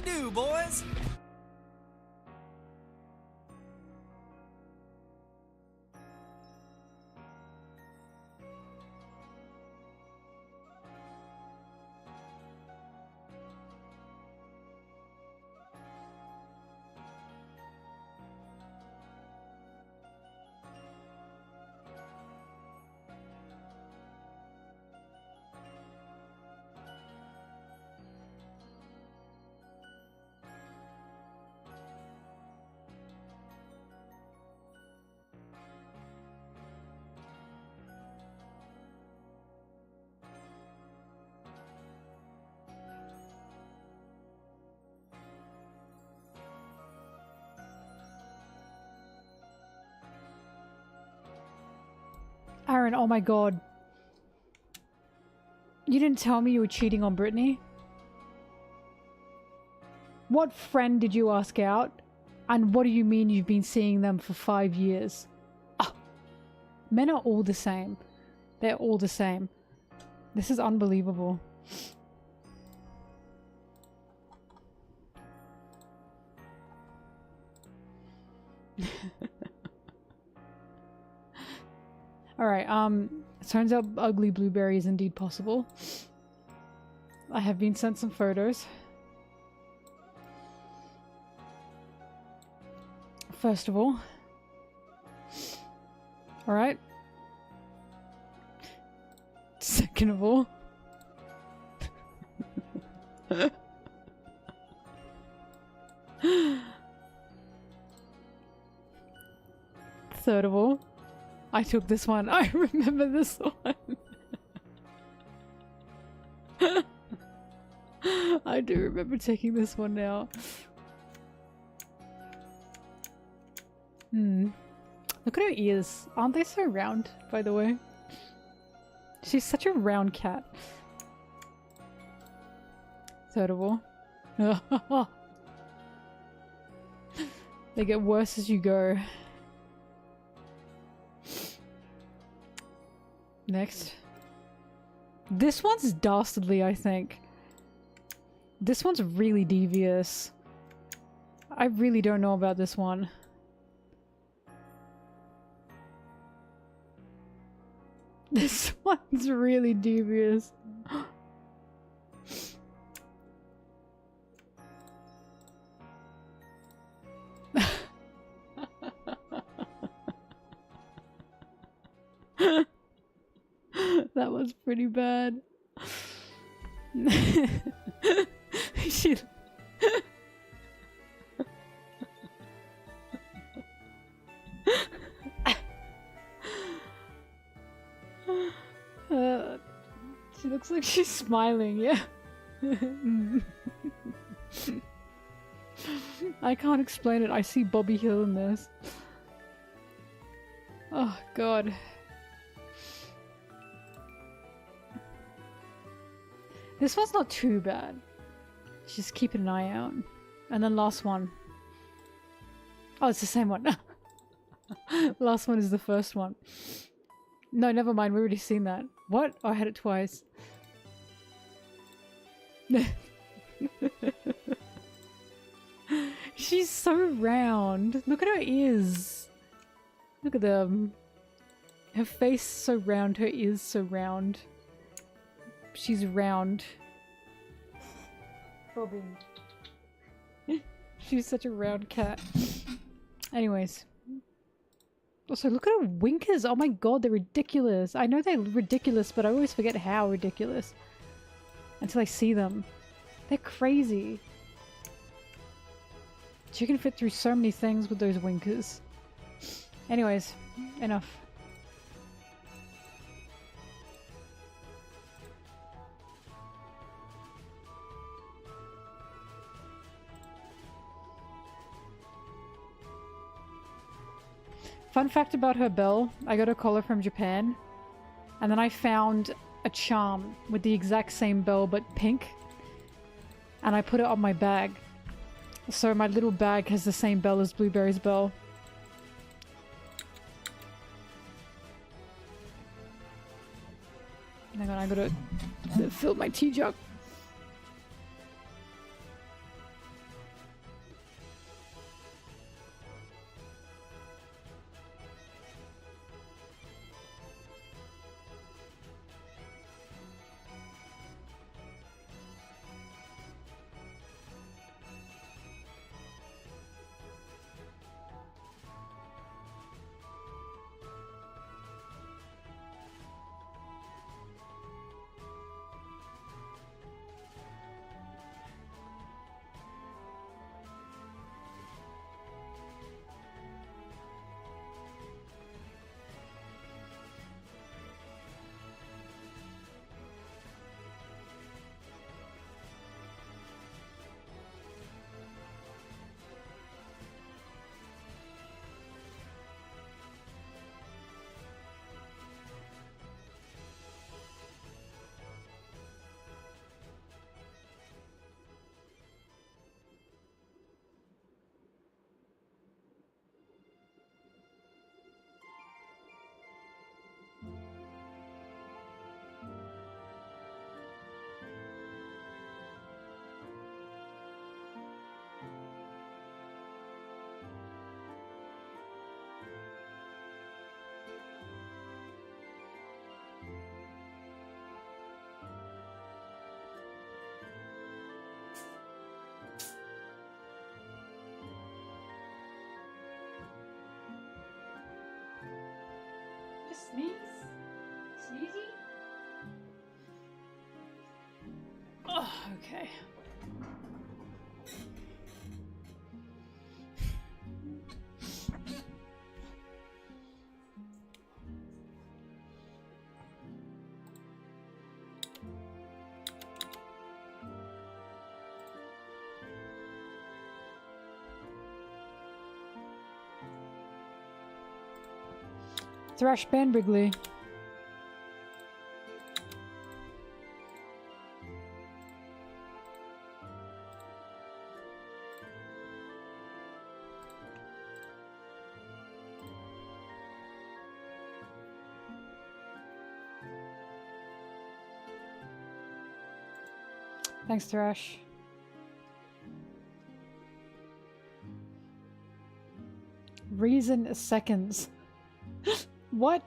do, boys? Aaron, oh my god. You didn't tell me you were cheating on Brittany? What friend did you ask out? And what do you mean you've been seeing them for 5 years? Ah, men are all the same. They're all the same. This is unbelievable. Alright, it turns out ugly blueberry is indeed possible. I have been sent some photos. First of all. Alright. Second of all. Third of all. I took this one. I remember this one. I do remember taking this one now. Look at her ears. Aren't they so round, by the way? She's such a round cat. Third of all. They get worse as you go. Next. This one's dastardly, I think. This one's really devious. I really don't know about this one. This one's really devious. That was pretty bad. She... she looks like she's smiling, yeah. I can't explain it. I see Bobby Hill in this. Oh god. This one's not too bad. Just keep an eye out. And then last one. Oh, it's the same one. Last one is the first one. No, never mind. We've already seen that. What? Oh, I had it twice. She's so round. Look at her ears. Look at them. Her face so round. Her ears so round. She's round. Bobby. She's such a round cat. Anyways. Also, look at her winkers. Oh my god, they're ridiculous. I know they're ridiculous, but I always forget how ridiculous. Until I see them. They're crazy. She can fit through so many things with those winkers. Anyways, enough. Fun fact about her bell, I got a collar from Japan, and then I found a charm with the exact same bell but pink, and I put it on my bag. So my little bag has the same bell as Blueberry's bell. Hang on, I gotta fill my tea jug. to sneeze? Sneezy? Oh, okay. Thrash Ban Wrigley. Thanks, Thrash. Reason seconds. What?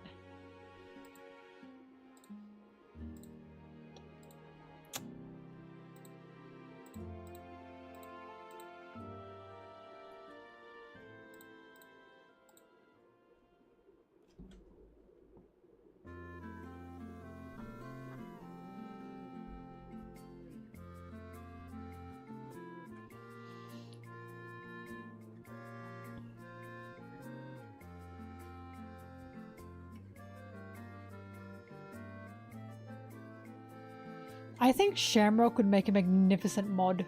I think Shamrock would make a magnificent mod.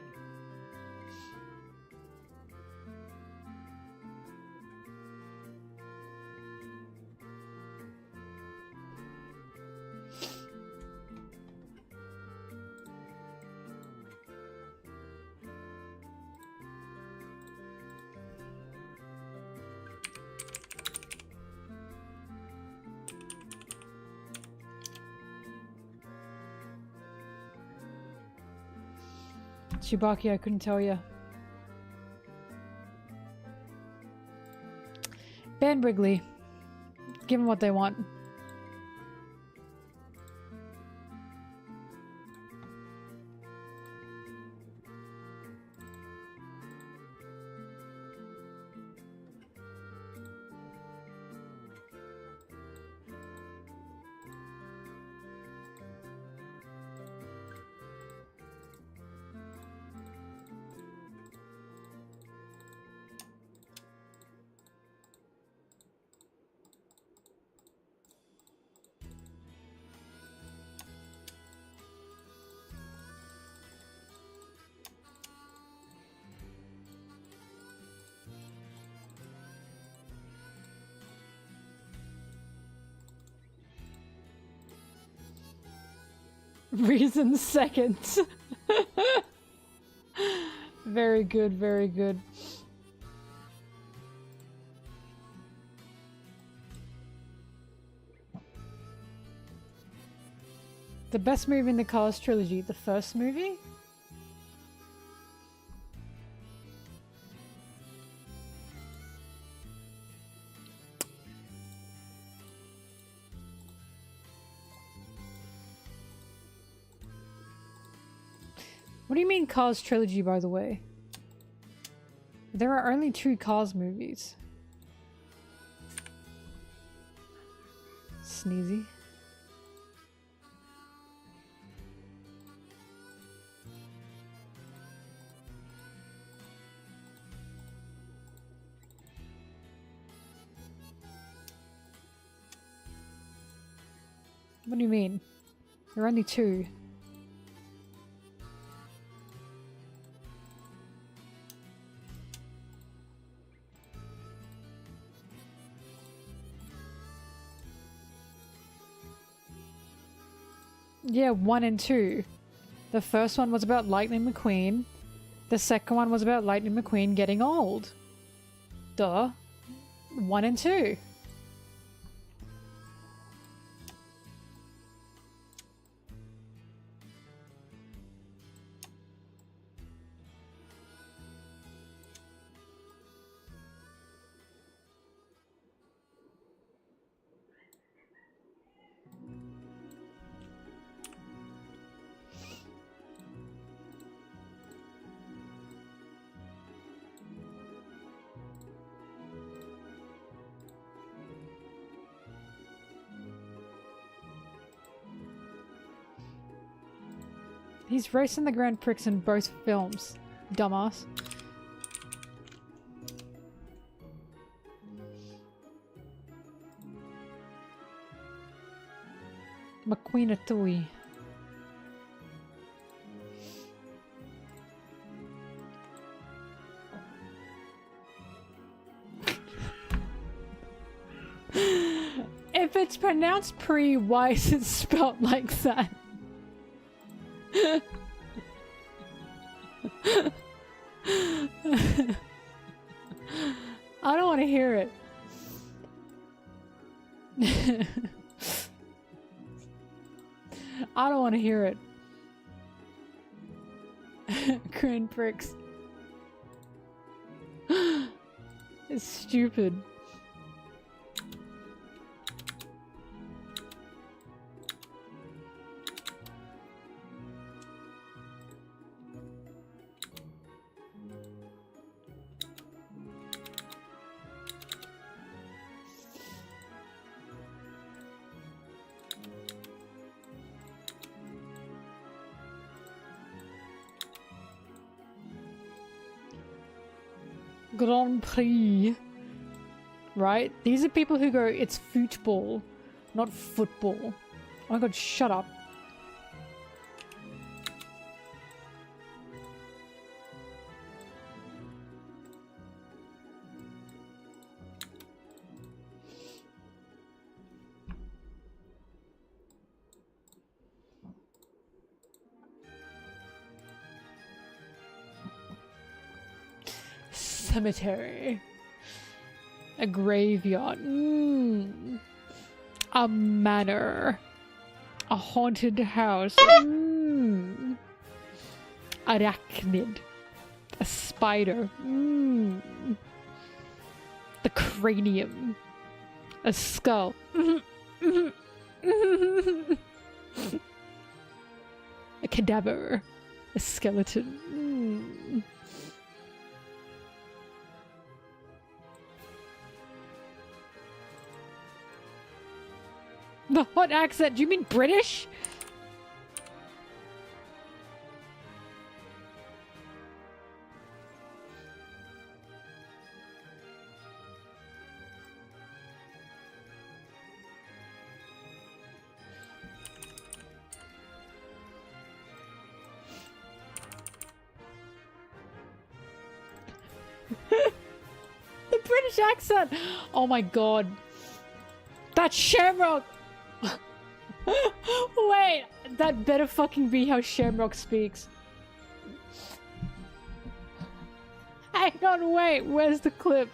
Chewbacca, I couldn't tell you. Ban Wrigley. Give them what they want. Reason seconds. Very good, very good. The best movie in the Cars trilogy, the first movie? What do you mean Cars trilogy, by the way? There are only 2 Cars movies. Sneezy. What do you mean? There are only 2. Yeah, 1 and 2. The first one was about Lightning McQueen. The second one was about Lightning McQueen getting old. Duh. 1 and 2. He's racing the Grand Prix in both films. Dumbass. McQueen Tui. If it's pronounced pre, why is it spelt like that? I don't want to hear it. I don't want to hear it. Grand Prix. It's stupid. Grand Prix. Right? These are people who go, it's football, not football. Oh my god, shut up. Cemetery. A graveyard. A manor. A haunted house. Arachnid. A spider. The cranium. A skull. A cadaver. A skeleton. The hot accent, do you mean British? The British accent! Oh my god. That's Shamrock! Wait, that better fucking be how Shamrock speaks. Hang on, wait, where's the clip?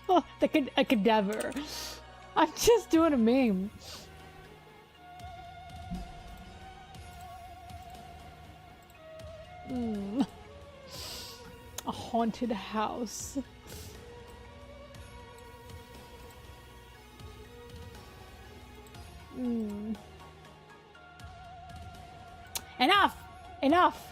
Oh, a cadaver. I'm just doing a meme. A haunted house. Enough! Enough!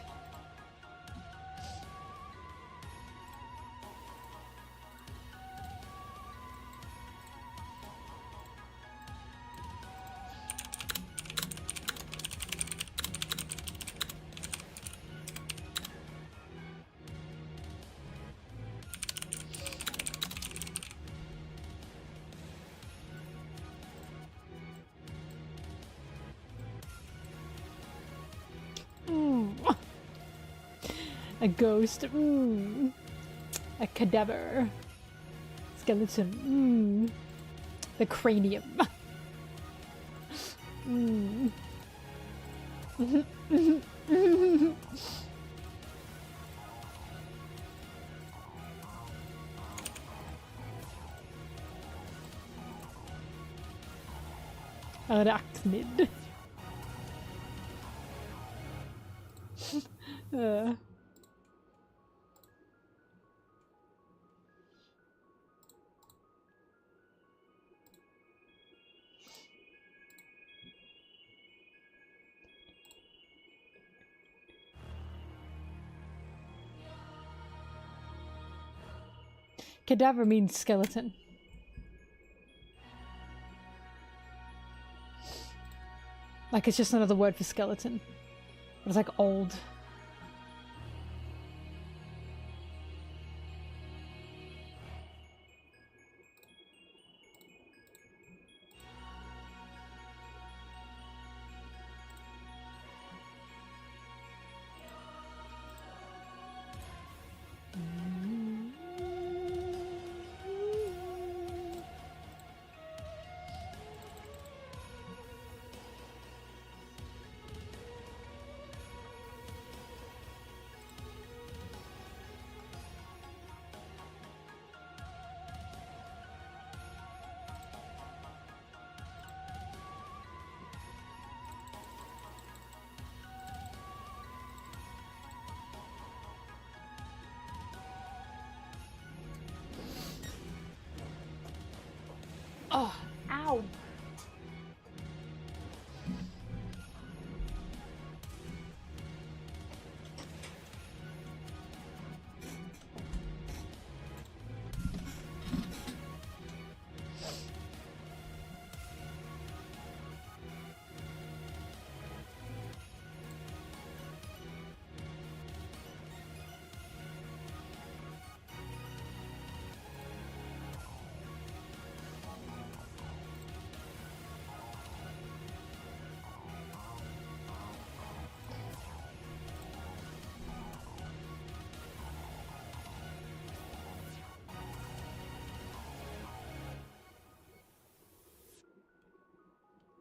A ghost. Mm. A cadaver. Skeleton. Mm. The cranium. Mm. Arachnid. Cadaver means skeleton. Like it's just another word for skeleton. But it's like old. Oh, ow.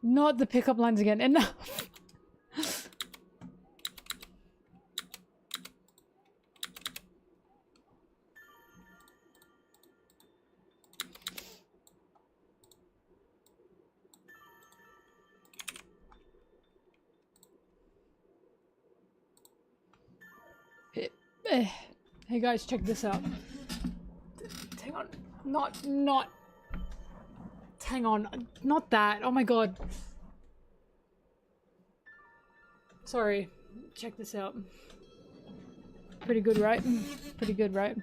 Not the pickup lines again. Enough. Hey guys, check this out. Hang on. Not. Hang on. Not that. Oh my god. Sorry. Check this out. Pretty good, right? Pretty good, right?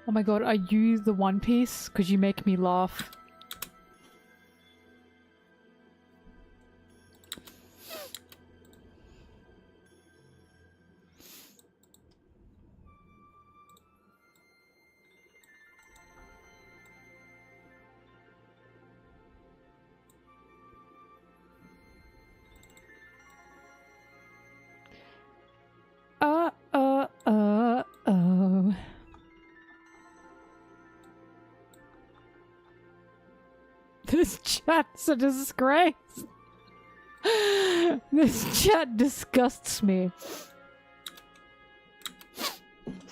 Oh my god, are you the One Piece? Because you make me laugh. Oh. This chat's a disgrace. This chat disgusts me.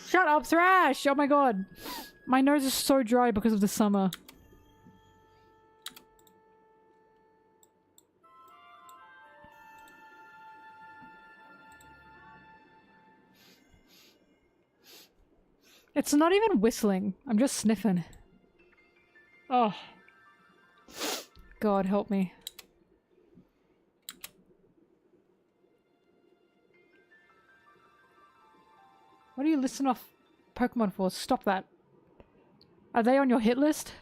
Shut up, Thrash! Oh my god. My nose is so dry because of the summer. It's not even whistling. I'm just sniffing. Oh. God help me. What do you listen off Pokemon for? Stop that. Are they on your hit list?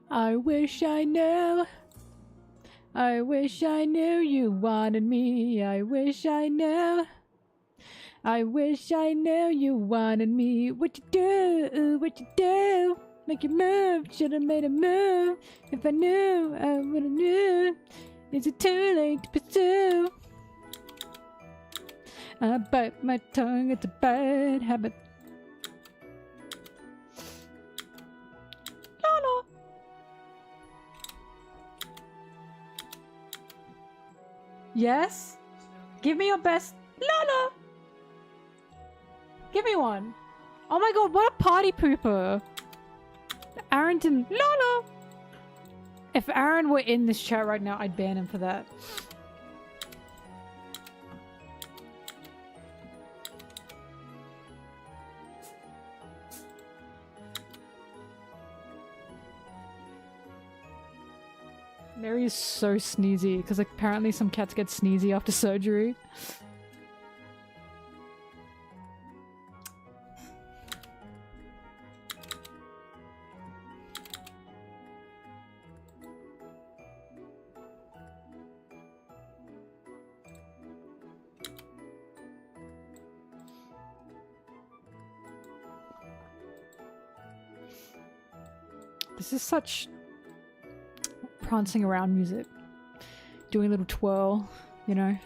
I wish I knew. I wish I knew you wanted me. I wish I knew. I wish I knew you wanted me. What you do? What you do? Make your move. Should've made a move. If I knew, I would've knew. Is it too late to pursue? I bite my tongue. It's a bad habit. Yes? Give me your best. Lala! Give me one. Oh my god, what a party pooper. Aaron didn't. Lala! If Aaron were in this chat right now, I'd ban him for that. Mary is so sneezy, because apparently some cats get sneezy after surgery. This is such prancing around music. Doing a little twirl, you know.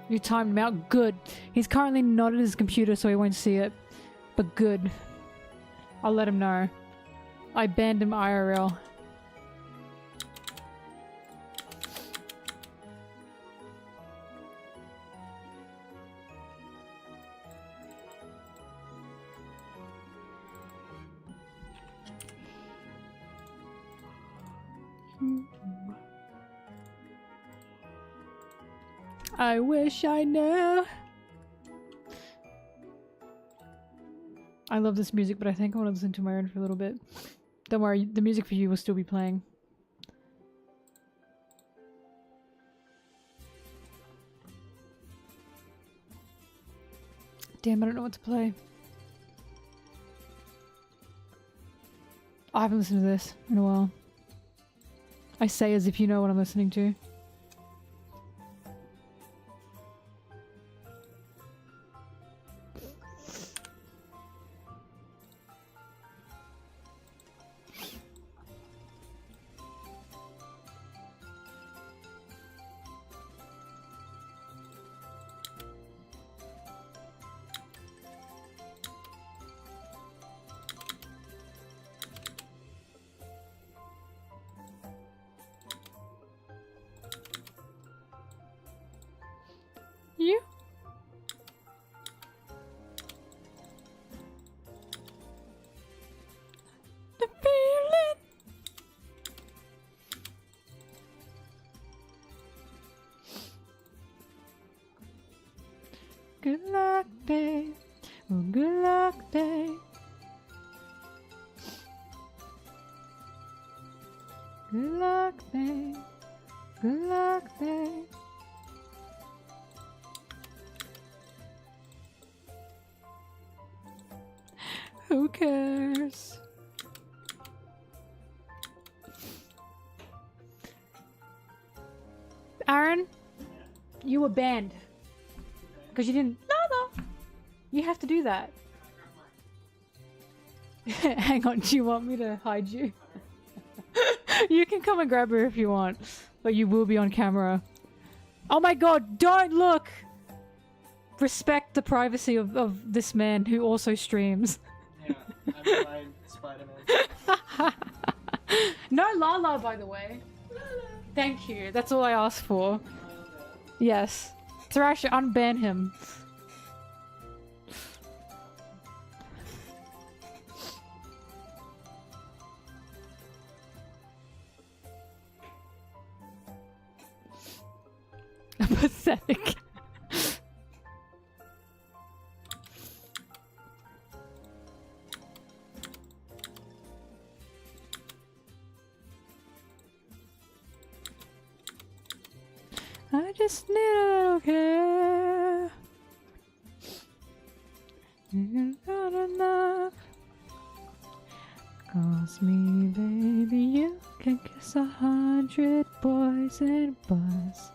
You timed him out. Good. He's currently not at his computer, so he won't see it. But good. I'll let him know. I banned him IRL. I wish I knew. I love this music, but I think I want to listen to my own for a little bit. Don't worry, the music for you will still be playing. Damn, I don't know what to play. I haven't listened to this in a while. I say as if you know what I'm listening to. Who cares? Aaron, you were banned because you didn't. No. You have to do that. Hang on, do you want me to hide you? You can come and grab her if you want, but you will be on camera. Oh my god, don't look! Respect the privacy of this man who also streams. Yeah, I'm fine, Spider-Man. No Lala, by the way. Thank you, that's all I asked for. Yes. Thrash, unban him. Pathetic. I just need a little care. You're not enough. 'Cause me, baby, you can kiss 100 boys and buzz.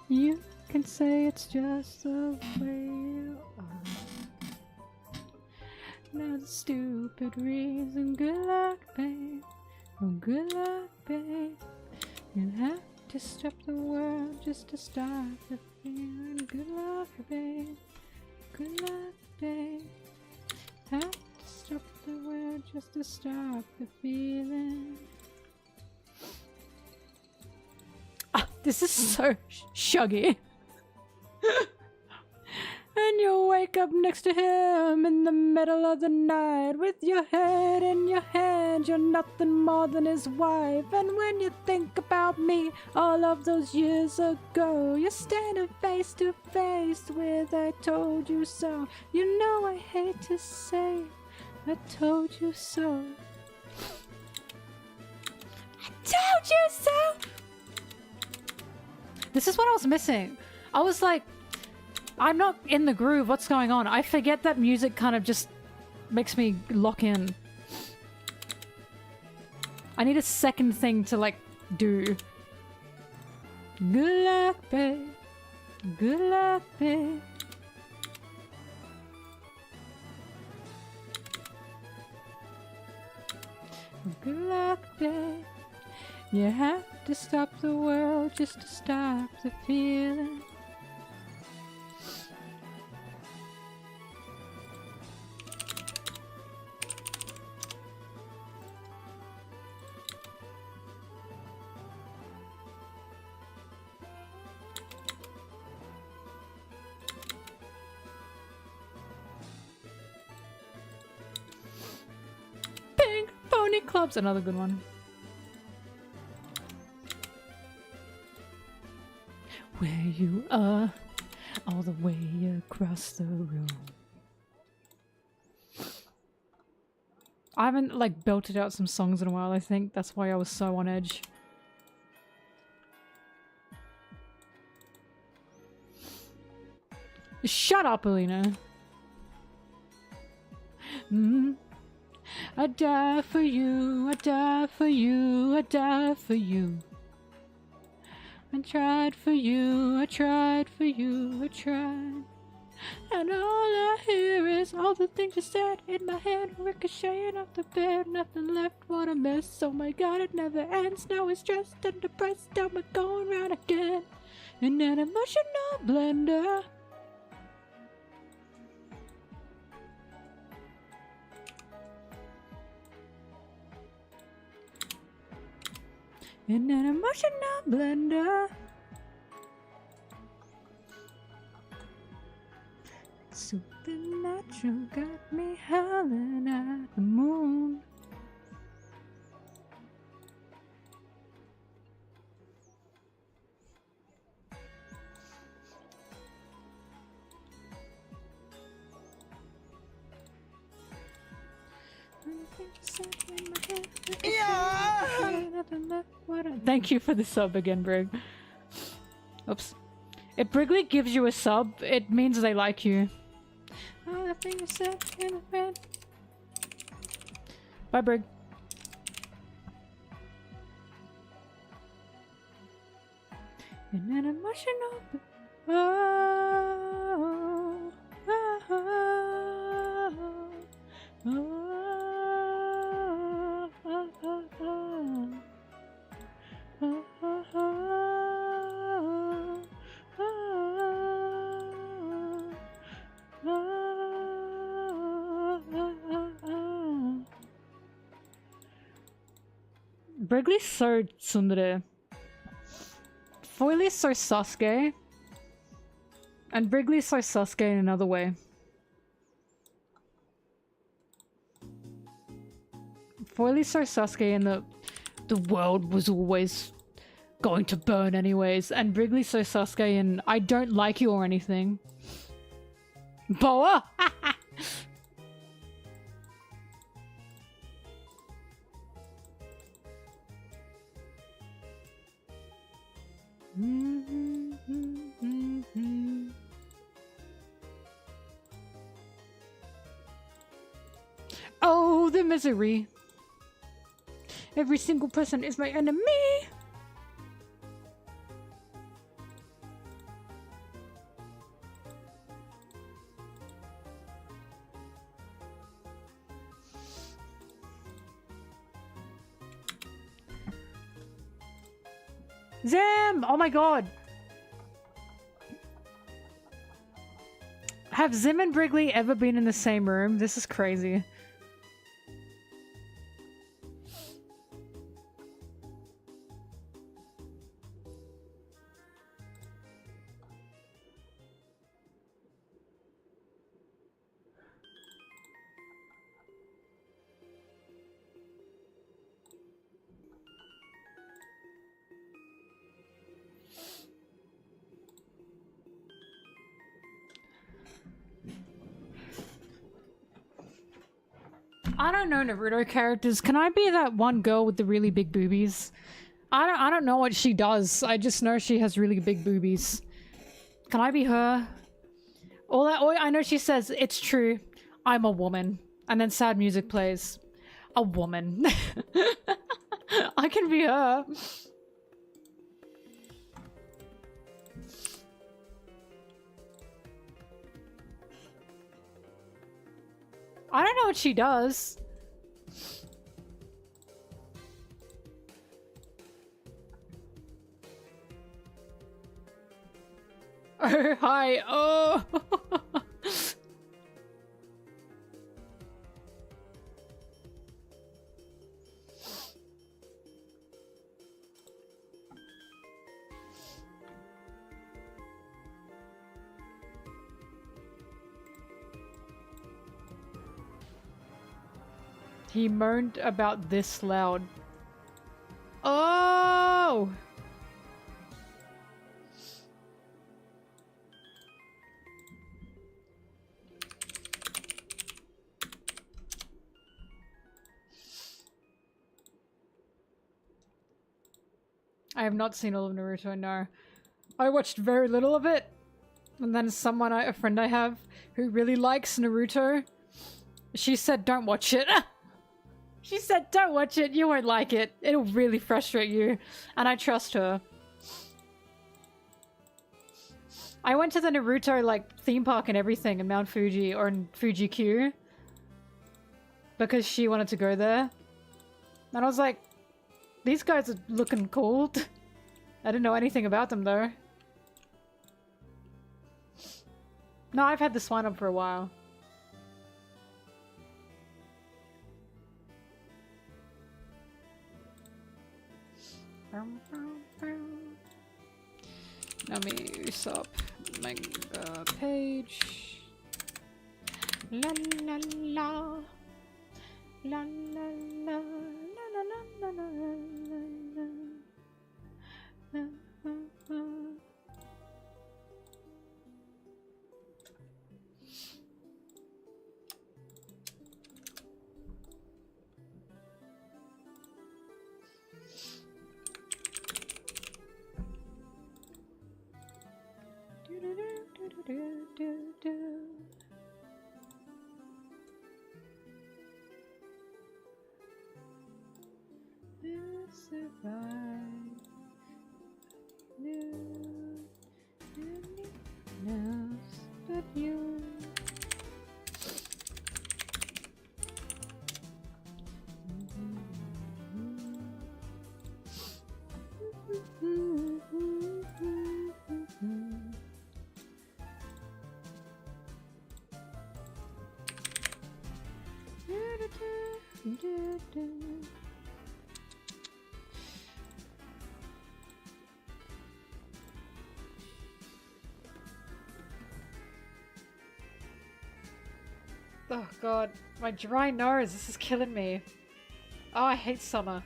You can say it's just the way you are. Not a stupid reason. Good luck, babe. Oh, good luck, babe. You'll have to stop the world just to stop the feeling. Good luck, babe. Good luck, babe. Have to stop the world just to stop the feeling. Ah, this is so shuggy. And you'll wake up next to him in the middle of the night with your head in your hand. You're nothing more than his wife. And when you think about me all of those years ago, you're standing face to face with I told you so. You know I hate to say I told you so. I told you so. This is what I was missing. I was like, I'm not in the groove. What's going on? I forget that music kind of just makes me lock in. I need a second thing to like do. Good luck, babe. Good luck, babe. Good luck, babe. You have to stop the world just to stop the feeling. Pink Pony Club's another good one. Where you are, all the way across the room. I haven't like belted out some songs in a while, I think. That's why I was so on edge. Shut up, Alina. I die for you, I die for you, I die for you. I tried for you, I tried for you, I tried. And all I hear is all the things you said in my head, ricocheting off the bed, nothing left, what a mess. Oh my god, it never ends, now it's stressed and depressed, I'm going round again in an emotional blender. In an emotional blender. Supernatural got me howling at the moon. Thank you for the sub again, Brig. Oops. If Brigley gives you a sub, it means they like you. All the things you said in the bed. Bye, Brig. And an emotional. Oh, oh, oh, Brigley's so tsundere. Foily's so Sasuke. And Brigley's so Sasuke in another way. Foily's so Sasuke in the world was always going to burn anyways. And Brigley's so Sasuke in I don't like you or anything. Boa! Oh, the misery. Every single person is my enemy. Zim! Oh my god! Have Zim and Brigley ever been in the same room? This is crazy. I don't know Naruto characters. Can I be that one girl with the really big boobies? I don't know what she does. I just know she has really big boobies. Can I be her? All I know she says, it's true. I'm a woman. And then sad music plays. A woman. I can be her. I don't know what she does. Oh, hi. Oh. He moaned about this loud. Oh! I have not seen all of Naruto, no. I watched very little of it. And then someone, a friend I have, who really likes Naruto, she said, don't watch it. She said, don't watch it, you won't like it. It'll really frustrate you. And I trust her. I went to the Naruto, like, theme park and everything in Mount Fuji, or in Fuji-Q. Because she wanted to go there. And I was like, these guys are looking cool. I didn't know anything about them, though. No, I've had the swine up for a while. Let me stop manga page. La la la. La la la. La la la la la la. survive. No, knows but you. Oh god, my dry nose, this is killing me. Oh, I hate summer.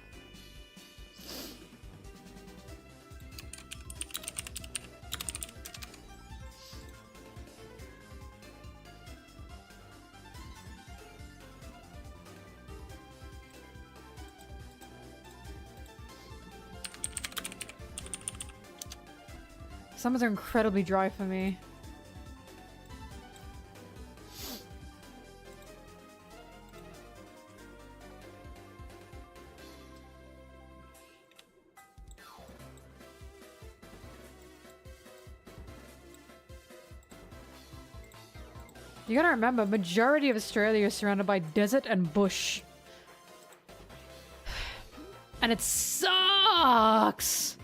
Summers are incredibly dry for me. You gotta remember, majority of Australia is surrounded by desert and bush. And it sucks!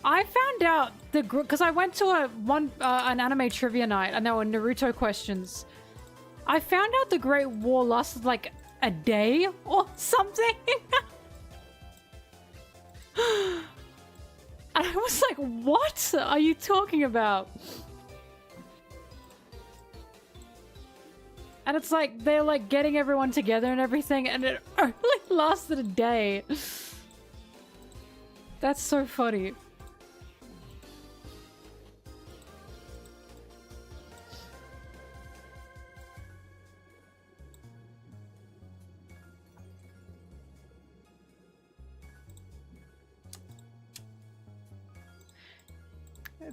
I found out the group because I went to an anime trivia night and there were Naruto questions. I found out the Great War lasted like a day or something. And I was like, what are you talking about? And it's like they're like getting everyone together and everything and it only lasted a day. That's so funny.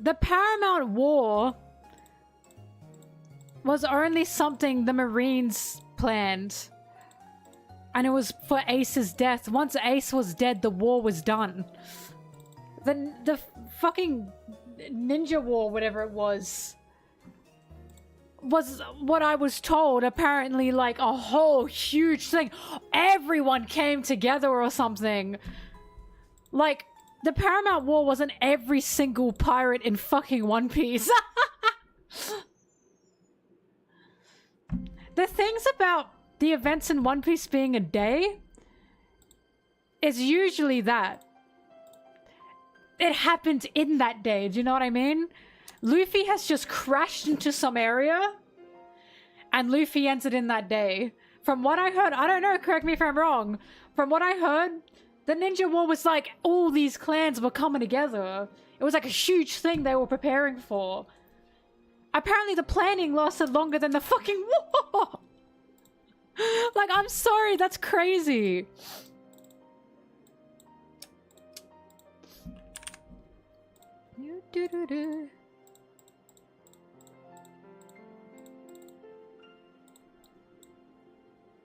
The Paramount War was only something the Marines planned. And it was for Ace's death. Once Ace was dead, the war was done. The fucking Ninja War, whatever it was what I was told, apparently like a whole huge thing. Everyone came together or something. Like, the Paramount War wasn't every single pirate in fucking One Piece. The things about the events in One Piece being a day is usually that. It happened in that day, do you know what I mean? Luffy has just crashed into some area and Luffy entered in that day. From what I heard, I don't know, correct me if I'm wrong. From what I heard, the Ninja War was like all these clans were coming together. It was like a huge thing they were preparing for. Apparently the planning lasted longer than the fucking war. Like, I'm sorry, that's crazy.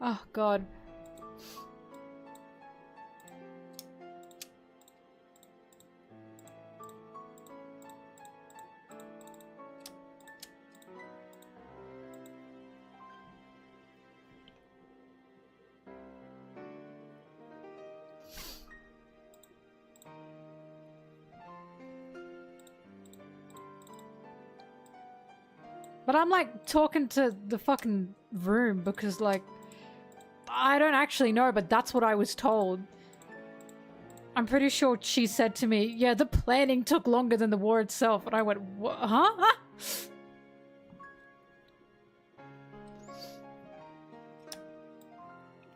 Oh, God. But I'm like talking to the fucking room because like, I don't actually know, but that's what I was told. I'm pretty sure she said to me, yeah, the planning took longer than the war itself. And I went, what? Huh? Oh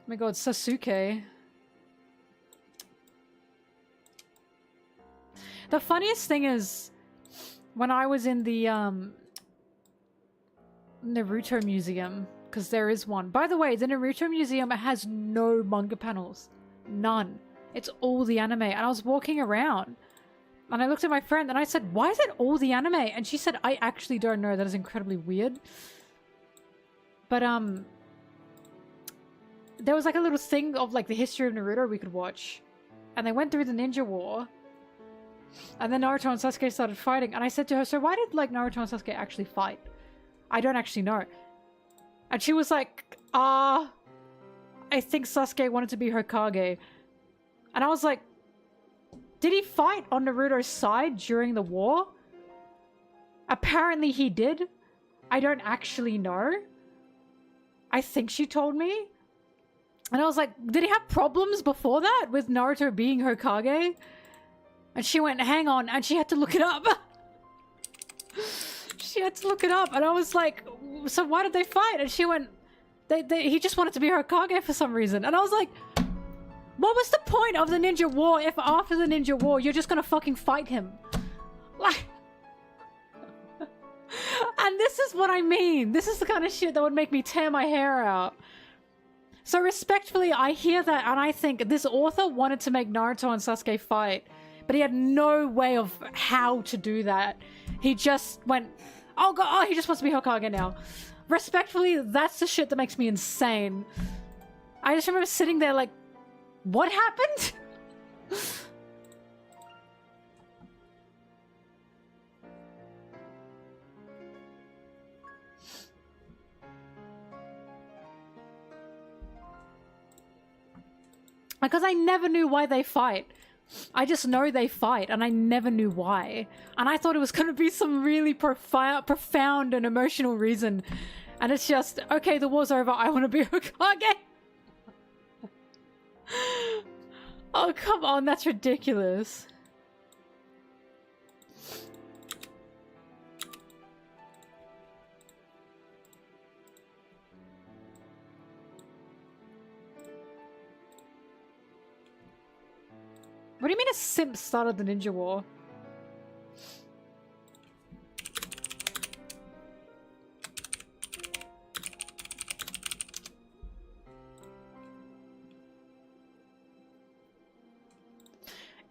my god, Sasuke. The funniest thing is, when I was in the Naruto museum, because there is one. By the way, the Naruto Museum has no manga panels. None. It's all the anime. And I was walking around and I looked at my friend and I said, why is it all the anime? And she said, I actually don't know. That is incredibly weird. But, there was like a little thing of like the history of Naruto we could watch. And they went through the Ninja War. And then Naruto and Sasuke started fighting. And I said to her, so why did like Naruto and Sasuke actually fight? I don't actually know. And she was like, I think Sasuke wanted to be Hokage. And I was like, did he fight on Naruto's side during the war? Apparently he did. I don't actually know. I think she told me. And I was like, did he have problems before that with Naruto being Hokage? And she went, hang on. And she had to look it up. She had to look it up. And I was like, so why did they fight? And she went, he just wanted to be Hokage for some reason. And I was like, what was the point of the Ninja War if after the Ninja War you're just gonna fucking fight him? Like... And this is what I mean. This is the kind of shit that would make me tear my hair out. So respectfully, I hear that and I think this author wanted to make Naruto and Sasuke fight, but he had no way of how to do that. He just went, oh god, oh, he just wants to be Hokage now. Respectfully, that's the shit that makes me insane. I just remember sitting there like, what happened? Because I never knew why they fight. I just know they fight, and I never knew why. And I thought it was going to be some really profound and emotional reason. And it's just, okay, the war's over, I want to be Hokage. Oh, come on, that's ridiculous. What do you mean a simp started the Ninja War?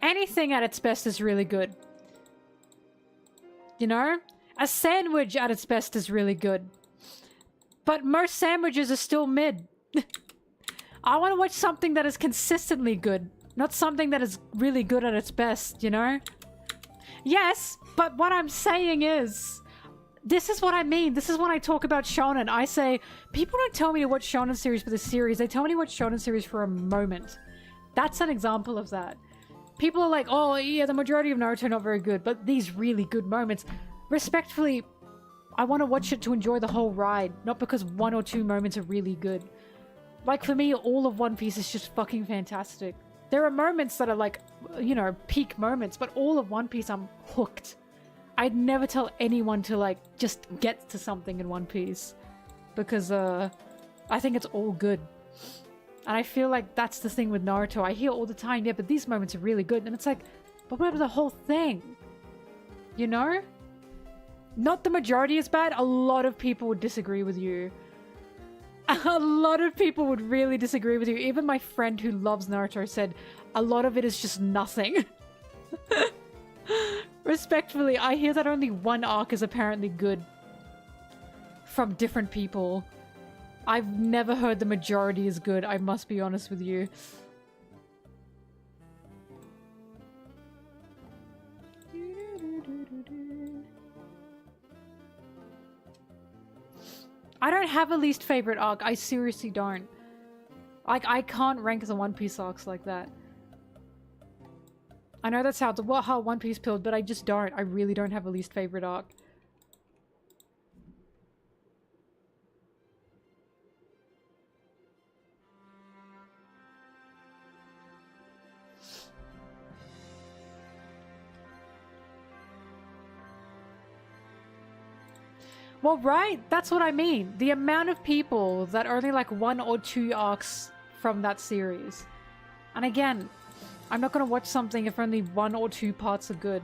Anything at its best is really good. You know? A sandwich at its best is really good. But most sandwiches are still mid. I want to watch something that is consistently good. Not something that is really good at its best, you know? Yes, but what I'm saying is... This is what I mean. This is when I talk about shonen. I say, people don't tell me to watch shonen series for the series. They tell me to watch shonen series for a moment. That's an example of that. People are like, oh yeah, the majority of Naruto are not very good, but these really good moments. Respectfully, I want to watch it to enjoy the whole ride, not because one or two moments are really good. Like for me, all of One Piece is just fucking fantastic. There are moments that are like, you know, peak moments, but all of One Piece, I'm hooked. I'd never tell anyone to like, just get to something in One Piece. Because, I think it's all good. And I feel like that's the thing with Naruto. I hear all the time, yeah, but these moments are really good. And it's like, but what about the whole thing? You know? Not the majority is bad. A lot of people would disagree with you. A lot of people would really disagree with you. Even my friend who loves Naruto said a lot of it is just nothing. Respectfully, I hear that only one arc is apparently good. From different people. I've never heard the majority is good, I must be honest with you. I don't have a least favorite arc. I seriously don't. Like, I can't rank the One Piece arcs like that. I know that sounds how One Piece pilled, but I just don't. I really don't have a least favorite arc. Well, right? That's what I mean. The amount of people that are only like one or two arcs from that series. And again, I'm not going to watch something if only one or two parts are good.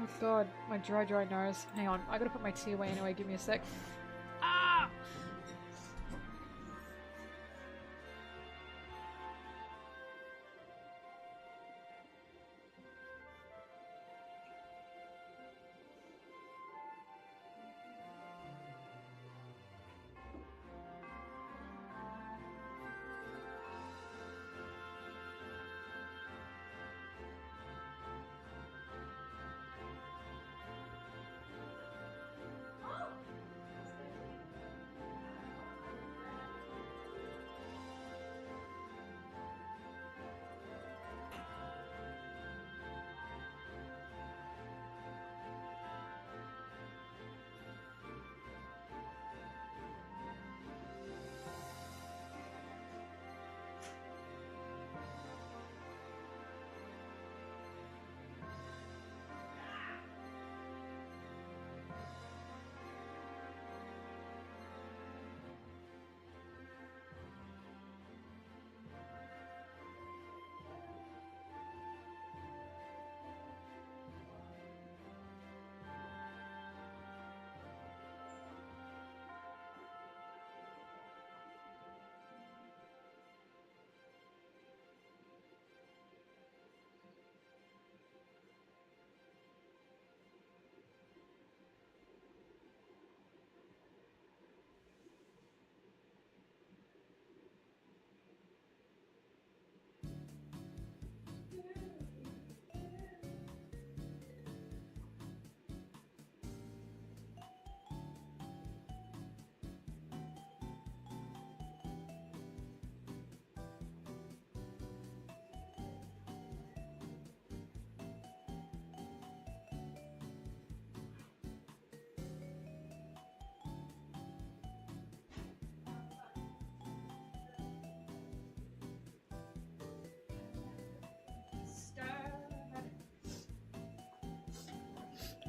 Oh god, my dry nose. Hang on, I gotta put my tea away anyway, give me a sec. Ah!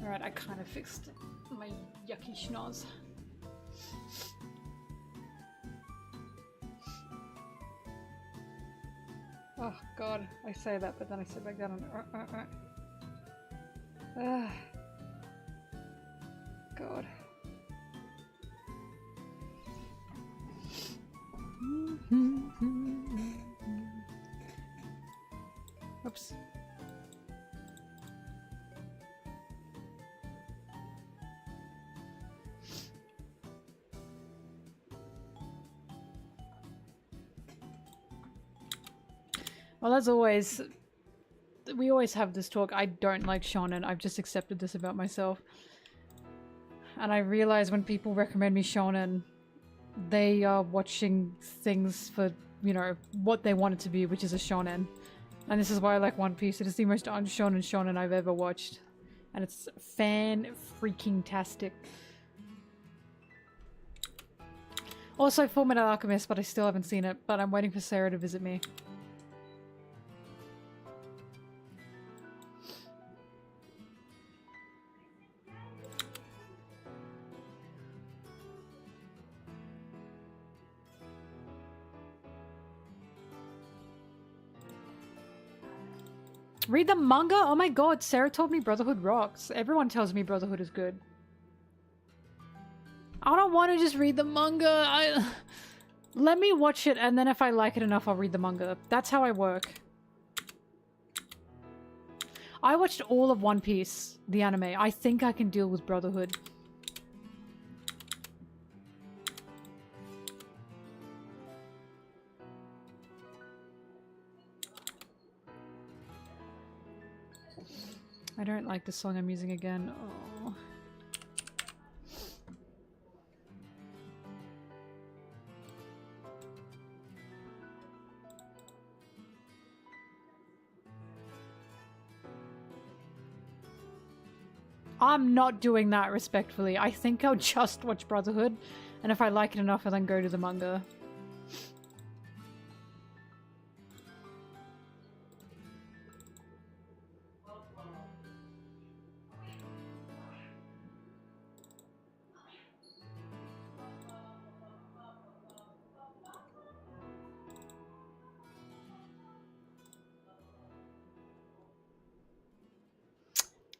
Alright, I kind of fixed my yucky schnoz. Oh god, I say that, but then I sit back down and God. Oops. Well, as always, we always have this talk. I don't like shonen. I've just accepted this about myself. And I realize when people recommend me shonen, they are watching things for, you know, what they want it to be, which is a shonen. And this is why I like One Piece. It is the most unshonen shonen I've ever watched. And it's fan-freaking-tastic. Also, Fullmetal Alchemist, but I still haven't seen it. But I'm waiting for Sarah to visit me. Read the manga? Oh my god, Sarah told me Brotherhood rocks. Everyone tells me Brotherhood is good. I don't want to just read the manga. Let me watch it, and then if I like it enough, I'll read the manga. That's how I work. I watched all of One Piece, the anime. I think I can deal with Brotherhood. I don't like the song I'm using again. Oh. I'm not doing that respectfully. I think I'll just watch Brotherhood, and if I like it enough, I'll then go to the manga.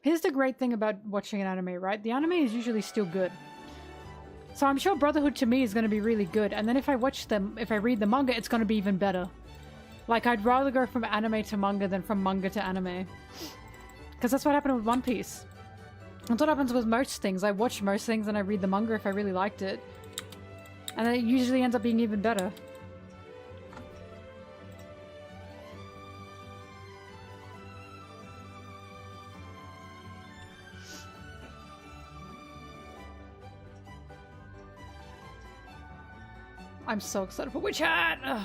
Here's the great thing about watching an anime, right? The anime is usually still good. So I'm sure Brotherhood to me is going to be really good. And then if I read the manga, it's going to be even better. Like, I'd rather go from anime to manga than from manga to anime. Because that's what happened with One Piece. That's what happens with most things. I watch most things and I read the manga if I really liked it. And then it usually ends up being even better. I'm so excited for Witch Hat! Ugh.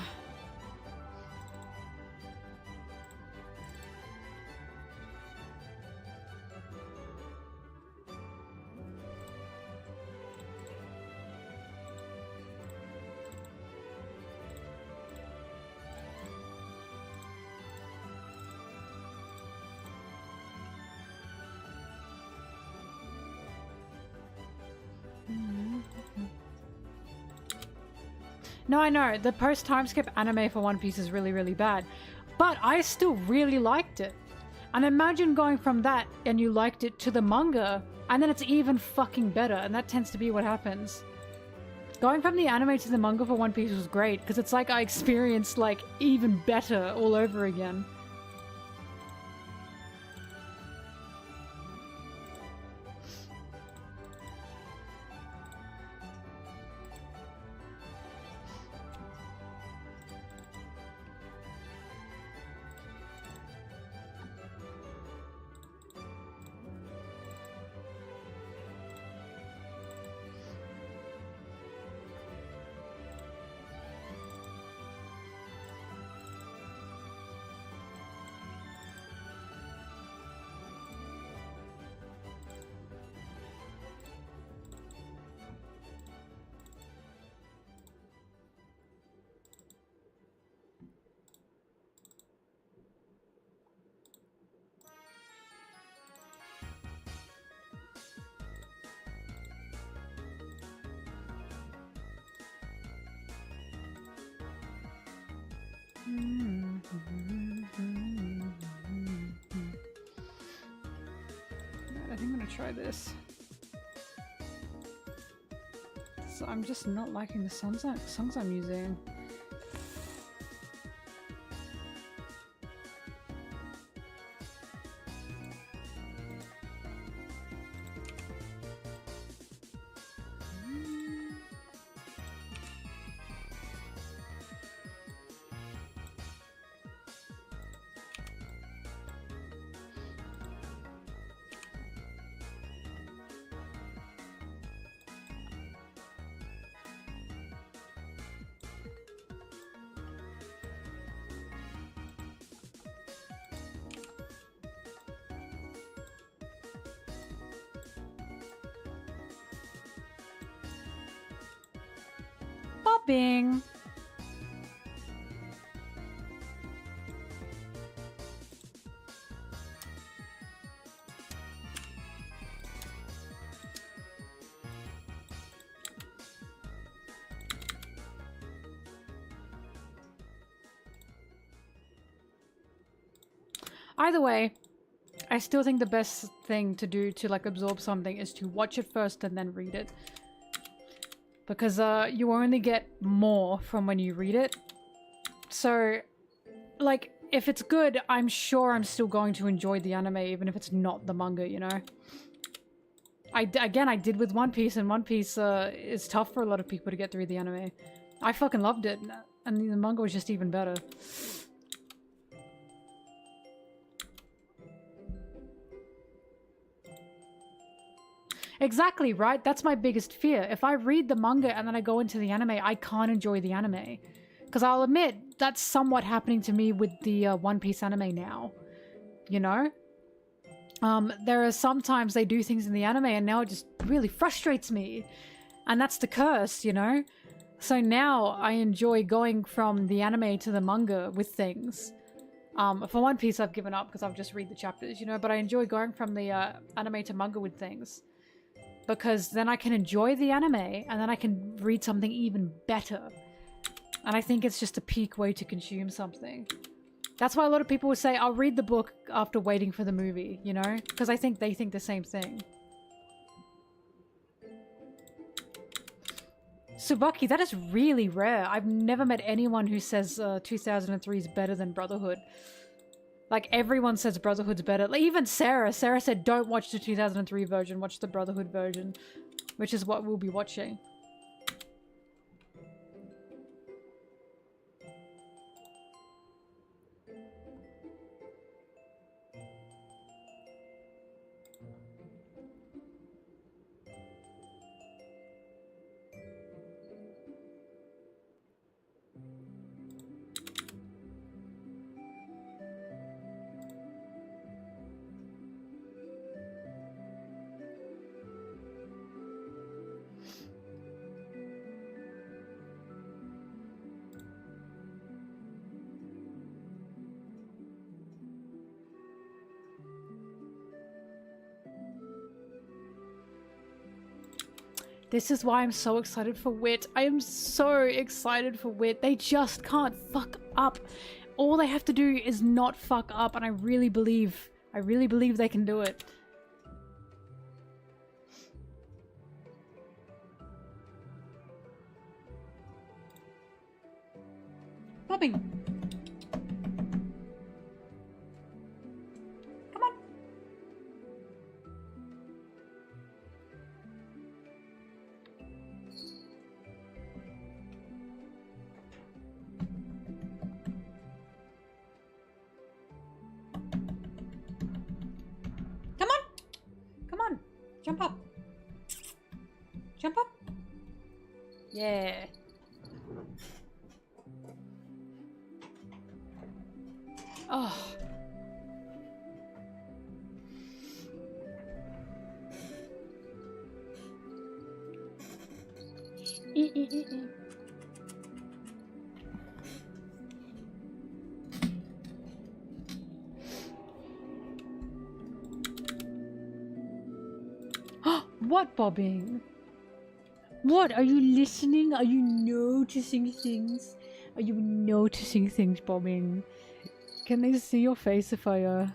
No, I know. The post-time skip anime for One Piece is really, really bad. But I still really liked it. And imagine going from that and you liked it to the manga, and then it's even fucking better. And that tends to be what happens. Going from the anime to the manga for One Piece was great, because it's like I experienced, like, even better all over again. I think I'm gonna try this. So I'm just not liking the songs I'm using. Bobbing. Either way, I still think the best thing to do to like absorb something is to watch it first and then read it. Because you only get more from when you read it. So, like, if it's good, I'm sure I'm still going to enjoy the anime even if it's not the manga, you know? Again, I did with One Piece, and One Piece is tough for a lot of people to get through the anime. I fucking loved it, and the manga was just even better. Exactly, right? That's my biggest fear. If I read the manga and then I go into the anime, I can't enjoy the anime. Because I'll admit, that's somewhat happening to me with the One Piece anime now. You know? There are sometimes they do things in the anime and now it just really frustrates me. And that's the curse, you know? So now I enjoy going from the anime to the manga with things. For One Piece I've given up because I've just read the chapters, you know? But I enjoy going from the anime to manga with things. Because then I can enjoy the anime and then I can read something even better. And I think it's just a peak way to consume something. That's why a lot of people will say, I'll read the book after waiting for the movie, you know? Because I think they think the same thing. Tsubaki, that is really rare. I've never met anyone who says 2003 is better than Brotherhood. Like, everyone says Brotherhood's better. Like, even Sarah. Sarah said, don't watch the 2003 version, watch the Brotherhood version. Which is what we'll be watching. This is why I'm so excited for Wit. I am so excited for Wit. They just can't fuck up. All they have to do is not fuck up, and I really believe they can do it. Bobbing. Jump up. Jump up. Yeah. Oh. What, Bobbing? What? Are you listening? Are you noticing things? Are you noticing things, Bobbing? Can they see your face if I,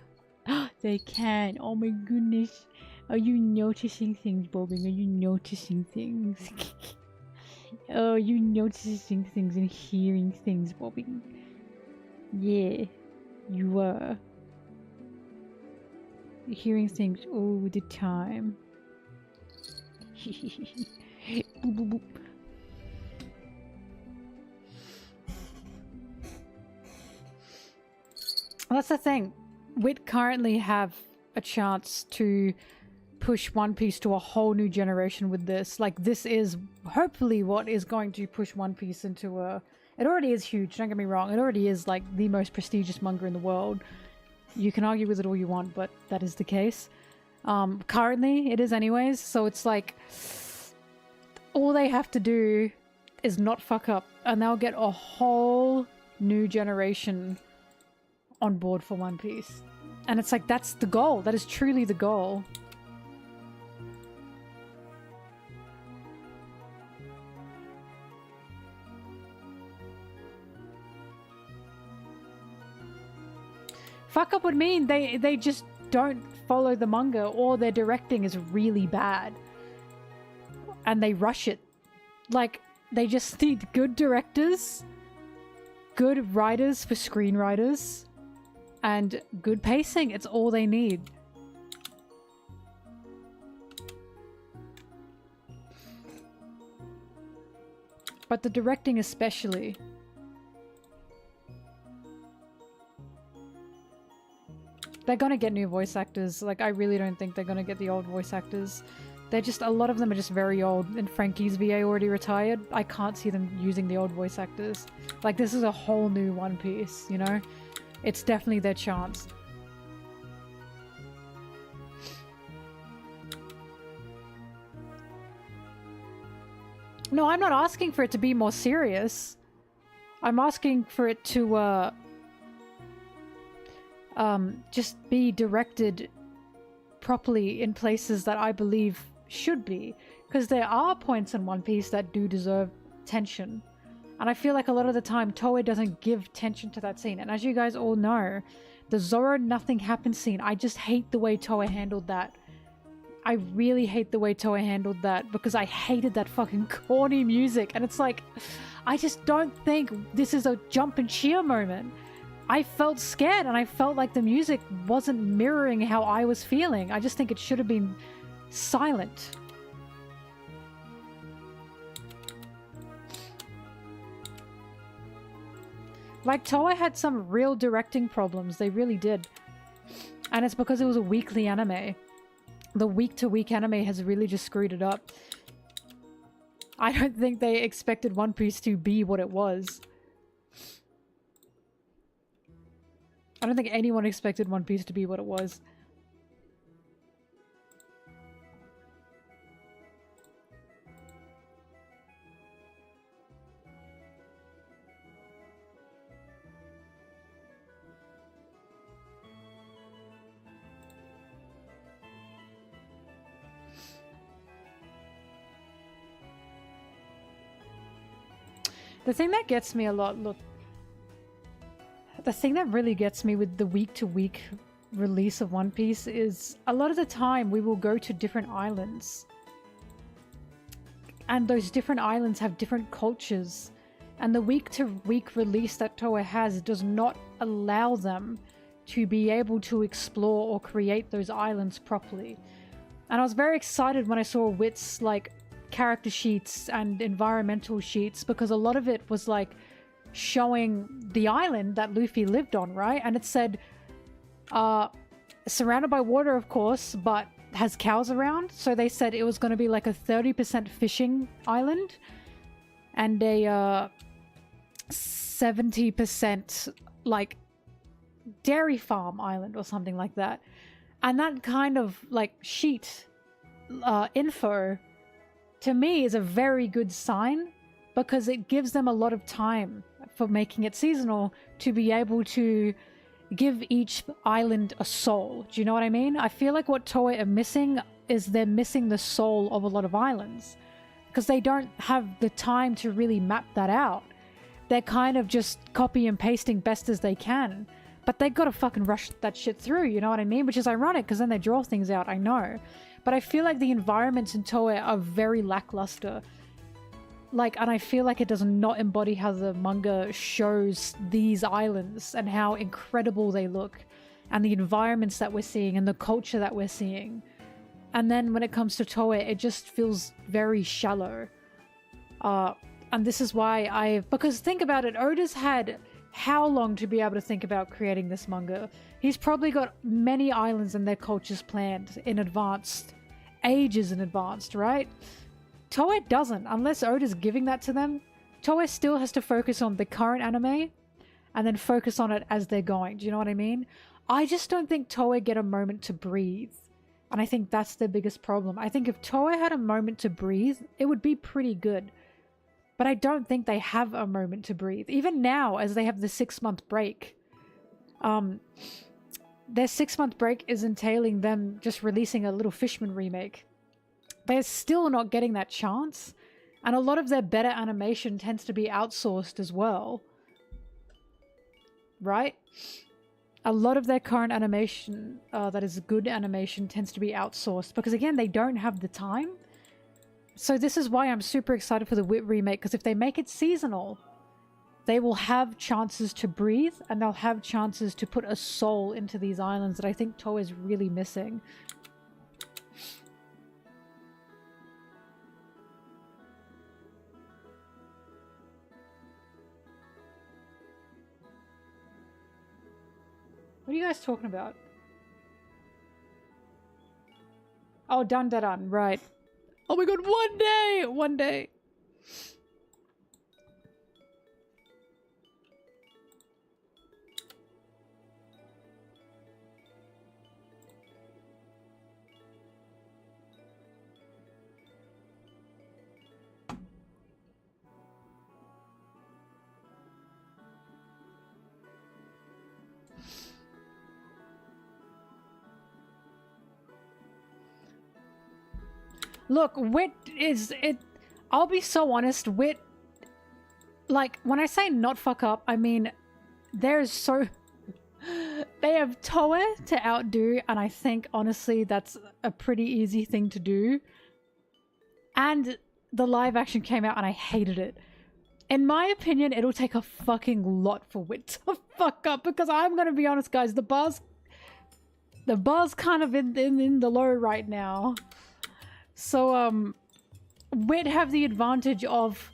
They can. Oh my goodness. Are you noticing things, Bobbing? Are you noticing things? Oh, you noticing things and hearing things, Bobbing? Yeah, you are. You're hearing things all the time. Boop, boop, boop. That's the thing. We'd currently have a chance to push One Piece to a whole new generation with this. Like, this is hopefully what is going to push One Piece into a... It already is huge, don't get me wrong. It already is, like, the most prestigious manga in the world. You can argue with it all you want, but that is the case. Currently, it is anyways, so it's like... all they have to do is not fuck up, and they'll get a whole new generation on board for One Piece. And it's like, that's the goal. That is truly the goal. Fuck up would mean they just don't follow the manga, or their directing is really bad. And they rush it. Like, they just need good directors, good writers for screenwriters, and good pacing. It's all they need. But the directing especially. They're gonna get new voice actors. Like, I really don't think they're gonna get the old voice actors. They're just, a lot of them are just very old, and Frankie's VA already retired. I can't see them using the old voice actors. Like, this is a whole new One Piece, you know? It's definitely their chance. No, I'm not asking for it to be more serious. I'm asking for it to, just be directed properly in places that I believe should be. Because there are points in One Piece that do deserve attention. And I feel like a lot of the time Toei doesn't give attention to that scene. And as you guys all know, the Zoro nothing happened scene, I just hate the way Toei handled that. I really hate the way Toei handled that because I hated that fucking corny music. And it's like, I just don't think this is a jump and cheer moment. I felt scared and I felt like the music wasn't mirroring how I was feeling. I just think it should have been silent. Like, Toei had some real directing problems. They really did. And it's because it was a weekly anime. The week-to-week anime has really just screwed it up. I don't think they expected One Piece to be what it was. I don't think anyone expected One Piece to be what it was. The thing that gets me a lot, look, the thing that really gets me with the week-to-week release of One Piece is a lot of the time we will go to different islands. And those different islands have different cultures. And the week-to-week release that Toei has does not allow them to be able to explore or create those islands properly. And I was very excited when I saw Wit's, like, character sheets and environmental sheets, because a lot of it was like showing the island that Luffy lived on, right? And it said surrounded by water, of course, but has cows around. So they said it was going to be like a 30% fishing island and a 70% like dairy farm island or something like that. And that kind of like sheet info to me is a very good sign, because it gives them a lot of time for making it seasonal to be able to give each island a soul. Do you know what I mean? I feel like what Toei are missing is they're missing the soul of a lot of islands, because they don't have the time to really map that out. They're kind of just copy and pasting best as they can, but they gotta fucking rush that shit through, you know what I mean? Which is ironic, because then they draw things out, I know. But I feel like the environments in Toei are very lackluster. Like, and I feel like it does not embody how the manga shows these islands and how incredible they look, and the environments that we're seeing and the culture that we're seeing. And then when it comes to Toei, it just feels very shallow. And this is why because think about it, Oda's had how long to be able to think about creating this manga? He's probably got many islands and their cultures planned in advance, ages in advance, right? Toei doesn't, unless Oda's giving that to them. Toei still has to focus on the current anime and then focus on it as they're going. Do you know what I mean? I just don't think Toei get a moment to breathe. And I think that's their biggest problem. I think if Toei had a moment to breathe, it would be pretty good. But I don't think they have a moment to breathe. Even now, as they have the 6-month break. Their 6-month break is entailing them just releasing a Little Fishman remake. They're still not getting that chance. And a lot of their better animation tends to be outsourced as well. Right? A lot of their current animation that is good animation tends to be outsourced. Because again, they don't have the time. So this is why I'm super excited for the Wit remake, because if they make it seasonal, they will have chances to breathe, and they'll have chances to put a soul into these islands that I think Toei is really missing. What are you guys talking about? Oh, dun, right. Oh my god, one day! One day! Look, Wit is it. I'll be so honest. Wit like, when I say not fuck up, I mean, there's so... They have Toa to outdo, and I think, honestly, that's a pretty easy thing to do. And the live action came out, and I hated it. In my opinion, it'll take a fucking lot for Wit to fuck up, because I'm gonna be honest, guys, the bar's kind of in the low right now. So, Wit have the advantage of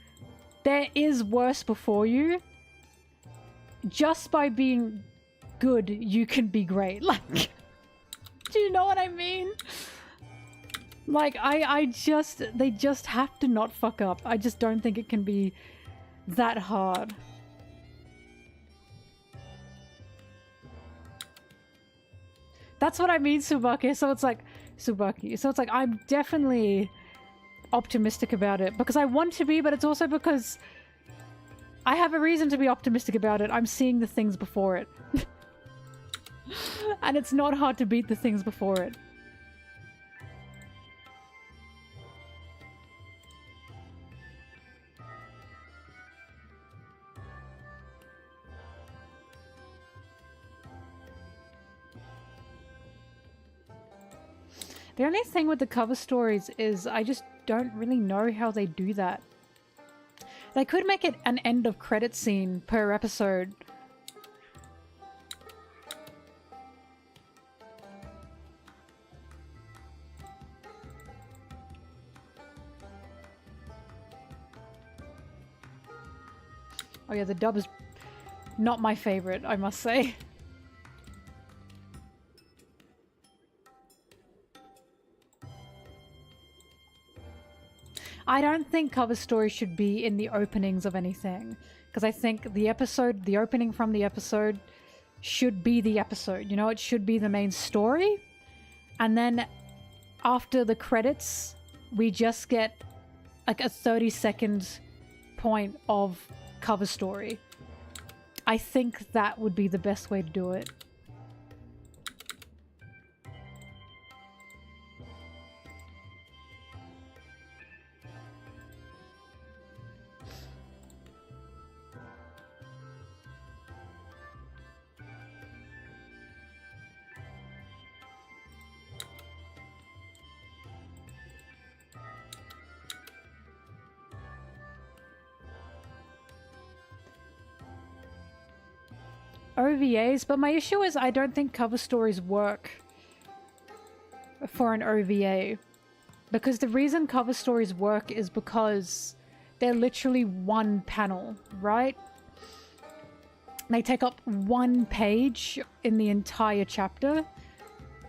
there is worse before you. Just by being good, you can be great. Like, do you know what I mean? Like, they just have to not fuck up. I just don't think it can be that hard. That's what I mean, Tsubaki. So it's like, I'm definitely optimistic about it because I want to be, but it's also because I have a reason to be optimistic about it. I'm seeing the things before it. And it's not hard to beat the things before it. The only thing with the cover stories is I just don't really know how they do that. They could make it an end of credit scene per episode. Oh yeah, the dub is not my favorite, I must say. I don't think cover stories should be in the openings of anything, because I think the opening from the episode should be the episode, you know, it should be the main story, and then after the credits, we just get like a 30-second point of cover story. I think that would be the best way to do it. OVAs, but my issue is I don't think cover stories work for an OVA. Because the reason cover stories work is because they're literally one panel, right? They take up one page in the entire chapter,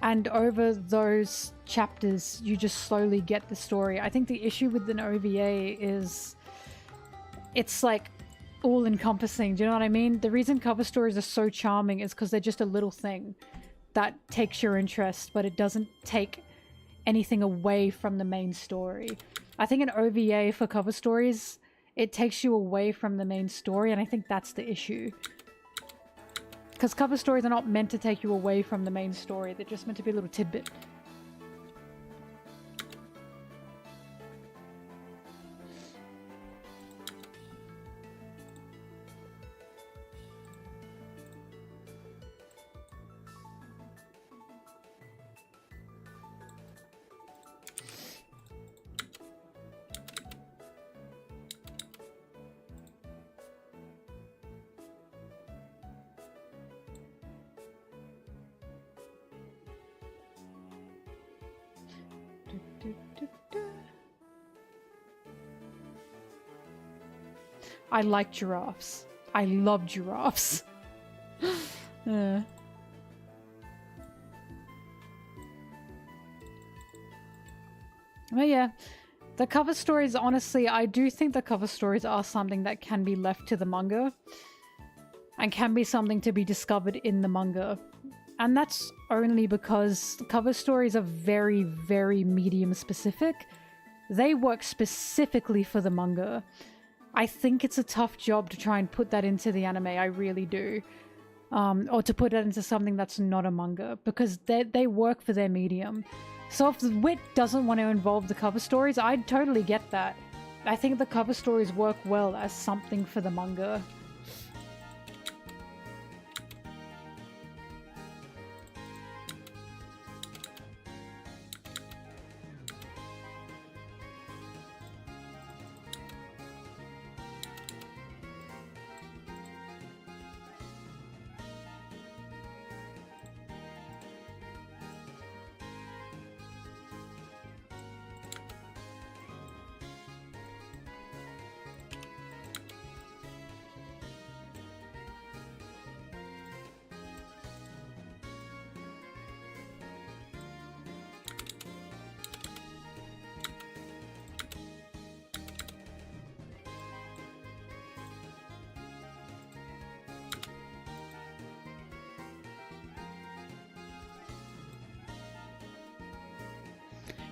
and over those chapters you just slowly get the story. I think the issue with an OVA is it's like all-encompassing, do you know what I mean? The reason cover stories are so charming is because they're just a little thing that takes your interest, but it doesn't take anything away from the main story. I think an OVA for cover stories, it takes you away from the main story, and I think that's the issue. Because cover stories are not meant to take you away from the main story, they're just meant to be a little tidbit. I like giraffes. I love giraffes. But yeah, the cover stories, honestly, I do think the cover stories are something that can be left to the manga and can be something to be discovered in the manga. And that's only because cover stories are very, very medium specific. They work specifically for the manga. I think it's a tough job to try and put that into the anime, I really do. Or to put it into something that's not a manga, because they work for their medium. So if the Wit doesn't want to involve the cover stories, I'd totally get that. I think the cover stories work well as something for the manga.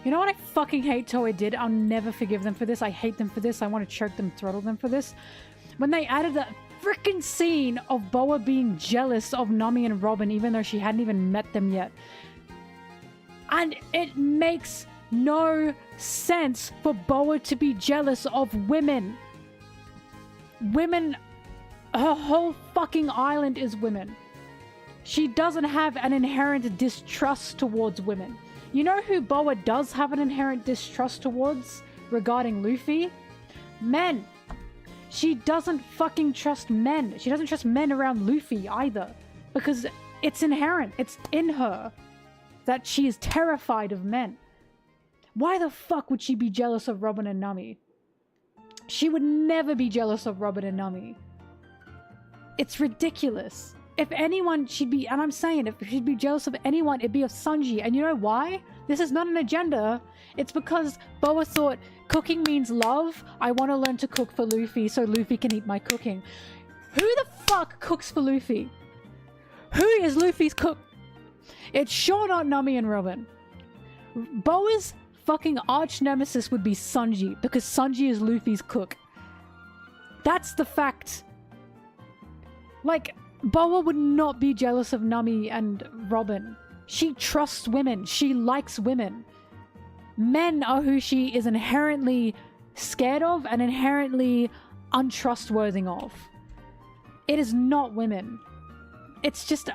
You know what I fucking hate Toei did? I'll never forgive them for this. I hate them for this. I want to choke them, throttle them for this. When they added that freaking scene of Boa being jealous of Nami and Robin even though she hadn't even met them yet. And it makes no sense for Boa to be jealous of women. Women, her whole fucking island is women. She doesn't have an inherent distrust towards women. You know who Boa does have an inherent distrust towards regarding Luffy? Men. She doesn't fucking trust men. She doesn't trust men around Luffy either. Because it's inherent. It's in her that she is terrified of men. Why the fuck would she be jealous of Robin and Nami? She would never be jealous of Robin and Nami. It's ridiculous. If anyone she'd be, and I'm saying, if she'd be jealous of anyone, it'd be of Sanji. And you know why? This is not an agenda. It's because Boa thought cooking means love. I want to learn to cook for Luffy so Luffy can eat my cooking. Who the fuck cooks for Luffy? Who is Luffy's cook? It's sure not Nami and Robin. Boa's fucking arch nemesis would be Sanji because Sanji is Luffy's cook. That's the fact. Like, Boa would not be jealous of Nami and Robin. She trusts women. She likes women. Men are who she is inherently scared of and inherently untrustworthy of. It is not women. It's just,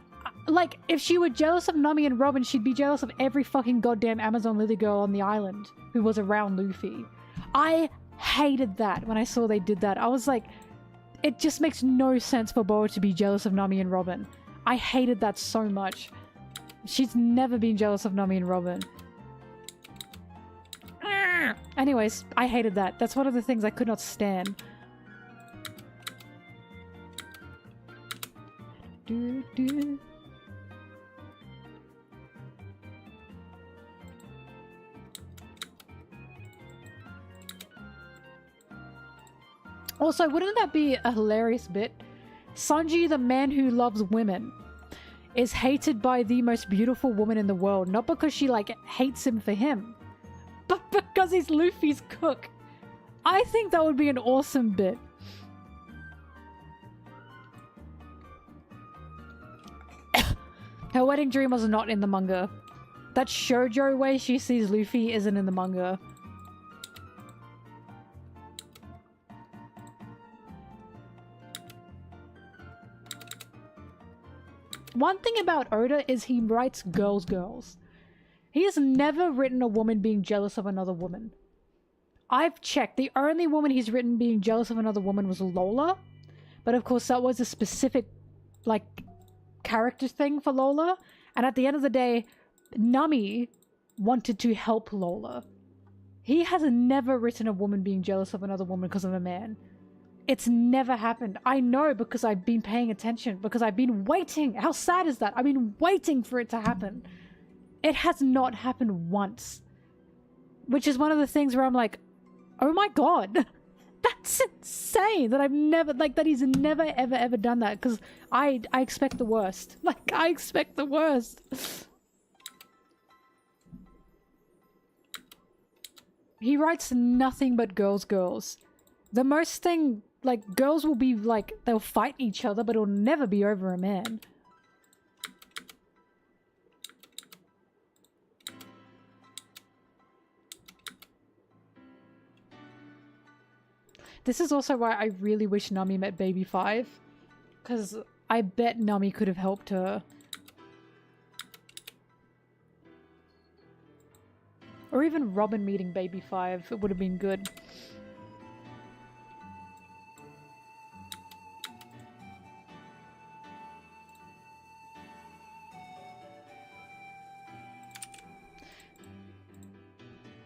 like, if she were jealous of Nami and Robin, she'd be jealous of every fucking goddamn Amazon Lily girl on the island who was around Luffy. I hated that when I saw they did that. I was like, it just makes no sense for Boa to be jealous of Nami and Robin. I hated that so much. She's never been jealous of Nami and Robin. Anyways, I hated that. That's one of the things I could not stand. Also, wouldn't that be a hilarious bit? Sanji, the man who loves women, is hated by the most beautiful woman in the world. Not because she, like, hates him for him, but because he's Luffy's cook. I think that would be an awesome bit. Her wedding dream was not in the manga. That shoujo way she sees Luffy isn't in the manga. One thing about Oda is he writes girls. He has never written a woman being jealous of another woman. I've checked. The only woman he's written being jealous of another woman was Lola. But of course that was a specific, like, character thing for Lola. And at the end of the day, Nami wanted to help Lola. He has never written a woman being jealous of another woman because of a man. It's never happened. I know because I've been paying attention. Because I've been waiting. How sad is that? I've been waiting for it to happen. It has not happened once. Which is one of the things where I'm like, oh my god. That's insane that I've never, like, that he's never ever done that. Because I expect the worst. Like, I expect the worst. He writes nothing but girls. The most thing, like, girls will be like, they'll fight each other, but it'll never be over a man. This is also why I really wish Nami met Baby 5. Because I bet Nami could have helped her. Or even Robin meeting Baby 5. It would have been good.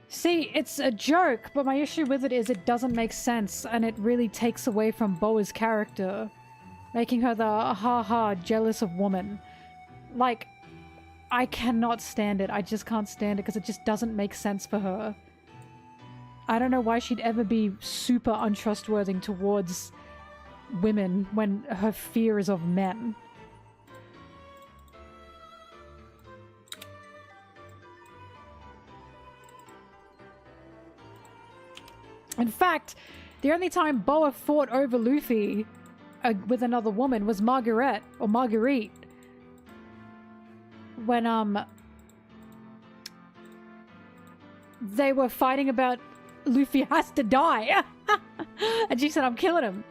See, it's a joke, but my issue with it is it doesn't make sense, and it really takes away from Boa's character, making her the ha-ha jealous of woman. Like, I cannot stand it. I just can't stand it because it just doesn't make sense for her. I don't know why she'd ever be super untrustworthy towards women when her fear is of men. In fact, the only time Boa fought over Luffy with another woman was Marguerite. When, they were fighting about Luffy has to die. And she said, I'm killing him.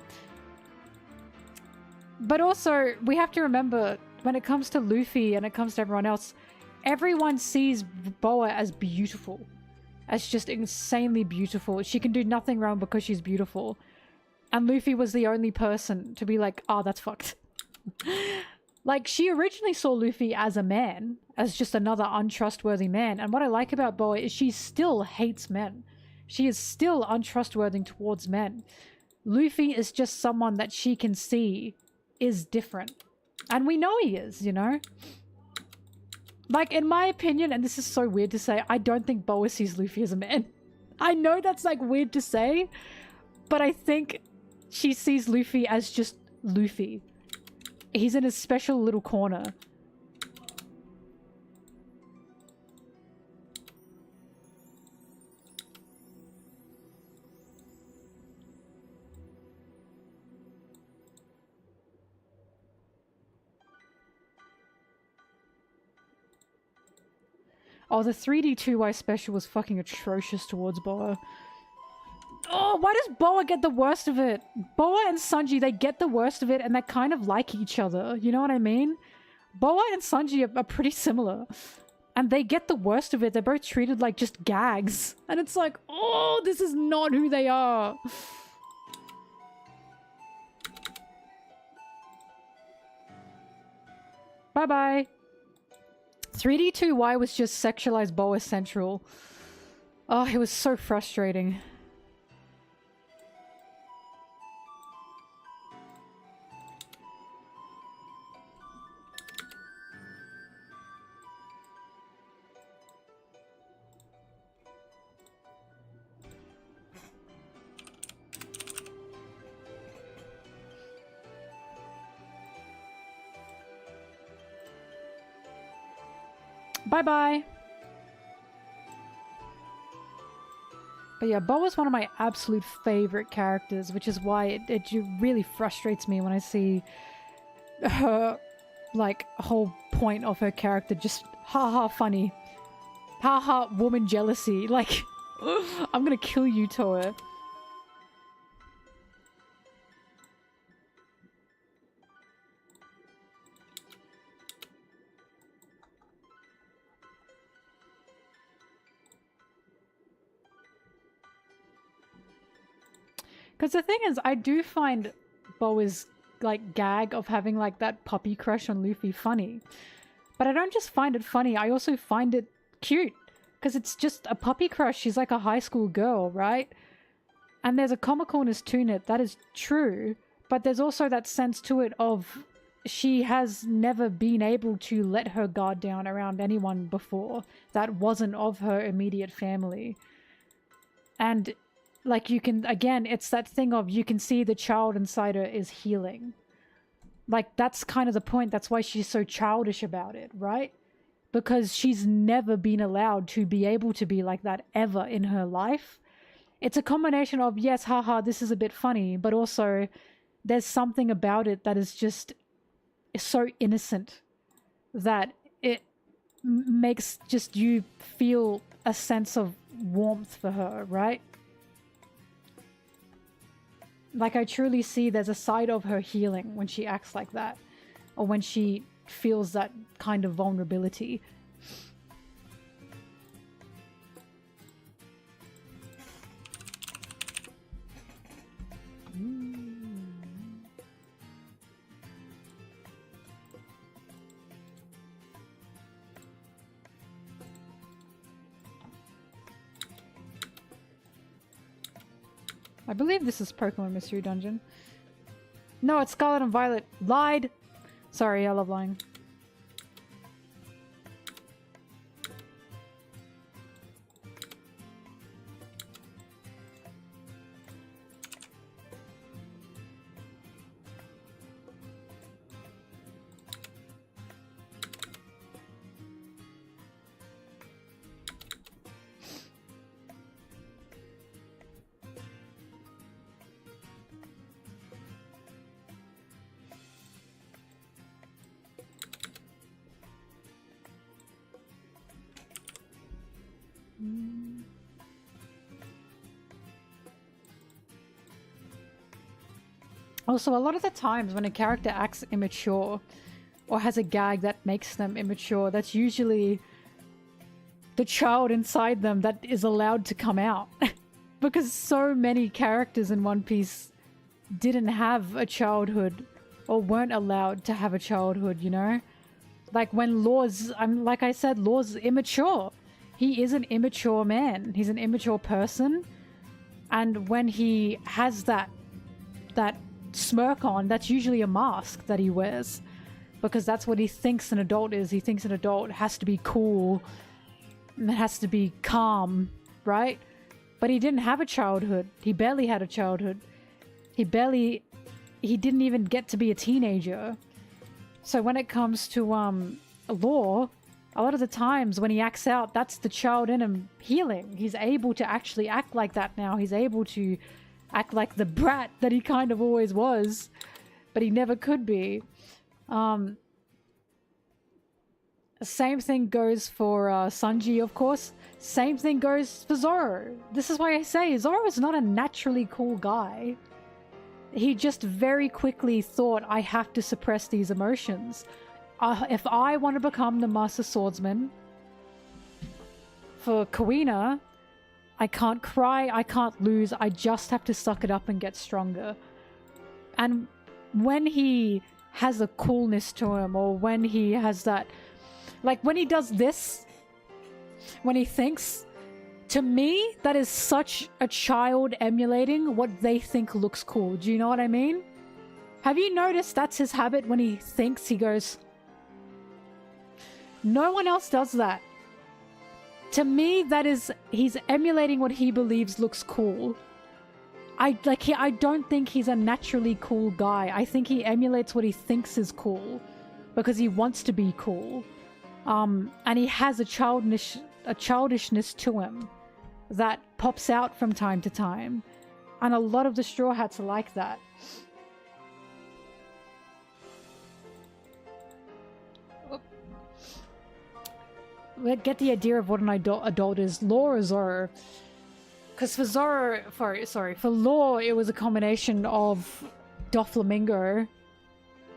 But also, we have to remember, when it comes to Luffy and it comes to everyone else, everyone sees Boa as beautiful. As just insanely beautiful. She can do nothing wrong because she's beautiful. And Luffy was the only person to be like, oh, that's fucked. Like, she originally saw Luffy as a man, as just another untrustworthy man. And what I like about Boa is she still hates men. She is still untrustworthy towards men. Luffy is just someone that she can see is different. And we know he is, you know? Like, in my opinion, and this is so weird to say, I don't think Boa sees Luffy as a man. I know that's, like, weird to say, but I think she sees Luffy as just Luffy. He's in a special little corner. Oh, the 3D2Y special was fucking atrocious towards Boa. Oh, why does Boa get the worst of it? Boa and Sanji, they get the worst of it and they kind of like each other. You know what I mean? Boa and Sanji are pretty similar. And they get the worst of it. They're both treated like just gags. And it's like, oh, this is not who they are. Bye-bye. 3D2Y was just sexualized Boa Central. Oh, it was so frustrating. Bye-bye. But yeah, Boa's one of my absolute favorite characters, which is why it really frustrates me when I see her, like, whole point of her character just haha funny. Haha woman jealousy. Like, I'm gonna kill you, Toa. Because the thing is, I do find Boa's, like, gag of having, like, that puppy crush on Luffy funny. But I don't just find it funny, I also find it cute. Because it's just a puppy crush, she's like a high school girl, right? And there's a comicalness to it, that is true. But there's also that sense to it of she has never been able to let her guard down around anyone before that wasn't of her immediate family. And like, you can, again, it's that thing of you can see the child inside her is healing. Like, that's kind of the point. That's why she's so childish about it, right? Because she's never been allowed to be able to be like that ever in her life. It's a combination of, yes, haha, this is a bit funny, but also there's something about it that is just so innocent that it makes just you feel a sense of warmth for her, right? Like, I truly see there's a side of her healing when she acts like that. Or when she feels that kind of vulnerability. I believe this is Pokemon Mystery Dungeon. No, it's Scarlet and Violet. Lied! Sorry, I love lying. Also, a lot of the times when a character acts immature or has a gag that makes them immature, that's usually the child inside them that is allowed to come out. Because so many characters in One Piece didn't have a childhood or weren't allowed to have a childhood, you know? Like when Law's, like I said, Law's immature. He is an immature man. He's an immature person. And when he has that smirk on, that's usually a mask that he wears. Because that's what he thinks an adult is. He thinks an adult has to be cool and it has to be calm, right? But he didn't have a childhood. He barely had a childhood. He didn't even get to be a teenager. So when it comes to Law, a lot of the times when he acts out, that's the child in him healing. He's able to actually act like that now. He's able to act like the brat that he kind of always was, but he never could be. Same thing goes for Sanji, of course. Same thing goes for Zoro. This is why I say Zoro is not a naturally cool guy. He just very quickly thought, I have to suppress these emotions. If I want to become the Master Swordsman for Kuina, I can't cry, I can't lose, I just have to suck it up and get stronger. And when he has a coolness to him, or when he has that, like when he does this, when he thinks, to me, that is such a child emulating what they think looks cool. Do you know what I mean? Have you noticed that's his habit when he thinks? He goes... No one else does that. To me, that is... He's emulating what he believes looks cool. I don't think he's a naturally cool guy. I think he emulates what he thinks is cool. Because he wants to be cool. And he has a childishness to him that pops out from time to time. And a lot of the Straw Hats are like that. We get the idea of what an adult is. Law or Zoro? Because for Zoro, for Law, it was a combination of Doflamingo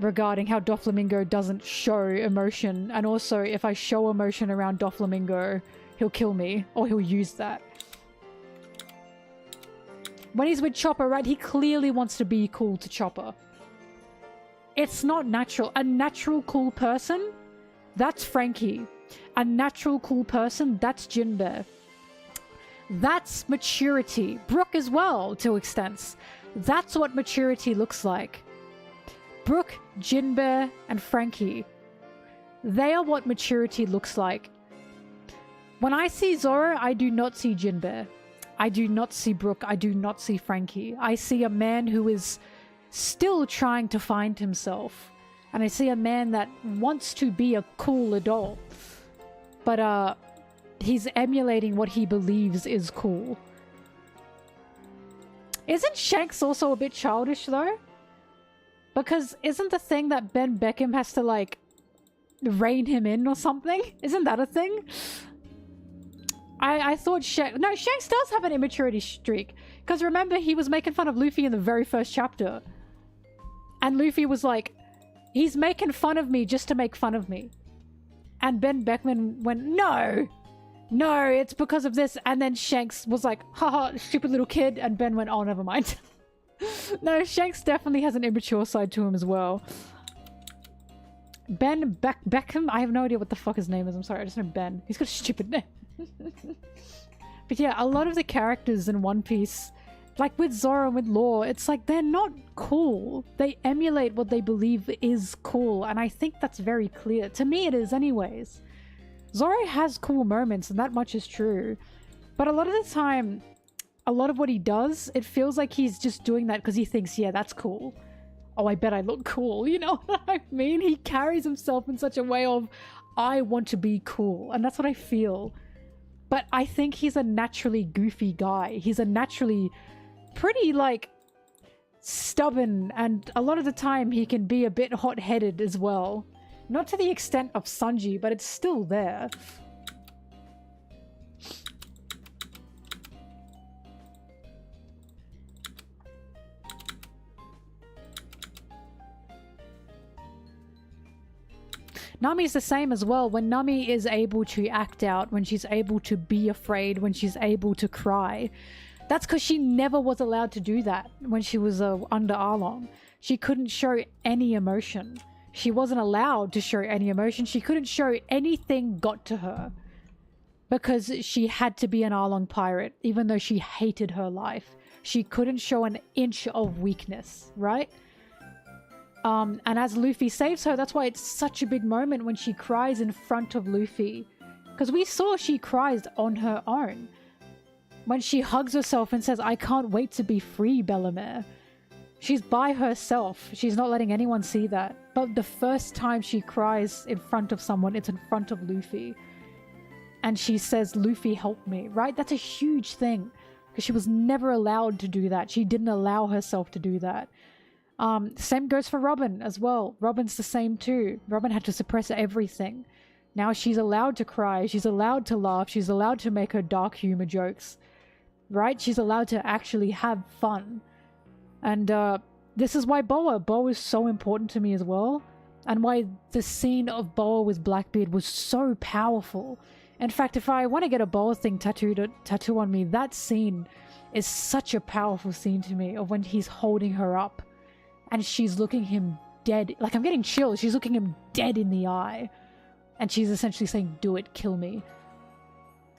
regarding how Doflamingo doesn't show emotion, and also if I show emotion around Doflamingo, he'll kill me, or he'll use that. When he's with Chopper, right, he clearly wants to be cool to Chopper. It's not natural. A natural cool person, that's Frankie. A natural cool person, that's Jinbei. That's maturity. Brook as well, to extents. That's what maturity looks like. Brook, Jinbei, and Frankie. They are what maturity looks like. When I see Zoro, I do not see Jinbei. I do not see Brook. I do not see Frankie. I see a man who is still trying to find himself. And I see a man that wants to be a cool adult. But, he's emulating what he believes is cool. Isn't Shanks also a bit childish, though? Because isn't the thing that Ben Beckham has to, like, rein him in or something? Isn't that a thing? I thought Shanks... No, Shanks does have an immaturity streak. Because remember, he was making fun of Luffy in the very first chapter. And Luffy was like, he's making fun of me just to make fun of me. And Ben Beckman went, no, it's because of this. And then Shanks was like, haha, stupid little kid. And Ben went, oh, never mind. No, Shanks definitely has an immature side to him as well. Ben Beckham? I have no idea what the fuck his name is. I'm sorry, I just know Ben. He's got a stupid name. But yeah, a lot of the characters in One Piece, like with Zoro and with Law, it's like they're not cool. They emulate what they believe is cool, and I think that's very clear. To me it is anyways. Zoro has cool moments, and that much is true. But a lot of the time, a lot of what he does, it feels like he's just doing that because he thinks, yeah, that's cool. Oh, I bet I look cool, you know what I mean? He carries himself in such a way of, I want to be cool, and that's what I feel. But I think he's a naturally goofy guy. He's a naturally pretty, like, stubborn, and a lot of the time he can be a bit hot-headed as well. Not to the extent of Sanji, but it's still there. Nami's the same as well. When Nami is able to act out, when she's able to be afraid, when she's able to cry, that's because she never was allowed to do that when she was under Arlong. She couldn't show any emotion. She wasn't allowed to show any emotion. She couldn't show anything got to her because she had to be an Arlong pirate, even though she hated her life. She couldn't show an inch of weakness, right? And as Luffy saves her, that's why it's such a big moment when she cries in front of Luffy. Because we saw she cries on her own. When she hugs herself and says, I can't wait to be free, Bellemere. She's by herself. She's not letting anyone see that. But the first time she cries in front of someone, it's in front of Luffy. And she says, Luffy, help me, right? That's a huge thing. Because she was never allowed to do that. She didn't allow herself to do that. Same goes for Robin as well. Robin's the same too. Robin had to suppress everything. Now she's allowed to cry. She's allowed to laugh. She's allowed to make her dark humor jokes. Right? She's allowed to actually have fun. And this is why Boa is so important to me as well. And why the scene of Boa with Blackbeard was so powerful. In fact, if I want to get a Boa thing tattoo on me, that scene is such a powerful scene to me, of when he's holding her up. And she's looking him dead. Like, I'm getting chills. She's looking him dead in the eye. And she's essentially saying, do it, kill me.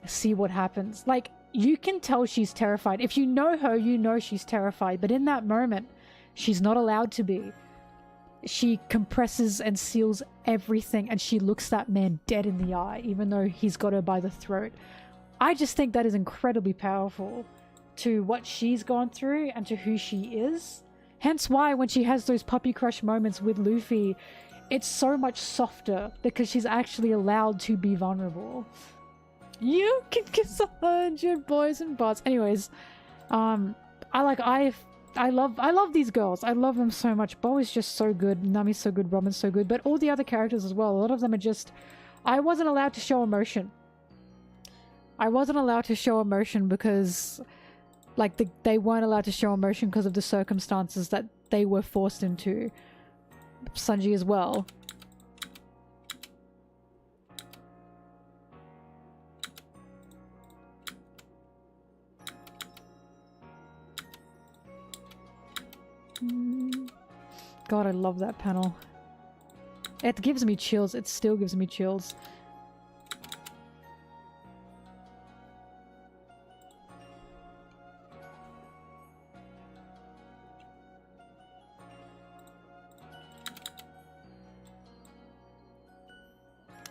See what happens. Like, you can tell she's terrified. If you know her, you know she's terrified. But in that moment, she's not allowed to be. She compresses and seals everything. And she looks that man dead in the eye, even though he's got her by the throat. I just think that is incredibly powerful to what she's gone through and to who she is. Hence why when she has those puppy crush moments with Luffy, it's so much softer because she's actually allowed to be vulnerable. You can kiss 100 boys and butts. Anyways, I love these girls. I love them so much. Bo is just so good. Nami's so good. Robin's so good. But all the other characters as well. A lot of them are just... I wasn't allowed to show emotion. I wasn't allowed to show emotion because... Like, they weren't allowed to show emotion because of the circumstances that they were forced into. Sanji as well. God, I love that panel. It gives me chills. It still gives me chills.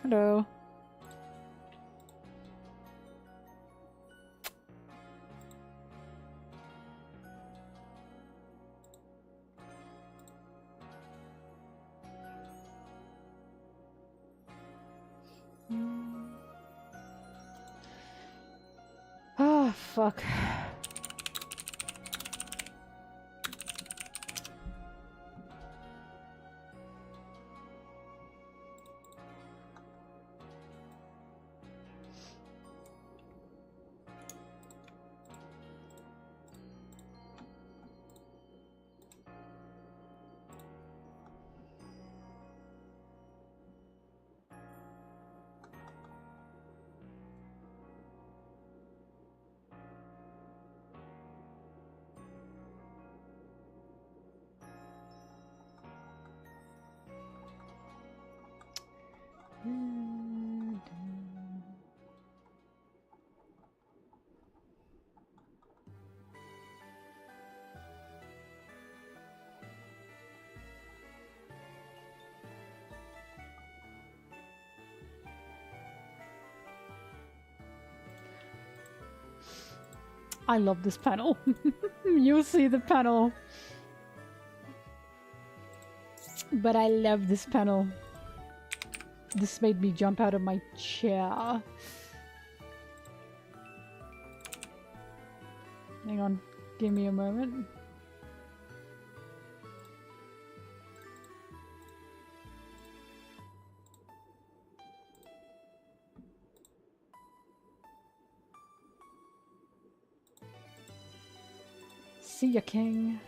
Hello. Oh, fuck. I love this panel. You'll see the panel. But I love this panel. This made me jump out of my chair. Hang on, give me a moment. See ya, King.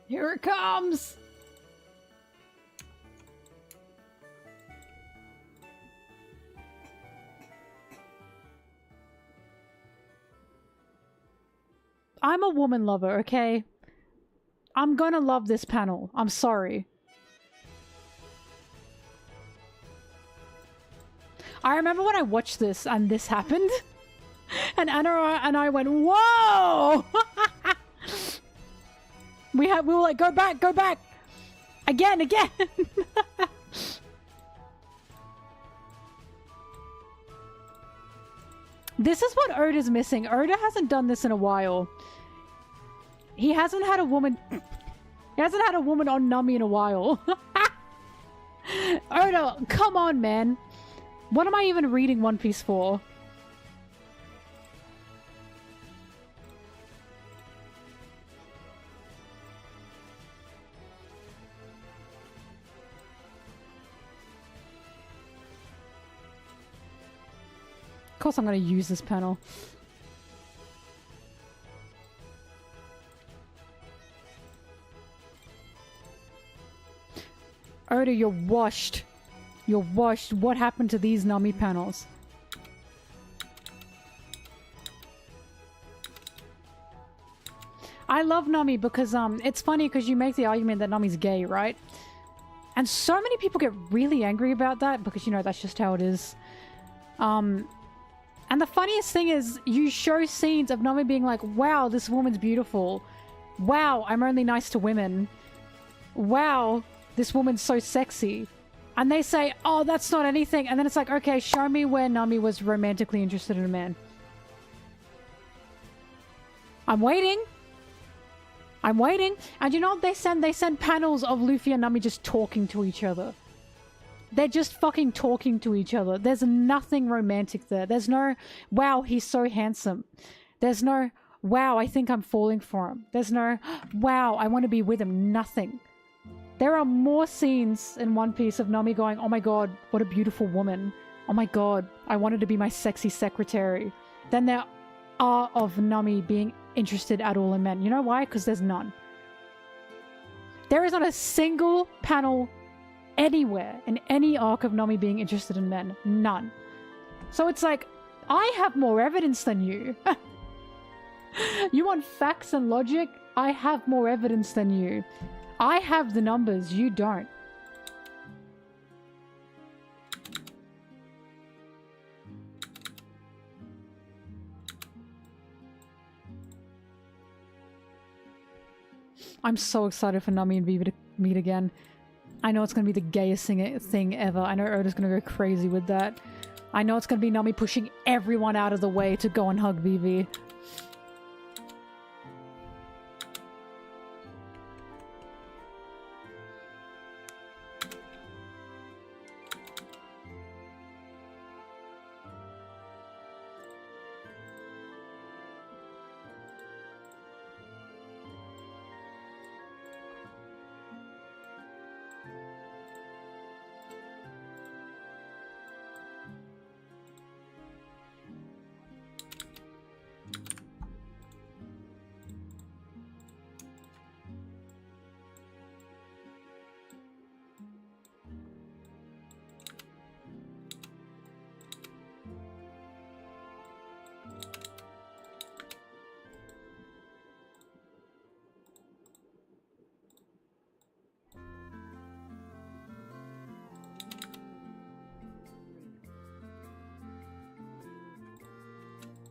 Here it comes! I'm a woman lover, okay? I'm gonna love this panel. I'm sorry. I remember when I watched this and this happened. And Anna and I went, whoa! we were like, go back, go back! Again! This is what Oda's missing. Oda hasn't done this in a while. He hasn't had a woman... He hasn't had a woman on Nami in a while. Oda, come on, man. What am I even reading One Piece for? Of course I'm going to use this panel. Oda, you're washed. You're washed. What happened to these Nami panels? I love Nami because it's funny because you make the argument that Nami's gay, right? And so many people get really angry about that because, you know, that's just how it is. And the funniest thing is you show scenes of Nami being like, wow, this woman's beautiful. Wow, I'm only nice to women. Wow, this woman's so sexy. And they say, oh, that's not anything. And then it's like, okay, show me where Nami was romantically interested in a man. I'm waiting. I'm waiting. And you know what they send? They send panels of Luffy and Nami just talking to each other. They're just fucking talking to each other. There's nothing romantic there. There's no, wow, he's so handsome. There's no, wow, I think I'm falling for him. There's no, wow, I want to be with him. Nothing. There are more scenes in One Piece of Nami going, oh my god, what a beautiful woman. Oh my god, I wanted to be my sexy secretary. Than there are of Nami being interested at all in men. You know why? Because there's none. There is not a single panel anywhere in any arc of Nami being interested in men. None. So it's like, I have more evidence than you. You want facts and logic? I have more evidence than you. I have the numbers, you don't. I'm so excited for Nami and Vivi to meet again. I know it's going to be the gayest thing ever. I know Oda's going to go crazy with that. I know it's going to be Nami pushing everyone out of the way to go and hug Vivi.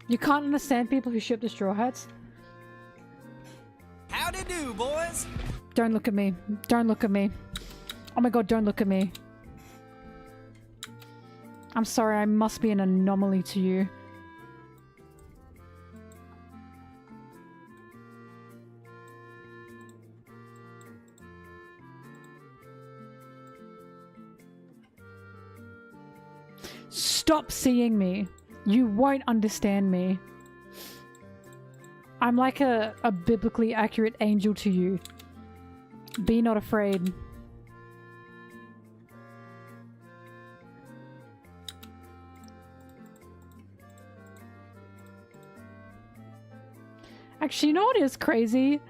You can't understand people who ship the Straw Hats? Howdy do, boys. Don't look at me. Don't look at me. Oh my god, don't look at me. I'm sorry, I must be an anomaly to you. Stop seeing me. You won't understand me. I'm like a biblically accurate angel to you. Be not afraid. Actually, you know what is crazy?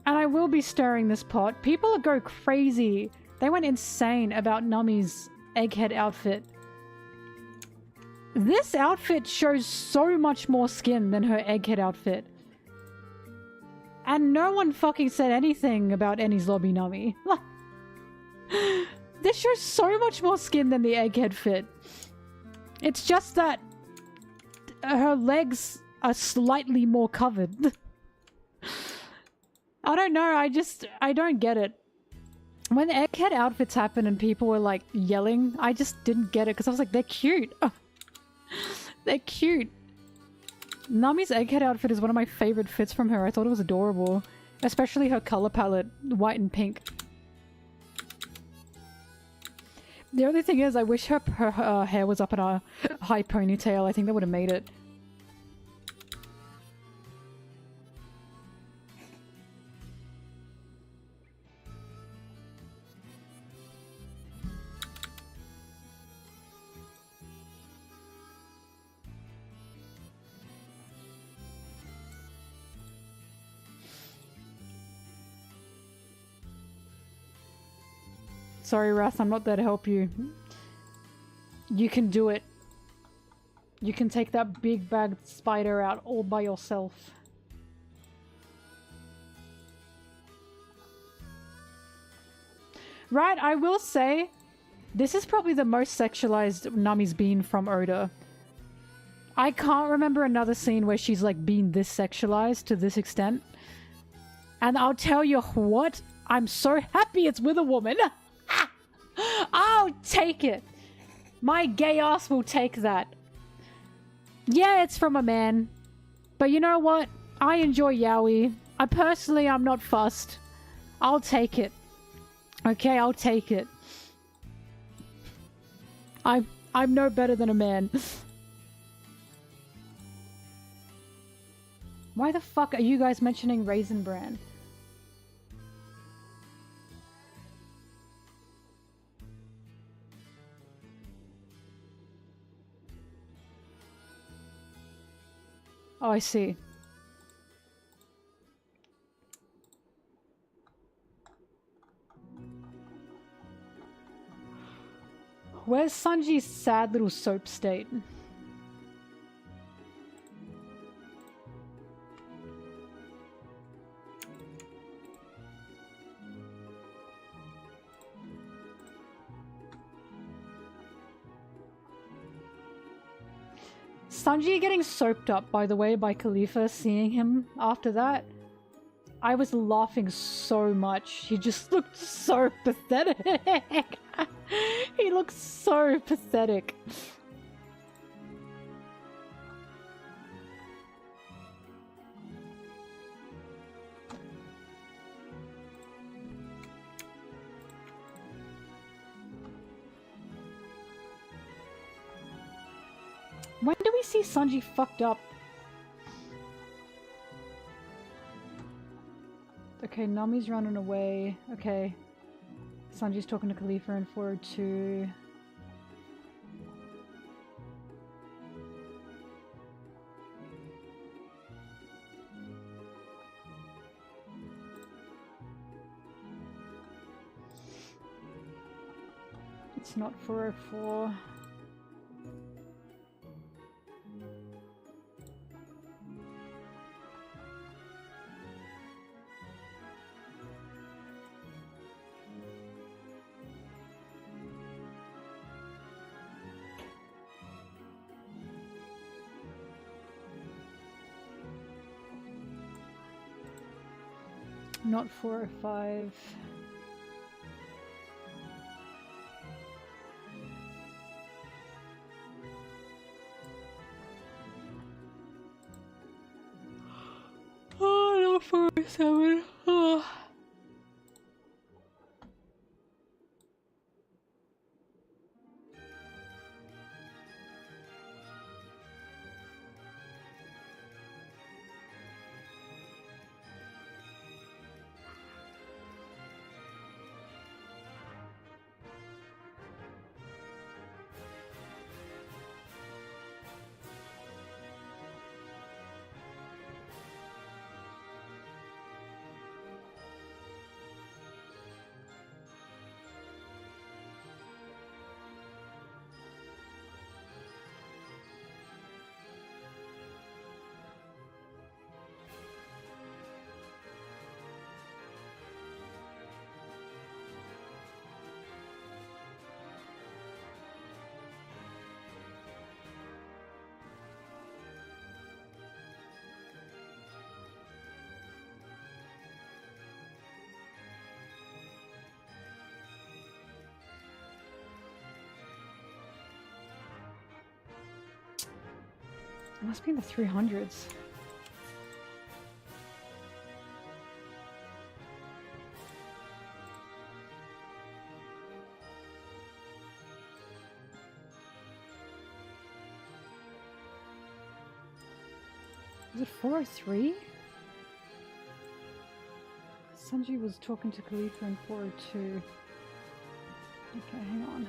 And I will be stirring this pot. People go crazy. They went insane about Nummy's egghead outfit. This outfit shows so much more skin than her egghead outfit. And no one fucking said anything about Annie's lobby Nummy. This shows so much more skin than the egghead fit. It's just that her legs are slightly more covered. I don't know, I don't get it. When the egghead outfits happen and people were like yelling, I just didn't get it because I was like, they're cute. They're cute. Nami's egghead outfit is one of my favorite fits from her. I thought it was adorable. Especially her color palette, white and pink. The only thing is, I wish her hair was up in a high ponytail. I think that would have made it. Sorry, Wrath, I'm not there to help you. You can do it. You can take that big bagged spider out all by yourself. Right, I will say, this is probably the most sexualized Nami's been from Oda. I can't remember another scene where she's like been this sexualized to this extent. And I'll tell you what, I'm so happy it's with a woman. I'll take it. My gay ass will take that. Yeah, it's from a man. But you know what? I enjoy yaoi. I'm not fussed. I'll take it. Okay, I'll take it. I'm no better than a man. Why the fuck are you guys mentioning Raisin Bran? Oh, I see. Where's Sanji's sad little soap state? Sanji getting soaped up, by the way, by Khalifa, seeing him after that. I was laughing so much. He just looked so pathetic. He looks so pathetic. When do we see Sanji fucked up? Okay, Nami's running away. Okay. Sanji's talking to Khalifa in 402. It's not 404. Not 405. 407. Oh. It must be in the 300s. Is it 403? Sanji was talking to Khalifa in 402. Okay, hang on.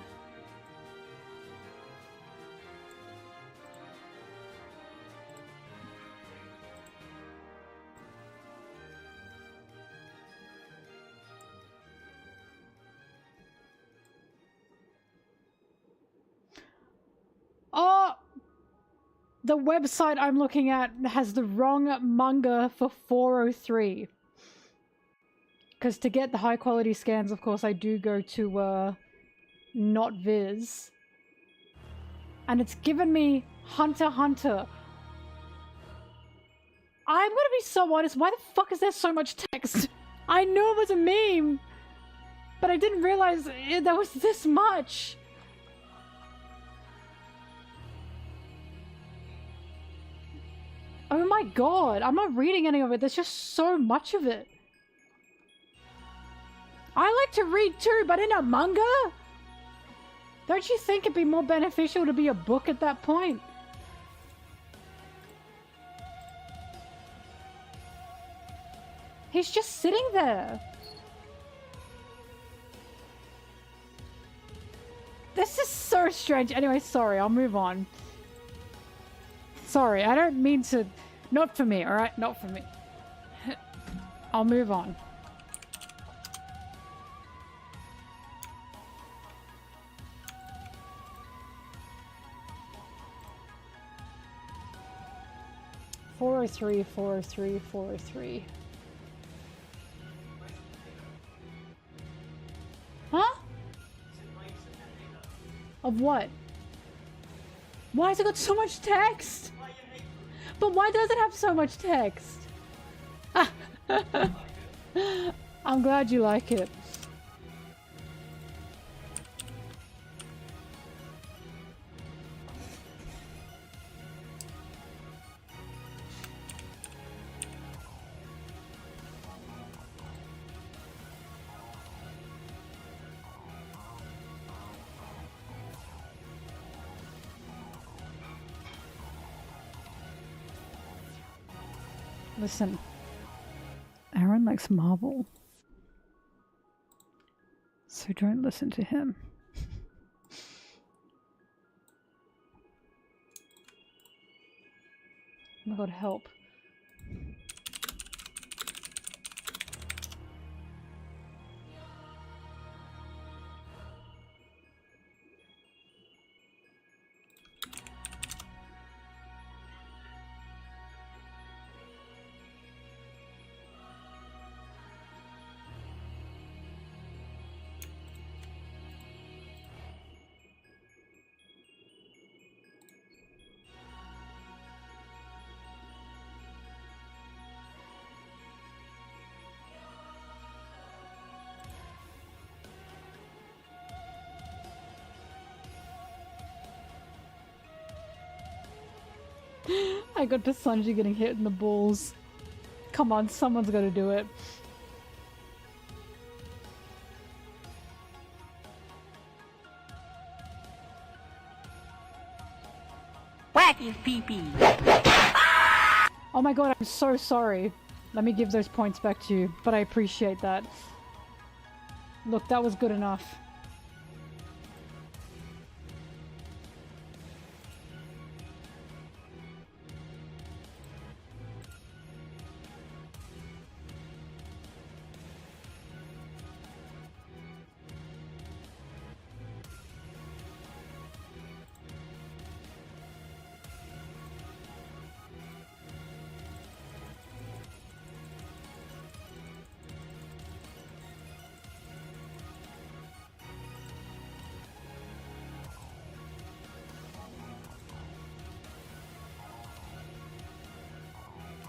Oh! The website I'm looking at has the wrong manga for 403. Because to get the high quality scans, of course, I do go to, not Viz. And it's given me Hunter x Hunter. I'm gonna be so honest, why the fuck is there so much text? I knew it was a meme, but I didn't realize there was this much. Oh my god, I'm not reading any of it, there's just so much of it. I like to read too, but in a manga? Don't you think it'd be more beneficial to be a book at that point? He's just sitting there. This is so strange. Anyway, sorry, I'll move on. Sorry, I don't mean to... Not for me, alright? Not for me. I'll move on. Four oh three, 403, 403. Huh? Of what? Why has it got so much text? But why does it have so much text? I'm glad you like it. Listen, Aaron likes Marvel, so don't listen to him. Oh my god, help. I got to Sanji getting hit in the balls. Come on, someone's got to do it. Whack his pee-pee. Oh my god, I'm so sorry. Let me give those points back to you, but I appreciate that. Look, that was good enough.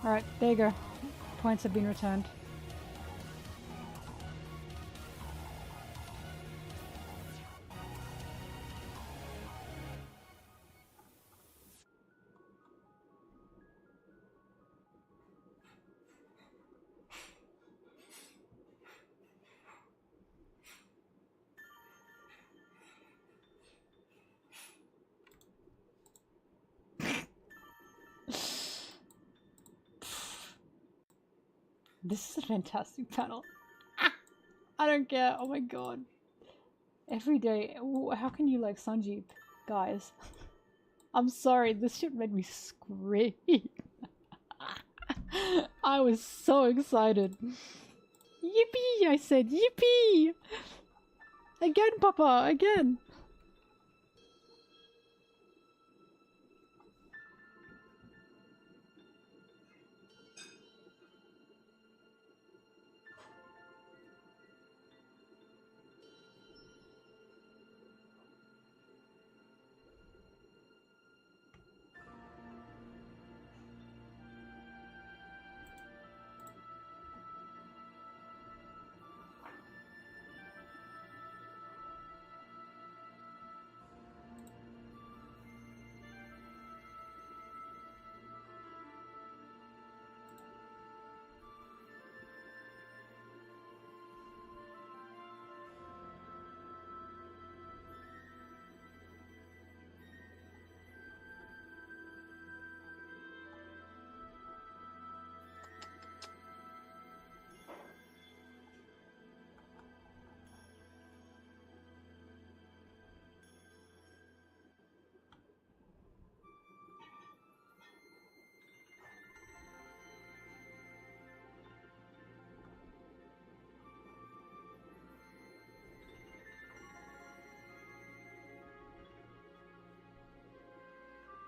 Alright, there you go. Points have been returned. This is a fantastic panel. I don't care. Oh my god. Every day. How can you like Sanji, guys? I'm sorry. This shit made me scream. I was so excited. Yippee! I said yippee! Again, Papa! Again!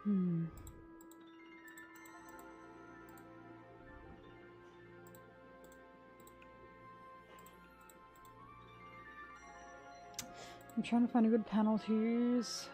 Hmm. I'm trying to find a good panel to use.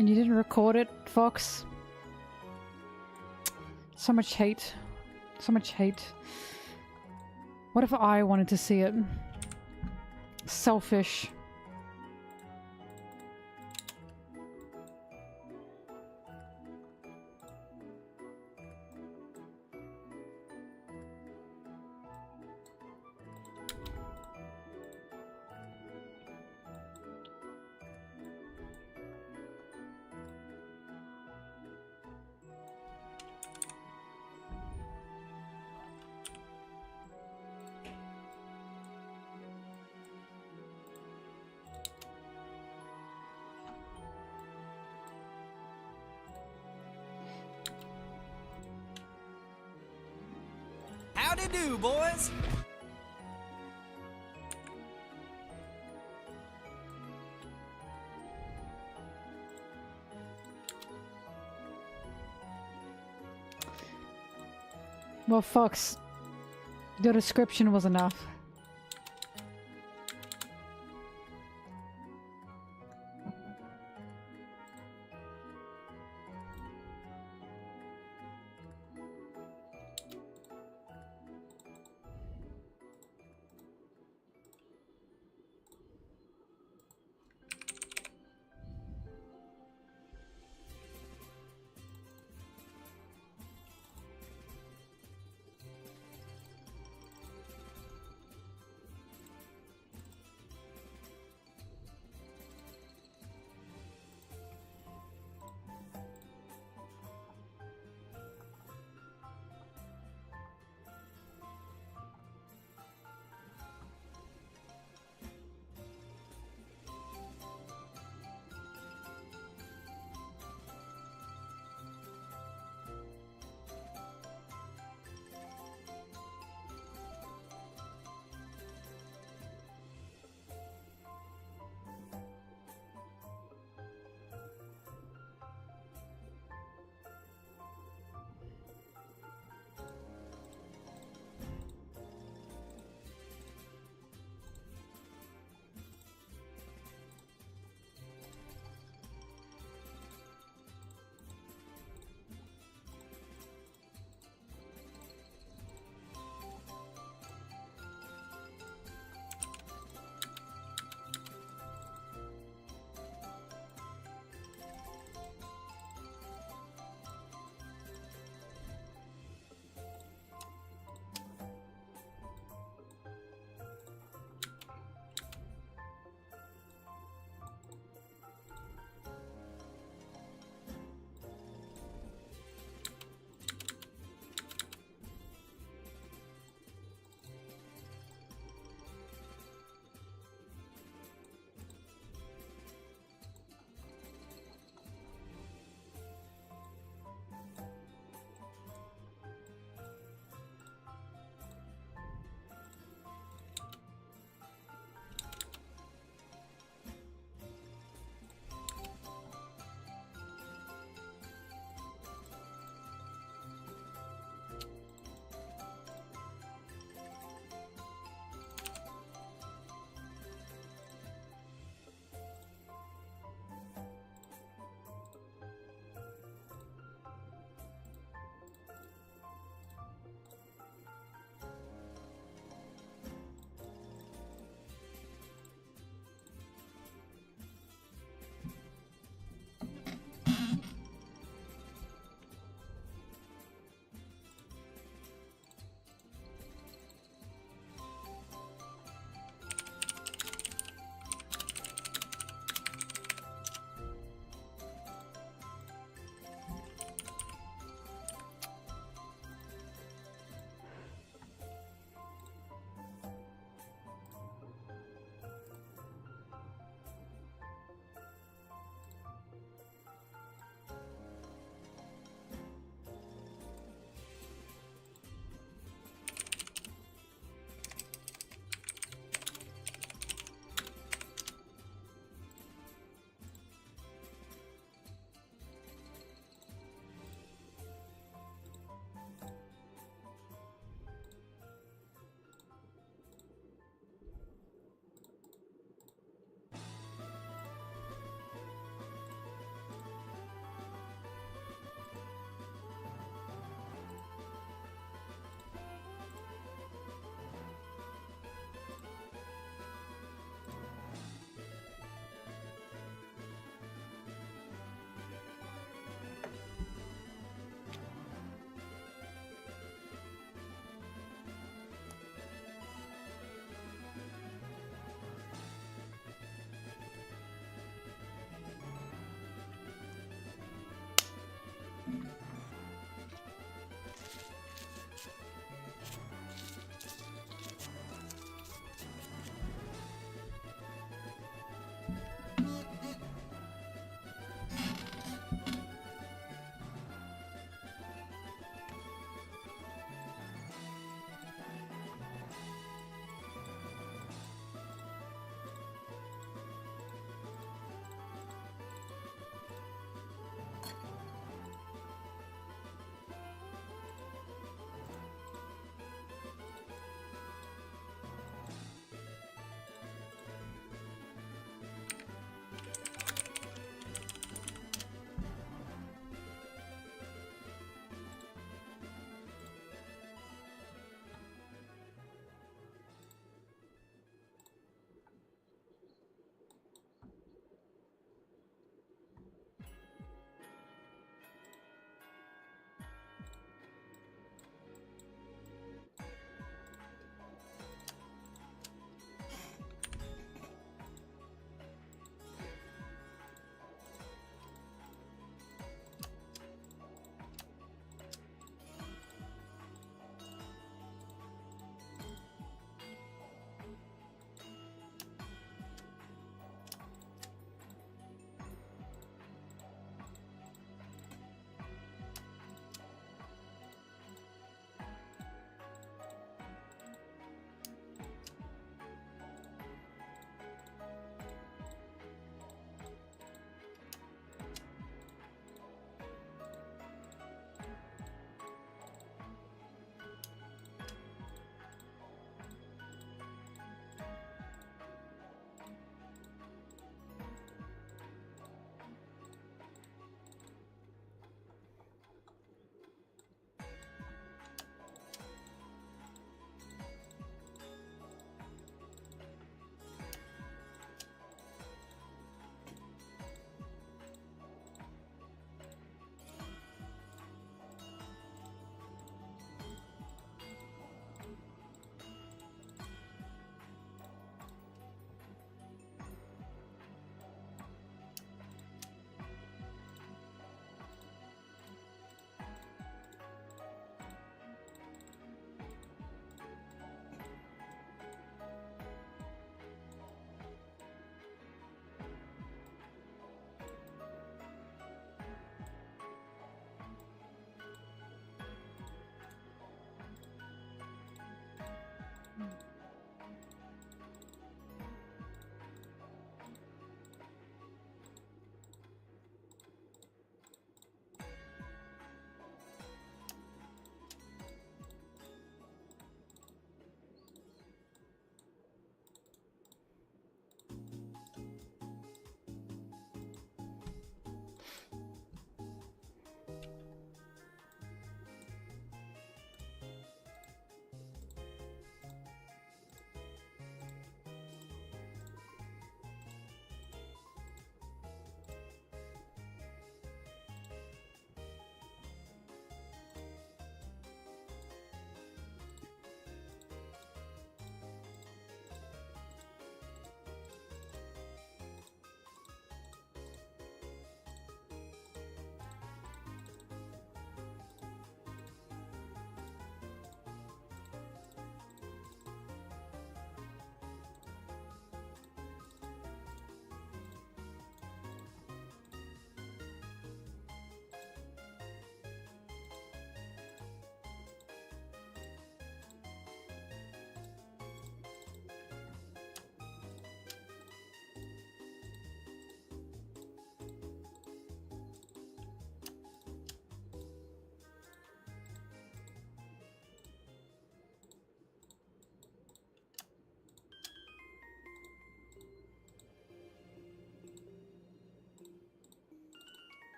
And you didn't record it, Fox? So much hate. So much hate. What if I wanted to see it? Selfish. Howdy do, boys. Well, Fox, your description was enough.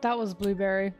That was blueberry.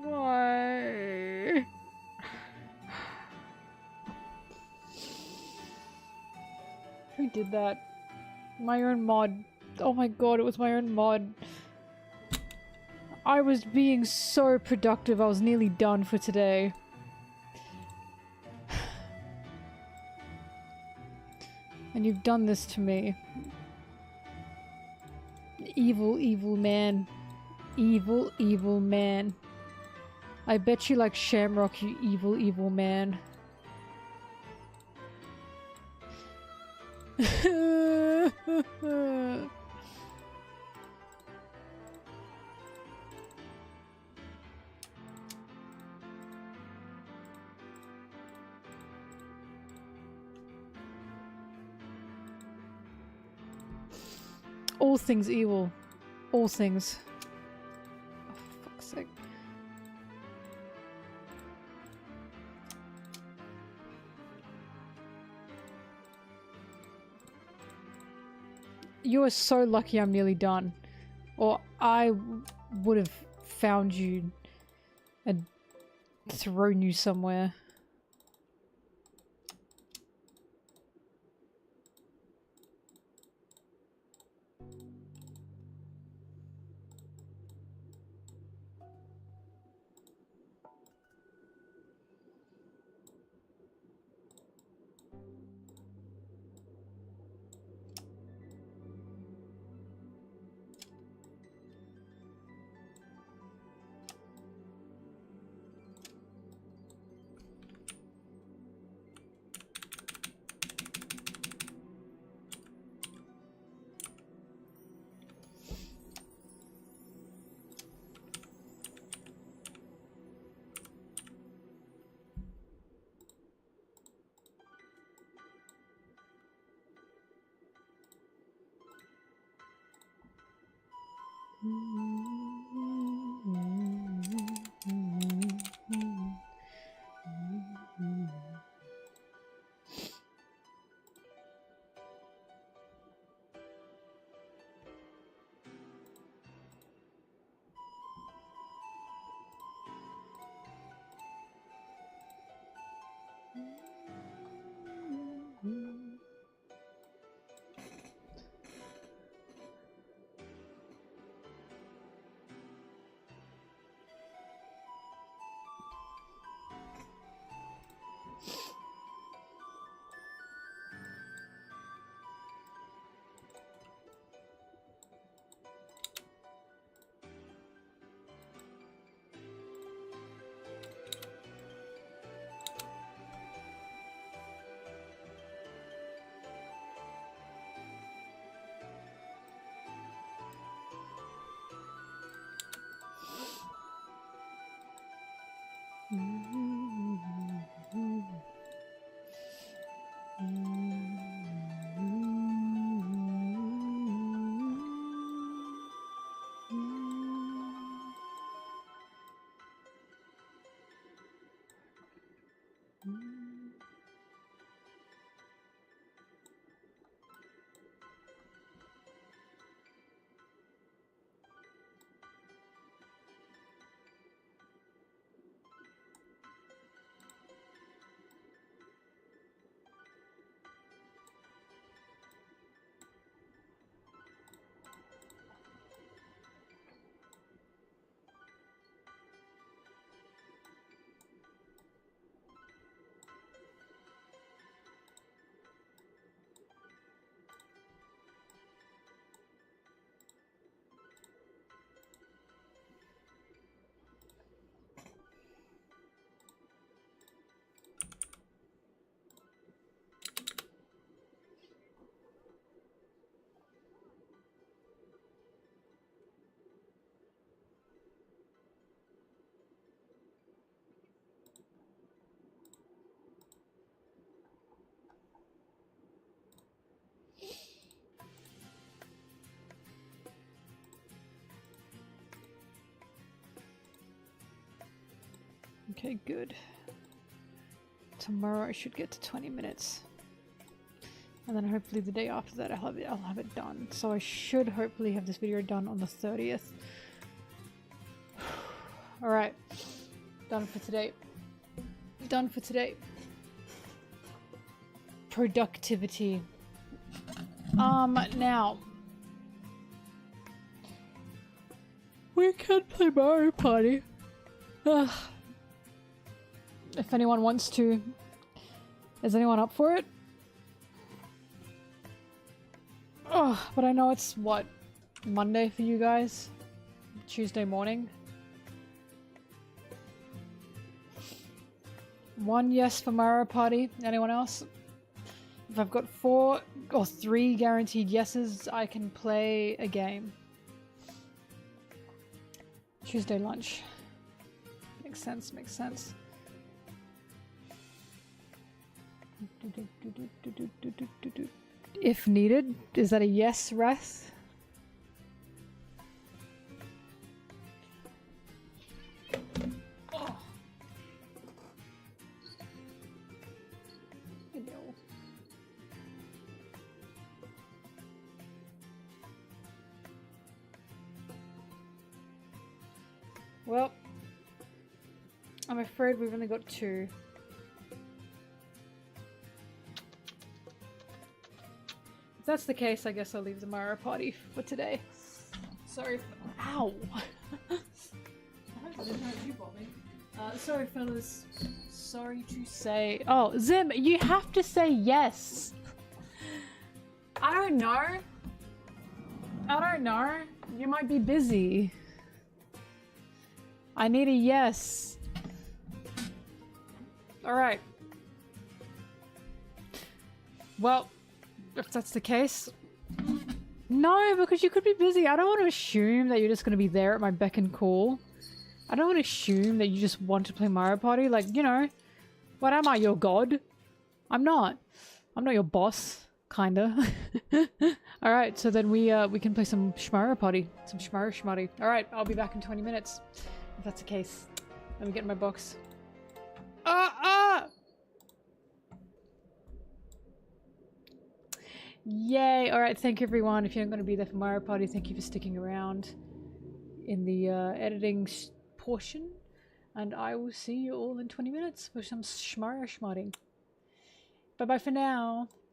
Why? Who did that? My own mod. Oh my god, it was my own mod. I was being so productive, I was nearly done for today. And you've done this to me. Evil, evil man. Evil, evil man. I bet you like Shamrock, you evil, evil man. All things evil. All things. Oh, for fuck's sake. You are so lucky I'm nearly done. Or I would have found you and thrown you somewhere. Okay, good. Tomorrow I should get to 20 minutes. And then hopefully the day after that I'll have it done. So I should hopefully have this video done on the 30th. Alright. Done for today. Done for today. Productivity. Now. We can play Mario Party. Ugh. If anyone wants to. Is anyone up for it? Oh, but I know it's what? Monday for you guys? Tuesday morning? One yes for Mario Party. Anyone else? If I've got 4 or 3 guaranteed yeses, I can play a game. Tuesday lunch. Makes sense, makes sense. If needed, is that a yes, Wrath? Oh. Hello. Well, I'm afraid we've only got 2. If that's the case, I guess I'll leave the Mario Party for today. Sorry. Ow! I hope I didn't hurt you, Bobby. Sorry, fellas. Sorry to say. Oh, Zim, you have to say yes. I don't know. I don't know. You might be busy. I need a yes. Alright. Well, if that's the case. No, because you could be busy. I don't want to assume that you're just going to be there at my beck and call. I don't want to assume that you just want to play Mario Party. Like, you know, what am I, your god? I'm not. I'm not your boss. Kinda. Alright, so then we can play some Shmara Potty. Some Shmara Shmotty. Alright, I'll be back in 20 minutes. If that's the case. Let me get in my box. Yay! Alright, thank you everyone. If you're not going to be there for Mario Party, thank you for sticking around in the editing portion. And I will see you all in 20 minutes for some Shmara Shmotting. Bye bye for now.